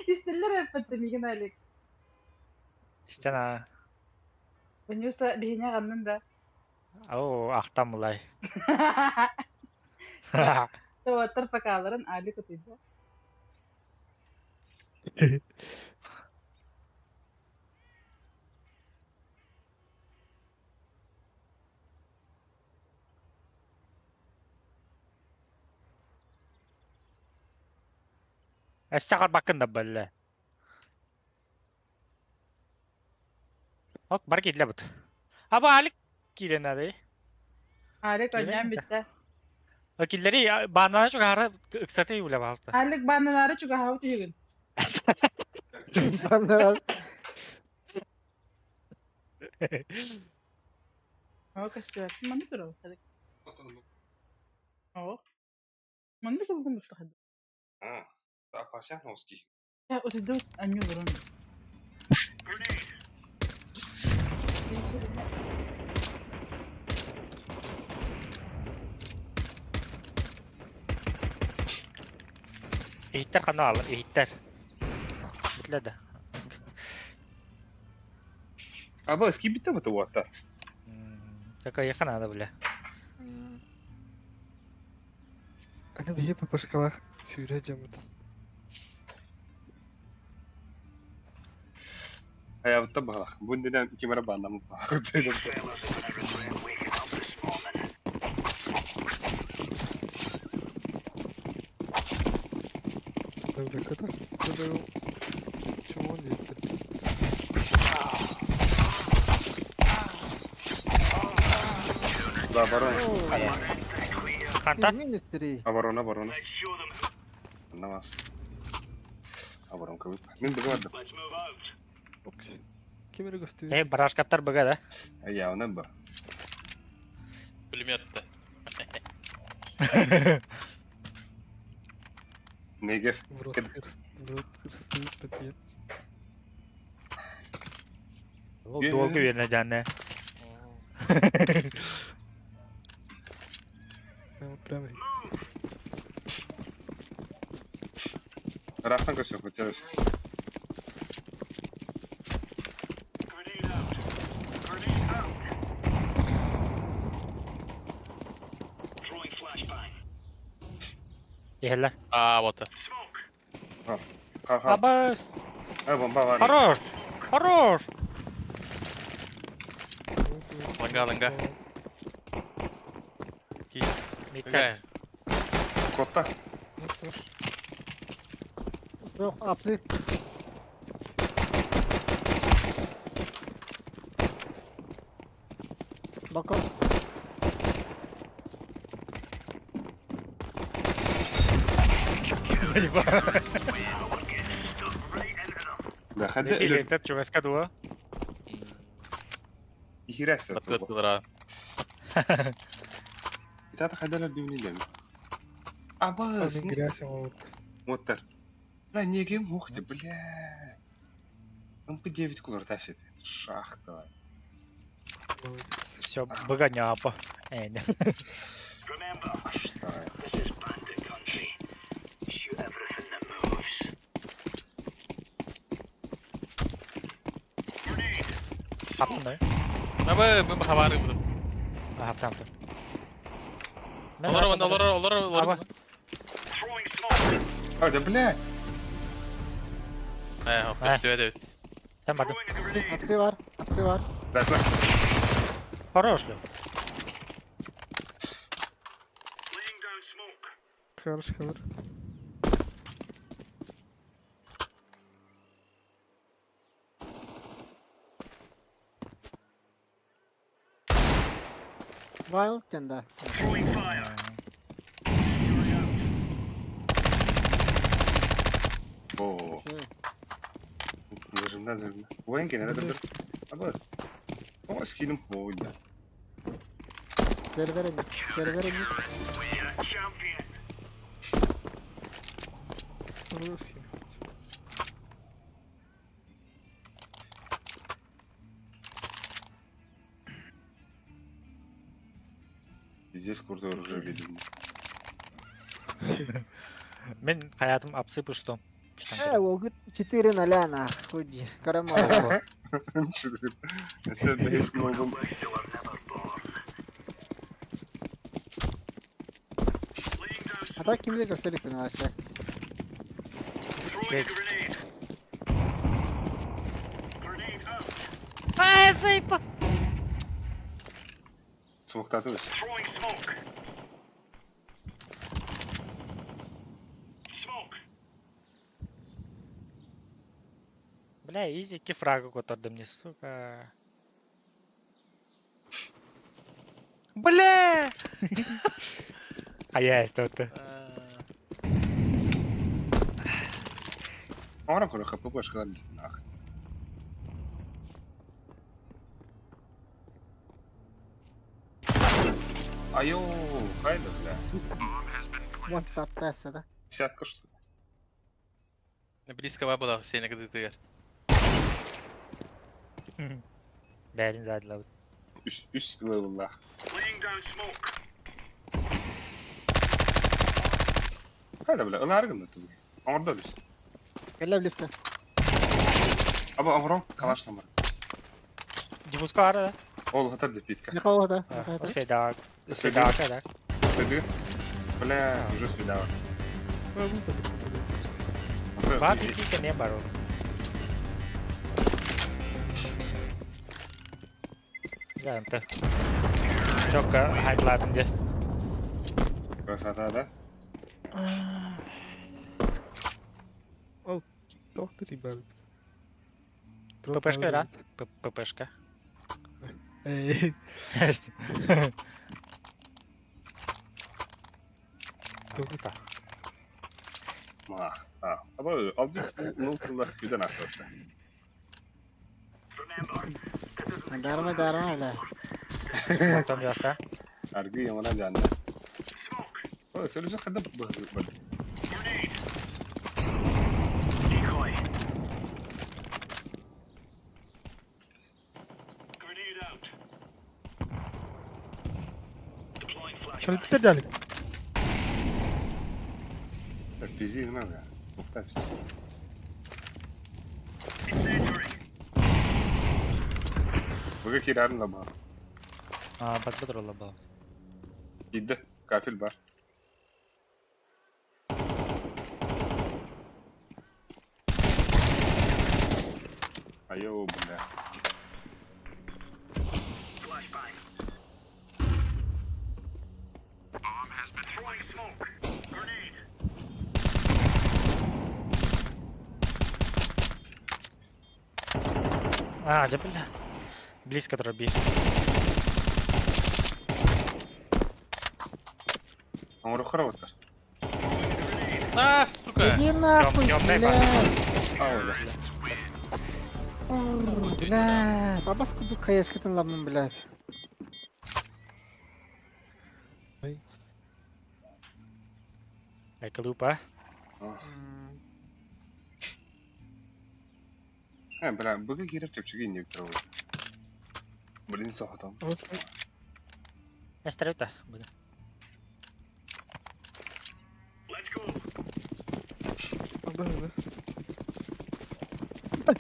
Speaker 12: يستلر فتني كذلك
Speaker 1: استنى.
Speaker 12: ونيوسا بهنا غنن ده
Speaker 1: او اختم والله.
Speaker 12: توتر فكالرن علي كتيبه
Speaker 1: اشتغل باكن بالله. Bak barki idle but. Aba alik kilena de.
Speaker 12: عليك ونعم bitti.
Speaker 1: Killeri bana çok hara ıksatı bile bastı.
Speaker 12: عليك bana nara çok havu tiygün. هو كسر ما نقدر هذاك هو ما نقدر نقوم نفتح
Speaker 8: Так, пасяк носки.
Speaker 12: يا وتدوت أنيو برون
Speaker 1: İhtar kanal ihtar. Bitle de.
Speaker 8: Aba eski bitti mi bu hatta?
Speaker 1: Taka yakın ada bile.
Speaker 7: أنا بحب بشكلها سيرة جامد.
Speaker 8: Ya bu tabi bak. Bu neden iki mera bana mı?
Speaker 7: Böyle kadar. Böyle çuval yetti.
Speaker 8: Baron.
Speaker 1: Kantar.
Speaker 2: Ministry.
Speaker 8: Baron. Namaz. Baron kabul. Min de vardı.
Speaker 7: Okey. Kimleri gösteriyor?
Speaker 1: Hey baraj kaptar baga da.
Speaker 8: Ya ona bak.
Speaker 3: Пулемет-то.
Speaker 8: Negev.
Speaker 7: Vrot hırslı bediye.
Speaker 1: Dolgu yerine canne.
Speaker 7: Ben premri.
Speaker 8: Raftan kaçıyor. Хотелось.
Speaker 1: Yehler.
Speaker 3: Вот.
Speaker 1: Abas.
Speaker 8: Bomba var.
Speaker 1: Хорош. Хорош.
Speaker 3: Ланга.
Speaker 1: Bitti.
Speaker 8: Kotta.
Speaker 2: Yok apsi. Bakalım.
Speaker 8: Да ходи.
Speaker 1: Или этот чувак скадуа.
Speaker 8: Ихирас.
Speaker 3: Подготовила.
Speaker 8: Итак, ходи дюни дем. Аба,
Speaker 7: Ben girersen olur.
Speaker 8: мотор. Да неге мухти, бля. Он по 9 кулар тащит. Шах давай.
Speaker 1: Все, богоня апа.
Speaker 8: Что?
Speaker 1: Kaptın da.
Speaker 3: Ben havarım bunu.
Speaker 1: Aha tamam.
Speaker 3: Olur.
Speaker 1: Aba.
Speaker 8: А, да блядь!
Speaker 3: Hopp,
Speaker 1: Nej.
Speaker 3: du är ut.
Speaker 1: Sen bara,
Speaker 2: Hapsi var. Hapsi var.
Speaker 8: Där, där.
Speaker 1: хорош, Лев.
Speaker 5: Laying down smoke.
Speaker 7: Хорош, хорош.
Speaker 2: Wild kenda.
Speaker 5: Throwing fire.
Speaker 8: Oo. Zırhında. Bu en gene de dur. Abaz. O skill'im bu oyunda.
Speaker 2: Server edin. Server edin.
Speaker 5: We are champion.
Speaker 7: Хорош.
Speaker 8: Здесь крутой оружие видим.
Speaker 1: Men hayatım absıpıştım.
Speaker 2: O gün 4-0 ana. Худи. Карамал.
Speaker 8: Sen behesin oldum.
Speaker 2: Hatta kimi de gösterdik beni aşağı.
Speaker 5: Throwing a grenade. Grenade out.
Speaker 1: Ай, заебал!
Speaker 8: Smoke'ta atıyoruz.
Speaker 5: Throwing smoke. Smoke.
Speaker 1: Бля, изи кифрага которым мне, сука. Бля! А я что-то.
Speaker 8: Ahora con el japón puedes quedar nada. Айо, хайда, бля.
Speaker 2: Вот таптаса да.
Speaker 8: Десятка, что ли?
Speaker 3: Близко было сильно, когда ты
Speaker 1: Бәрін задылау.
Speaker 8: Üst level'la.
Speaker 5: Laying down smoke.
Speaker 8: Hayda bля, ınar gında tabii. Orada biz.
Speaker 2: Gel близко.
Speaker 8: Aba Amron, kalaş numara.
Speaker 1: Дивуска ара,
Speaker 8: Ol hatar da pitka.
Speaker 2: Никого да.
Speaker 1: да? Спейдак. Спейдак, да?
Speaker 8: Спиди. Бля, уже спидава.
Speaker 1: Два пикика не бару. Да, ты. Чокка хайплатым де.
Speaker 8: Красота, да?
Speaker 7: Доктор, ребят.
Speaker 1: ППшка, да? ППшка.
Speaker 7: Эй.
Speaker 1: Круто.
Speaker 8: Mah. Ha. Ama alacaksın. Nultullah güden aslında.
Speaker 2: Дарма дарма бля.
Speaker 1: Потом яста.
Speaker 8: Argı yamana canlı. Oy, sen üzerinde kadar bak.
Speaker 5: Grenade. Decoy. Grenade out. Deploying flashbang.
Speaker 7: Şöyle bir tane.
Speaker 8: Fiziği bilmem ya. Muhtar işte.
Speaker 5: Incendiary.
Speaker 8: Bugün kirarın da bağlı.
Speaker 1: А, под патрола был.
Speaker 8: Gitti. Katil var. Ayo bля.
Speaker 5: Flashbang. Bomb has been throwing smoke. Grenade.
Speaker 1: А, да бля. Близко труби.
Speaker 8: Ama ruhara bakar.
Speaker 3: Ah, сука!
Speaker 2: Иди нахуй,
Speaker 1: Ёбаный
Speaker 2: блядь.
Speaker 8: Aa öyle.
Speaker 2: Блядь. Бабас куду хаяшкатын ламын, блядь.
Speaker 1: Ай, клупа.
Speaker 8: Ha bля, bugün girip tepçi giyin yükler olur. Блин, сохотом.
Speaker 1: Я стараю-то буду.
Speaker 5: Let's go.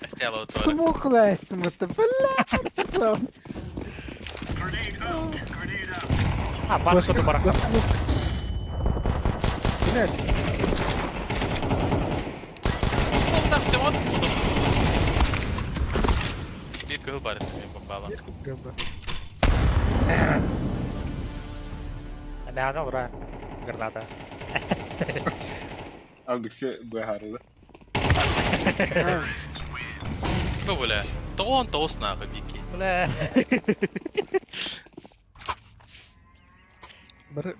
Speaker 3: Сделал твой.
Speaker 2: Смог лазить, это, блядь.
Speaker 5: Grenade out. Grenade out.
Speaker 1: А, баску до барака.
Speaker 7: Блядь.
Speaker 3: Deagle бар ettim bombalan.
Speaker 7: Gamba.
Speaker 1: Mäne olur ha. Granata.
Speaker 8: Aldıkça bu harlı.
Speaker 3: Bu böyle. Toğun toğus nağı biki.
Speaker 1: Bile.
Speaker 7: Bara...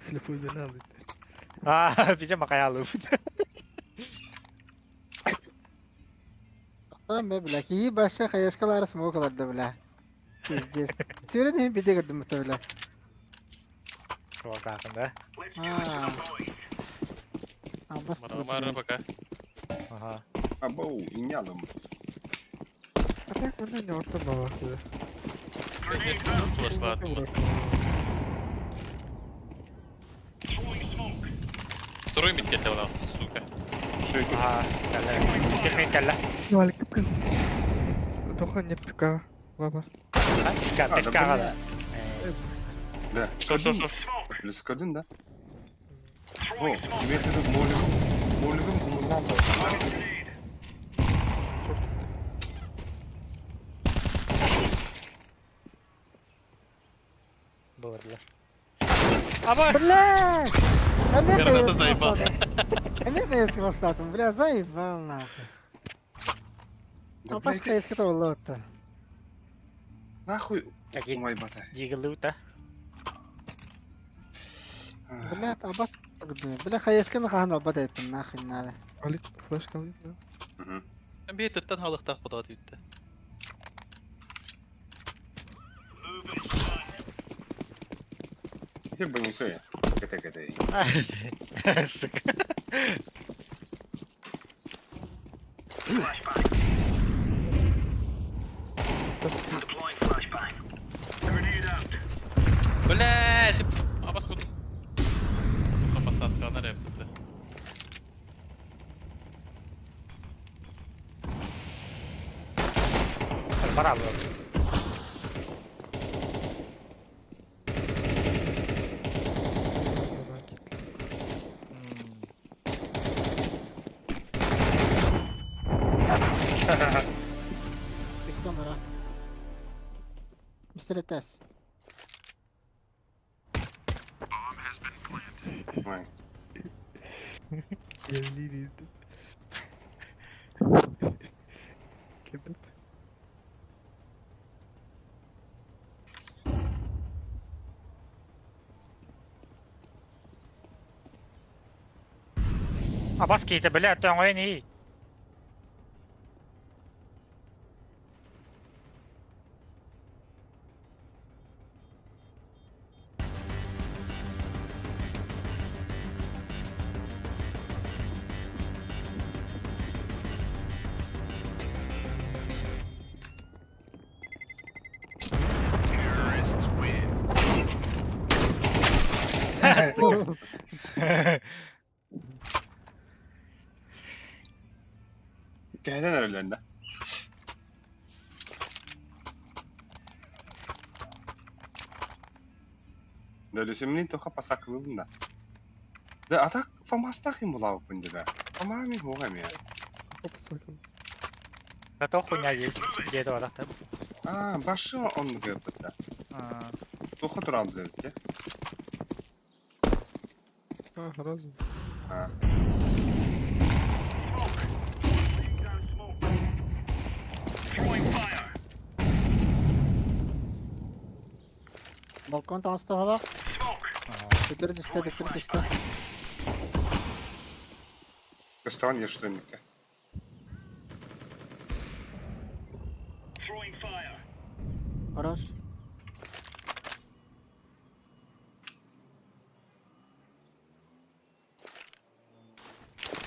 Speaker 7: Silahı üzerine aldı.
Speaker 1: Bize makaya alıp.
Speaker 2: Tamam be bile. İyi başka kayaskalar smoke alardı bile. Pizdes. Söyledim bir de gördüm muhtemelen.
Speaker 1: Çok hakkında.
Speaker 2: Haa. Bas.
Speaker 3: Mara baka.
Speaker 1: Aha.
Speaker 8: Abo inyalım.
Speaker 7: Atak bundan ne orta baba.
Speaker 3: Eski flash var. Второй мид кете вона, сука.
Speaker 1: Aha. Kelle. Kesmeyin kelle.
Speaker 7: Valik kıpkın. Dokan ne pika. Baba.
Speaker 1: Pika. Pika kadar.
Speaker 8: Да.
Speaker 3: Что?
Speaker 8: Плюс kadın da. О, имеется в виду молигом bundan da.
Speaker 1: Doğrular. Ama.
Speaker 2: Бля!
Speaker 3: Граната заебал.
Speaker 2: Америка остатом, бля, заебал нахуй. А пашка из которого лота.
Speaker 8: Нахуй.
Speaker 1: Какие?
Speaker 8: Мой батай.
Speaker 1: Диглута.
Speaker 2: Бля, абас. Бля, хайскан хана батай нахуй надо.
Speaker 7: Valik flash kaldı.
Speaker 3: Ben bir tıttan halıqtaq budağı düttü.
Speaker 8: Где бы не я. Ката-ката.
Speaker 1: Сука.
Speaker 5: Deploying flashbang. Grenade out.
Speaker 3: Блядь! Абас куду. Туха посадка, она рэп тут.
Speaker 1: Bravo.
Speaker 2: Kamera. Mr. Tess.
Speaker 8: Ой.
Speaker 7: Geldi. Kebap.
Speaker 1: Abbas kiydi, блядь, ты oyun iyi.
Speaker 5: Terrorists win.
Speaker 8: Hikayeler nerelerinde? Dörüsümün toka pasaklığım da. De atak famastahim bulav bunda da. Tamamen hoğam ya.
Speaker 1: Это хуйня есть. Где это вот так?
Speaker 8: Aa, başı onu gördük da. Toka durabilir ki.
Speaker 7: Ha, razı.
Speaker 8: Ha.
Speaker 5: Throwing fire.
Speaker 2: Balkon tanıstı hala.
Speaker 5: Smoke.
Speaker 2: Dikkat düştü.
Speaker 8: Gösteren yaşlarındaki.
Speaker 5: Throwing fire.
Speaker 2: Хорош.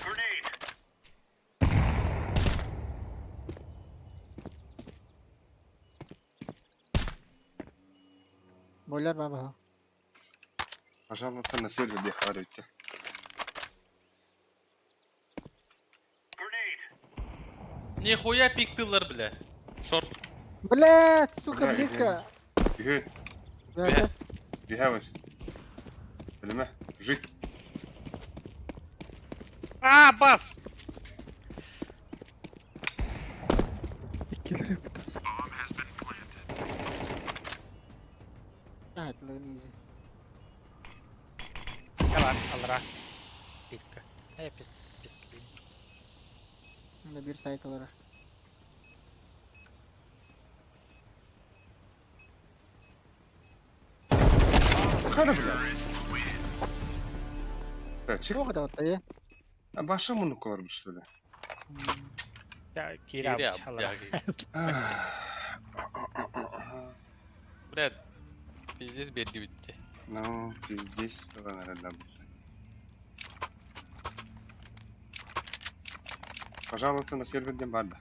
Speaker 5: Grenade.
Speaker 2: Boiler var baha.
Speaker 8: Пожалуйста, на сервер бехарите.
Speaker 5: Grenade.
Speaker 3: Нихуя пиктылар, бля. Шорт.
Speaker 2: Блять, сука,
Speaker 8: Бля,
Speaker 2: близко.
Speaker 8: Gühün,
Speaker 2: Блядь,
Speaker 8: gühemez. Bilme, жить.
Speaker 1: А, бас!
Speaker 7: Killer yapıyorsun.
Speaker 2: Evet, lan easy.
Speaker 1: Yalan alır. Birka. Hep pis gibi.
Speaker 2: Bunda bir site olarak.
Speaker 8: Kana bile. Ya çık.
Speaker 2: O kadar ortaya.
Speaker 8: Ya başa bunu koymuş öyle.
Speaker 1: Ya kiri
Speaker 3: Geri
Speaker 1: almış
Speaker 3: yap.
Speaker 1: alır.
Speaker 3: Ya Блядь. Пиздец belli bitti.
Speaker 8: Ну, пиздец, наверное, Пожалуйста, на сервере банда.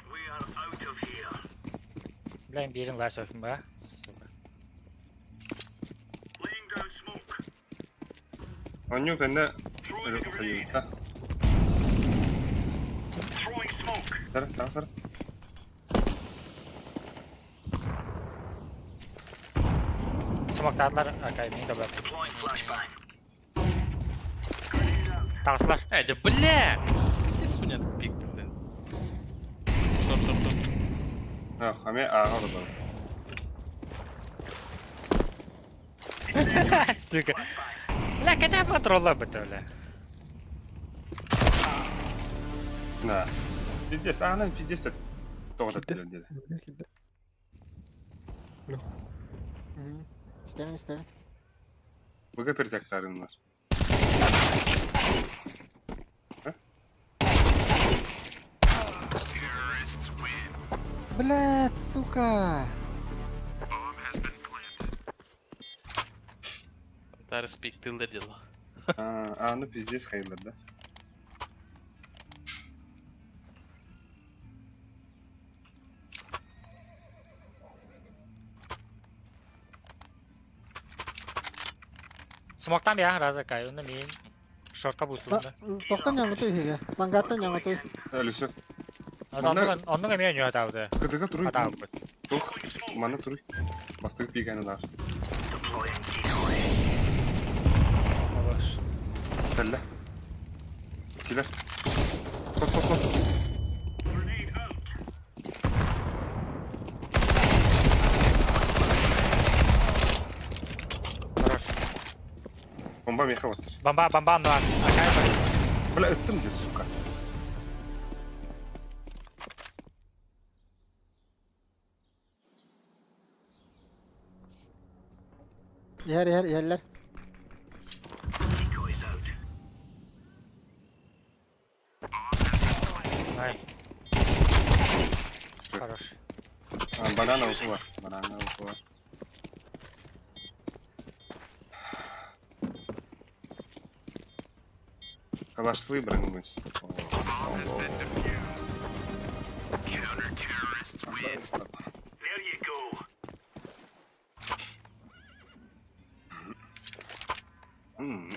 Speaker 5: We are out of here.
Speaker 1: Bilen birin last öfüm be.
Speaker 5: Laying down smoke.
Speaker 8: Onyu bende öyle kayıyor. Ha,
Speaker 5: Throwing smoke.
Speaker 8: sarı, sarı.
Speaker 1: Smoke atlar arkaya beni de bırak.
Speaker 5: Deploying flashbang.
Speaker 1: Tağıslar.
Speaker 3: Да бля! Иди суня тут пиктил, да. Стоп.
Speaker 8: Ha, hame ağa oldu.
Speaker 1: Стыка. Бля, когда патрола бы то бля.
Speaker 8: Na. Pizdes, ana pizdes de doğru dedi.
Speaker 7: Killer.
Speaker 2: İstemin.
Speaker 8: Bugün pertektarın var.
Speaker 2: Блядь, сука.
Speaker 3: Tarıs pictil dedi la.
Speaker 8: Anı pizdes hayırlı.
Speaker 1: Smoke'tan bir ya razı kay. Onda min short'a boost'unda.
Speaker 2: Toktan yanıtı hige. Mangattan yanıtı.
Speaker 8: Öyleyse.
Speaker 1: Onun emeği oynuyor adamda.
Speaker 8: Kıtıka duruyor.
Speaker 1: Adam.
Speaker 8: Dur. Mana duruyor. Bastık bir gene daha.
Speaker 5: Deploying decoy.
Speaker 1: Olur.
Speaker 8: Belle. Killer. Kot.
Speaker 5: Grenade out.
Speaker 1: Хорош.
Speaker 8: Bomba mı yakavatır?
Speaker 1: Bamba var. Arkaya bak.
Speaker 8: Böyle öttüm de suka.
Speaker 2: Yerler.
Speaker 5: Decoys out.
Speaker 1: Ay. Хорош.
Speaker 8: Banana oku var. Kalaşlığı bırakılmış.
Speaker 5: There you go.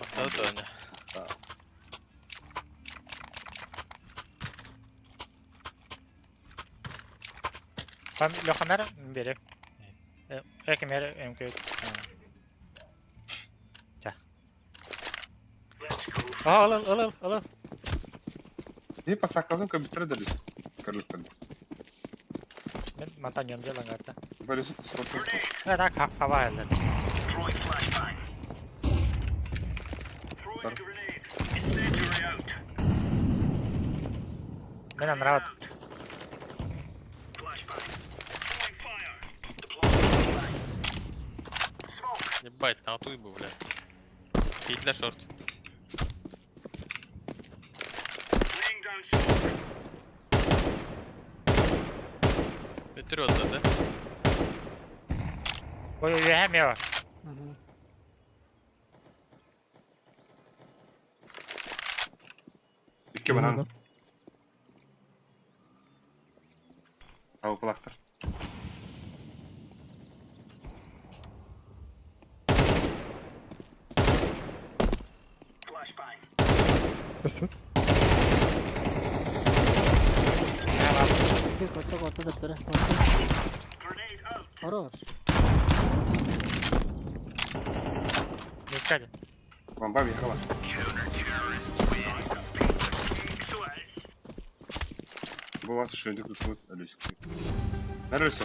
Speaker 3: Bastağı da oyna.
Speaker 1: Ben lokamer biri. Ekmer MK. Ja.
Speaker 5: Let's go.
Speaker 1: Al.
Speaker 8: Ini pas sakalnya komputer dari kerut kan.
Speaker 1: Ben mantan yonca lan gata.
Speaker 8: Böyle spot.
Speaker 1: Ada hava eller.
Speaker 5: Throwing flashbang. Throwing a grenade. Incendiary out.
Speaker 1: Мен нравится.
Speaker 5: Flashbang. Throwing fire. Deploying flashbang. Smoke.
Speaker 3: Ебать, нахуй бы, бля. Пить шорт.
Speaker 5: Laying down smoke.
Speaker 3: Götürüyoruz zaten.
Speaker 1: Ой, hem ya.
Speaker 8: İki banana. Avukulaktır.
Speaker 5: Flashbang.
Speaker 2: Kotta döptüre.
Speaker 5: Grenade out.
Speaker 2: Хорош.
Speaker 1: Dikkat.
Speaker 8: Bomba bir yaka var. Babası şöyle kutlu ölüsü. Neresi?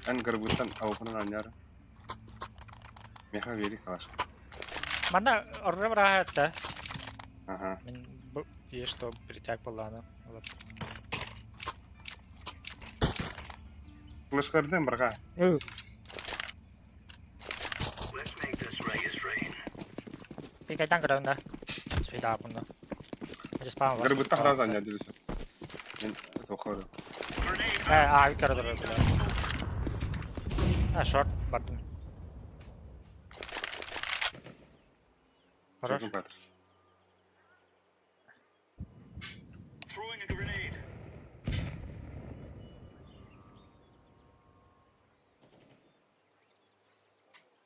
Speaker 8: En garbuttan avukatın anyarı. Meha veri kalaş.
Speaker 1: Манда орра браһат та.
Speaker 8: Ага.
Speaker 1: Мен есть что притяг балана.
Speaker 8: Kılıçkırdım bırga.
Speaker 7: Evet.
Speaker 5: Let's make this rain.
Speaker 1: Ти кайдан гранда. Свида бунда. Респаун var.
Speaker 8: Garbutta haraz anyar diyorsun. Ben tokarım.
Speaker 1: Abi karadır öyle. Ha short button. Хорош.
Speaker 8: Çok patır.
Speaker 5: Throwing a grenade.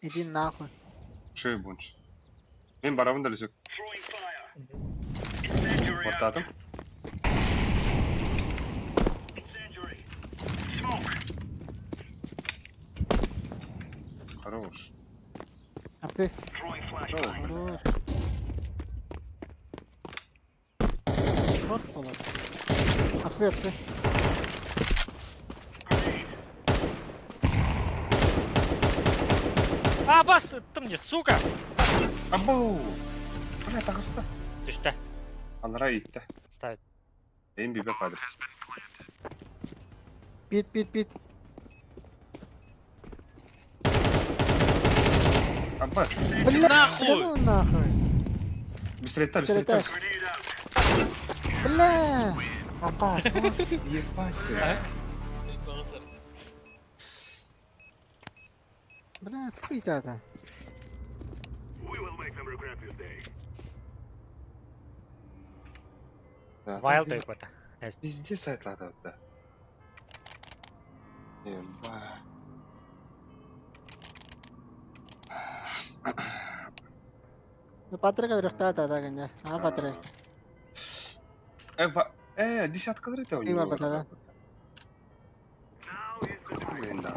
Speaker 2: Иди нахуй.
Speaker 8: Şey bunç. Ben barabın da lüsük.
Speaker 5: Throwing fire. Incendiary out.
Speaker 8: Ortadım.
Speaker 5: Incendiary. Smoke.
Speaker 8: Хорош.
Speaker 2: Апсы.
Speaker 5: Throwing flashbang.
Speaker 2: Хорош. Шорт болады. Апсы, апсы.
Speaker 1: А, bastı мне, сука!
Speaker 8: Abo. Bana takısta.
Speaker 1: Düştü.
Speaker 8: Anlara itti.
Speaker 1: Ставит.
Speaker 8: Benim bir bekadır.
Speaker 2: Бит.
Speaker 8: Abbas.
Speaker 2: Бля,
Speaker 3: Нахуй!
Speaker 2: да ну нахуй.
Speaker 8: Пистолетler.
Speaker 2: Пистолетler. Бля.
Speaker 8: Abbas. Nasıl? Ебать ты.
Speaker 2: Бля, хуй это.
Speaker 5: We will make them regret this day.
Speaker 1: Wild какой-то.
Speaker 8: Везде сайтларда да. Ебать.
Speaker 2: Ну, Патрик врехта да гanya. А, Патрик.
Speaker 8: Десятка это у
Speaker 2: Ты
Speaker 8: него.
Speaker 2: барбата,
Speaker 8: Блин, да.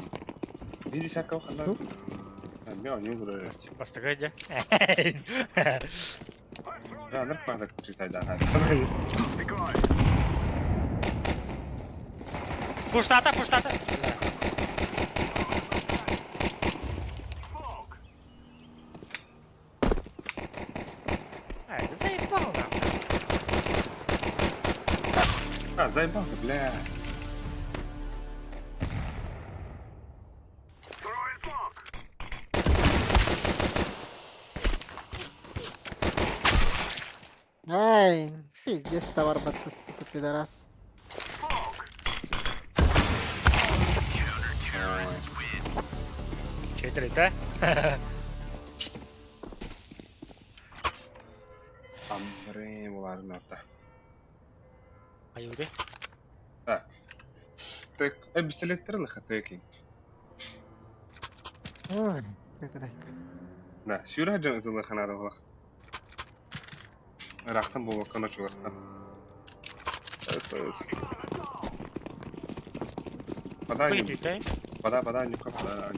Speaker 8: Bir dесятка ухала. Я не буду.
Speaker 1: Бастыга иди.
Speaker 8: Да, нормально читать, да.
Speaker 1: Пуштата. Это заебал нахуй.
Speaker 8: А, заебал ты, бля.
Speaker 5: Throwing smoke.
Speaker 2: Ай, пиздец, товар бата, сука, пидорас.
Speaker 1: Че это лето?
Speaker 8: Ambre bunların hatta.
Speaker 1: Аюды.
Speaker 8: Так. Так, пистолеттерин хатеки.
Speaker 2: Ой, как это?
Speaker 8: Да, сюра жана ханада бак. Рахтан бо кана чугастан. Спас. Подай.
Speaker 1: Выйди,
Speaker 8: Подай, нюка, подай.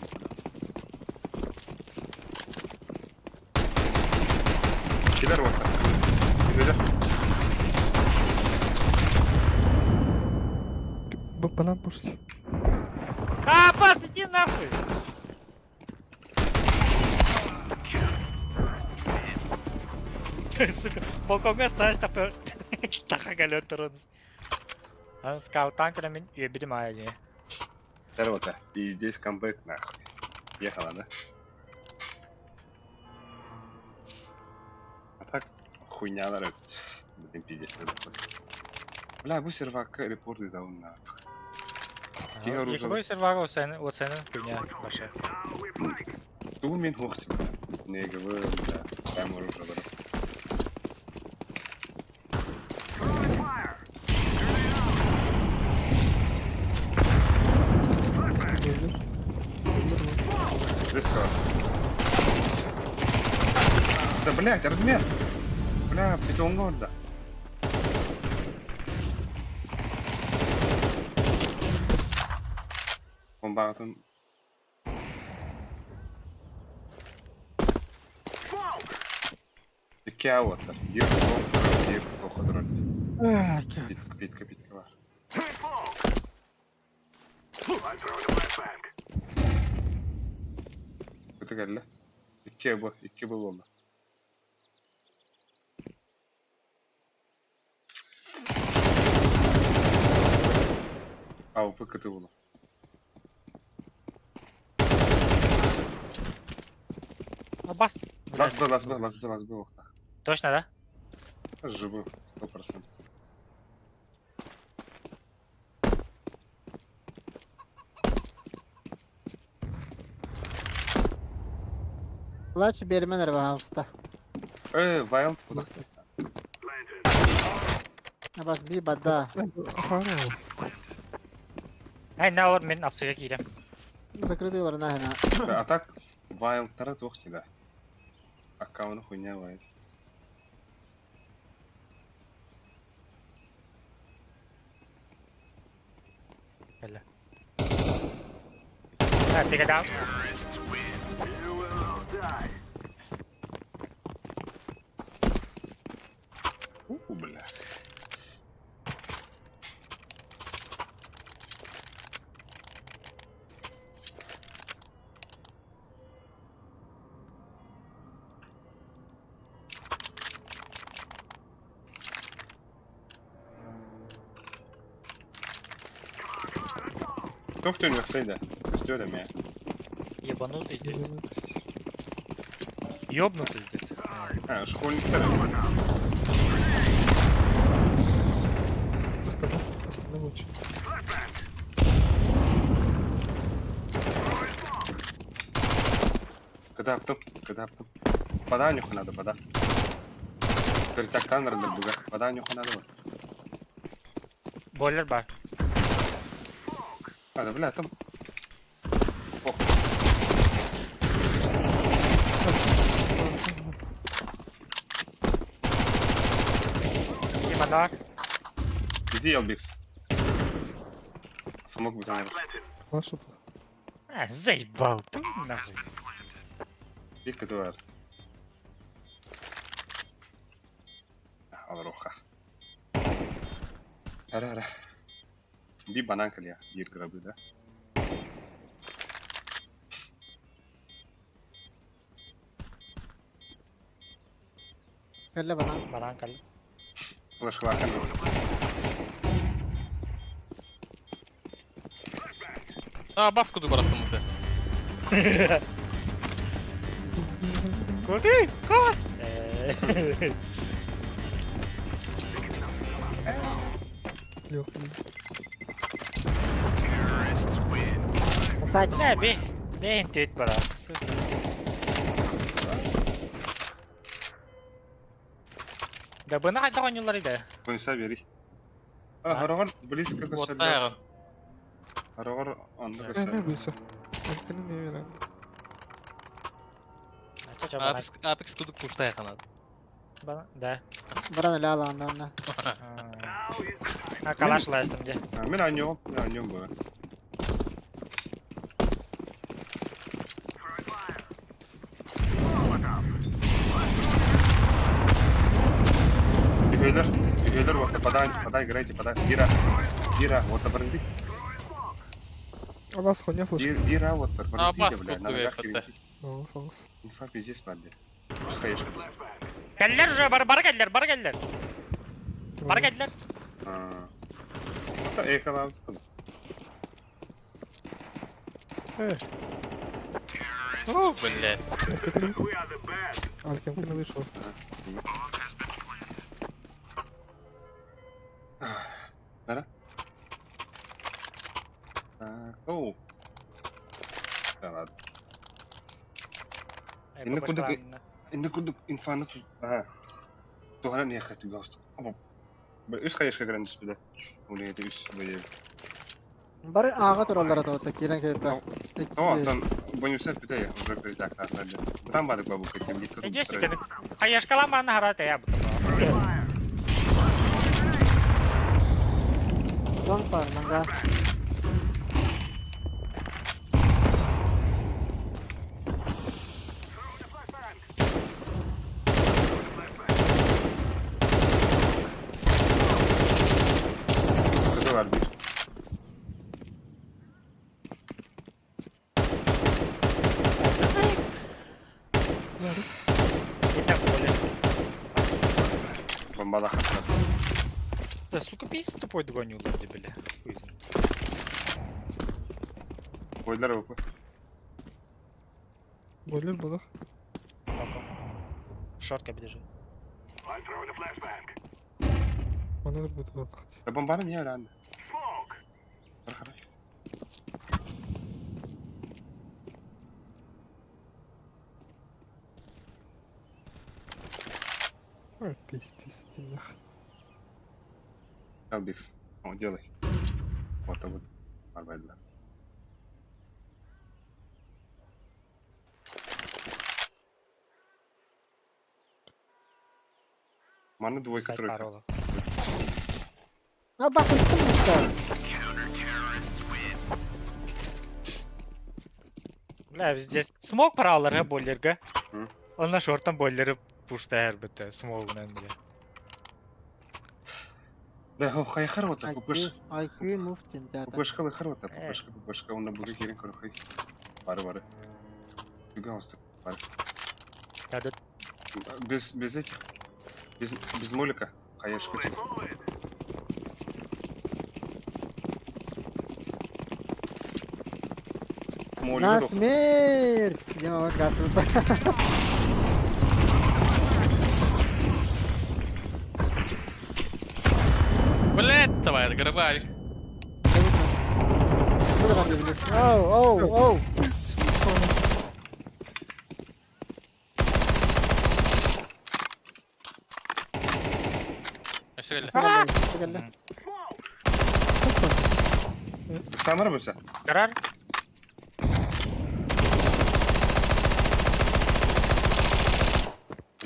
Speaker 8: Кидар вот. Кидар.
Speaker 7: Банан пушки.
Speaker 1: А, пас, иди нахуй! Сука, полконга ставишь тапы. Таха галет тұрыңыз. Скаутан кіна мен өбедім айы.
Speaker 8: Здорово-то. И здесь камбэк нахуй. Ехала, да? А так хуйнялары. Блин, пиздец. Бля, bu servaka report edavun nахуй.
Speaker 1: Екібой сервага оценің күне башы.
Speaker 8: Тугу мен хоқтым. Неге вы, да, там уже бар. Рискар. Да, блядь, размер! Бля, питонга орда. Он багатын. İki av atar. Bir tohum, bir tohum.
Speaker 2: Ай,
Speaker 8: Bitki var. Kötü geldi. 2 bu. 2 bu oldu. AWP kötü bunu.
Speaker 1: Бац.
Speaker 8: Last B вахта.
Speaker 1: Точно, да?
Speaker 8: Живу, 100%.
Speaker 2: Flash bermeler var hasta.
Speaker 8: Wild bu da.
Speaker 2: Bas bir badda.
Speaker 1: Ай, навар мен апсыга кийлем.
Speaker 2: Закрытыйлар нахена.
Speaker 8: Атак Wild'lara тоқты да. Аккауны хуйня Wild.
Speaker 1: Hello. Ah, take it down.
Speaker 8: Бля. Кто в тюрьме стоит, да? С тюрьмами.
Speaker 1: Ебанутый здесь. Ёбнутый здесь.
Speaker 8: Школьник.
Speaker 7: Остановить.
Speaker 8: Когда в топ. Подай нюху надо, подай. Перед так камера на буга. Подай нюху надо.
Speaker 1: Бойлер бар.
Speaker 8: Надо, бля, там. О.
Speaker 1: Ебанар.
Speaker 8: Иди, Элбикс. Смог бы, наверное.
Speaker 7: Вашу.
Speaker 1: Заебал. Ты нахуй.
Speaker 8: Их который. Алруха. Ара. Bir bananka ya, bir grabı da.
Speaker 2: Kelle bana.
Speaker 1: Baran kaldı.
Speaker 8: Flash var kan.
Speaker 3: Бас куди братом іде.
Speaker 1: Куди? Кот!
Speaker 7: Yok.
Speaker 2: Saç.
Speaker 1: Ne bir? Ne intit bara? Да бына кайда ойнолар иде.
Speaker 8: Koysa veri. Harağır близко
Speaker 3: Вот
Speaker 8: köşede.
Speaker 3: тайган.
Speaker 8: Harağır anda
Speaker 7: Ne
Speaker 8: köşede.
Speaker 7: buysa? Senin niye öyle?
Speaker 3: Апекс куди пуштай канат.
Speaker 1: Бана, да.
Speaker 2: Bana öyle alandı onunla.
Speaker 1: Ha kalaşla üstümde.
Speaker 8: Ben oynuyorum böyle. Дивейлер вот подай играйте, подай. Бира, вот обрыгни.
Speaker 7: А вас хуйня флеш.
Speaker 8: Бира, вот
Speaker 3: Бас
Speaker 8: обрыгни, бля,
Speaker 3: куди
Speaker 8: надо
Speaker 3: виїхати.
Speaker 8: перейти.
Speaker 7: О, фалс.
Speaker 8: Инфа пиздец, падли. Пускай ешь.
Speaker 1: Geldiler уже, bara geldiler, bara geldiler. Bara geldiler.
Speaker 8: Это экола.
Speaker 3: О, блядь.
Speaker 7: Алькем не вийшов.
Speaker 8: Нара? Оу. Да ладно. Инде курдук инфаны тут. Тугран ехать гаст. Üst kayışka grandis bir de. Bu neydi üst böyle.
Speaker 2: Bari ağa turallara da otta kiren köype.
Speaker 8: Tamam, там бонусов bir de ya. Уже передак надо. Там бадык бабу каким диким.
Speaker 1: Иди сюда. Каяшкалама на харата я.
Speaker 2: Long par manga.
Speaker 8: Kızı var bir.
Speaker 1: Yeter böyle.
Speaker 8: Бомбада хатта.
Speaker 1: Да, сука, пиздец тупой догонил вроде, бля. Хуй знает.
Speaker 8: Бойлар өкпе.
Speaker 7: Бойлер бодох.
Speaker 1: Балкон. Шортка бежит.
Speaker 5: I'm throwing a flashbang.
Speaker 7: Аны буде бодох.
Speaker 8: Да бомбаны не ранды. Архара.
Speaker 7: Ой, пиздец, ты нахуй.
Speaker 8: Бикс. О, делай. Вот так вот. Арбайдлар. Маны двойка
Speaker 1: Сайт
Speaker 8: тройка.
Speaker 1: парола.
Speaker 2: А бахай, что
Speaker 1: Бля, здесь смог параллерга бойлерга.
Speaker 8: Hı.
Speaker 1: Ondan short'tan boyları push'ta her bitti. Smoke'dan bile.
Speaker 8: Да, о, хай харвата, пупыш.
Speaker 2: IQ муфтин, да.
Speaker 8: Пупышка лы харвата, пупышка, он на буге керен көрі хай. Бары. Түге ауысты, бары.
Speaker 1: Кәдет.
Speaker 8: Без этих, без молика, хаяшка чисто.
Speaker 2: На смерть! Я могу гасу.
Speaker 3: Блять, давай, грабарик.
Speaker 2: Оу.
Speaker 3: Ашырели.
Speaker 8: Самар бөсі?
Speaker 1: Karar.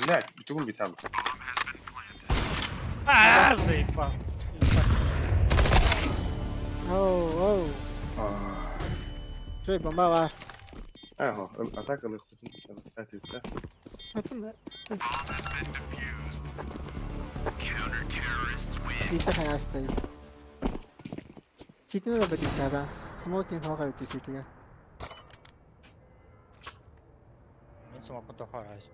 Speaker 8: Блядь, бүтігін бит алды.
Speaker 1: Ааа, заебал.
Speaker 2: Оу. Что, бомба var.
Speaker 8: Ага, атака лых бүтін. Әті бітті.
Speaker 2: Ситі хая стоит. Ситі надо быть когда. Смокинг хога өтті ситіге.
Speaker 1: Мен smoke'ын тоқарайсың.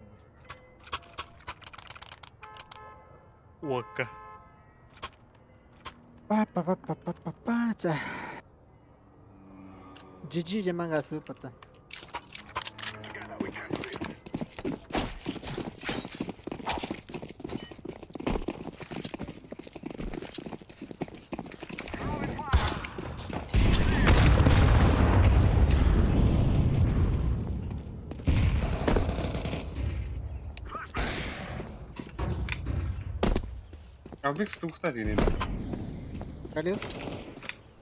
Speaker 1: Уакка.
Speaker 2: Па-па-па-па-па-па-па. GG je manga supata.
Speaker 8: А Бикс тухта дейін.
Speaker 2: Калил?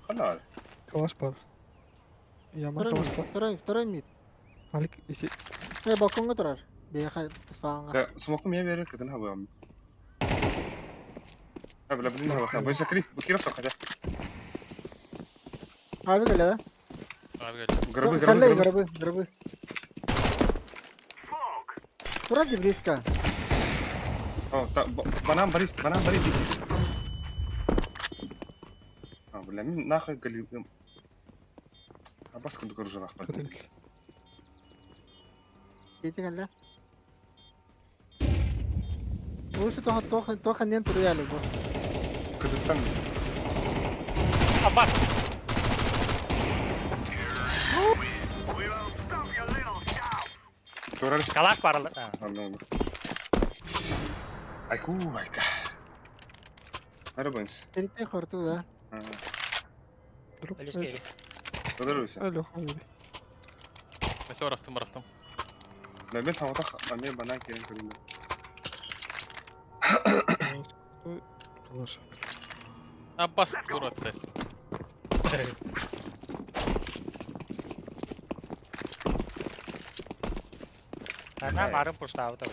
Speaker 8: Хана.
Speaker 7: Калаш бар. Яма калаш бар.
Speaker 2: Второй мид.
Speaker 7: Алик, иси.
Speaker 2: Балконга тұрар. Бейха тыспағанға.
Speaker 8: Да, смоку мен берер кітін хабы амын. Бля, блин, хабы. Бой закри, бакиров соқада.
Speaker 2: Abi gel da. Гробы. Вроде близко.
Speaker 8: О, банан борис. А, бля, мен нахуй галилдым. А басқа дүкір жылақ бар.
Speaker 2: Кете gel da. Uşu toha nen turuyor bu.
Speaker 8: Кыдыктан.
Speaker 1: Абат.
Speaker 8: Көрәл.
Speaker 1: Калаш паралар.
Speaker 8: Ладно. Айка. Арабанс.
Speaker 2: Erite hortu da.
Speaker 1: Ölüş geri.
Speaker 8: Подорвайся.
Speaker 7: Алло, хаули.
Speaker 3: Все, растым.
Speaker 8: Да, мен тауата мен банан керен көрінді.
Speaker 7: Калаш.
Speaker 3: Аббас, урод, тест.
Speaker 1: Она марым пушта аута.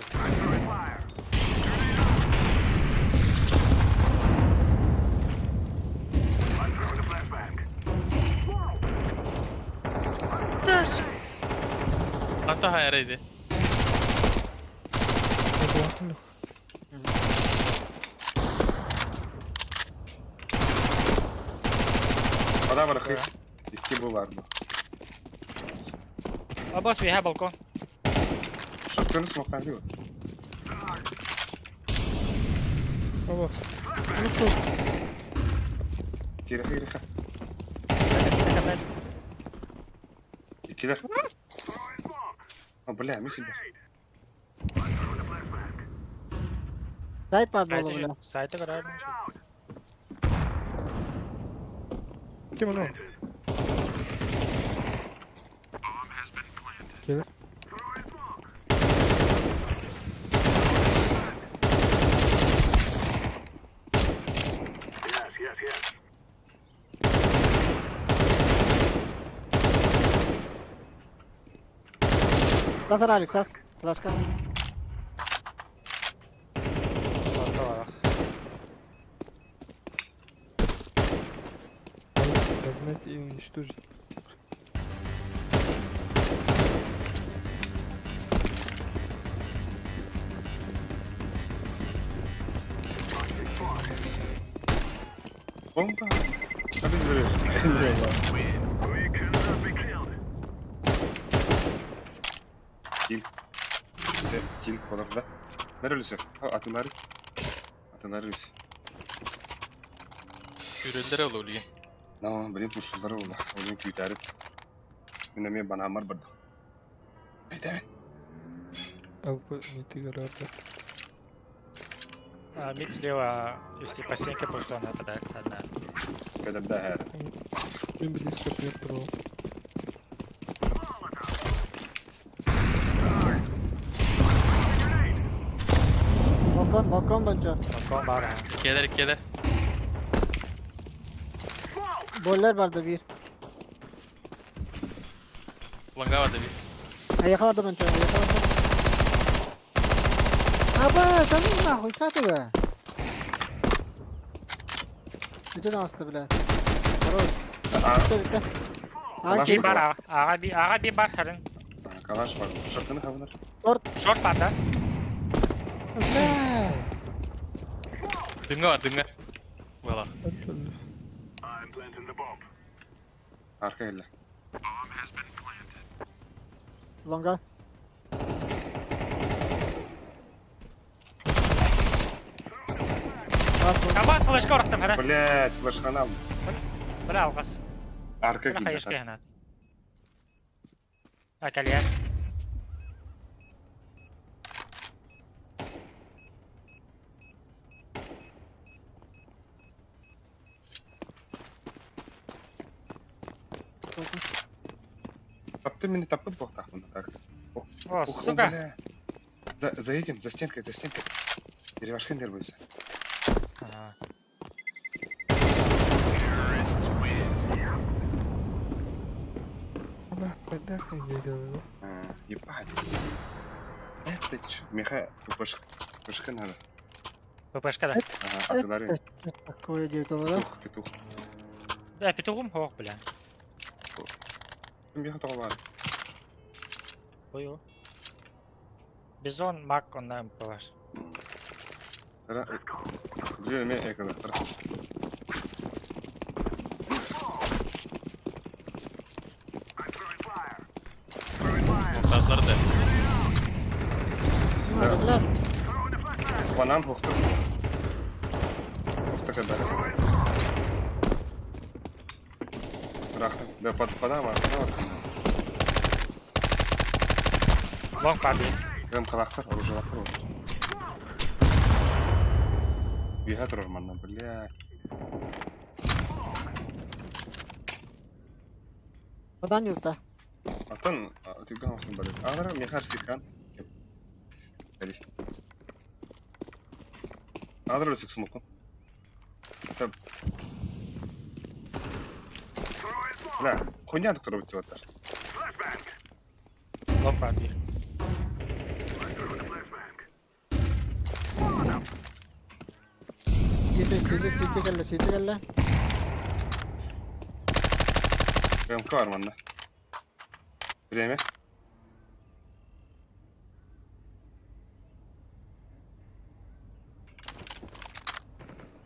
Speaker 3: Anta hayarıydı.
Speaker 8: Adam var akı. İki bu var mı?
Speaker 1: Abbas, we have balkon.
Speaker 8: Şapkanı smoke'lar değil mi?
Speaker 7: Baba.
Speaker 8: Geri. İkiler. Ha bля, misil be.
Speaker 2: Right var bu oğlum.
Speaker 1: Site'e karar vermiş.
Speaker 7: Kim onu? Gel.
Speaker 2: Basar Alex sas. Flashka.
Speaker 1: Orta var.
Speaker 7: Segment и уничтожить.
Speaker 8: Bomba. Hadi böyle. Kill kodakta. Nerelisin? Ha atıları. Atıları biz.
Speaker 3: Görüldür oluyor.
Speaker 8: Tamam benim pursuzları oldu. Onun kütleri. Benim bana amar bardı. Haydi.
Speaker 7: Алпа не ты гораздо.
Speaker 1: Мид слева, если по стенке пошла, она нападает одна.
Speaker 8: Когда да her.
Speaker 7: Им близко про.
Speaker 2: Balkon bence.
Speaker 1: Balkon var ha.
Speaker 3: İkiyeler.
Speaker 2: Boller vardı bir.
Speaker 3: Langa vardı bir.
Speaker 2: Ayaka vardı bence. Aba sen ne nahul kate be. Bitti de astı bile. Bitti.
Speaker 1: Bir bar ağa bir bar harın.
Speaker 8: Kalaş var. Şartını havlar.
Speaker 1: Short var da.
Speaker 3: Dünge var. Valla.
Speaker 8: Arka elle.
Speaker 2: Longa.
Speaker 1: Kabas flashka uğraştım hara.
Speaker 8: Блять, флешхана aldım.
Speaker 1: Bravo kas.
Speaker 8: Arka
Speaker 1: Bırak
Speaker 8: gidiyor.
Speaker 1: hayışka hana. Akalya.
Speaker 8: Ты меня топот бог так так.
Speaker 1: О, сука.
Speaker 8: За этим, за стенкой. Перевашкен дербуйся.
Speaker 1: Ага.
Speaker 7: Когда ходили?
Speaker 8: Ебать. Это чё? Меха, пушка надо.
Speaker 1: ППшка да.
Speaker 8: Ага, отударю.
Speaker 2: Такое дело, да?
Speaker 8: Петух.
Speaker 1: Да, петугum хок, бля.
Speaker 8: Меха тоғалар.
Speaker 1: Ой. Бизон мак ondan var.
Speaker 8: Где меня эколектор?
Speaker 3: Montajları da.
Speaker 8: Банан хохты. Хохты когда. Рахтым. Да подам.
Speaker 1: Long var bir.
Speaker 8: Прям калахтар, оружалахтар. Биха тұрар манна, бля.
Speaker 2: Одан юрта.
Speaker 8: Atan, тиган olsun bari. Ağlara mehar sikan. Hadi. Ağlara da çıksın okun. Tab. La, konya da kırıp bitiyorlar.
Speaker 1: Long var bir.
Speaker 2: Siti gelle.
Speaker 8: Benim kar manna. Время.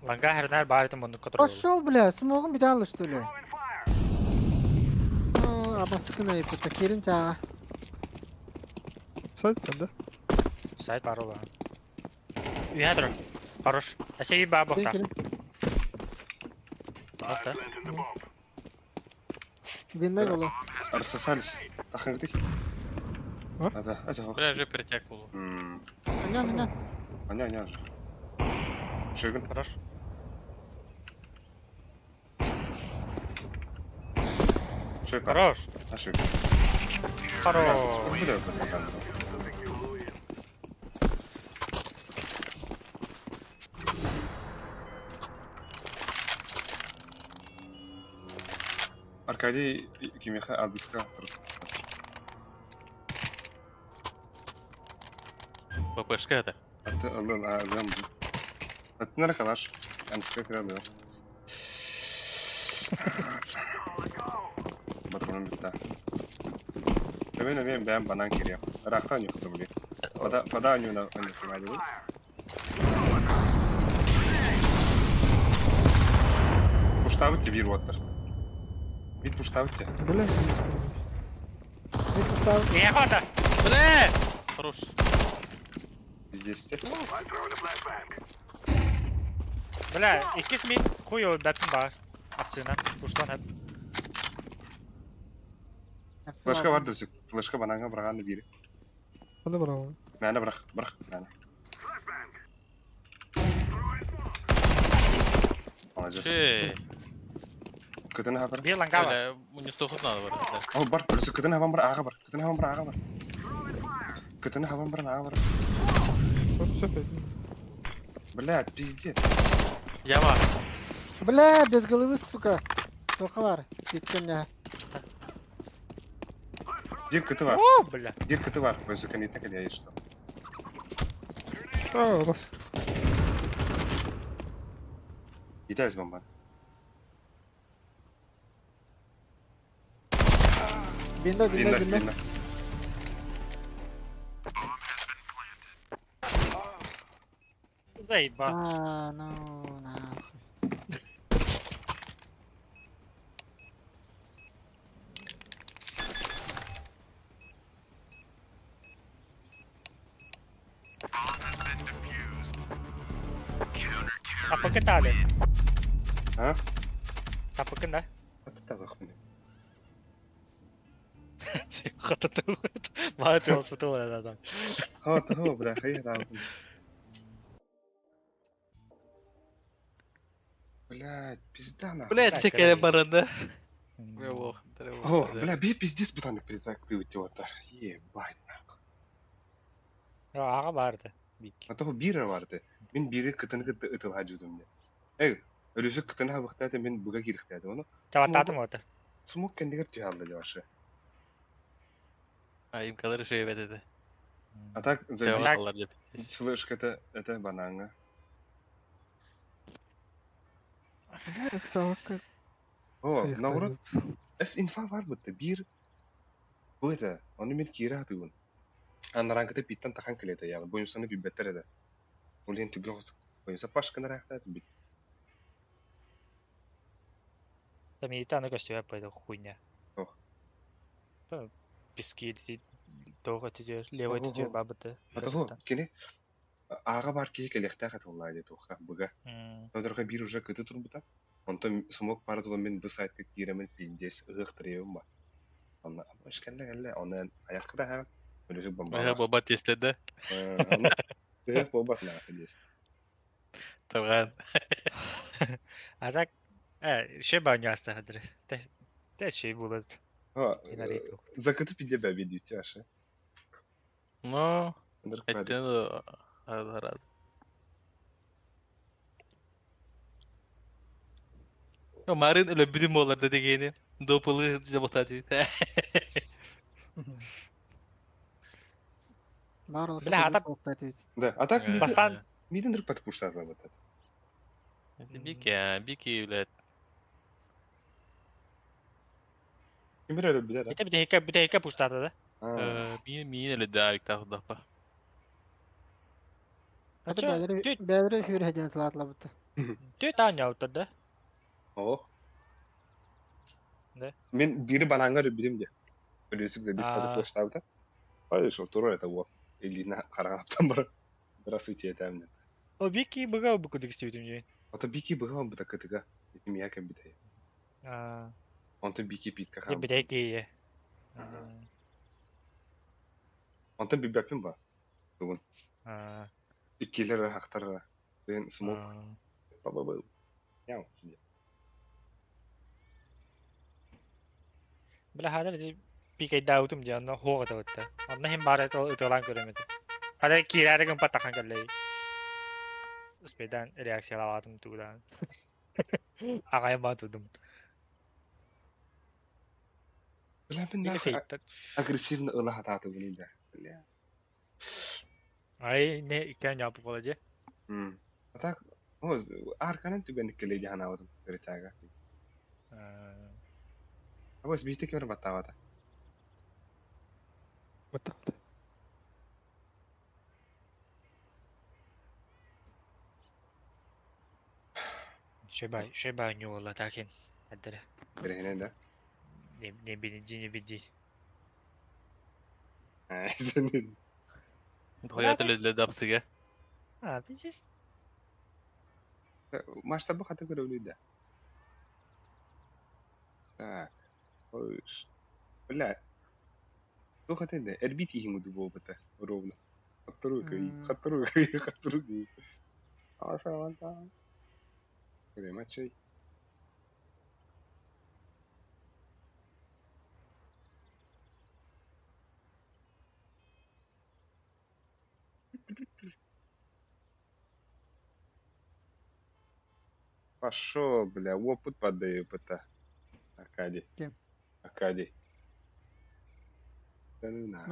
Speaker 1: Langa her baritin bunu kadar.
Speaker 2: Пошел, бля, смогом бедал, что ли? Абасыкына епі, керін жаға.
Speaker 7: Сайт да?
Speaker 1: Сайт бар ола. Уядро. Хорош. Асеги ба бохта. Бохта.
Speaker 2: Биндай болу.
Speaker 8: Арсасалис. Тахын гидик.
Speaker 7: А?
Speaker 8: Ада.
Speaker 3: Бля, же перетяг был.
Speaker 2: Аня.
Speaker 8: Аня. Шегін.
Speaker 1: Хорош.
Speaker 8: Шегін.
Speaker 1: Хорош.
Speaker 8: Шегін.
Speaker 1: Хорош.
Speaker 8: Burada bakalım. Arkadiy kimyaha adreska.
Speaker 3: ППшка это.
Speaker 8: Hatta Allah'ın ağzım. Hatta nereye kadar? Yanlışlıkla kırılıyor. Patronum bitti. Ben banan kireyim. Raktan yok tabii. Pada oynuyor hadi. Пуштавить тебе ротор. Вид пуштавить тебя.
Speaker 7: Бля,
Speaker 1: Я хода.
Speaker 3: Бля! Хорош.
Speaker 8: Здесь.
Speaker 1: Бля, ikisi mid koyuyor batın var. Aksine. Kuştan hep.
Speaker 8: Флешка var düzük. Флешка banana bırakandı biri.
Speaker 7: hadi bravo.
Speaker 8: Bana bırak. Bana. Alacağız. Kadını haber.
Speaker 1: Bir lan galiba.
Speaker 3: Бля, не стохот надо var.
Speaker 8: Oh bar. Burası kadını havan bırak. Ağa var. Kadını havan bırak. Kadını havan bırak. Ağa var.
Speaker 7: Все опять.
Speaker 8: Блядь, пиздец.
Speaker 3: Яма.
Speaker 2: Бля, без головы, сука. Тоха var. Gittin ya.
Speaker 8: Bir kıtı var.
Speaker 1: О, бля.
Speaker 8: Bir kıtı var. Burası kanıtına kadar ya işte.
Speaker 7: А, раз.
Speaker 8: Gidiyoruz bomba.
Speaker 2: Binda.
Speaker 1: Заеба.
Speaker 2: No.
Speaker 1: Apa kita ada?
Speaker 8: Ha?
Speaker 1: Apa kena?
Speaker 8: Hadi tabii bakmayın.
Speaker 1: Kata tahu. Mati hospital adam.
Speaker 8: Ha tamam bırak. Hayır aldım. Блядь, пизда нахуй.
Speaker 3: Блядь, такая баранда.
Speaker 8: О, бля, bir пиздец bir tane предактивити отар. Ебать нахуй.
Speaker 1: Ya ağa vardı.
Speaker 8: Hatta biri vardı. Ben biri kıtını ıtıl hacıdım ya. Ölüsü kıtını havıktaydı ben buga girikti onu.
Speaker 1: Cevatadım o da.
Speaker 8: Smoke kendiler tüyaldı yavaşı.
Speaker 3: А им kadar şey dedi.
Speaker 8: Atak
Speaker 3: Cevaplar diye.
Speaker 8: Слышка это банана.
Speaker 7: Бля, салка.
Speaker 8: О, наоборот. Es infa var mıydı? Bir bu ede. Onu ben kira atıyorum. Anarankada bitten takan kilede yani. Bu insanı bir beter ede. Ulen tügöz. Bu insan başka narakta bit.
Speaker 1: Там и та нога стоя по этой хуйня.
Speaker 8: О.
Speaker 1: Там пески долго течер, левой течер бабыты.
Speaker 8: Ата кene ага бар ки келехте хатуллай де тоха буга. Тодорга бир уже көтө турбута. Онто смок пара толон мен бу сайтка киремен пиндес ыгыктырыйым ба. Аны ашканла галла аны аякка да ха. Ölüsü bomba.
Speaker 3: Баба тестеді.
Speaker 8: Аны бомбатна дес.
Speaker 3: Tamam.
Speaker 1: Азак şey banyosu hadi. Te şey bulaz.
Speaker 8: Ha. Закаты пиде бабе дитяше.
Speaker 3: Ну, это раз. Kemarin öyle birim olardı degeni. Dopalı sabotajı.
Speaker 1: Бля, ата
Speaker 8: Да, а так
Speaker 1: бастан
Speaker 8: миден друг подпушта вот это.
Speaker 3: Бики, блядь.
Speaker 8: Kim öyle bilir ha?
Speaker 1: bir de hike puştadı da.
Speaker 3: Mine öyle daha yük tahıl dapa.
Speaker 2: Hadi bedre hür hecen tlatla bitti.
Speaker 1: Tüy tane oturdu.
Speaker 8: Oh.
Speaker 1: Ne?
Speaker 8: Ben biri bananga bilim de. Ölüsü de biz kadar flash'ta. Hayır, şu turu это вот. Eline қарағаптан бара. Здравствуйте, это амин.
Speaker 1: О, Вики быга букудик стевитим же.
Speaker 8: Ото бики быгам быта кытыга. Этим якам битай.
Speaker 1: А,
Speaker 8: Онто бики пит
Speaker 1: я
Speaker 8: какам.
Speaker 1: бидеки.
Speaker 8: Онто бибапин ба. Тугун.
Speaker 1: А,
Speaker 8: Иккелер хактар. Бен смок. Ба. Яу.
Speaker 1: бля хадер ди пикай даутум же анна хога тавта. Анна хим баре то итолан көрөмөд. Хадер кирарыгын патахан каллай. Успедан реакция лаватым тудан. Агай матудум.
Speaker 8: Бля бен
Speaker 1: Или
Speaker 8: нах
Speaker 1: фейт.
Speaker 8: агрессивно ыла хататы bunu да. Бля.
Speaker 1: Ay ne iken yapıp olacak.
Speaker 8: А так, ну, арканан түбән келеди хана вот перетага. А вот бите кер батавата.
Speaker 7: Батавата.
Speaker 1: Шебай не было такин. Аддere.
Speaker 8: Берене да.
Speaker 1: Ne bildi.
Speaker 8: Senin.
Speaker 3: بغيت اللي دابسية
Speaker 1: Ha biz
Speaker 8: Maçta bu hata göre да. Так. Ой. Бля. Что хотел да? Эрбити ему дубо бата ровно. Хатруй. А саванта. Где матчей? Пошел, бля, опыт подаю, бата. Аркадий.
Speaker 2: Кем?
Speaker 8: Аркадий. Да ну на.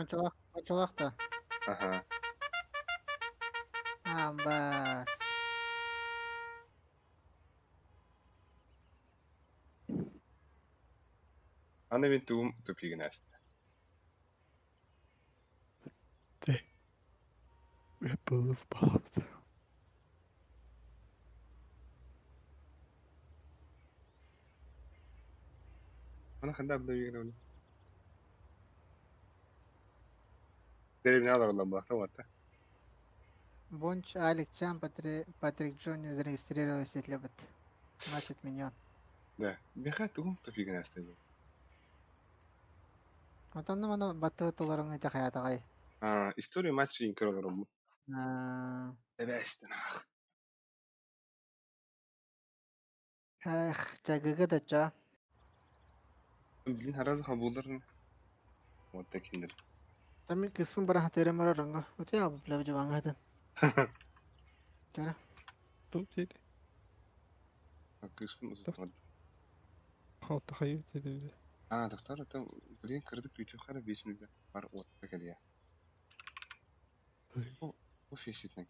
Speaker 2: Мачалахта.
Speaker 8: Ага.
Speaker 2: Бас.
Speaker 8: Ана мен тупигин асты.
Speaker 7: Apple of Path.
Speaker 8: Ана ханда абда йгенә. Деревня алардан бактан ватта.
Speaker 2: Бонч Алек Чан Патрик Джонни зарегистрировался для бот. Значит меня.
Speaker 8: Да. Беха тупигин асты.
Speaker 2: Вот он на батты толорон это хаятагай.
Speaker 8: История матча инкрограм. Эвестен.
Speaker 2: Эх, чагыга да ча.
Speaker 8: Блин, харазы хабулдарын. Вот такиндер.
Speaker 2: Тами кыспын бара хатере мара ранга. Вот я бля жаванга хатан. Чара.
Speaker 7: Тут иди.
Speaker 8: Кыспын узатмады.
Speaker 7: Хау тахаю dedi.
Speaker 8: Доктор, это, блин, кырдык бүтүн кара 5 минут бар от такая. Кофе ситнак.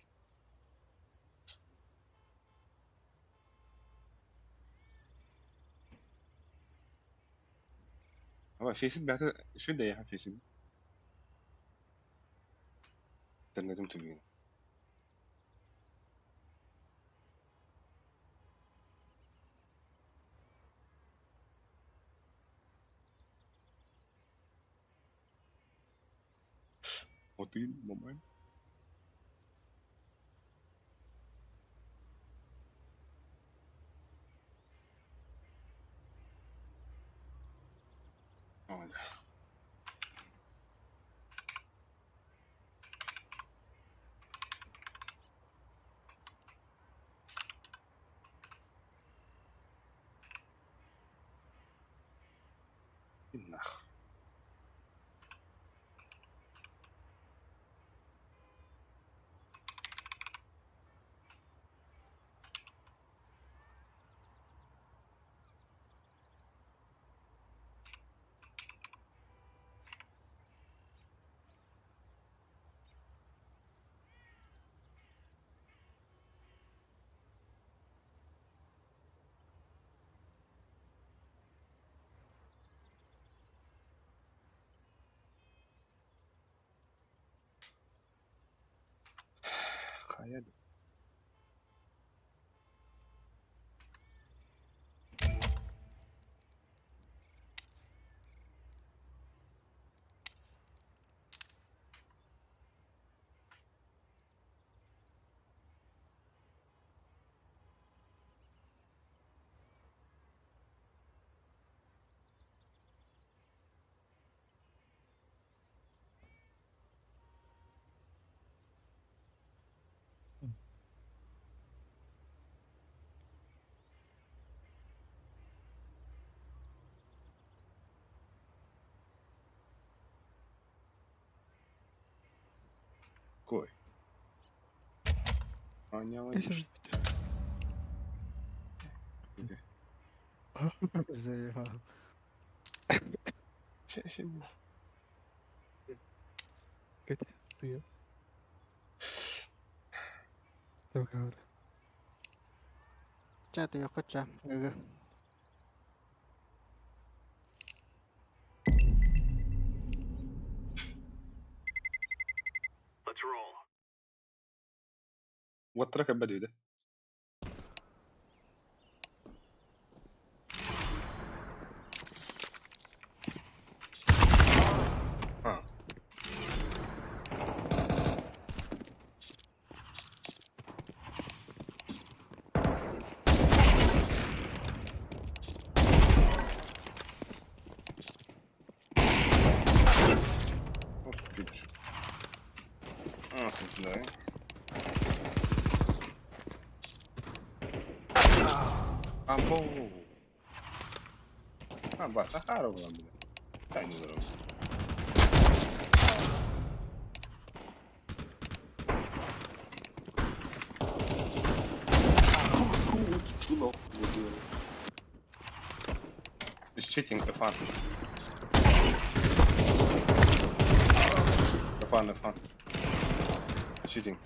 Speaker 8: Ama Face'in ben şöyle ya Face'in. İnternetim tübüğün. O değil mobile. Olha. Нах. Hayal. какой? А, не
Speaker 7: Я
Speaker 8: логично.
Speaker 7: сейчас
Speaker 8: Где?
Speaker 2: Заебал.
Speaker 8: Сейчас.
Speaker 7: Катя, привет. Договор.
Speaker 2: Ча ты yok ча. Гыгы.
Speaker 5: Let's roll.
Speaker 8: Вот трек обойду, да? А. Вот видишь. А, смотри, да. Амбо. А, ба, Сахара была, бля. Да, не здорово. It's cheating, F1. F1. Cheating.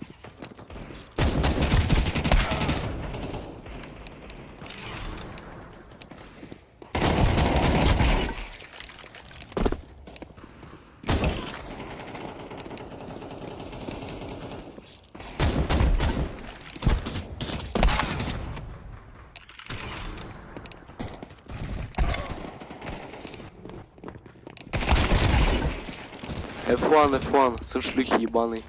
Speaker 6: F1, сын шлюхи ебаный.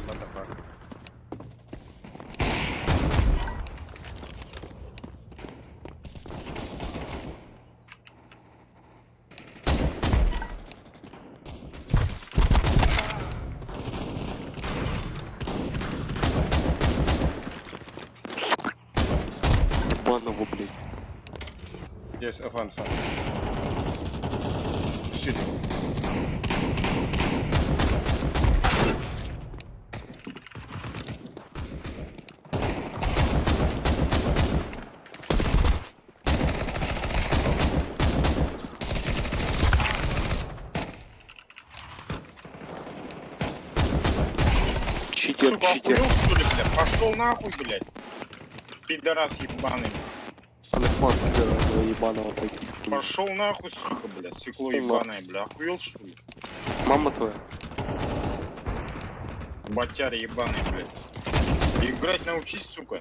Speaker 6: What the fuck? Ебаного, блядь.
Speaker 8: Yes, F1. It's cheating.
Speaker 6: Читер,
Speaker 8: Сука,
Speaker 6: читер.
Speaker 8: охуел, что ли, блядь? Пошел нахуй, блядь. Пидорас ебаный.
Speaker 6: F1, пидора этого ебаного, блядь.
Speaker 8: Пошел нахуй, сука, блядь. Стекло ебаное, бля. Охуел, что ли?
Speaker 6: Мама твоя.
Speaker 8: Батяр ебаный, блядь. Играть научись, сука.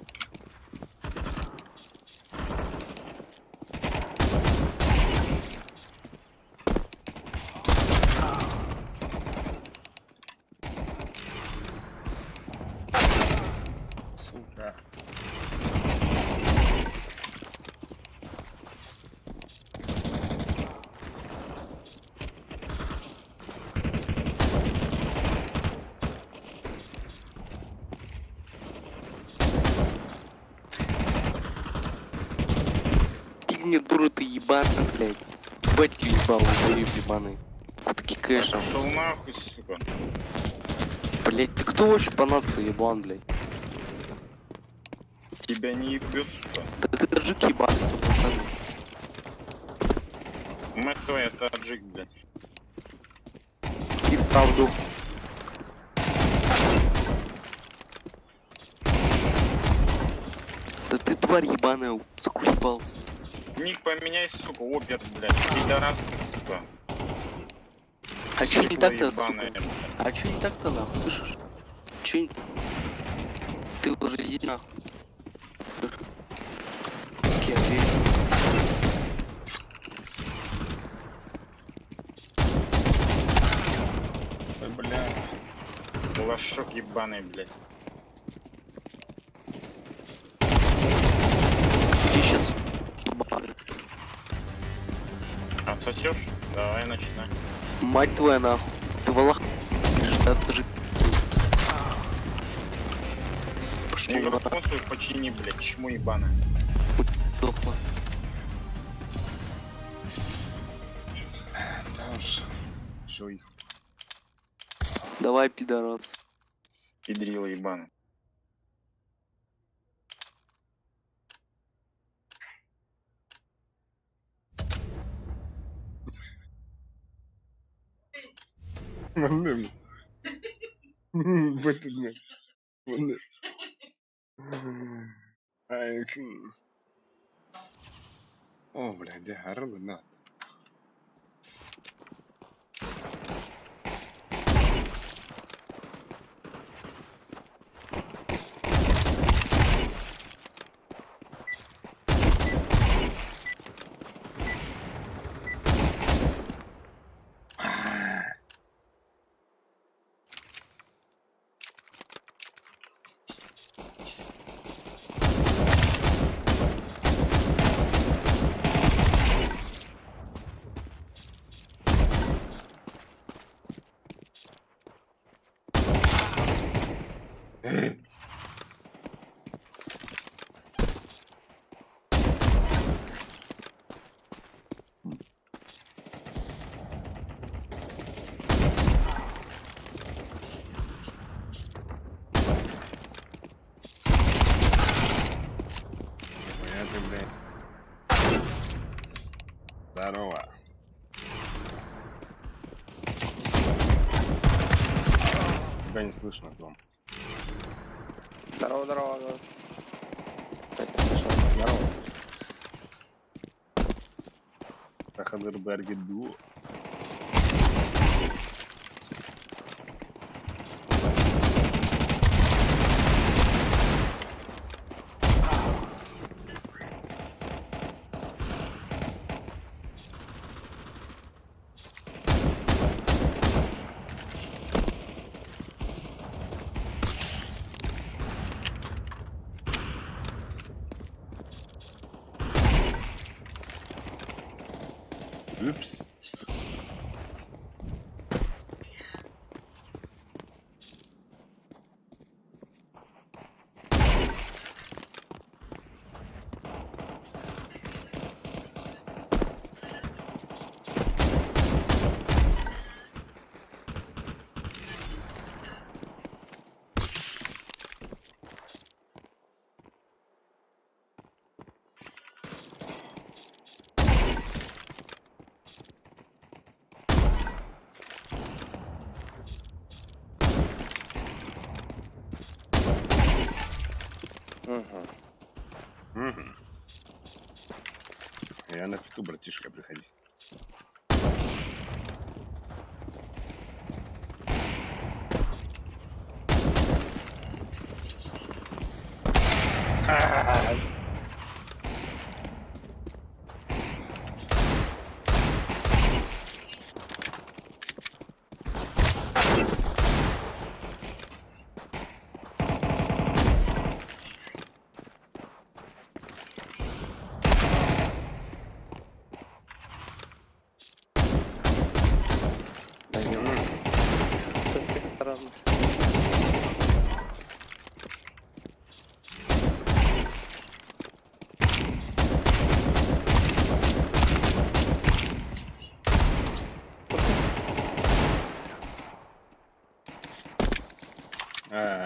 Speaker 8: Сука.
Speaker 6: не дура ты ебаная, блядь. Батьки ебал, заеб ебаный. Куда кикаешь?
Speaker 8: Пошел нахуй, сука.
Speaker 6: Блядь, ты кто вообще по нации еблан, блядь?
Speaker 8: Тебя не ебет, сука.
Speaker 6: Да ты таджик ебаный, сука.
Speaker 8: Мать твоя, таджик, блядь.
Speaker 6: И вправду. Да ты тварь ебаная, сука, ебался.
Speaker 8: Ник поменяй, сука, опер, блядь. Пидорас ты, сука.
Speaker 6: А чё не так-то,
Speaker 8: ебаная,
Speaker 6: сука? А чё не так-то, нахуй, слышишь? Чё не так? Ты уже иди нахуй. Слышишь? Окей, ответь.
Speaker 8: Ой, бля. Лошок ебаный, блядь.
Speaker 6: Иди сейчас.
Speaker 8: Отсосешь? Давай, начинай.
Speaker 6: Мать твоя нахуй. Ты валах. Это же... Пошёл
Speaker 8: Микрофон
Speaker 6: нахуй.
Speaker 8: свой почини, блядь, чмо ебаное.
Speaker 6: Дохла.
Speaker 8: Да уж. Жойст.
Speaker 6: Давай, пидорас.
Speaker 8: Педрила ебаный. Вон О, блядь, det här är natt. Здорово. Тебя не слышно, Зом.
Speaker 6: Здорово, здорово, здорово. Здорово.
Speaker 8: Тахадырберги ду. Упс. Я на пету, братишка, приходи.
Speaker 6: Со всех сторон.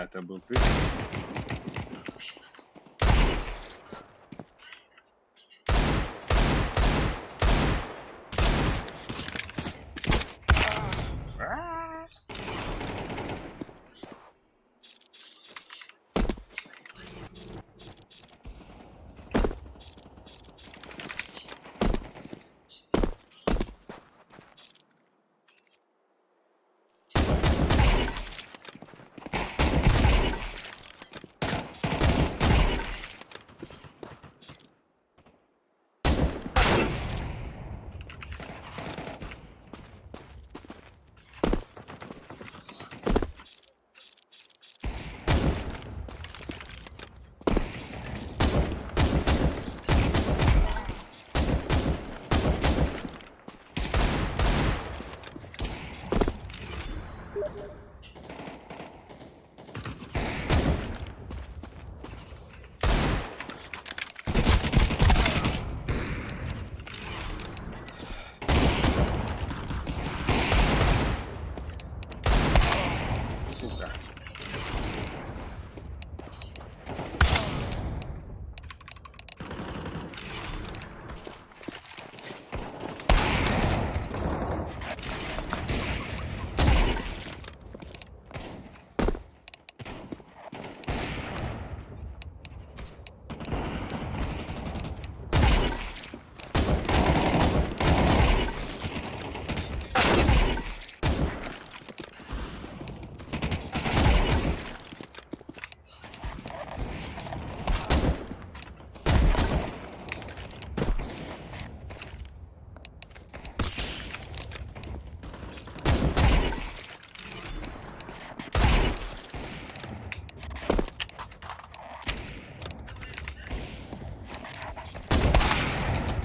Speaker 8: это был ты. Сука.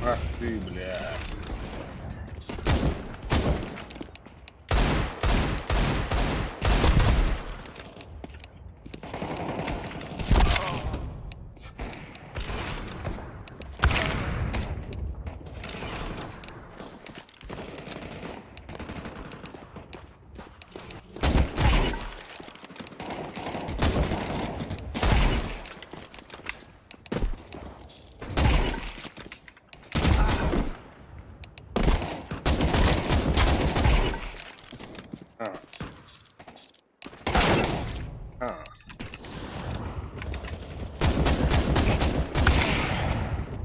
Speaker 8: Ах ты, блядь.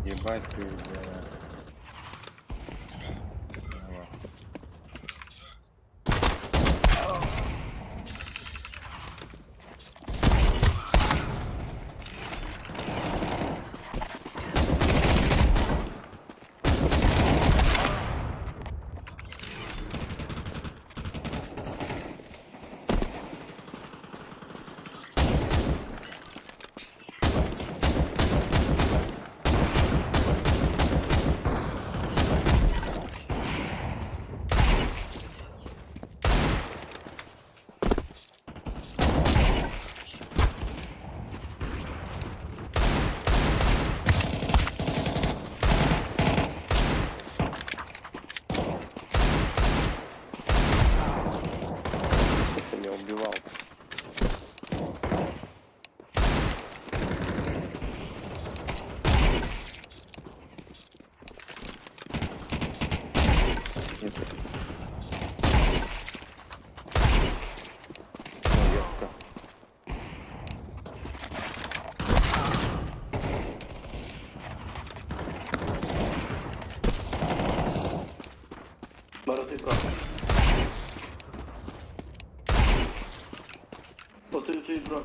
Speaker 8: Ебать ты, бля. Ты меня убивал. Бара, ты прав. Смотри, что игра.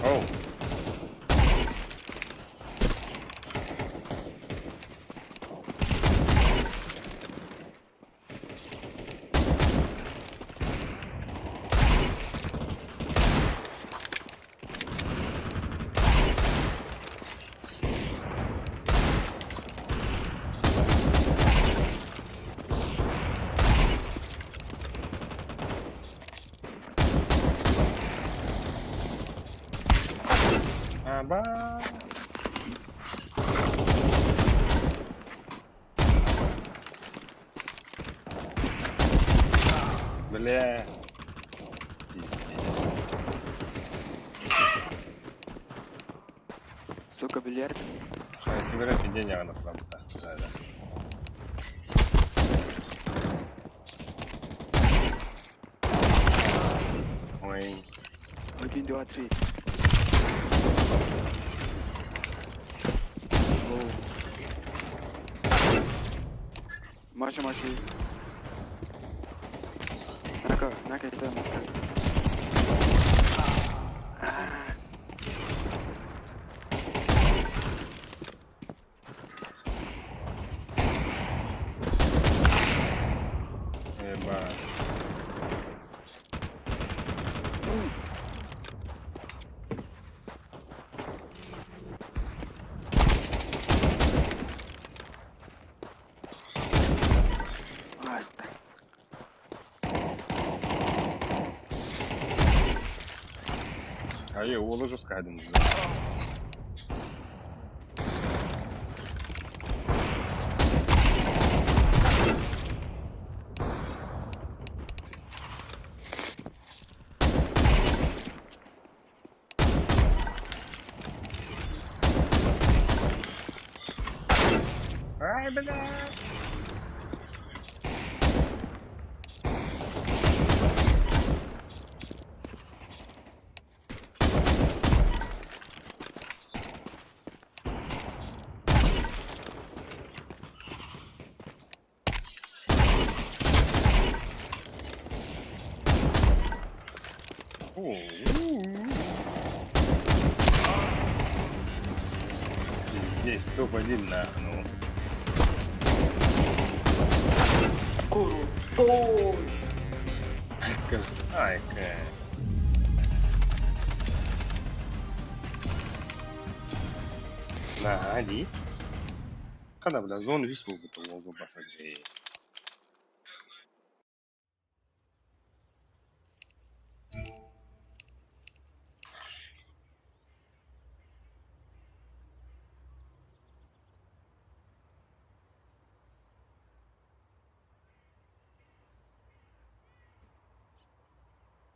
Speaker 8: Оу. Аба. Бля. Пиздец.
Speaker 6: Сука, бильярд.
Speaker 8: Киберет денег на правда. Да. Ой.
Speaker 6: 1, 2, 3. Маша. Нака это маска. Баста.
Speaker 8: А я уложу скадом. Ай, бля! Здесь топ-1 на, ну.
Speaker 6: Крутой!
Speaker 8: Ай, Нади. Когда бля, зону весь был лозу посадить.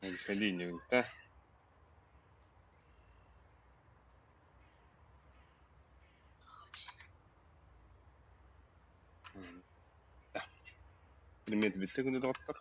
Speaker 8: Исходение, да? Примет битты, доктор.